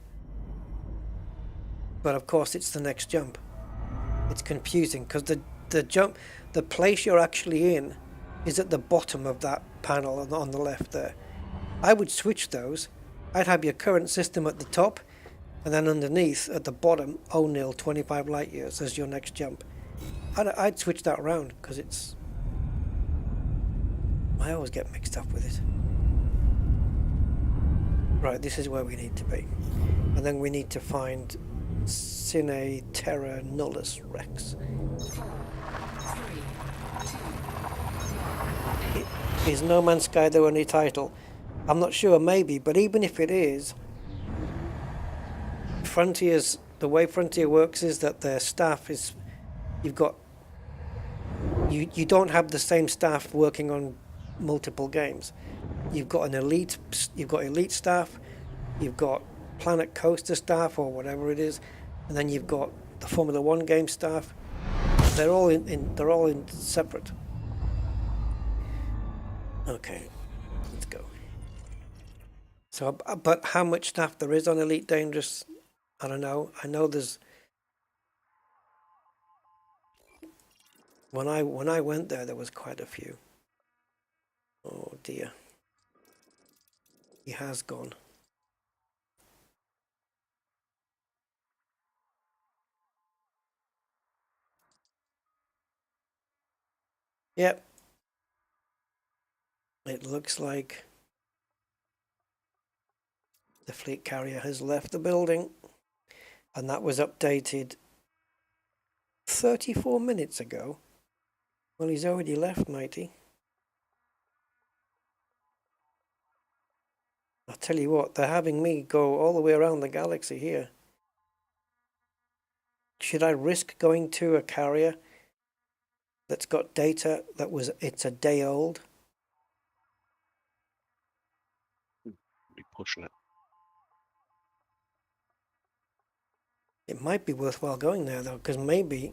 But of course, it's the next jump. It's confusing because the jump, the place you're actually in is at the bottom of that panel on the left there. I would switch those. I'd have your current system at the top, and then underneath at the bottom, oh, nil, 25 light years as your next jump. I'd switch that around because it's. I always get mixed up with it. Right, this is where we need to be. And then we need to find Cine Terra Nullus Rex. Is No Man's Sky the only title? I'm not sure, maybe, but even if it is, Frontier's, the way Frontier works is that their staff is, you've got, you don't have the same staff working on multiple games. You've got elite staff, you've got Planet Coaster staff or whatever it is, and then you've got the Formula One game staff. They're all in separate. Okay, let's go. So, but how much staff there is on Elite Dangerous, I don't know. I know there's. When I went there was quite a few. Oh dear. He has gone. Yep. It looks like the fleet carrier has left the building, and that was updated 34 minutes ago. Well, he's already left, matey. I'll tell you what, they're having me go all the way around the galaxy here. Should I risk going to a carrier that's got data it's a day old? Be pushing it. It might be worthwhile going there though, because maybe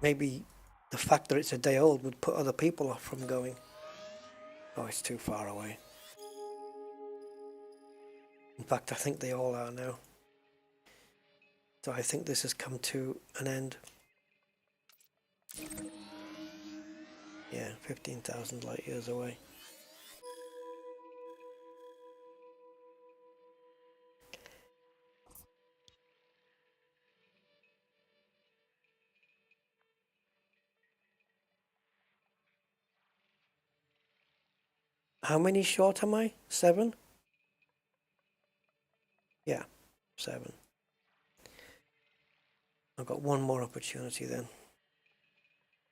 the fact that it's a day old would put other people off from going. Oh, it's too far away. In fact, I think they all are now. So I think this has come to an end. Yeah, 15,000 light years away. How many short am I? 7? Yeah, 7. I've got one more opportunity then.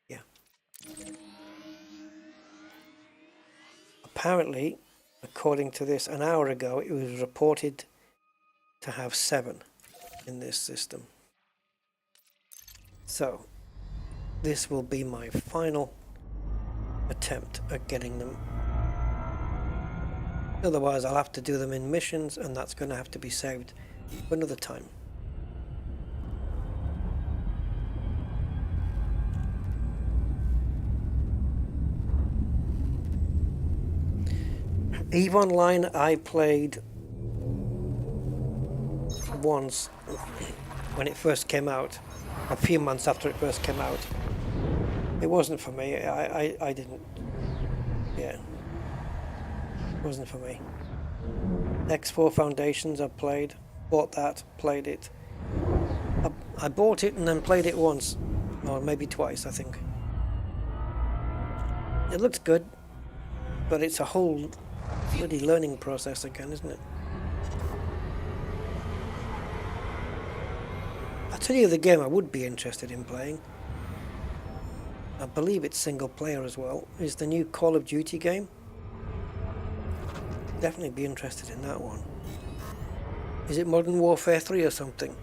Yeah. Apparently, according to this, an hour ago, it was reported to have 7 in this system. So, this will be my final attempt at getting them. Otherwise, I'll have to do them in missions, and that's going to have to be saved for another time. EVE Online I played once when it first came out, a few months after it first came out. It wasn't for me. I didn't. Yeah. It wasn't for me. X4 Foundations I played, bought that, played it. I bought it and then played it once, or maybe twice, I think. It looks good, but it's a whole bloody learning process again, isn't it? I'll tell you the game I would be interested in playing. I believe it's single player as well, is the new Call of Duty game. Definitely be interested in that one. Is it Modern Warfare 3 or something?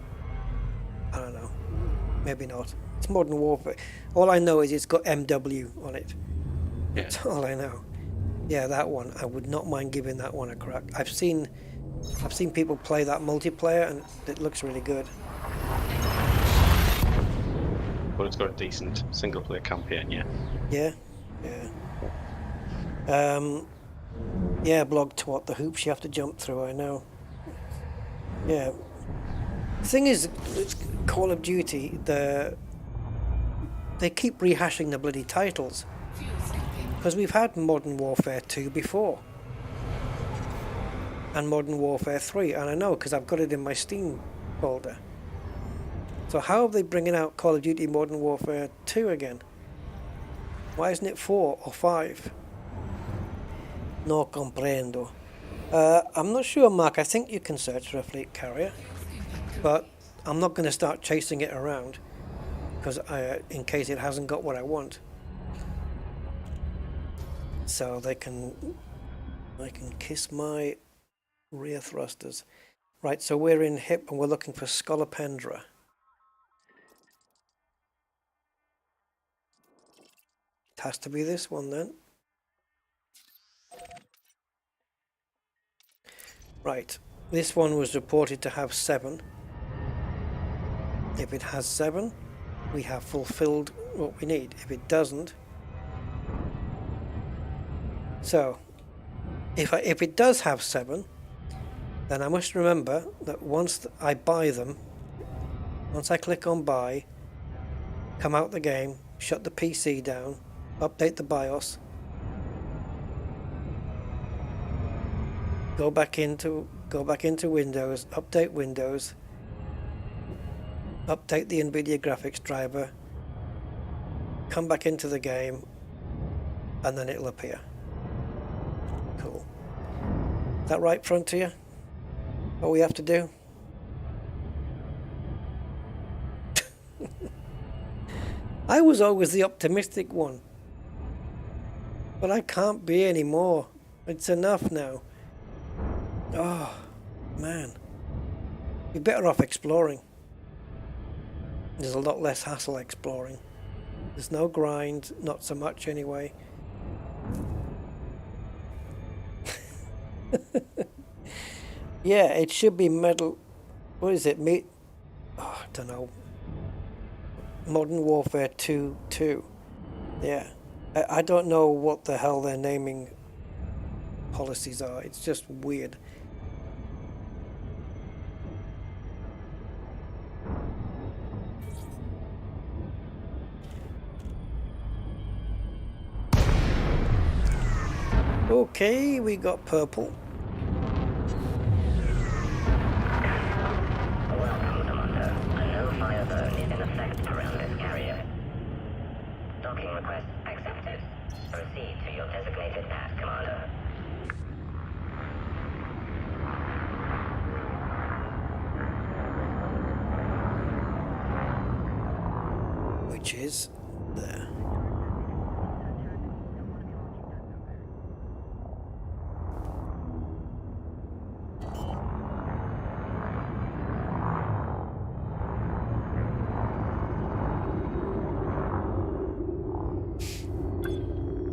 I don't know. Maybe not. It's Modern Warfare. All I know is it's got MW on it. Yeah. That's all I know. Yeah, that one. I would not mind giving that one a crack. I've seen people play that multiplayer and it looks really good. But it's got a decent single player campaign, yeah. Yeah, yeah. Yeah, blog twat, the hoops you have to jump through, I know. Yeah. The thing is, it's Call of Duty, they keep rehashing the bloody titles. Because we've had Modern Warfare 2 before. And Modern Warfare 3, and I know because I've got it in my Steam folder. So how are they bringing out Call of Duty Modern Warfare 2 again? Why isn't it 4 or 5? No comprendo. I'm not sure, Mark. I think you can search for a fleet carrier, but I'm not going to start chasing it around because in case it hasn't got what I want. So I can kiss my rear thrusters. Right. So we're in HIP and we're looking for Scolopendra. It has to be this one then. Right, this one was reported to have 7. If it has 7, we have fulfilled what we need. If it doesn't, so if it does have 7, then I must remember that once I buy them, once I click on buy, come out the game, shut the PC down, update the BIOS, go back into Windows, update Windows, update the Nvidia graphics driver, come back into the game, and then it'll appear. Cool. Is that right, Frontier? What we have to do? I was always the optimistic one, but I can't be anymore. It's enough now. Oh, man. You're better off exploring. There's a lot less hassle exploring. There's no grind, not so much anyway. Yeah, it should be metal. What is it? Oh, I don't know. Modern Warfare 2. Yeah. I don't know what the hell their naming policies are. It's just weird. Okay, we got purple. Welcome, Commander. A no fire zone is in effect around this carrier. Docking request accepted. Proceed to your designated path, Commander. Which is there.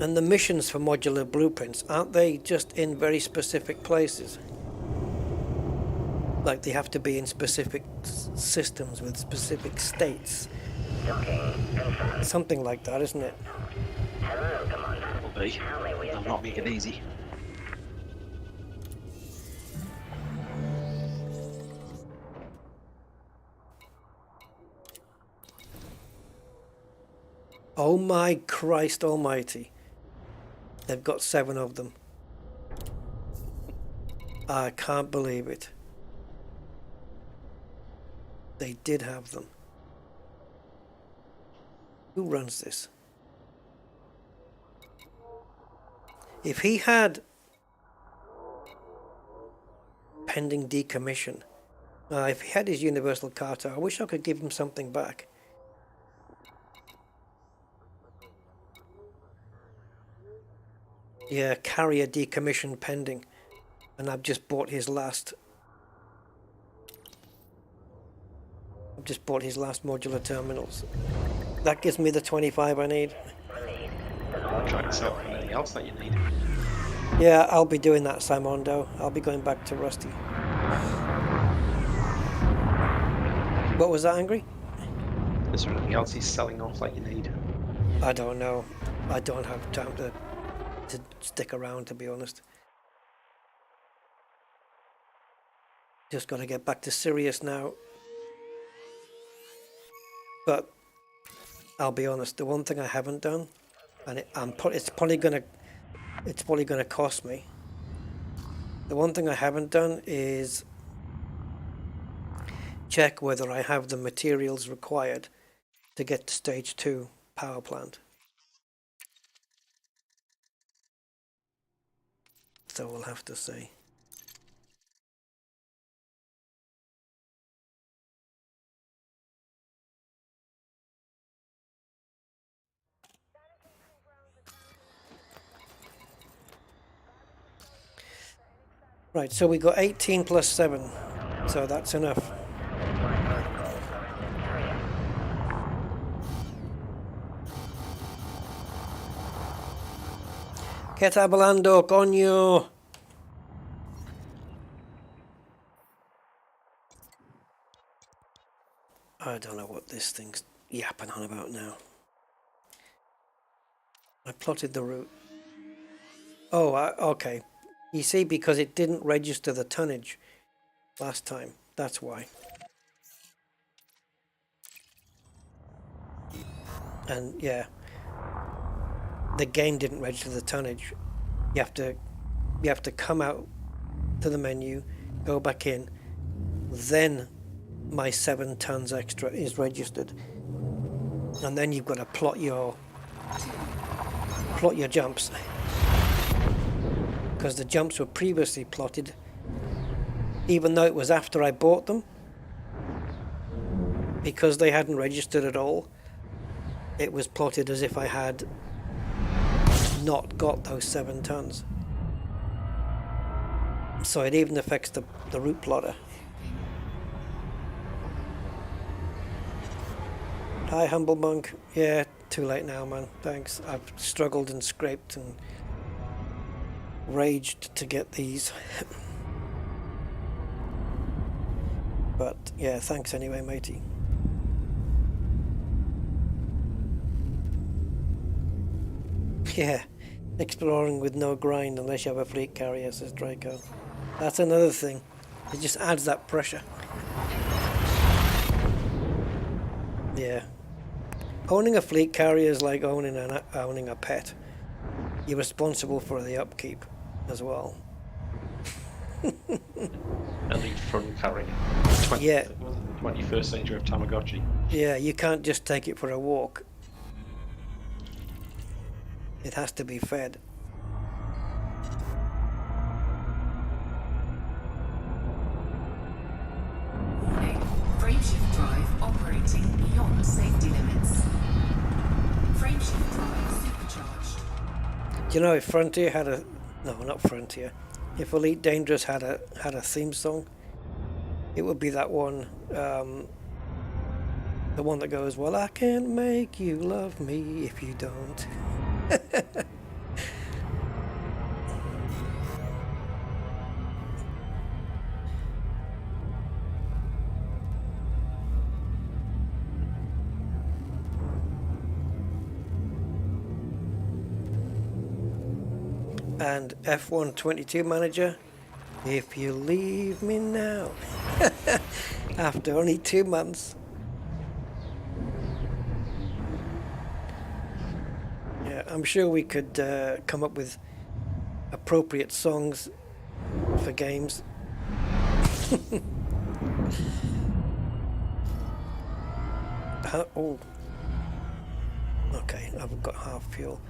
And the missions for modular blueprints, aren't they just in very specific places? Like they have to be in specific systems with specific states. Docking confirmed. Something like that, isn't it? Hello, Commander. Will be. How may we I'm not making it easy. Oh my Christ almighty. They've got 7 of them. I can't believe it. They did have them. Who runs this? If he had pending decommission, if he had his universal carta, I wish I could give him something back. Yeah, carrier decommission pending. And I've just bought his last. I've just bought his last modular terminals. That gives me the 25 I need. Try to sell anything else that you need. Yeah, I'll be doing that, Simondo. I'll be going back to Rusty. What was that, Angry? Is there anything else he's selling off that you need? I don't know. I don't have time to stick around, to be honest. Just got to get back to Sirius now. But I'll be honest, the one thing I haven't done, and it's probably gonna cost me. The one thing I haven't done is check whether I have the materials required to get to stage 2 power plant. So we'll have to see. Right, so we got 18 plus 7, so that's enough. ¿Qué está hablando, coño? I don't know what this thing's yapping on about now. I plotted the route. Oh, okay. You see, because it didn't register the tonnage last time. That's why. And yeah, the game didn't register the tonnage. You have to come out to the menu, go back in, then my 7 tons extra is registered, and then you've got to plot your jumps, because the jumps were previously plotted, even though it was after I bought them, because they hadn't registered at all. It was plotted as if I had not got those 7 tons. So it even affects the route plotter. Hi, Humble Monk. Yeah, too late now, man. Thanks. I've struggled and scraped and raged to get these. But yeah, thanks anyway, matey. Yeah, exploring with no grind unless you have a fleet carrier, says Draco. That's another thing. It just adds that pressure. Yeah. Owning a fleet carrier is like owning a pet. You're responsible for the upkeep as well. Elite front carrier. 21st century of Tamagotchi. Yeah, you can't just take it for a walk. It has to be fed. Warning. Frameshift drive operating beyond safety limits. Frameshift drive supercharged. Do you know if Frontier had a... No, not Frontier. If Elite Dangerous had a theme song, it would be that one. The one that goes, well, I can't make you love me if you don't. And F122 manager, if you leave me now, after only 2 months. Yeah, I'm sure we could come up with appropriate songs for games. Oh, okay, I've got half fuel.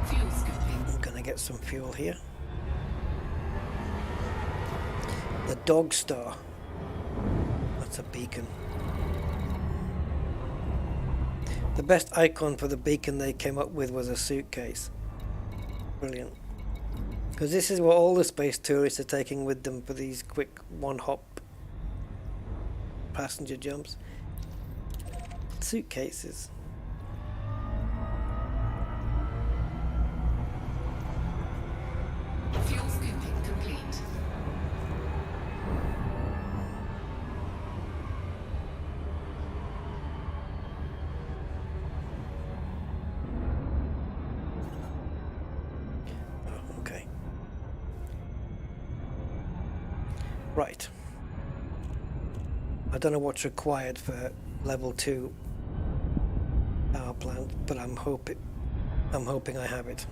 Fuel scoping. I'm gonna get some fuel here. The Dog Star. That's a beacon. The best icon for the beacon they came up with was a suitcase. Brilliant. Because this is what all the space tourists are taking with them for these quick one-hop passenger jumps. Suitcases. Fuel scooping complete. Oh, okay. Right. I don't know what's required for level 2 power plant, but I'm hoping I have it.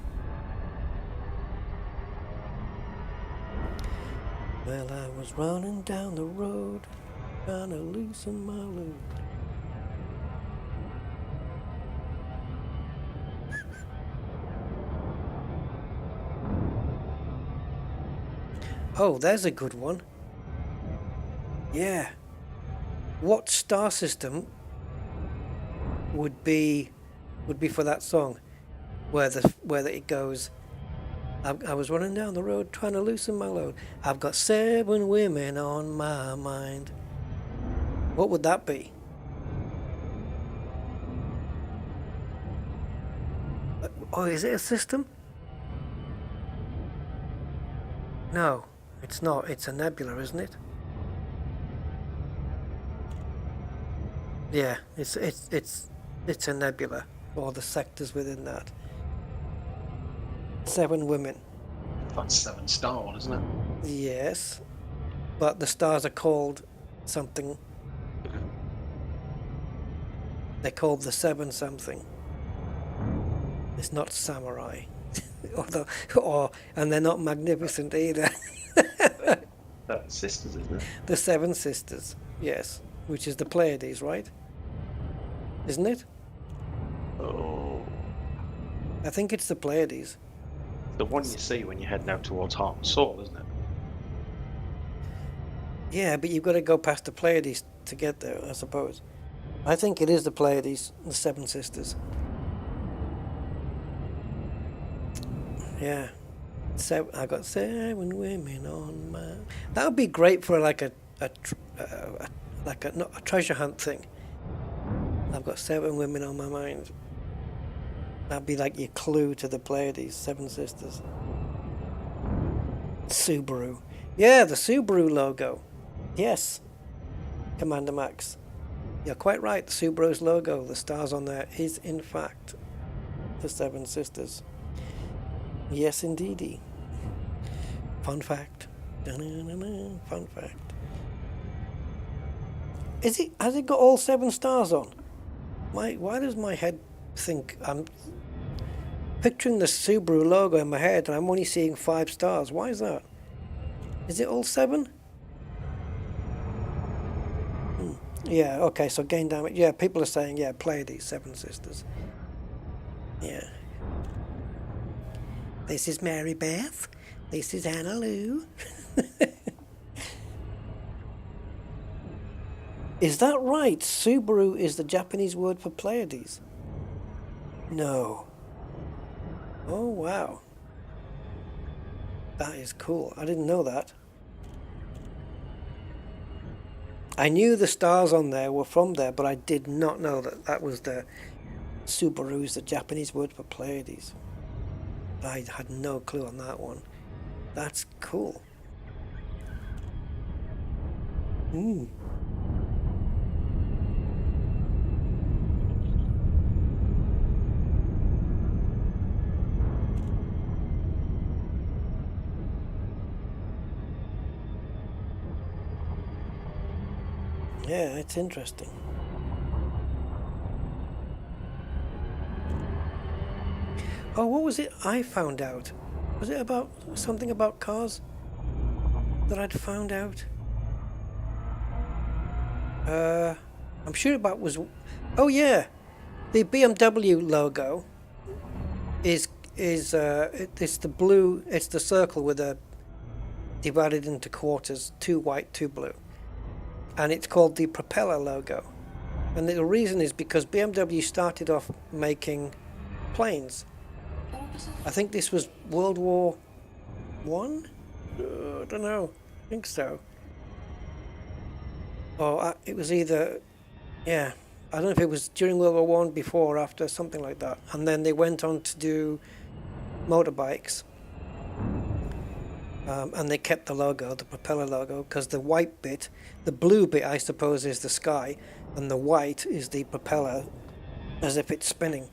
Well, I was running down the road, trying to loosen my load. Oh, there's a good one. Yeah. What star system would be for that song, where it goes? I was running down the road trying to loosen my load. I've got 7 women on my mind. What would that be? Oh, is it a system? No, it's not. It's a nebula, isn't it? Yeah, it's a nebula, or the sectors within that. 7 women. That's 7 star one, isn't it? Yes, but the stars are called something. They're called the 7 something. It's not samurai, and they're not magnificent either. That's sisters, isn't it? The 7 sisters, yes, which is the Pleiades, right? Isn't it? Oh. I think it's the Pleiades. The one you see when you're heading out towards Heart and Soul, isn't it? Yeah, but you've got to go past the Pleiades to get there, I suppose. I think it is the Pleiades, the 7 sisters. Yeah. I got 7 women on my... That would be great for like a treasure hunt thing. I've got 7 women on my mind. That'd be like your clue to the Pleiades, 7 sisters. Subaru. Yeah, the Subaru logo. Yes. Commander Max. You're quite right. The Subaru's logo, the stars on there, is in fact the 7 sisters. Yes, indeedy. Fun fact. Da-na-na-na. Fun fact. Has it got all 7 stars on? Why does my head think I'm picturing the Subaru logo in my head and I'm only seeing 5 stars? Why is that? Is it all 7? Yeah, okay, so gain damage. Yeah, people are saying, yeah, Pleiades, 7 sisters. Yeah. This is Mary Beth. This is Anna Lou. Is that right? Subaru is the Japanese word for Pleiades? No. Oh, wow. That is cool. I didn't know that. I knew the stars on there were from there, but I did not know that that was the Subaru's the Japanese word for Pleiades. I had no clue on that one. That's cool. Yeah, it's interesting. Oh, what was it I found out? Was it about something about cars that I'd found out? I'm sure about was... Oh yeah, the BMW logo is it's the blue. It's the circle with a divided into quarters, 2 white, 2 blue. And it's called the propeller logo. And the reason is because BMW started off making planes. I think this was World War One. I don't know. I think so. Or it was either, yeah. I don't know if it was during World War One, before or after, something like that. And then they went on to do motorbikes. And they kept the logo, the propeller logo, because the white bit, the blue bit, I suppose, is the sky, and the white is the propeller, as if it's spinning.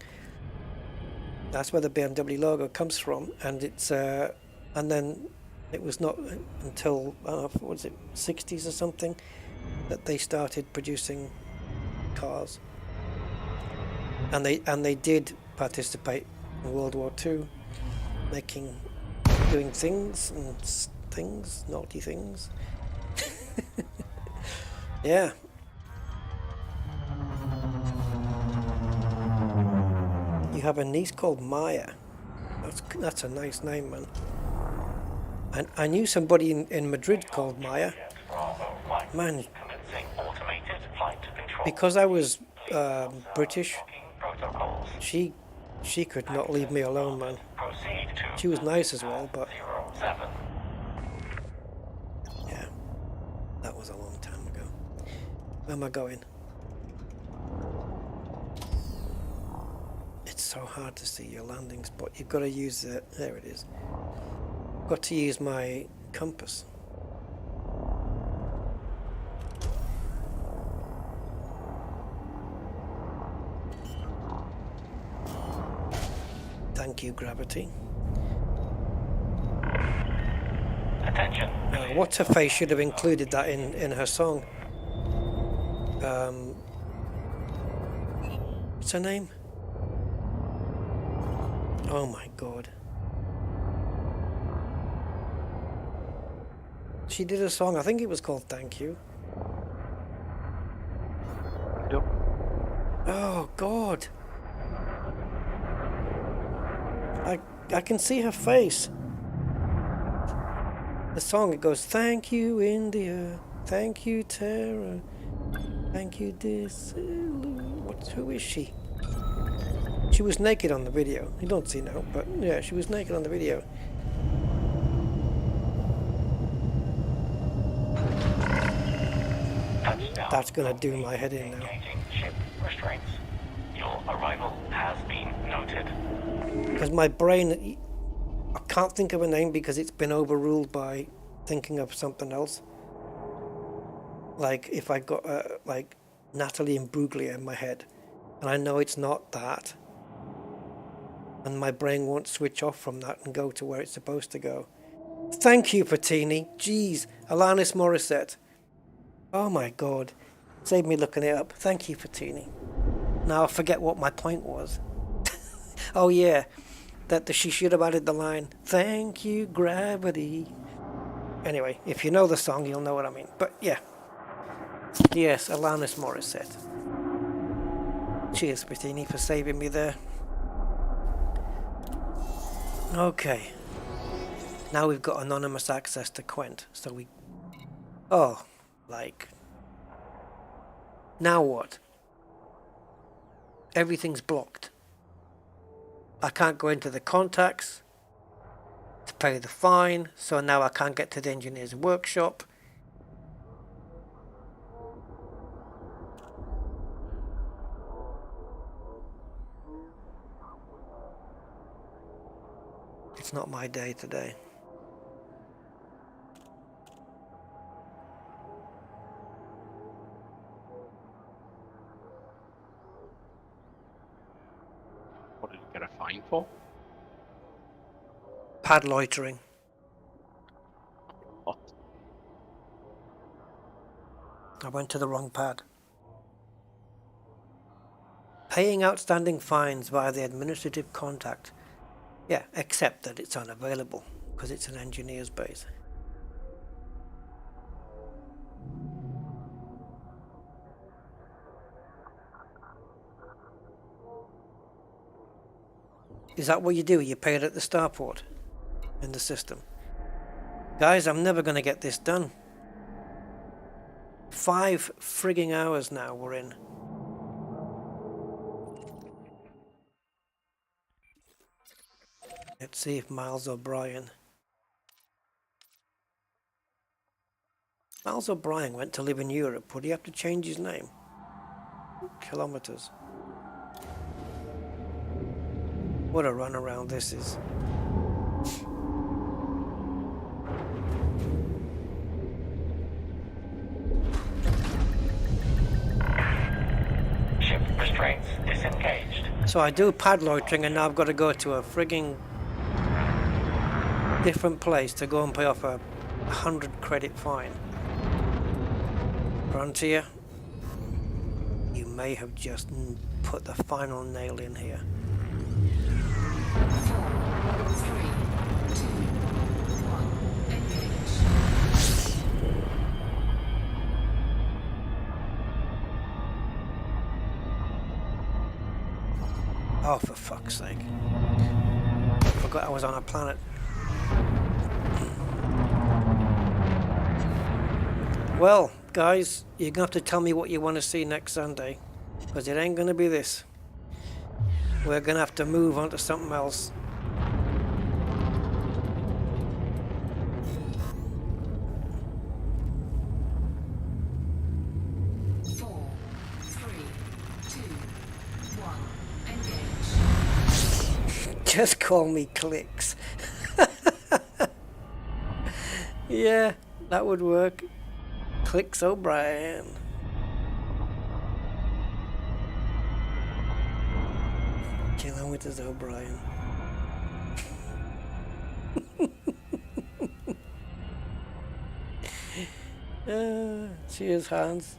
That's where the BMW logo comes from, and it's and then it was not until what was it, 60s or something, that they started producing cars. And they did participate in World War II, doing things and things, naughty things. Yeah. You have a niece called Maya. That's a nice name, man. And I knew somebody in Madrid called Maya. Man, because I was British, she could not leave me alone, man. She was nice as well, but yeah, that was a long time ago. Where am I going? It's so hard to see your landing spot. You've got to use the, there it is. Got to use my compass. Thank you, gravity. Attention. What's her face should have included that in her song. What's her name? Oh my god. She did a song, I think it was called Thank You. Yep. Oh god. I can see her face. The song, it goes, thank you India, thank you Tara, thank you this. Who is she? She was naked on the video. You don't see now, but yeah, she was naked on the video. Touchdown. That's gonna do my head in now. Engaging ship restraints. Your arrival has been noted. Because my brain, I can't think of a name because it's been overruled by thinking of something else. Like if I got like Natalie Imbruglia in my head, and I know it's not that, and my brain won't switch off from that and go to where it's supposed to go. Thank you, Patini. Jeez, Alanis Morissette. Oh my god, save me looking it up. Thank you, Patini. Now I forget what my point was. Oh yeah, that she should have added the line, thank you, gravity. Anyway, if you know the song, you'll know what I mean. But yeah. Yes, Alanis Morissette. Cheers, Bettini, for saving me there. Okay. Now we've got anonymous access to Quent, so we... Oh, like... Now what? Everything's blocked. I can't go into the contacts to pay the fine, so now I can't get to the engineer's workshop. It's not my day today. What did you get a fine for? Pad loitering. What? I went to the wrong pad. Paying outstanding fines via the administrative contact. Yeah, except that it's unavailable because it's an engineer's base. Is that what you do? You pay it at the starport in the system. Guys, I'm never going to get this done. 5 frigging hours now we're in. Let's see if Miles O'Brien. Miles O'Brien went to live in Europe. Would he have to change his name? Kilometers. What a runaround this is. Ship restraints disengaged. So I do pad loitering and now I've got to go to a frigging different place to go and pay off a 100 credit fine. Frontier, you may have just put the final nail in here. 4, 3, 2, 1, engage. Oh, for fuck's sake. I forgot I was on a planet. Well, guys, you're going to have to tell me what you want to see next Sunday, because it ain't going to be this. We're going to have to move on to something else. Four, three, two, one, engage. Just call me Clicks. Yeah, that would work. Clicks O'Brien. Kilometers O'Brien. Cheers, Hans.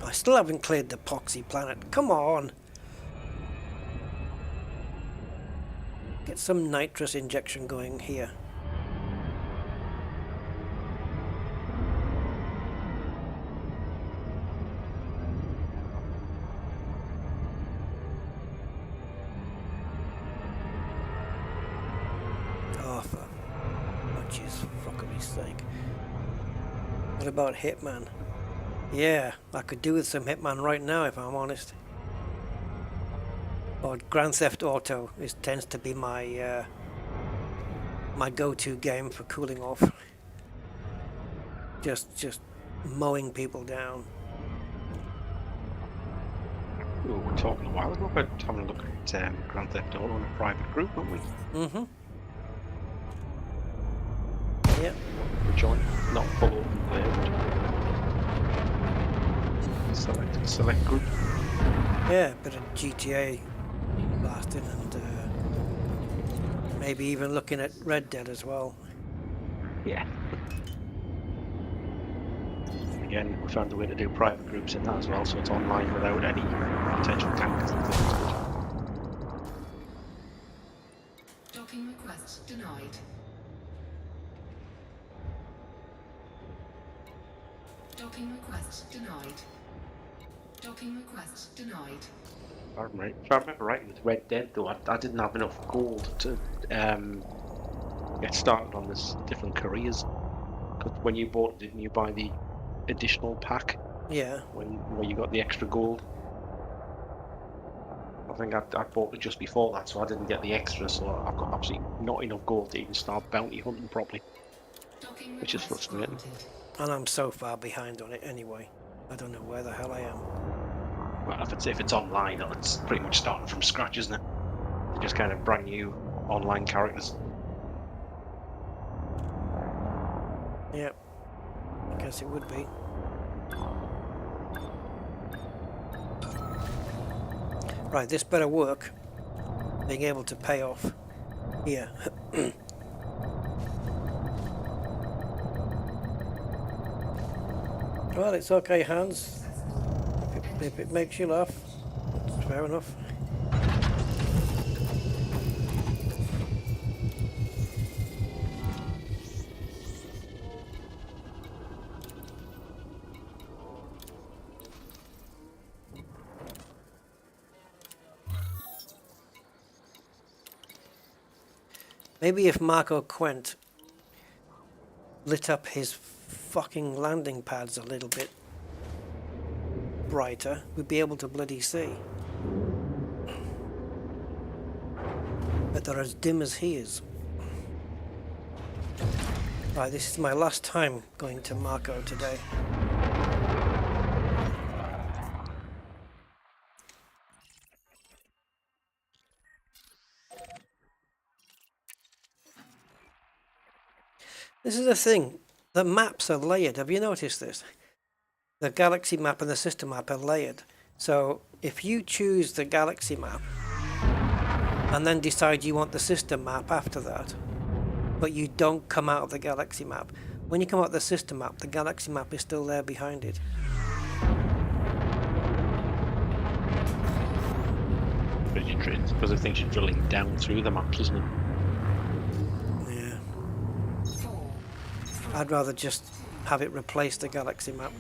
I still haven't cleared the epoxy planet. Come on. Get some nitrous injection going here. Oh, for jeez, fuckery's sake. What about Hitman? Yeah, I could do with some Hitman right now if I'm honest. Or Grand Theft Auto tends to be my my go-to game for cooling off. Just mowing people down. We were talking a while ago about having a look at Grand Theft Auto in a private group, weren't we? Mm-hmm. Yep. Join, not full open play, but select group. Yeah, bit of GTA blasting and maybe even looking at Red Dead as well. Yeah. Again, we found a way to do private groups in that as well, so it's online without any potential cancers and things. Docking request denied. Docking request denied. Docking request denied. If I remember right with Red Dead though, I didn't have enough gold to get started on this different careers. Because when you bought it, didn't you buy the additional pack? Yeah. Where you got the extra gold? I think I bought it just before that, so I didn't get the extra, so I've got absolutely not enough gold to even start bounty hunting properly. Docking Which is request frustrating. granted. And I'm so far behind on it anyway. I don't know where the hell I am. Well, if it's online, it's pretty much starting from scratch, isn't it? They're just kind of brand new online characters. Yep. I guess it would be. Right, this better work. Being able to pay off here. Well, it's okay, Hans. If it makes you laugh, it's fair enough. Maybe if Marco Quent lit up his fucking landing pads a little bit, brighter, we'd be able to bloody see. But they're as dim as he is. Right, this is my last time going to Marco today. This is the thing, the maps are layered. Have you noticed this? The galaxy map and the system map are layered. So if you choose the galaxy map and then decide you want the system map after that, but you don't come out of the galaxy map, when you come out of the system map, the galaxy map is still there behind it. Because I think she's drilling down through the maps, isn't it? Yeah. I'd rather just have it replace the galaxy map.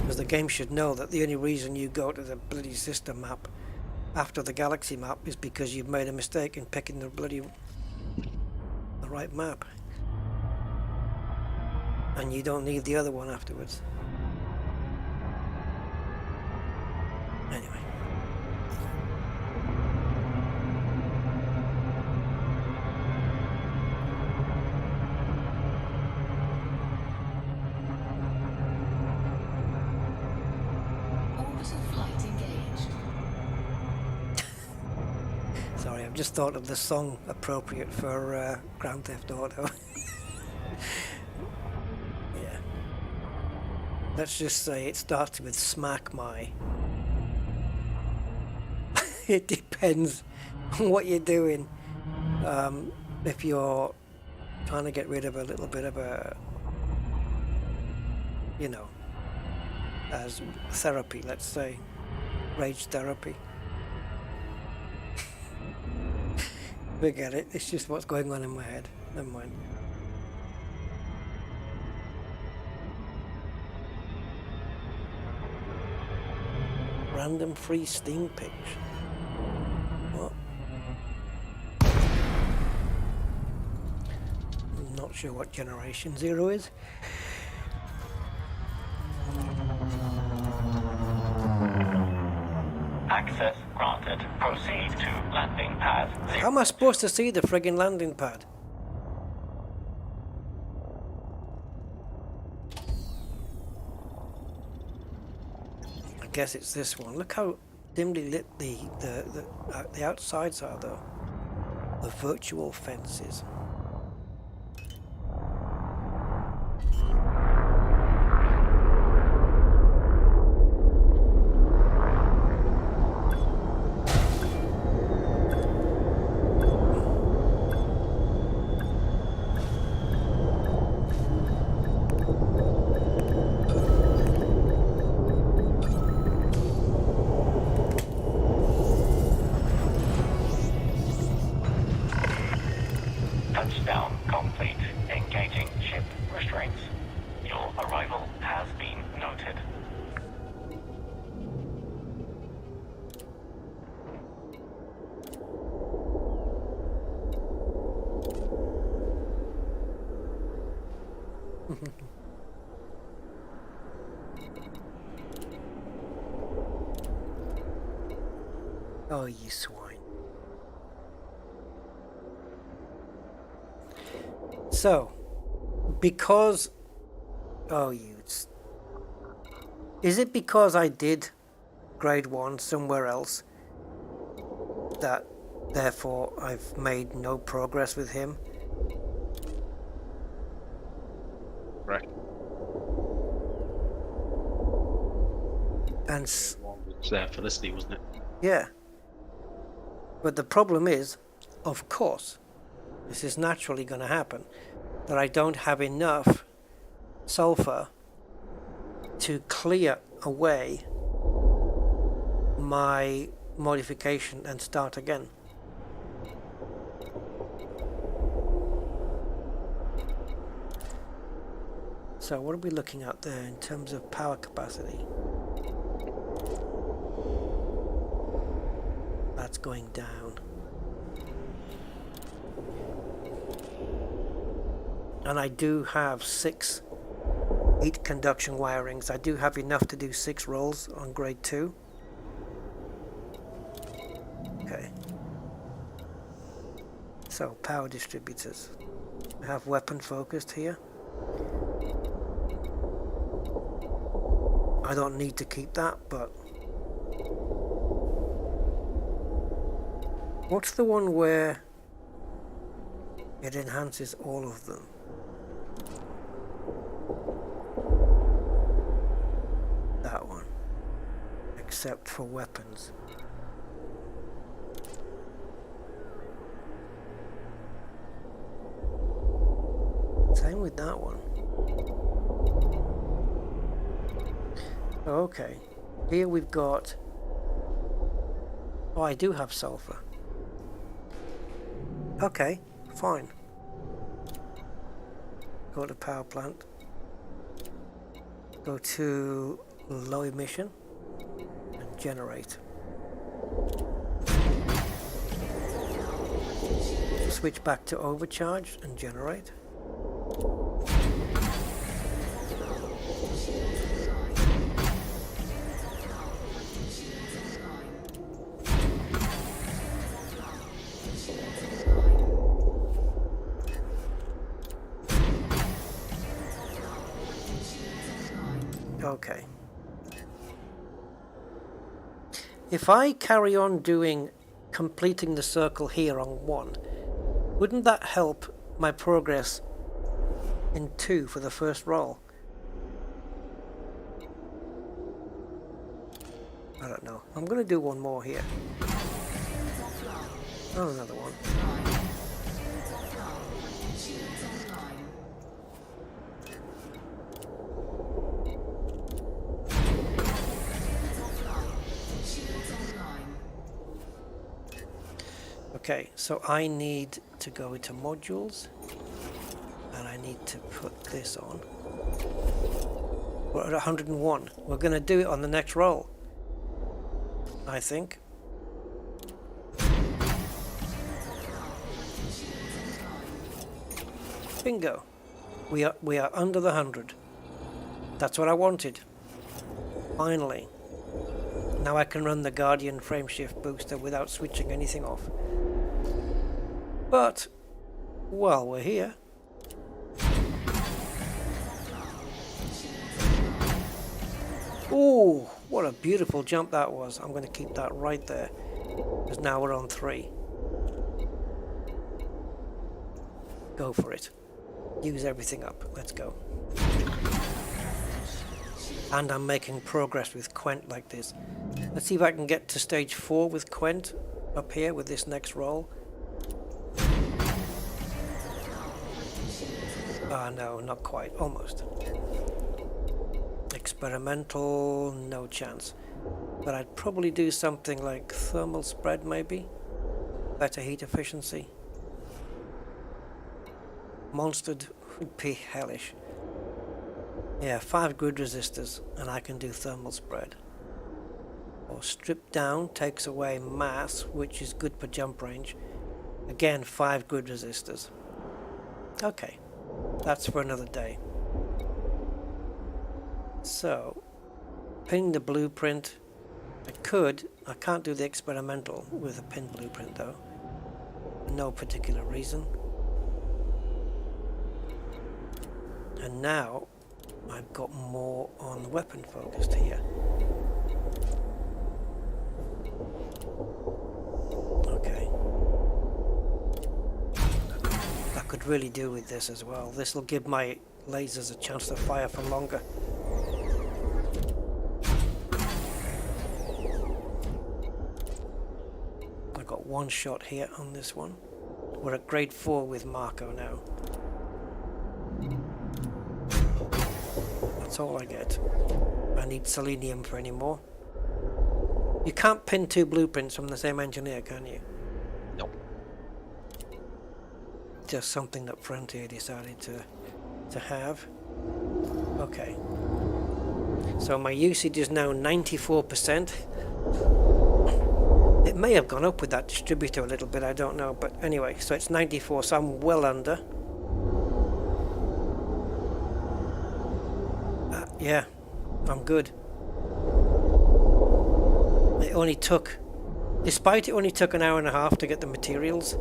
Because the game should know that the only reason you go to the bloody system map after the galaxy map is because you've made a mistake in picking the right map. And you don't need the other one afterwards. Anyway. Orbital flight engaged. Sorry, I've just thought of the song appropriate for Grand Theft Auto. Yeah. Let's just say it starts with smack my. It depends on what you're doing. If you're trying to get rid of a little bit of a, you know, as therapy, let's say, rage therapy. Forget it, it's just what's going on in my head. Never mind. Random free Steam page. What? I'm not sure what Generation 0 is. Access granted. Proceed to landing pad 0. How am I supposed to see the friggin' landing pad? I guess it's this one. Look how dimly lit the outsides are, though. The virtual fences. Touchdown complete. Engaging ship restraints. Your arrival has been noted. Oh, you swine. So, because... Oh, you... Is it because I did grade 1 somewhere else that, therefore, I've made no progress with him? Right. And... It's there, Felicity, wasn't it? Yeah. But the problem is, of course, this is naturally going to happen, that I don't have enough sulfur to clear away my modification and start again. So what are we looking at there in terms of power capacity? That's going down. And I do have 6 heat conduction wirings. I do have enough to do 6 rolls on grade 2. Okay. So, power distributors. I have weapon focused here. I don't need to keep that, but... What's the one where it enhances all of them? That one. Except for weapons. Same with that one. Okay. Here we've got... Oh, I do have sulfur. Okay, fine. Go to power plant. Go to low emission and generate. Switch back to overcharge and generate. Okay. If I carry on completing the circle here on 1, wouldn't that help my progress in 2 for the first roll? I don't know. I'm going to do one more here. Oh, another one. Okay, so I need to go into modules and I need to put this on. We're at 101. We're going to do it on the next roll, I think. Bingo. We are under the 100. That's what I wanted. Finally. Now I can run the Guardian frameshift booster without switching anything off. But while we're here, ooh, what a beautiful jump that was. I'm going to keep that right there because now we're on 3. Go for it. Use everything up. Let's go. And I'm making progress with Quent like this. Let's see if I can get to stage 4 with Quent up here with this next roll. Ah, no, not quite. Almost. Experimental, no chance. But I'd probably do something like thermal spread, maybe. Better heat efficiency. Monstered would be hellish. Yeah, 5 grid resistors, and I can do thermal spread. Or strip down takes away mass, which is good for jump range. Again, 5 grid resistors. Okay. That's for another day. So, pinning the blueprint. I can't do the experimental with a pin blueprint though. For no particular reason. And now, I've got more on the weapon focused here. Okay. I could really do with this as well. This will give my lasers a chance to fire for longer. I got 1 shot here on this one. We're at grade 4 with Marco now. That's all I get. I need selenium for any more. You can't pin 2 blueprints from the same engineer, can you? Nope. Just something that Frontier decided to have. Okay. So my usage is now 94%. It may have gone up with that distributor a little bit, I don't know. But anyway, so it's 94, so I'm well under. Yeah, I'm good. It only took, despite it only took an hour and a half to get the materials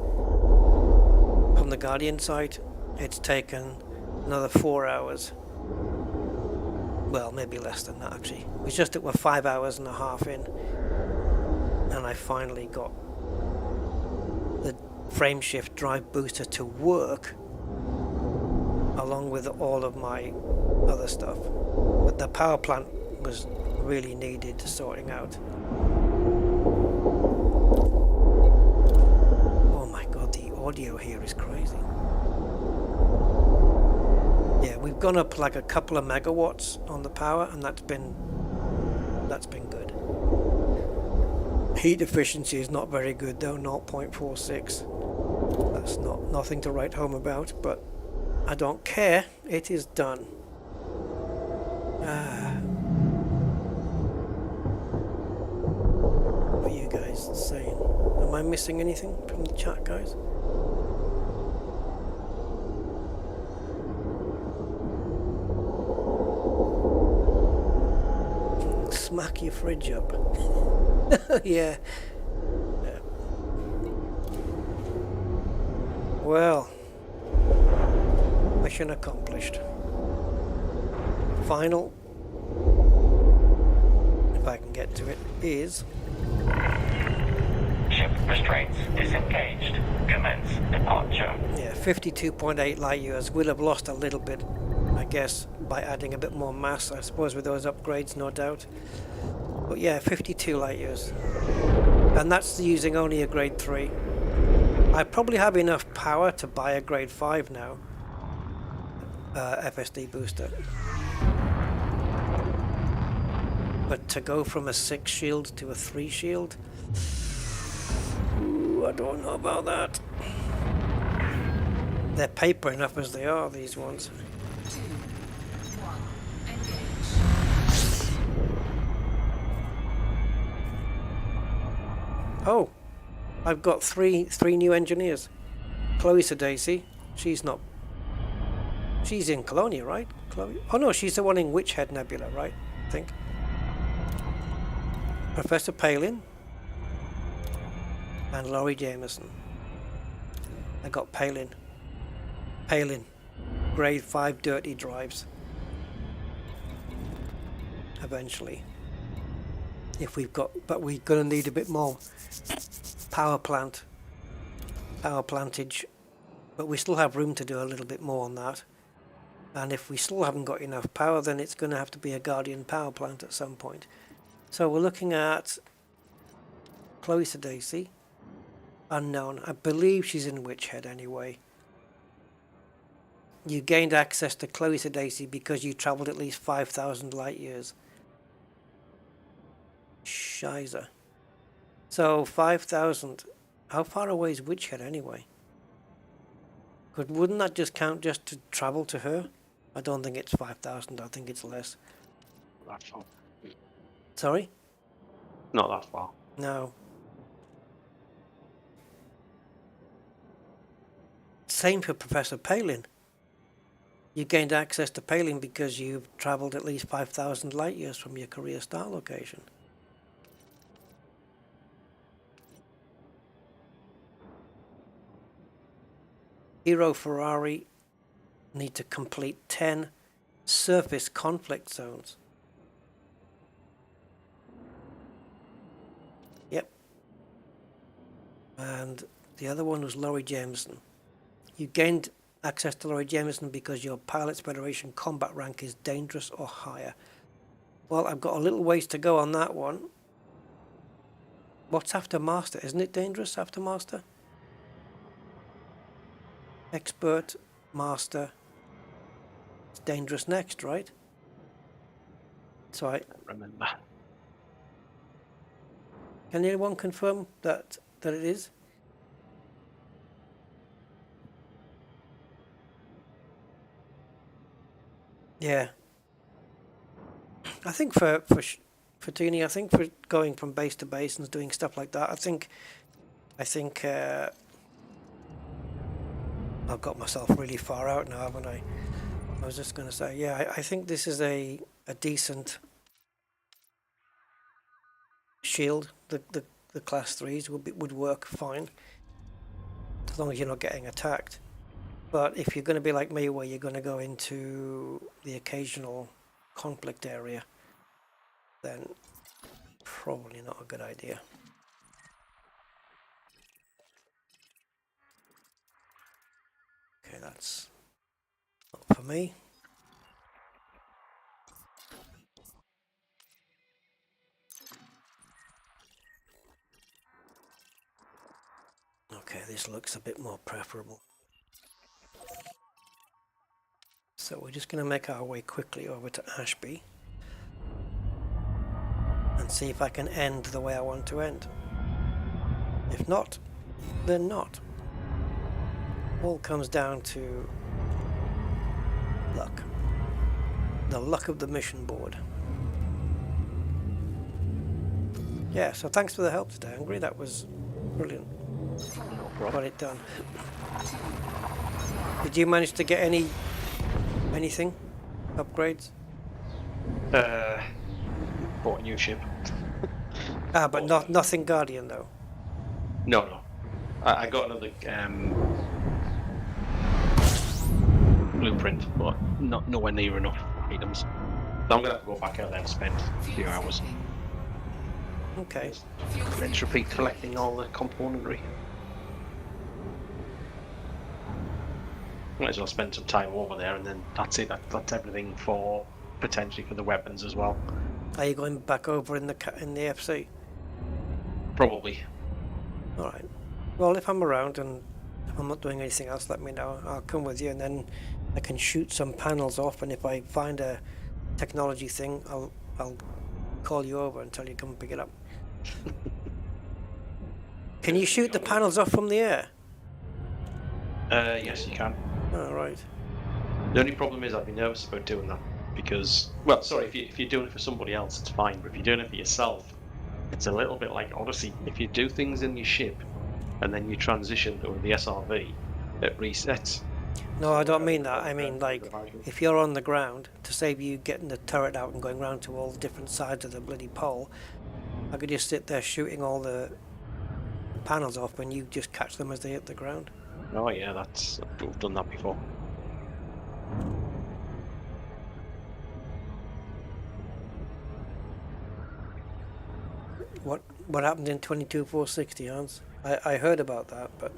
from the Guardian site, it's taken another 4 hours. Well, maybe less than that actually. It's just that we're 5 hours and a half in, and I finally got the frameshift drive booster to work along with all of my other stuff. But the power plant was really needed sorting out. Oh my god, the audio here is crazy. Yeah, we've gone up like a couple of megawatts on the power, and that's been good. Heat efficiency is not very good though, 0.46. That's nothing to write home about, but I don't care. It is done. What are you guys saying? Am I missing anything from the chat, guys? Smack your fridge up. Yeah. Well, mission accomplished. Final, if I can get to it, is Ship restraints disengaged. Commence departure. yeah, 52.8 light years. We'll have lost a little bit, I guess, by adding a bit more mass, I suppose, with those upgrades, no doubt. But yeah, 52 light years. And that's using only a grade 3. I probably have enough power to buy a grade 5 now. FSD booster. But to go from a 6 shield to a 3 shield, ooh, I don't know about that. They're paper enough as they are, these ones. 2, 1, engage. Oh, I've got three new engineers. Chloe Sedacy, she's in Colonia, right? Chloe? Oh no, she's the one in Witchhead Nebula, right? I think. Professor Palin and Laurie Jameson. I got Palin. Grade 5 dirty drives. Eventually. If we've got, but we're gonna need a bit more power plantage, but we still have room to do a little bit more on that. And if we still haven't got enough power, then it's going to have to be a Guardian power plant at some point. So we're looking at Chloe Sedacy, unknown. I believe she's in Witchhead anyway. You gained access to Chloe Sedacy because you travelled at least 5,000 light years. Shiza. So 5,000. How far away is Witchhead anyway? Wouldn't that just count just to travel to her? I don't think it's 5,000. I think it's less. Not that far. Sorry? Not that far. No. Same for Professor Palin. You gained access to Palin because you've travelled at least 5,000 light years from your career start location. Hero Ferrari need to complete 10 surface conflict zones. Yep. And the other one was Laurie Jameson. You gained access to Laurie Jameson because your Pilots Federation combat rank is dangerous or higher. Well, I've got a little ways to go on that one. What's after Master? Isn't it dangerous after Master? Expert, Master. It's dangerous next, right? So I Remember. Can anyone confirm that it is? Yeah. I think for Tini, I think for going from base to base and doing stuff like that, I think I've got myself really far out now, haven't I? I was just going to say, yeah, I think this is a a decent shield, the class 3s would work fine, as long as you're not getting attacked. But if you're going to be like me, where you're going to go into the occasional conflict area, then probably not a good idea. Okay, that's not for me. Okay, this looks a bit more preferable. So we're just going to make our way quickly over to Ashby and see if I can end the way I want to end. If not, then not. All comes down to luck. The luck of the mission board. Yeah, so thanks for the help today, Angry. That was brilliant. Got it done. Did you manage to get anything? Upgrades? Bought a new ship. But nothing Guardian though. No. I got another blueprint, but nowhere near enough items. So I'm gonna have to go back out there and spend a few hours. Okay. Let's repeat collecting all the componentry. Might as well spend some time over there, and then that's it. That's everything for potentially for the weapons as well. Are you going back over in the FC? Probably. All right. Well, if I'm around and if I'm not doing anything else, let me know. I'll come with you, and then I can shoot some panels off. And if I find a technology thing, I'll call you over and tell you to come pick it up. Can you shoot the panels off from the air? Yes, you can. All right. The only problem is I'd be nervous about doing that because, well, sorry, if you're doing it for somebody else, it's fine. But if you're doing it for yourself, it's a little bit like Odyssey. If you do things in your ship and then you transition to the SRV, it resets. No, I don't mean that. I mean, like, if you're on the ground, to save you getting the turret out and going around to all the different sides of the bloody pole, I could just sit there shooting all the panels off and you just catch them as they hit the ground. Oh yeah, I've done that before. What happened in 22.460, Hans? I heard about that, but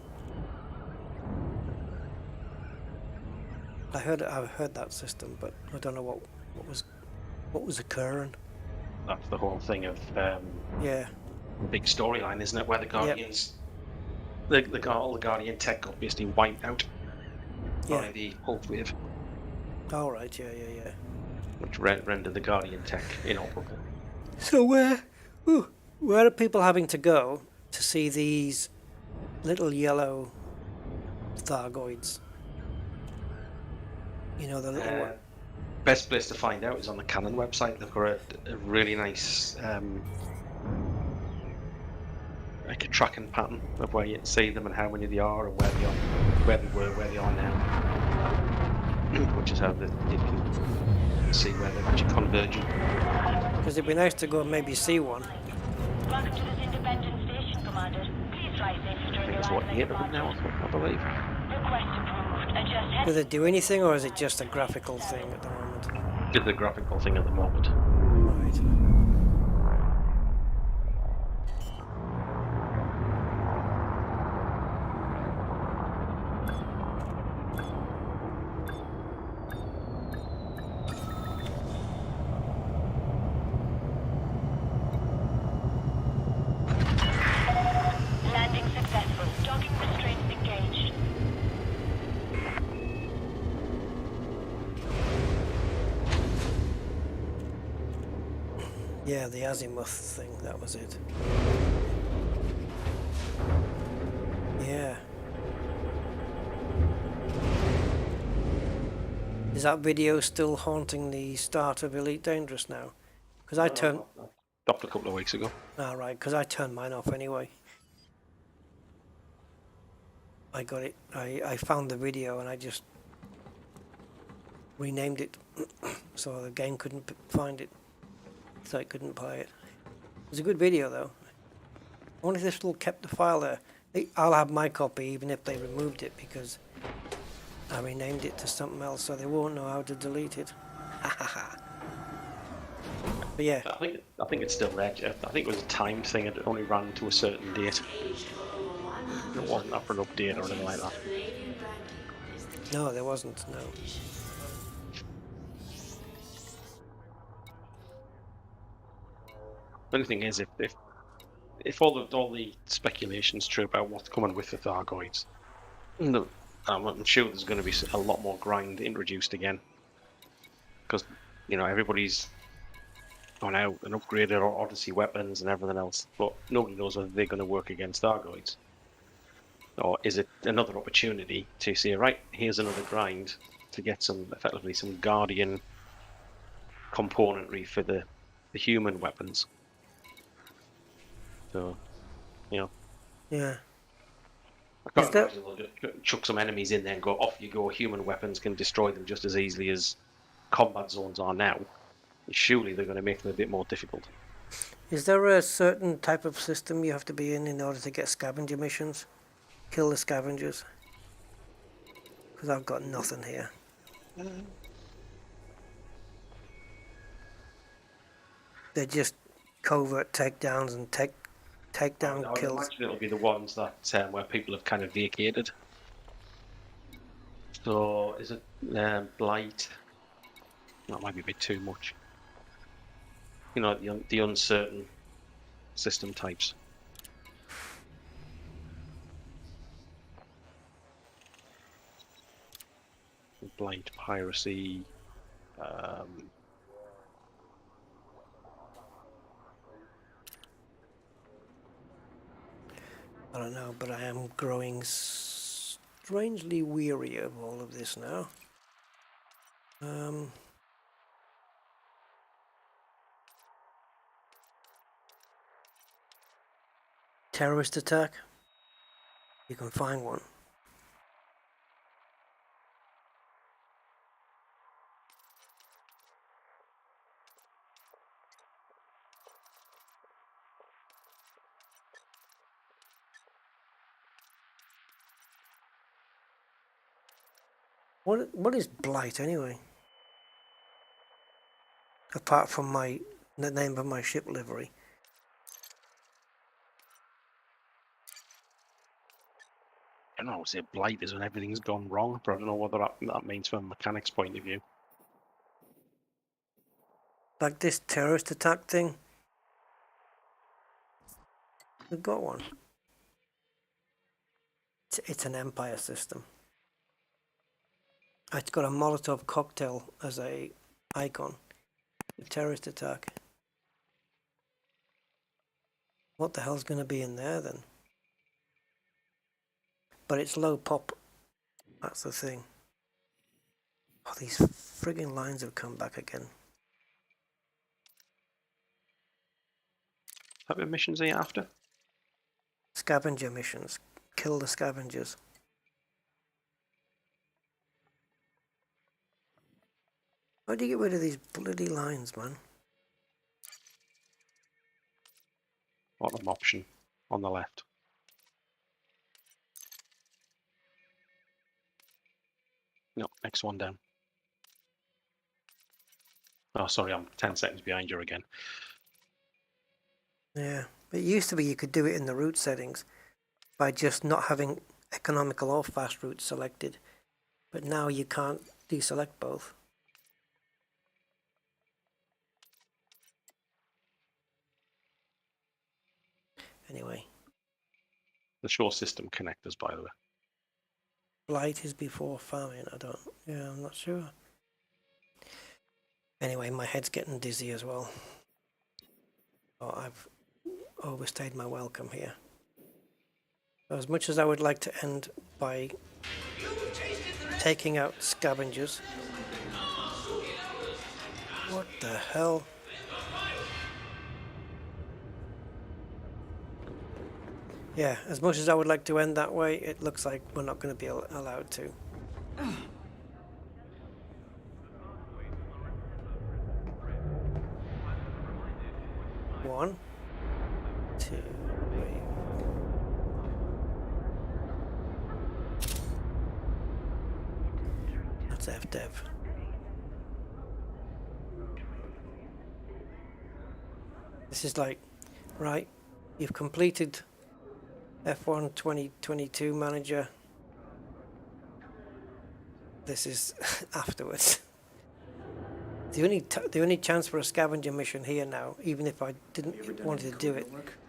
I've heard that system, but I don't know what was occurring. That's the whole thing of Yeah. big storyline, isn't it? Where the Guardians, all the Guardian tech got basically wiped out by the Hulk wave, All right. Yeah. which rendered the Guardian tech inoperable. So where are people having to go to see these little yellow Thargoids? You know, the little one. Best place to find out is on the Canon website. They've got a really nice like a tracking pattern of where you can see them and how many they are and where they were, where they are now, which is how you can see where they're actually converging. Because it'd be nice to go and maybe see one. Welcome to this independent station, Commander. Please fly safely during your It's what, 8 of them now, I believe. Request approved. Adjust head. Do they do anything, or is it just a graphical thing at the moment? Did the graphical thing at the moment. Right. Landing successful. Docking restraints engaged. Yeah, the azimuth thing, that was it. Yeah. Is that video still haunting the start of Elite Dangerous now? Because I turned... Stopped a couple of weeks ago. right, because I turned mine off anyway. I got it. I found the video and I just renamed it so the game couldn't find it, so it couldn't play it. It was a good video though. I wonder if they still kept the file there. I'll have my copy even if they removed it because I renamed it to something else, so they won't know how to delete it. But yeah, I think it's still there, Jeff. I think it was a timed thing. It only ran to a certain date. It wasn't up for an update or anything like that. no, there wasn't. No. The only thing is, if all the speculation's true about what's coming with the Thargoids, I'm sure there's going to be a lot more grind introduced again, because everybody's gone out and upgraded our Odyssey weapons and everything else, but nobody knows whether they're going to work against Thargoids, or is it another opportunity to say, right, here's another grind to get effectively some Guardian componentry for the human weapons. So, Yeah. I can't imagine they'll just chuck some enemies in there and go, off you go. Human weapons can destroy them just as easily as combat zones are now. Surely they're going to make them a bit more difficult. Is there a certain type of system you have to be in order to get scavenger missions? Kill the scavengers? Because I've got nothing here. They're just covert takedowns and takedown I would kills. imagine it'll be the ones that where people have kind of vacated. So is it Blight? That might be a bit too much. The uncertain system types. Blight, piracy. I don't know, but I am growing strangely weary of all of this now. Terrorist attack? You can find one. What is Blight anyway? Apart from the name of my ship livery. I don't know, say Blight is when everything's gone wrong, but I don't know what that means from a mechanics point of view. Like this terrorist attack thing. We've got one. It's an Empire system. It's got a Molotov cocktail as a icon. The terrorist attack. What the hell's going to be in there then? But it's low pop. That's the thing. Oh, these friggin' lines have come back again. What type of missions are you after? Scavenger missions. Kill the scavengers. How do you get rid of these bloody lines, man? Bottom option on the left. No, next one down. Oh, sorry, I'm 10 seconds behind you again. Yeah, it used to be you could do it in the route settings by just not having economical or fast route selected, but now you can't deselect both. Anyway. The shore system connectors, by the way. Blight is before famine, I'm not sure. Anyway, my head's getting dizzy as well. Oh, I've overstayed my welcome here. As much as I would like to end by taking out scavengers. What the hell? Yeah, as much as I would like to end that way, it looks like we're not going to be allowed to. What's FDev? This is like, right, you've completed F1 2022 manager. This is afterwards. The only chance for a scavenger mission here now, even if I didn't want to do it,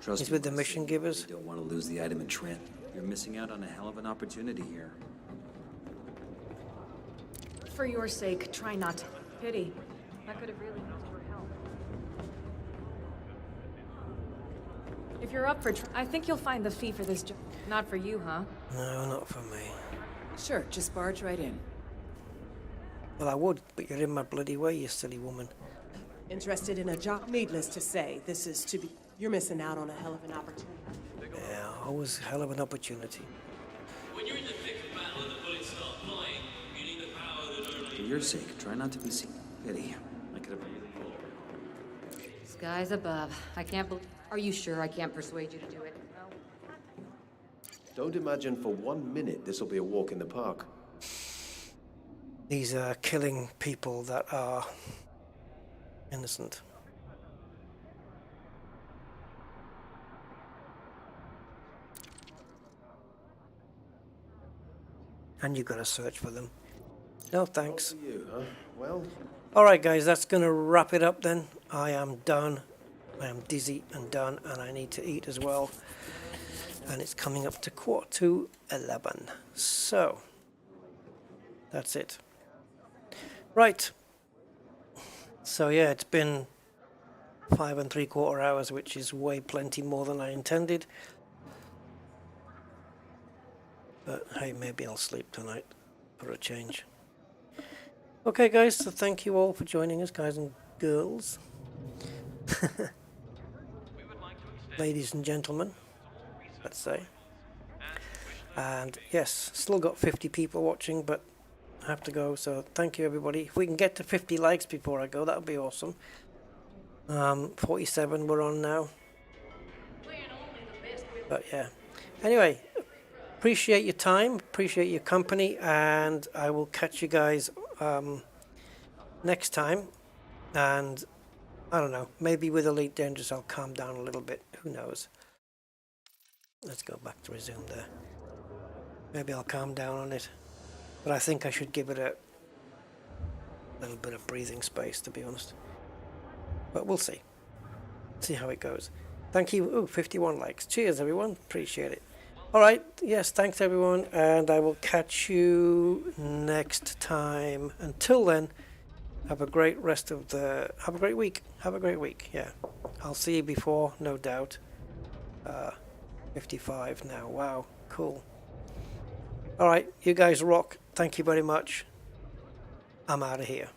is with the mission givers. You don't want to lose the item in Trent. You're missing out on a hell of an opportunity here. For your sake, try not to. Pity. I could have really used your help. If you're up for I think you'll find the fee for this job. Not for you, huh? No, not for me. Sure, just barge right in. Well, I would, but you're in my bloody way, you silly woman. Interested in a job? Needless to say, this is to be... You're missing out on a hell of an opportunity. Yeah, always a hell of an opportunity. When you're in the thick of battle and the bullets start flying, you need the power that only... For your sake, try not to be seen. Pity. I could have... Skies above. I can't believe... Are you sure I can't persuade you to do it? No. Don't imagine for 1 minute this will be a walk in the park. These are killing people that are innocent. And you gotta search for them. No thanks. You, huh? Well. Alright guys, that's gonna wrap it up then. I am done. I am dizzy and done, and I need to eat as well. And it's coming up to 11:15. So that's it. Right. So yeah, it's been 5 3/4 hours, which is way plenty more than I intended. But hey, maybe I'll sleep tonight for a change. Okay guys, so thank you all for joining us, guys and girls. Ladies and gentlemen, let's say. And yes, still got 50 people watching, but I have to go, so thank you everybody. If we can get to 50 likes before I go, that would be awesome. 47 we're on now. But yeah. Anyway, appreciate your time, appreciate your company, and I will catch you guys next time. And I don't know, maybe with Elite Dangerous I'll calm down a little bit, who knows. Let's go back to resume there. Maybe I'll calm down on it. But I think I should give it a little bit of breathing space, to be honest. But we'll see. See how it goes. Thank you. Ooh, 51 likes. Cheers, everyone. Appreciate it. Alright, yes, thanks everyone, and I will catch you next time. Until then, have a great rest of the... Have a great week. Have a great week, yeah. I'll see you before, no doubt. 55 now. Wow, cool. Alright, you guys rock. Thank you very much. I'm out of here.